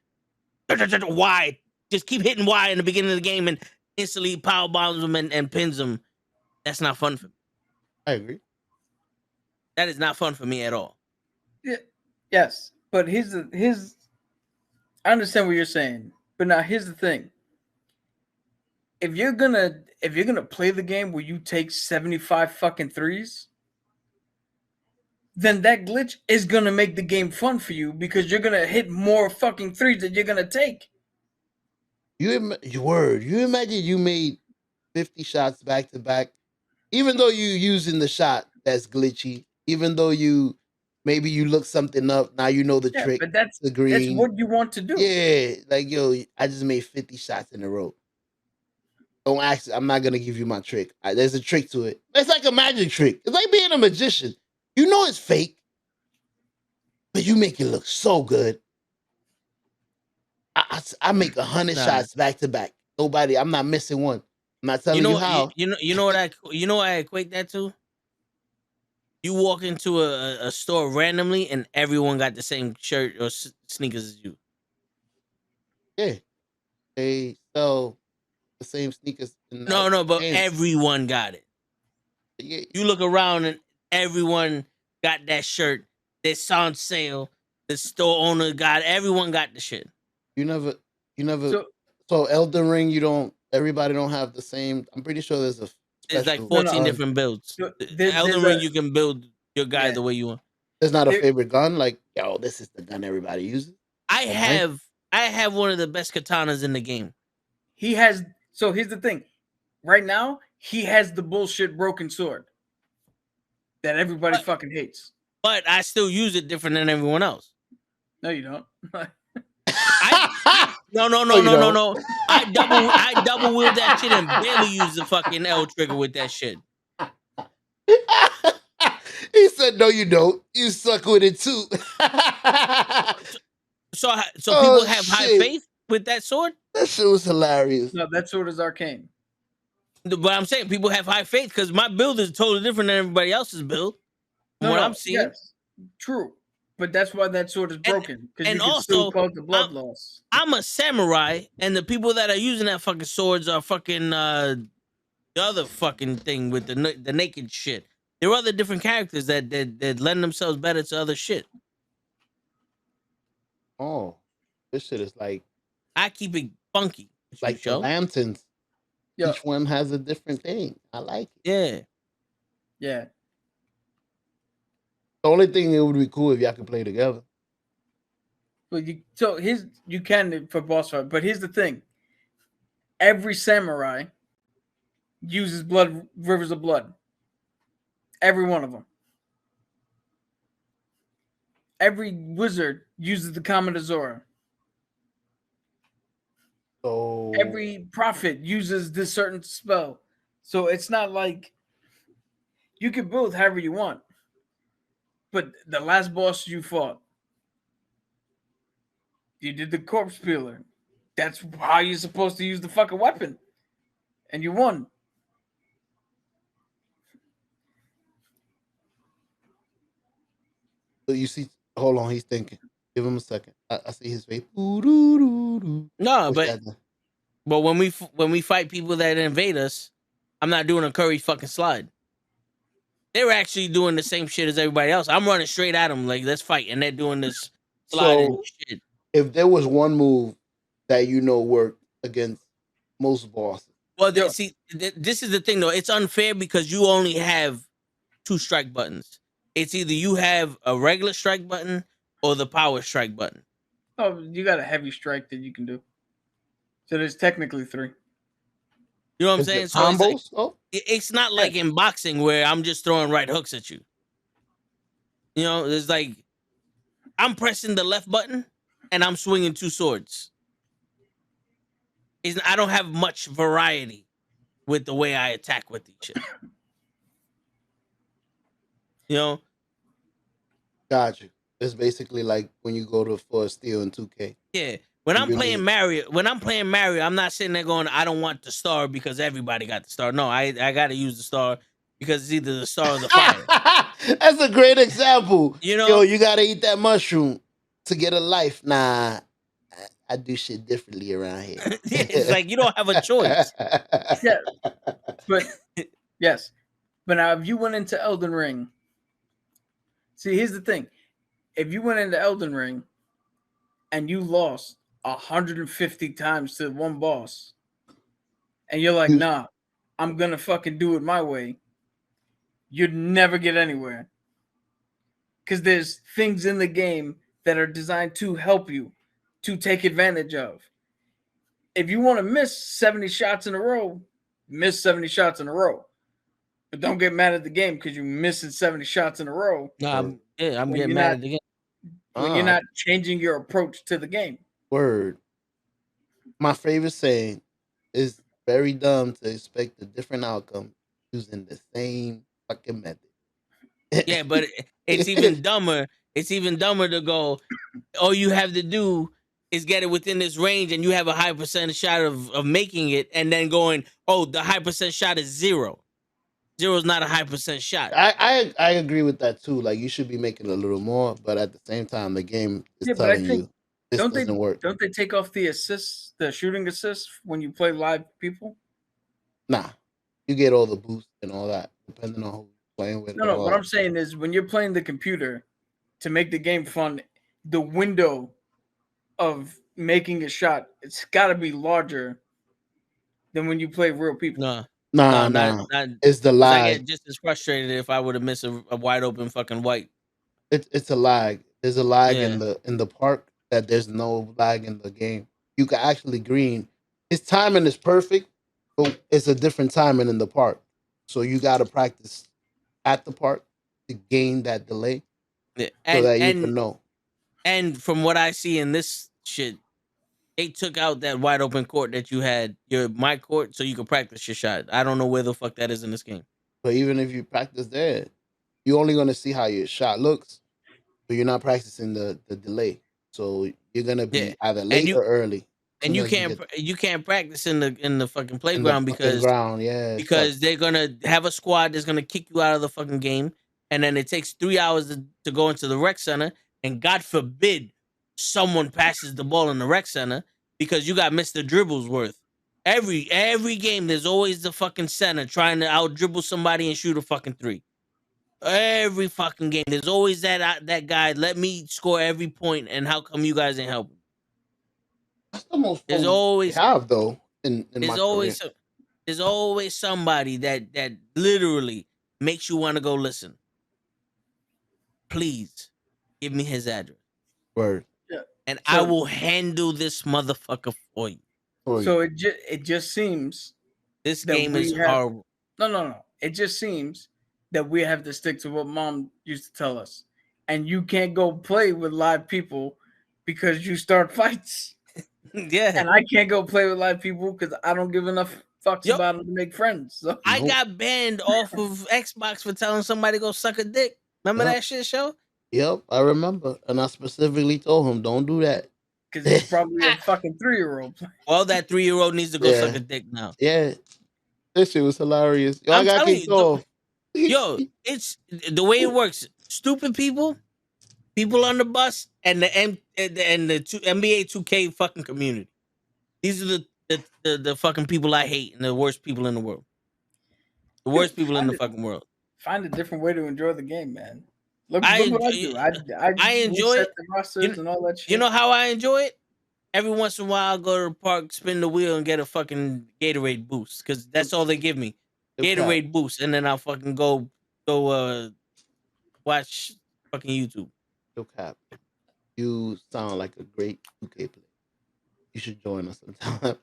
Y, just keep hitting Y in the beginning of the game and instantly power bombs him and pins him, that's not fun for me. I agree. That is not fun for me at all. Yeah, yes, but here's I understand what you're saying, but now here's the thing. If you're gonna play the game where you take 75 fucking threes, then that glitch is gonna make the game fun for you because you're gonna hit more fucking threes that you're gonna take. You imagine you made 50 shots back to back, even though you using the shot that's glitchy, even though maybe you look something up, now you know the Yeah, trick, but that's the green. what you want to do. Yeah, like yo, I just made 50 shots in a row. Don't ask. I'm not gonna give you my trick. There's a trick to it. It's like a magic trick. It's like being a magician. You know it's fake, but you make it look so good. I make 100 Nah. shots back to back. Nobody. I'm not missing one. I'm not telling you how. You know what I equate that to? You walk into a store randomly and everyone got the same shirt or sneakers as you. Yeah, they sell the same sneakers. No, but pants. everyone got it. Yeah, You look around and everyone got that shirt. It's on sale. The store owner got. Everyone got the shit. you never. So Elden Ring, everybody don't have the same. I'm pretty sure there's a. There's like special 14 gun. different builds. So, Elden Ring, you can build your guy Yeah. the way you want. There's not a There- favorite gun. Like, yo, this is the gun everybody uses. I Okay. have one of the best katanas in the game. He has. So here's the thing. Right now, he has the bullshit broken sword that everybody But- fucking hates. But I still use it different than everyone else. No, you don't. No. you don't. I double wield that shit and barely use the fucking L trigger with that shit. He said, "No, you don't. You suck with it too." So Oh, people have high shit. faith with that sword. That shit was hilarious. No, that sword is arcane. But I'm saying people have high faith because my build is totally different than everybody else's build. From what I'm seeing. Yes, true. But that's why that sword is broken, because and you can still also, cause the blood loss. I'm a samurai, and the people that are using that fucking swords are fucking the other fucking thing with the naked shit. There are other different characters that lend themselves better to other shit. Oh, this shit is I keep it funky. like the Show. lanterns. Yeah, Each one has a different thing. I like it. Yeah. yeah. The only thing it would be cool if y'all could play together. But you can for boss fight, but here's the thing: every samurai uses rivers of blood. Every one of them. Every wizard uses the Kamadazora. So Every prophet uses this certain spell. So it's not like you can build however you want. But the last boss you fought, you did the corpse peeler. That's how you're supposed to use the fucking weapon. And you won. you see, hold on, he's thinking. Give him a second. I see his face. No, No, but when we fight people that invade us, I'm not doing a curry fucking slide. They're actually doing the same shit as everybody else. I'm running straight at them like let's fight, and they're doing this sliding shit. If there was one move that worked against most bosses, Well, see, this is the thing though. It's unfair because you only have 2 strike buttons. It's either you have a regular strike button or the power strike button. Oh, you got a heavy strike that you can do. So there's technically 3. You know what I'm saying? So combos? it's not like in boxing where I'm just throwing right hooks at you. You know, it's like I'm pressing the left button and I'm swinging 2 swords. I don't have much variety with the way I attack with these shit. You know? Got you. It's basically like when you go for a steal in 2K. Yeah. When I'm playing Mario, I'm not sitting there going, I don't want the star because everybody got the star. No, I got to use the star because it's either the star or the fire. That's a great example. You know? Yo, you got to eat that mushroom to get a life. Nah, I do shit differently around here. It's like you don't have a choice. Yeah. But, yes. But now if you went into Elden Ring, see, here's the thing. If you went into Elden Ring and you lost 150 times to one boss, and you're like, nah, I'm going to fucking do it my way, you'd never get anywhere. Because there's things in the game that are designed to help you, to take advantage of. If you want to miss 70 shots in a row, miss 70 shots in a row. But don't get mad at the game because you're missing 70 shots in a row. I'm getting mad at the game. When you're not changing your approach to the game. Word. My favorite saying is very dumb to expect a different outcome using the same fucking method. Yeah, but it's even dumber. It's even dumber to go, all you have to do is get it within this range and you have a high percent shot of making it, and then going, oh, the high percent shot is 0. 0 is not a high percent shot. I agree with that too. Like you should be making a little more, but at the same time, the game is telling you this doesn't work. Don't they take off the assists, the shooting assists when you play live people? Nah, you get all the boosts and all that depending on who you're playing with. No. What I'm saying is when you're playing the computer to make the game fun, the window of making a shot, it's got to be larger than when you play real people. Nah. It's the lag. I get just as frustrated if I would have missed a wide open fucking white. It's a lag. There's a lag in the park that there's no lag in the game. You can actually green. His timing is perfect, but it's a different timing in the park. So you got to practice at the park to gain that delay, so that you can know. And from what I see in this shit, they took out that wide open court that you had, my court, so you could practice your shot. I don't know where the fuck that is in this game. But even if you practice there, you're only gonna see how your shot looks, but you're not practicing the delay. So you're gonna be either late or early. And you can't practice in the fucking playground because they're gonna have a squad that's gonna kick you out of the fucking game, and then it takes 3 hours to go into the rec center. and God forbid someone passes the ball in the rec center because you got Mr. Dribblesworth. Every game, there's always the fucking center trying to out dribble somebody and shoot a fucking three. Every fucking game, there's always that guy. Let me score every point, and how come you guys ain't helping? That's the most There's fun we always have though in my career. there's always somebody that literally makes you want to go listen. Please give me his address, Word. and So- I will handle this motherfucker for you. So it just seems This that game is we have- horrible. no. It just seems that we have to stick to what Mom used to tell us, and you can't go play with live people because you start fights, Yeah, and I can't go play with live people because I don't give enough fucks Yup. about them to make friends. So I Nope. got banned off of Xbox for telling somebody to go suck a dick. Remember Yup. that shit show? Yep, I remember, and I specifically told him, "Don't do that." because he's probably a fucking 3-year-old. Well, that 3-year-old needs to go Yeah. suck a dick now. Yeah, this shit was hilarious. Yo, I I'm got telling kicked you, off. Yo, it's the way it works. Stupid people on the bus, and the NBA 2K fucking community. These are the fucking people I hate and the worst people in the world. The worst people in the fucking world. Find a different way to enjoy the game, man. Look I what I enjoy- do. I enjoy reset it. the rosters and all that shit. You know how I enjoy it? Every once in a while, I'll go to the park, spin the wheel, and get a fucking Gatorade boost because that's all they give me. Gatorade boost, and then I'll fucking go watch fucking YouTube. Yo, Cap, you sound like a great 2K player. You should join us sometime.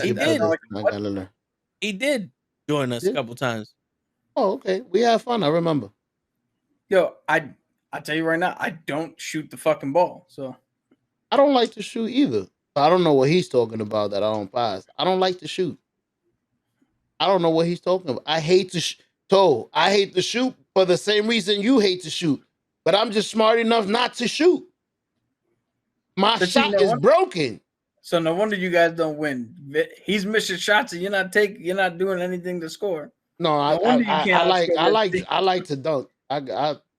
He did. I gotta learn. He did join us a Yeah. couple times. Oh, okay. We had fun. I remember. Yo, I tell you right now, I don't shoot the fucking ball. So I don't like to shoot either. I don't know what he's talking about that I don't pass. I don't like to shoot. I don't know what he's talking about. I hate to I hate to shoot for the same reason you hate to shoot. But I'm just smart enough not to shoot. My But you shot know is what? broken. so no wonder you guys don't win. He's missing shots and you're not doing anything to score. No, No wonder you can't I like to dunk. I'll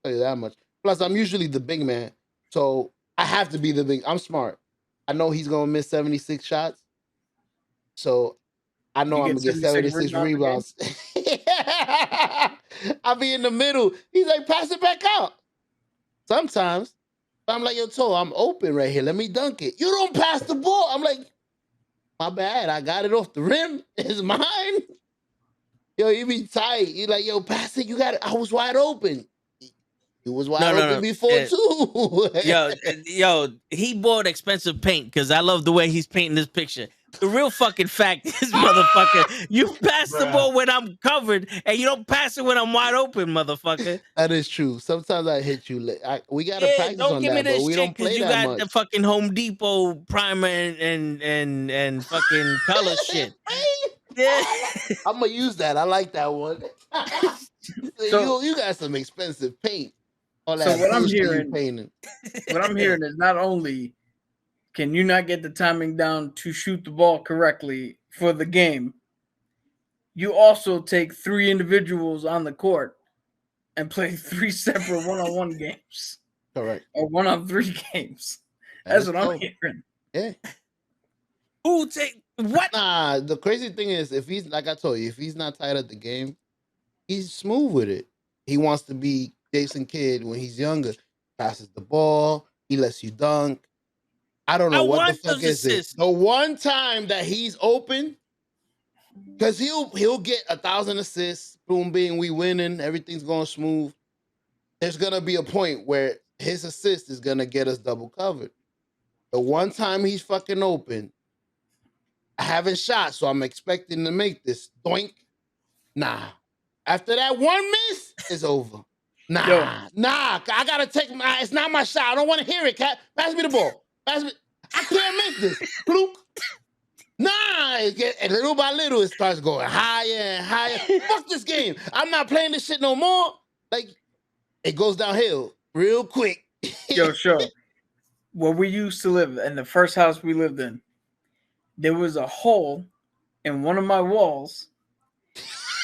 tell you that much. Plus, I'm usually the big man, so I have to be the big. I'm smart. I know he's gonna miss 76 shots, so I know You I'm get gonna get 76 76 rebounds rebounds. I'll be in the middle. He's like, pass it back out. Sometimes I'm like, yo, Toe, I'm open right here. Let me dunk it. You don't pass the ball. I'm like, my bad. I got it off the rim. It's mine. Yo, you be tight. You like, yo, pass it. You got it. I was wide open. You was wide open before too. Yo, he bought expensive paint because I love the way he's painting this picture. The real fucking fact is, motherfucker, you pass the ball when I'm covered, and you don't pass it when I'm wide open, motherfucker. That is true. Sometimes I hit you. We gotta practice don't on give me that, but this we shit don't play you that got much. the fucking Home Depot primer and fucking color shit. Yeah. I'm gonna use that. I like that one. So- you got some expensive paint. All So that what I'm bullshit you hearing- painting. What I'm hearing is not only can you not get the timing down to shoot the ball correctly for the game, you also take 3 individuals on the court and play 3 separate one-on-1 games Correct. or 1-on-3 games. That That's is what I'm dope. hearing. Yeah. Who take what? Nah, the crazy thing is, if he's like I told you, if he's not tight at the game, he's smooth with it. He wants to be Jason Kidd when he's younger. Passes the ball, he lets you dunk. I don't know I what the want fuck those is assists. it. The one time that he's open, because he'll get 1,000 assists. Boom, being we winning, everything's going smooth. There's gonna be a point where his assist is gonna get us double covered. The one time he's fucking open, I haven't shot, so I'm expecting to make this. Doink. Nah. After that one miss, it's over. Nah. I gotta take my. It's not my shot. I don't want to hear it, Cat. Pass me the ball. Pass me. I can't miss this. Bloop. Nah. And little by little, it starts going higher and higher. Fuck this game. I'm not playing this shit no more. Like, it goes downhill real quick. Yo, sure. Where we used to live in the first house we lived in, there was a hole in one of my walls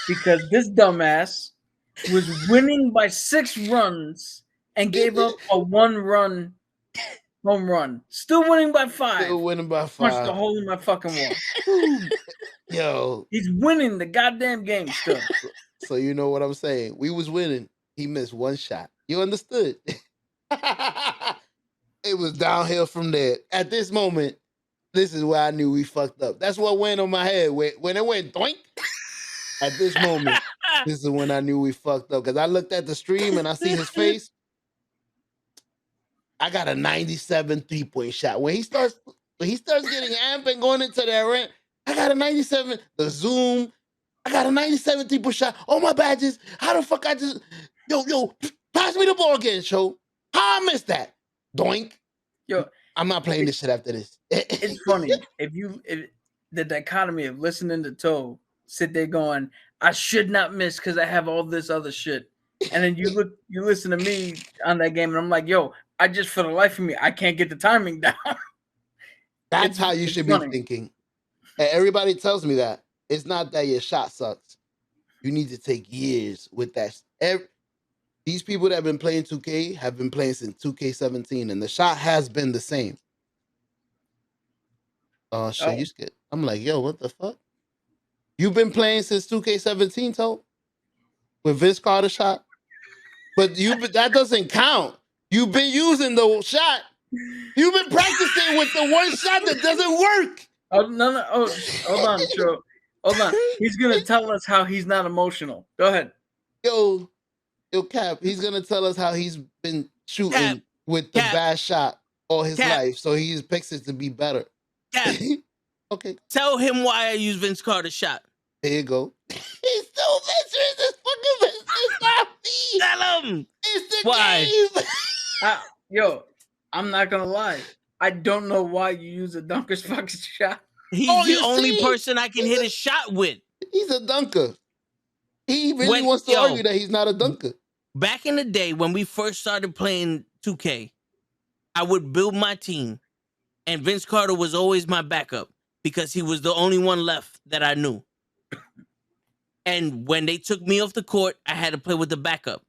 because this dumbass was winning by 6 runs and gave up a 1-run home run. Still winning by 5. Still winning by Punched the 5. hole in my fucking wall. Yo. He's winning the goddamn game still. So you know what I'm saying? We was winning. He missed 1 shot. You understood? It was downhill from there. At this moment, this is where I knew we fucked up. That's what went on my head. When it went doink, at this moment, this is when I knew we fucked up. Because I looked at the stream and I see his face. I got a 97 3-point shot. When he starts getting amped and going into that rant, I got a 97. The zoom, I got a 97 3-point shot. Oh, my badges. How the fuck I just... Yo, pass me the ball again, show. How I missed that? Doink. Yo, I'm not playing this shit after this. It's funny. If the dichotomy of listening to Toe sit there going, I should not miss because I have all this other shit. And then you listen to me on that game, and I'm like, yo, I just, for the life of me, I can't get the timing down. That's how you should be thinking. And everybody tells me that. It's not that your shot sucks. You need to take years with that. These people that have been playing 2K have been playing since 2K17, and the shot has been the same. Shit, you scared. I'm like, yo, what the fuck? You've been playing since 2K17, Toe? With Vince Carter shot? But that doesn't count. You've been using the shot. You've been practicing with the one shot that doesn't work. Oh, no. Oh, hold on, Joe. Hold on. He's going to tell us how he's not emotional. Go ahead. Yo, Cap, he's going to tell us how he's been shooting with the bad shot all his life. So he just picks it to be better. Cap, okay. Tell him why I use Vince Carter's shot. There you go. He's so miserable. This fucking Vince. It's not me. Tell him. It's the why? game. Yo, I'm not going to lie. I don't know why you use a dunker's fucking shot. He's the only person I can hit a shot with. He's a dunker. He really wants to argue that he's not a dunker. Back in the day when we first started playing 2K, I would build my team, and Vince Carter was always my backup because he was the only one left that I knew. And when they took me off the court, I had to play with the backup.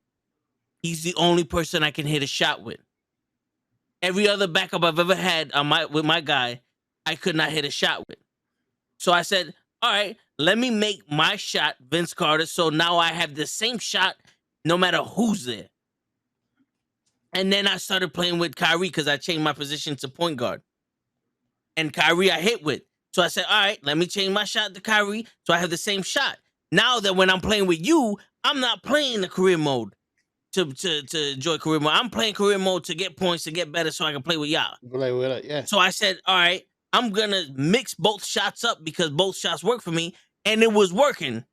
He's the only person I can hit a shot with. Every other backup I've ever had with my guy, I could not hit a shot with. So I said, all right, let me make my shot Vince Carter, so now I have the same shot no matter who's there. And then I started playing with Kyrie because I changed my position to point guard. And Kyrie I hit with. So I said, all right, let me change my shot to Kyrie so I have the same shot. Now that when I'm playing with you, I'm not playing the career mode to enjoy career mode. I'm playing career mode to get points, to get better so I can play with y'all. Yeah. So I said, all right, I'm going to mix both shots up because both shots work for me. And it was working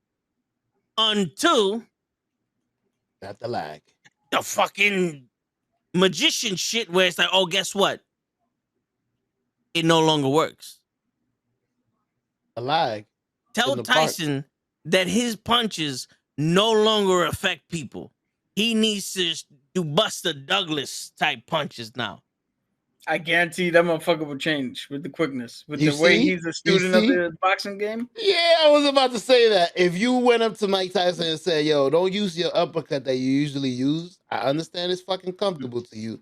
until... Got the lag. The fucking magician shit where it's like, oh, guess what? It no longer works. A lag. Tell Tyson that his punches no longer affect people. He needs to do Buster Douglas type punches now. I guarantee that motherfucker will change with the quickness, with the way he's a student of the boxing game. Yeah, I was about to say that. If you went up to Mike Tyson and said, yo, don't use your uppercut that you usually use, I understand it's fucking comfortable to you,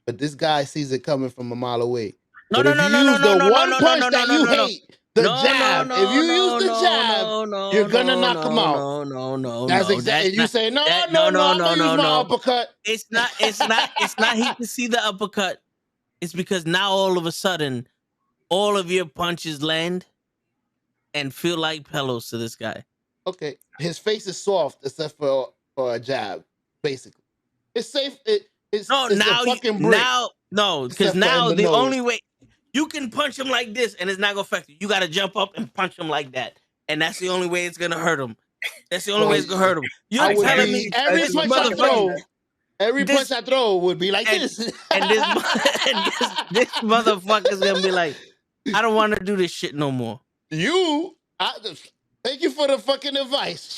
but this guy sees it coming from a mile away. No. If you use the one punch that you hate, the jab, if you use the jab, you're gonna knock him out. No. That's exactly. You say no. I'm gonna use my uppercut. It's not. He can see the uppercut. It's because now all of a sudden, all of your punches land and feel like pillows to this guy. Okay, his face is soft except for a jab. Basically, it's safe. It's a fucking break. Because now the only way you can punch him like this and it's not gonna affect you. You got to jump up and punch him like that, and that's the only way it's gonna hurt him. That's the only way it's gonna hurt him. You're telling me every punch I throw. Every punch I throw would be like this. And this motherfucker's going to be like, I don't want to do this shit no more. Thank you for the fucking advice.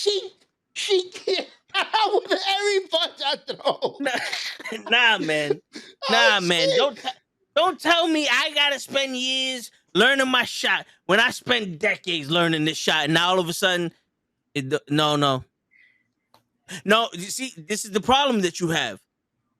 She can't. With every punch I throw. Nah, man. Don't tell me I got to spend years learning my shot when I spent decades learning this shot. And now all of a sudden, no. No, you see, this is the problem that you have.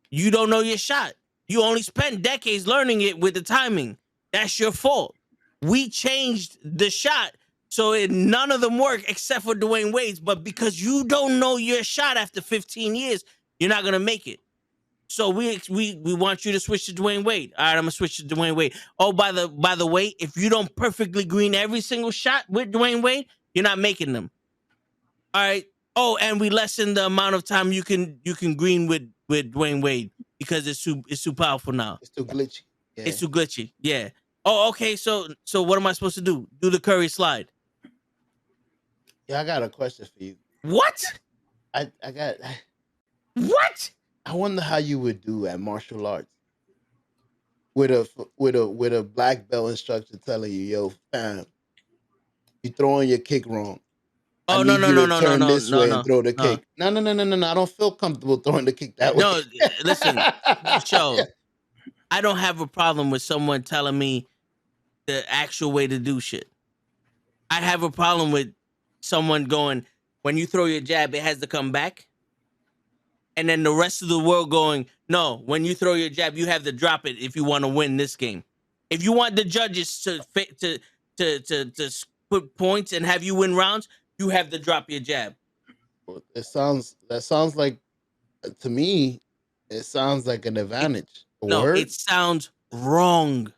You don't know your shot. You only spent decades learning it with the timing. That's your fault. We changed the shot so none of them work except for Dwayne Wade's. But because you don't know your shot after 15 years, you're not gonna make it. So we want you to switch to Dwayne Wade. All right, I'm gonna switch to Dwayne Wade. Oh, by the way, if you don't perfectly green every single shot with Dwayne Wade, you're not making them. All right. Oh, and we lessen the amount of time you can green with Dwayne Wade because it's too powerful now. It's too glitchy. Yeah. It's too glitchy. Yeah. Oh, okay. So what am I supposed to do? Do the Curry slide? Yeah, I got a question for you. What? I got. What? I wonder how you would do at martial arts with a black belt instructor telling you, "Yo, fam, you throwing your kick wrong. Oh, I no, need no, you no, to no, no, turn no, this no, way no, and throw the no. kick." No. I don't feel comfortable throwing the kick that way. No, listen, Joe, I don't have a problem with someone telling me the actual way to do shit. I have a problem with someone going, when you throw your jab, it has to come back. And then the rest of the world going, no, when you throw your jab, you have to drop it if you want to win this game. If you want the judges to put points and have you win rounds, you have to drop your jab. That sounds like, to me, it sounds like an advantage. No, it sounds wrong.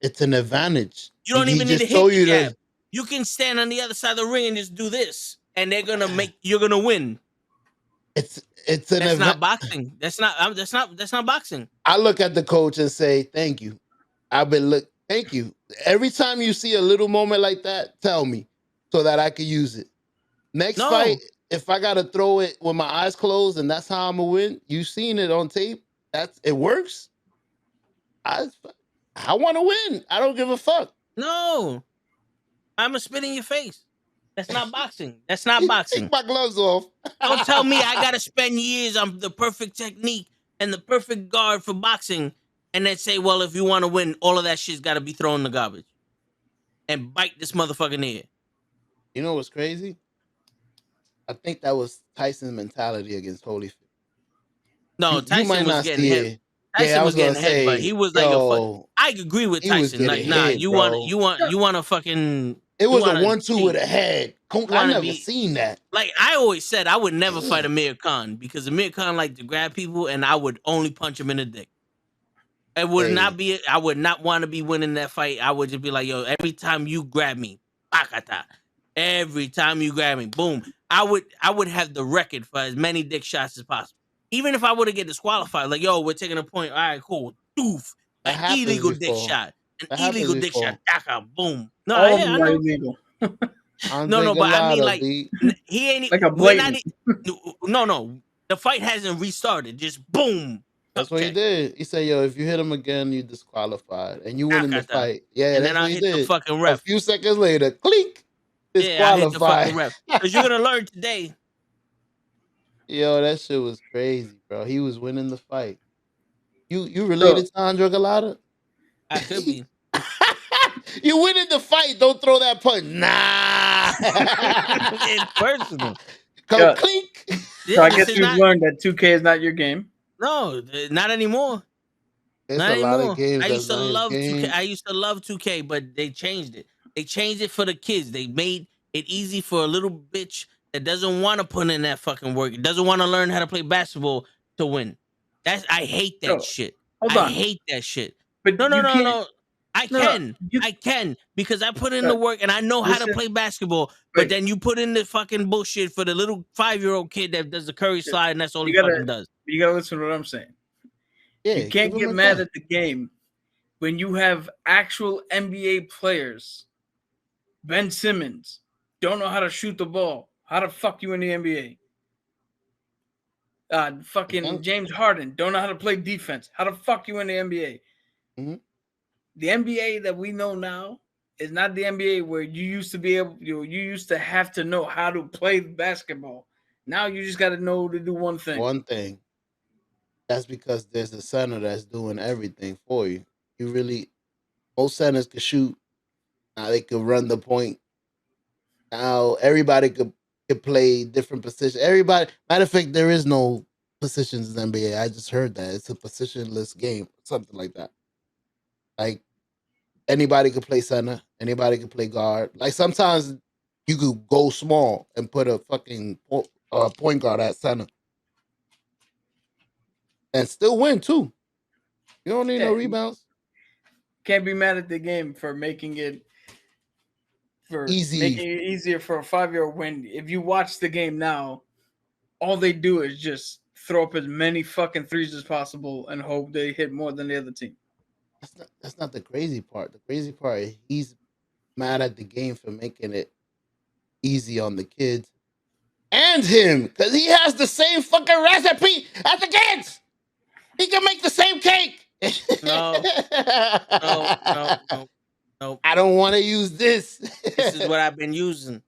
It's an advantage. You don't He even need to just hit told the you jab. to. You can stand on the other side of the ring and just do this, and they're gonna you're gonna win. It's an That's not event. boxing. That's not boxing. I look at the coach and say, "Thank you. Thank you. Every time you see a little moment like that, tell me so that I can use it. Next fight, if I gotta throw it with my eyes closed and that's how I'm gonna win, you've seen it on tape. It works. I want to win. I don't give a fuck. No, I'm gonna spit in your face. That's not boxing. That's not boxing. Take my gloves off. Don't tell me I gotta spend years on the perfect technique and the perfect guard for boxing, and then say, well, if you want to win, all of that shit's got to be thrown in the garbage and bite this motherfucking ear. You know what's crazy? I think that was Tyson's mentality against Holyfield. No, Tyson was getting hit. Tyson was getting hit, but he was like I agree with Tyson. Like, nah, you want to fucking. It was a 1-2 with a head. I never seen that. Like I always said, I would never fight Amir Khan because Amir Khan liked to grab people, and I would only punch him in the dick. It would not be. I would not want to be winning that fight. I would just be like, yo, every time you grab me, bakata. Every time you grab me, boom. I would have the record for as many dick shots as possible. Even if I would have get disqualified, like, yo, we're taking a point. All right, cool. Doof. An illegal dick shot. An illegal dick shot. Daka, boom. No, all yeah, of them are illegal. No, but I mean, like, he ain't like a blatant. No. The fight hasn't restarted. Just boom. That's what he did. He said, yo, if you hit him again, you disqualified. And you win in the fight. Yeah, and that's then what he hit did. the fucking ref. A few seconds later, clink. Yeah, I hit the fucking ref. Because you're going to learn today. Yo, that shit was crazy, bro. He was winning the fight. You related to Andre Galata? I could be. You winning the fight. Don't throw that punch. Nah. It's personal. Go clink. So I guess you've learned that 2K is not your game. No, not anymore. There's not a anymore. lot of games. I used to love 2K. I used to love 2K, but they changed it. They changed it for the kids. They made it easy for a little bitch that doesn't want to put in that fucking work. It doesn't want to learn how to play basketball to win. I hate that shit. I hate that shit. But no. I can because I put in the work and I know how to play basketball. But then you put in the fucking bullshit for the little 5-year-old kid that does the Curry slide and that's all he fucking does. You gotta listen to what I'm saying. Yeah, you can't get mad at the game when you have actual NBA players. Ben Simmons don't know how to shoot the ball. How the fuck you in the NBA? Fucking James Harden don't know how to play defense. How the fuck you in the NBA? Mm-hmm. The NBA that we know now is not the NBA where you used to be able. You used to have to know how to play basketball. Now you just got to know to do one thing. One thing. That's because there's a center that's doing everything for you. Most centers could shoot. Now they could run the point. Now everybody could play different positions. Everybody. Matter of fact, there is no positions in NBA. I just heard that it's a positionless game, something like that. Like anybody could play center, anybody could play guard. Like sometimes you could go small and put a fucking point guard at center and still win too. You don't need no rebounds. Can't be mad at the game for making it easier for a 5-year-old. When if you watch the game now, all they do is just throw up as many fucking threes as possible and hope they hit more than the other team. That's not the crazy part. The crazy part is he's mad at the game for making it easy on the kids and him because he has the same fucking recipe as the kids. He can make the same cake. No. I don't want to use this. This is what I've been using.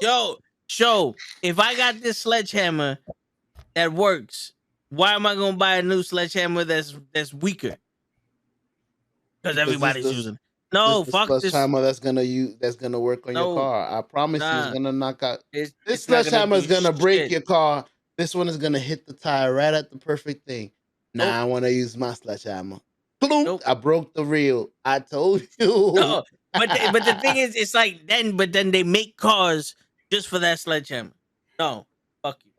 Yo, show, if I got this sledgehammer that works, why am I gonna buy a new sledgehammer that's weaker? Because everybody's using. No, fuck this sledgehammer that's gonna work on your car. I promise you, it's gonna knock out. This sledgehammer is gonna break your car. This one is gonna hit the tire right at the perfect thing. Nah, I want to use my sledgehammer. Nope. I broke the reel. I told you. No, but the thing is, it's like but then they make cars just for that sledgehammer. No, fuck you.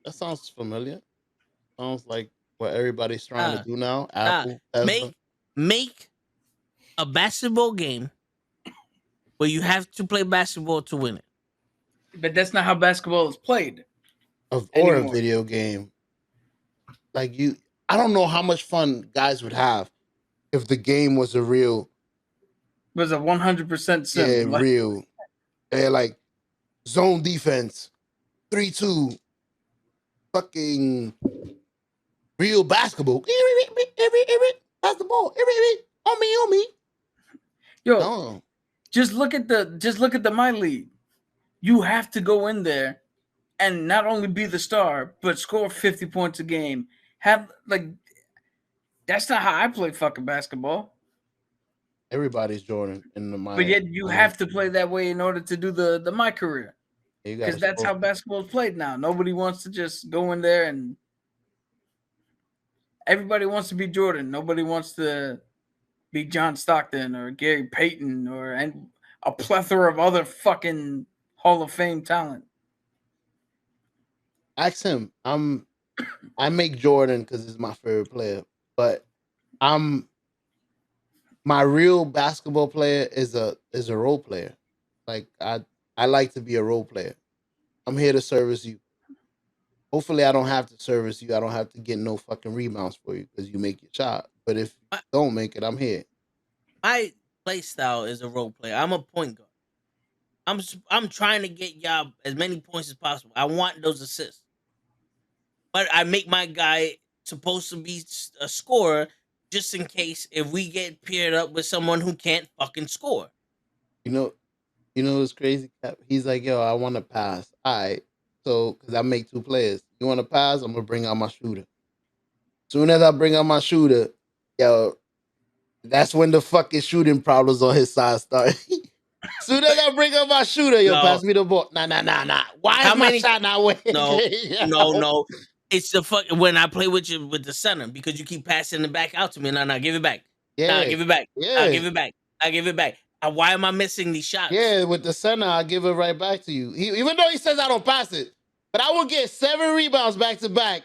That sounds familiar. Sounds like what everybody's trying to do now. Apple, make a basketball game where you have to play basketball to win it. But that's not how basketball is played. Or a video game. Like I don't know how much fun guys would have if the game was a 100% sim. Yeah, real. They're like zone defense, 3-2, fucking real basketball. Pass the ball. On me. Yo, just look at the My League. You have to go in there and not only be the star, but score 50 points a game. That's not how I play fucking basketball. Everybody's Jordan in the My. But yet you have to play that way in order to do the My Career. Because that's how basketball is played now. Nobody wants to just go in there and everybody wants to be Jordan. Nobody wants to be John Stockton or Gary Payton or a plethora of other fucking Hall of Fame talent. Ask him. I make Jordan because he's my favorite player, but my real basketball player is a role player. Like I like to be a role player. I'm here to service you. Hopefully I don't have to service you. I don't have to get no fucking rebounds for you because you make your shot. But if you don't make it, I'm here. My play style is a role player. I'm a point guard. I'm trying to get y'all as many points as possible. I want those assists. But I make my guy supposed to be a scorer just in case if we get paired up with someone who can't fucking score. You know what's crazy? He's like, yo, I want to pass. All right. So, because I make two players. You want to pass? I'm going to bring out my shooter. Soon as I bring out my shooter, yo, that's when the fucking shooting problems on his side start. Soon as I bring out my shooter, yo, pass me the ball. Nah. Why is my shot not winning? No. It's the fuck when I play with you with the center because you keep passing it back out to me. No, give it back. Yeah. Give it back. Yeah. I'll give it back. Why am I missing these shots? Yeah, with the center, I'll give it right back to you. Even though he says I don't pass it, but I will get 7 rebounds back to back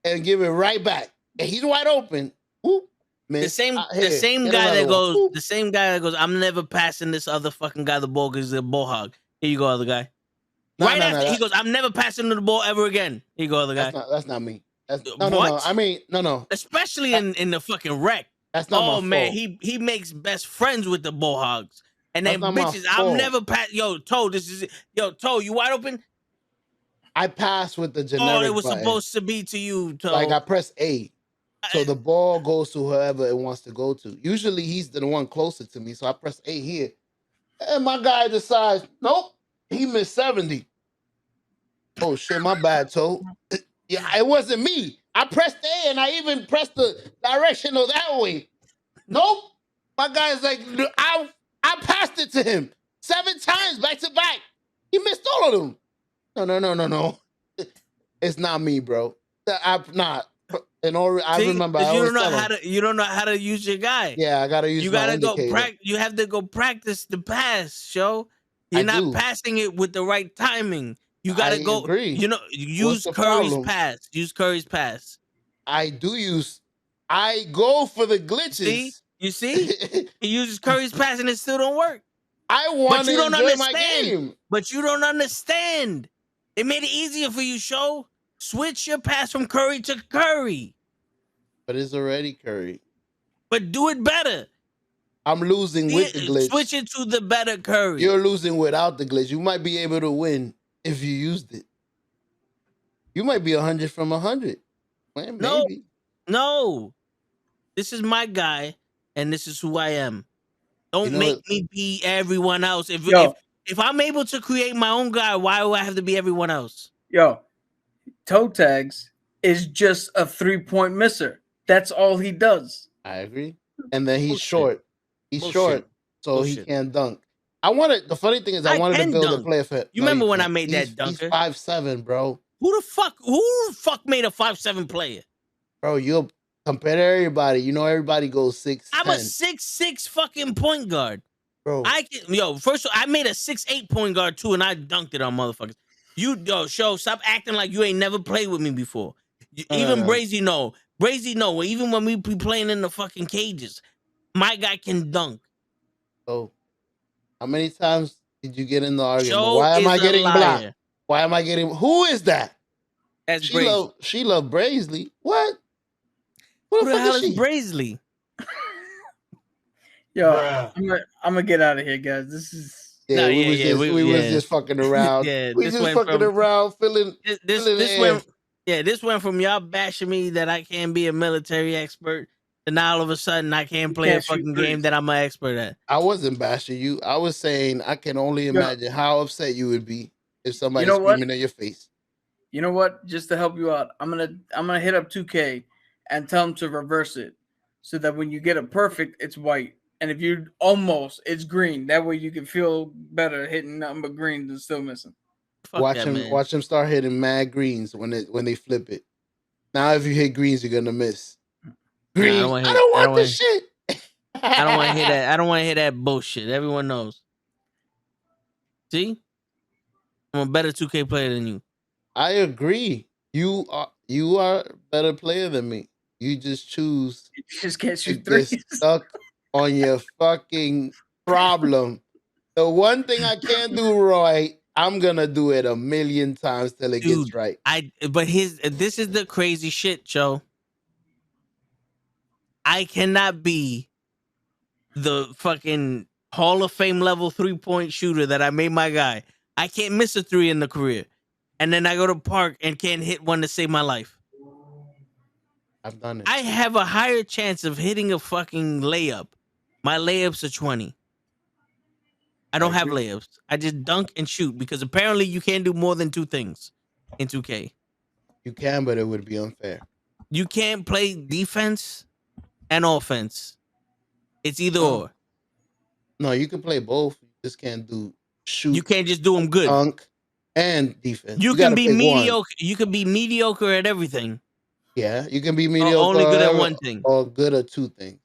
and give it right back. And he's wide open. Whoop, man. The same guy that goes, I'm never passing this other fucking guy the ball because he's a ball hog. Here you go, other guy. He goes, I'm never passing the ball ever again. Here you go, other guy. That's not me. No. I mean, no. Especially in the fucking wreck. That's not my fault. Man, he makes best friends with the ball hogs. And then bitches, I'm never pass. Yo, Toe, Toe, you wide open? I pass with the generic it was button. Supposed to be to you, Toe. Like I press A. So the ball goes to whoever it wants to go to. Usually he's the one closer to me. So I press A here. And my guy decides, nope, he missed 70. Oh shit, my bad, Toe. Yeah, it wasn't me. I pressed A and I even pressed the directional that way. Nope. My guy's like, I passed it to him 7 times back to back. He missed all of them. No. It's not me, bro. I'm not. I See, remember I because you always don't know tell how him. to. You don't know how to use your guy. Yeah, I gotta use You my gotta go indicator. You have to go practice the pass, show. You're I not do. passing it with the right timing. You I gotta go. agree. You know, What's use the Curry's problem? pass. Use Curry's pass. I go for the See, glitches. you see, he uses Curry's pass and it still don't work. I want But you to don't enjoy my understand. game. But you don't understand. It made it easier for you, show. Switch your pass from Curry to Curry, But it's already Curry. but do it better. I'm losing with the glitch. Switch it to the better Curry. You're losing without the glitch. You might be able to win if you used it. You might be 100 from 100. Well, maybe. No. This is my guy, and this is who I am. Don't make me be everyone else. If I'm able to create my own guy, why do I have to be everyone else? Yo, toe tags is just a 3-point misser. That's all he does. I agree. And then he's Bullshit. short. He's Bullshit. short, so he Bullshit. can't dunk. The funny thing is I wanted to can build dunk. a player for. You remember when I can't. made that He's dunker? 5'7", bro. Who the fuck made a 5'7" player? Bro, you'll compare to everybody. You know everybody goes 6'10". I'm a 6'6" fucking point guard. Bro. First of all, I made a 6'8" point guard too, and I dunked it on motherfuckers. Stop acting like you ain't never played with me before. Even Brazy know. Even when we be playing in the fucking cages, my guy can dunk. So, how many times did you get in the argument? Joe Why am is I a getting liar. blocked? Why am I getting? Who is that? That's She Brazy. She loved Braisley. What? Who the fuck hell is is she? Braisley? Yo, I'm gonna get out of here, guys. This is Yeah, we was just fucking around. Yeah, we just fucking around, feeling this went from y'all bashing me that I can't be a military expert, to now all of a sudden I can't play a fucking game that I'm an expert at. I wasn't bashing you. I was saying I can only imagine how upset you would be if somebody's screaming at your face. You know what? Just to help you out, I'm gonna hit up 2K and tell them to reverse it, so that when you get a perfect, it's white. And if you it's green. That way you can feel better hitting nothing but greens and still missing. Watch him start hitting mad greens when they flip it. Now if you hit greens, you're gonna miss. Green. I don't want this shit. I don't want to hear that. I don't want to hear that bullshit. Everyone knows. See? I'm a better 2K player than you. I agree. You are a better player than me. You just choose. You just can't shoot to threes. get stuck on your fucking problem. The one thing I can't do right, I'm gonna do it 1,000,000 times till it gets right. This is the crazy shit, Joe. I cannot be the fucking Hall of Fame level 3-point shooter that I made my guy. I can't miss a 3 in the career. And then I go to park and can't hit one to save my life. I've done it. I have a higher chance of hitting a fucking layup. My layups are 20. I don't have layups. I just dunk and shoot, because apparently you can't do more than 2 things in 2K. You can, but it would be unfair. You can't play defense and offense. It's either or. No, you can play both. You just can't do shoot. You can't just do them good. Dunk and defense. You can be mediocre. You can be mediocre at everything. Yeah, you can be mediocre. Only good at one thing. Or good at 2 things.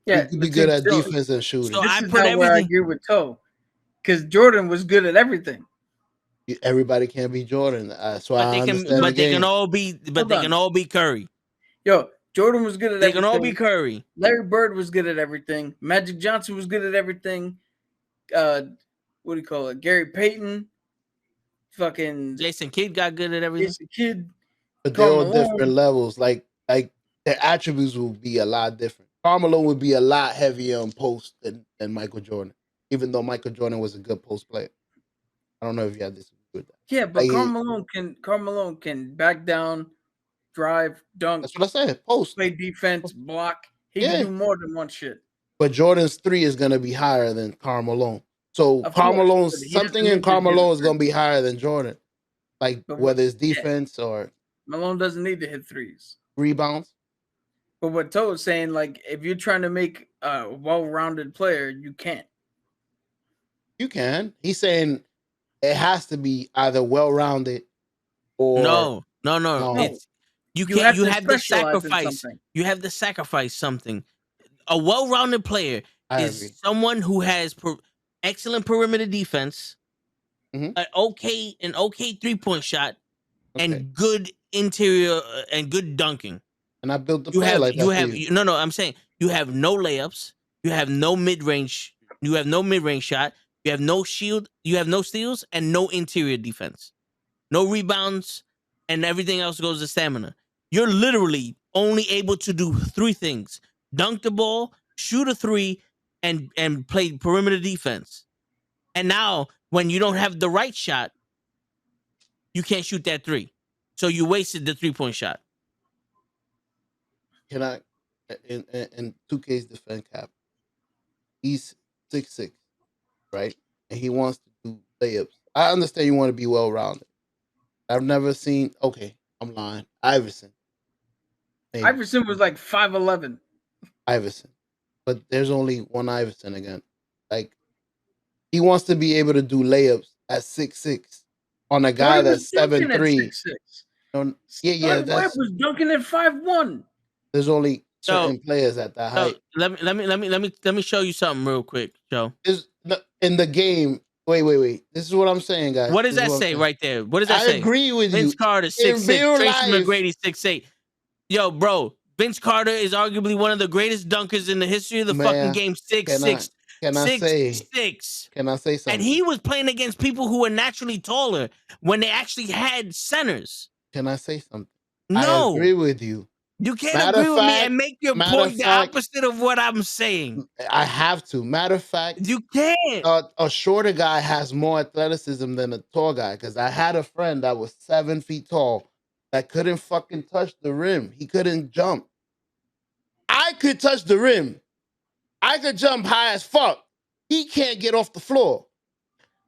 Yeah, you can be good at defense and shooting. So this is where I agree with Toe, because Jordan was good at everything. Everybody can't be Jordan. That's why I understand But they can all be. But they can all be Curry. Yo, Jordan was good at everything. They can all be Curry. Larry Bird was good at everything. Magic Johnson was good at everything. What do you call it? Gary Payton. Fucking Jason Kidd got good at everything. Jason Kidd. But they're all different levels. Like their attributes will be a lot different. Carmelo would be a lot heavier on post than Michael Jordan, even though Michael Jordan was a good post player. I don't know if you have this with that. Yeah, but Carmelo can back down, drive, dunk. That's what I said. Post, play defense, block. He can do more than one shit. But Jordan's 3 is gonna be higher than Carmelo. So Carmelo's something in Carmelo is gonna be higher than Jordan. Like whether it's defense or Malone doesn't need to hit threes. Rebounds. But what Toe is saying, like, if you're trying to make a well-rounded player, you can't. You can. He's saying it has to be either well-rounded or No. No. It's you You can't. have You to have to specialize in sacrifice. something. You have to sacrifice something. A well-rounded player I is agree. someone who has excellent perimeter defense, Mhm. an okay 3-point shot, Okay. and good interior and good dunking. And I built the You player have like that you for have you. no. I'm saying you have no layups. You have no mid-range. You have no mid-range shot. You have no shield. You have no steals and no interior defense. No rebounds, and everything else goes to stamina. You're literally only able to do 3 things: dunk the ball, shoot a 3, and play perimeter defense. And now, when you don't have the right shot, you can't shoot that 3. So you wasted the 3-point shot. Can I in 2K's defense cap? He's 6'6", right? And he wants to do layups. I understand you want to be well-rounded. I've never seen. Okay, I'm lying. Iverson. Maybe. Iverson was like 5'11". Iverson, but there's only one Iverson again. Like he wants to be able to do layups at 6'6" on a guy that's 7'3". Yeah, Webb that's was dunking at 5'1". there's only certain So- players at that So height. let me show you something real quick, Joe. In the game. Wait. This is what I'm saying, guys. What does This is that what I'm say saying. right there? What does that I say? agree with Vince you. Carter 6'6", real Tracy life- McGrady 6'8". Yo, bro, Vince Carter is arguably one of the greatest dunkers in the history of the fucking Man, game. Can I say 6'6". Can I say something? And he was playing against people who were naturally taller when they actually had centers. Can I say something? I No, agree with you. you can't Matter agree of with me fact- and make your matter point of the fact- opposite of what I'm saying. I have to. Matter of fact, You can't. a shorter guy has more athleticism than a tall guy. Because I had a friend that was 7 feet tall that couldn't fucking touch the rim. He couldn't jump. I could touch the rim. I could jump high as fuck. He can't get off the floor.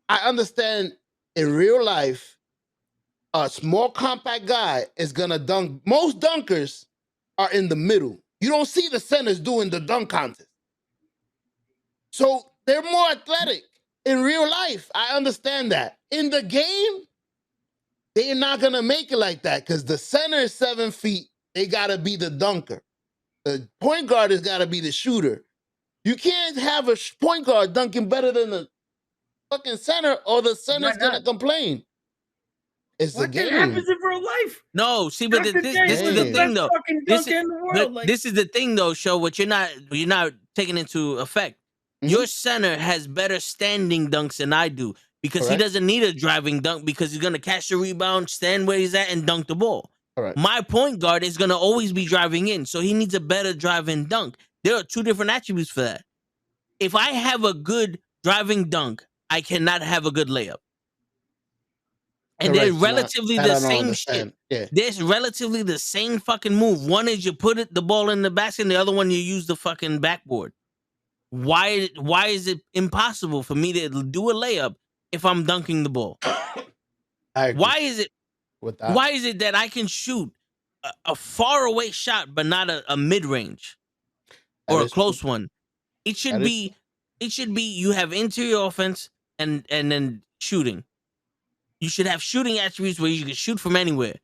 I understand in real life, a small compact guy is gonna dunk. Most dunkers are in the middle. You don't see the centers doing the dunk contest. So they're more athletic. In real life, I understand that. In the game, they're not gonna make it like that because the center is 7 feet. They gotta be the dunker. The point guard has gotta be the shooter. You can't have a point guard dunking better than the fucking center, or the center's not? gonna complain. It's the What game. happens in real life? No, see, but Dr. this J is was the Hey. thing, best though. fucking This dunker in the world. Like, This is the thing, though, Show. What you're not taking into effect. Mhm. Your center has better standing dunks than I do because Correct. he doesn't need a driving dunk because he's gonna catch the rebound, stand where he's at, and dunk the ball. Correct. My point guard is gonna always be driving in, so he needs a better driving dunk. There are 2 different attributes for that. If I have a good driving dunk, I cannot have a good layup. And they're Correct. relatively That the I don't same understand. shit. Yeah. There's relatively the same fucking move. One is you put the ball in the basket, and the other one you use the fucking backboard. Why is it impossible for me to do a layup if I'm dunking the ball? I agree Why is it with that. why is it that I can shoot a far away shot but not a mid range That or a is close true. one? It should That is be you have interior offense and then shooting. You should have shooting attributes where you can shoot from anywhere.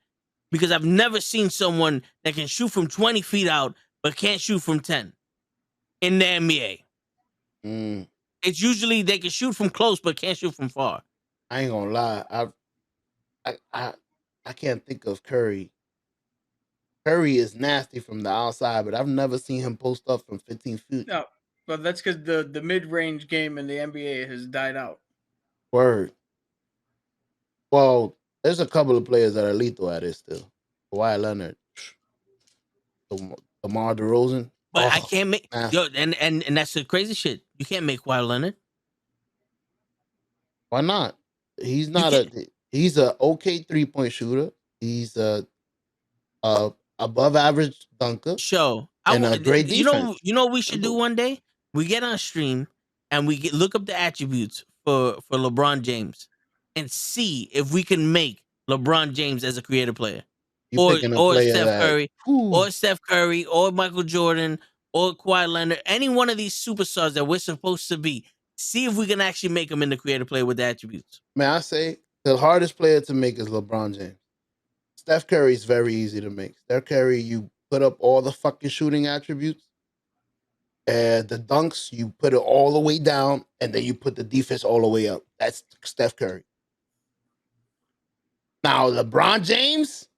Because I've never seen someone that can shoot from 20 feet out but can't shoot from 10 in the NBA. Mm, It's usually they can shoot from close but can't shoot from far. I ain't gonna lie. I can't think of Curry. Curry is nasty from the outside, but I've never seen him post up from 15 feet. no, but that's because the mid-range game in the NBA has died out. Word. Well, there's a couple of players that are lethal at it still. Kawhi Leonard, DeMar DeRozan. But I Oh, can't make nasty. yo, and that's the crazy shit. You can't make Kawhi Leonard. Why not? He's not he's a okay 3-point shooter. He's a above average dunker. Show. And a great You know defense. what we should do one day? We get on stream and we look up the attributes for LeBron James and see if we can make LeBron James as a creative player. You picking a player Steph that- Curry, Whew. or Steph Curry, or Michael Jordan, or Kawhi Leonard, any one of these superstars that we're supposed to be. See if we can actually make him in the creative player with the attributes. Man, I say the hardest player to make is LeBron James. Steph Curry is very easy to make. Steph Curry, you put up all the fucking shooting attributes, and the dunks, you put it all the way down, and then you put the defense all the way up. That's Steph Curry. Now, LeBron James,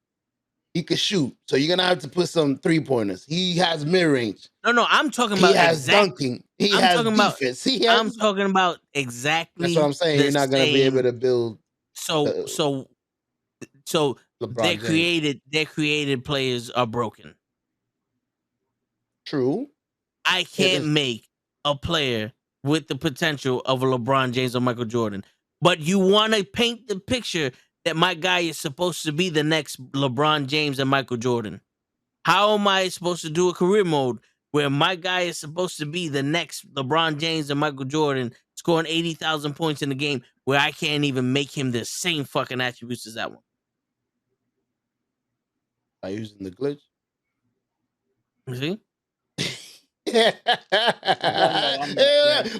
he can shoot. So you're going to have to put some three-pointers. He has mid-range. No, I'm talking He about has dunking. He I'm has talking about- defense. He has, I'm talking about exactly. that's what I'm saying. the You're not going to be able same- to build So LeBron James. their created players are broken. True. I can't make a player with the potential of a LeBron James or Michael Jordan. But you want to paint the picture that my guy is supposed to be the next LeBron James and Michael Jordan. How am I supposed to do a career mode where my guy is supposed to be the next LeBron James and Michael Jordan, scoring 80,000 points in the game, where I can't even make him the same fucking attributes as that one? By using the glitch. You see?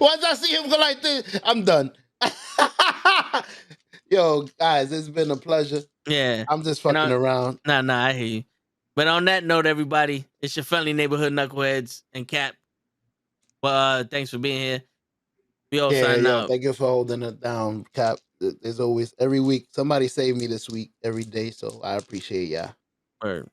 Once I see him go like this, I'm done. Yo, guys, it's been a pleasure. Yeah. I'm just fucking around. Nah, I hear you. But on that note, everybody, it's your friendly neighborhood knuckleheads and Cap. Well, thanks for being here. We all sign out. Thank you for holding it down, Cap. There's always every week somebody saved me this week, every day. So I appreciate y'all. Word.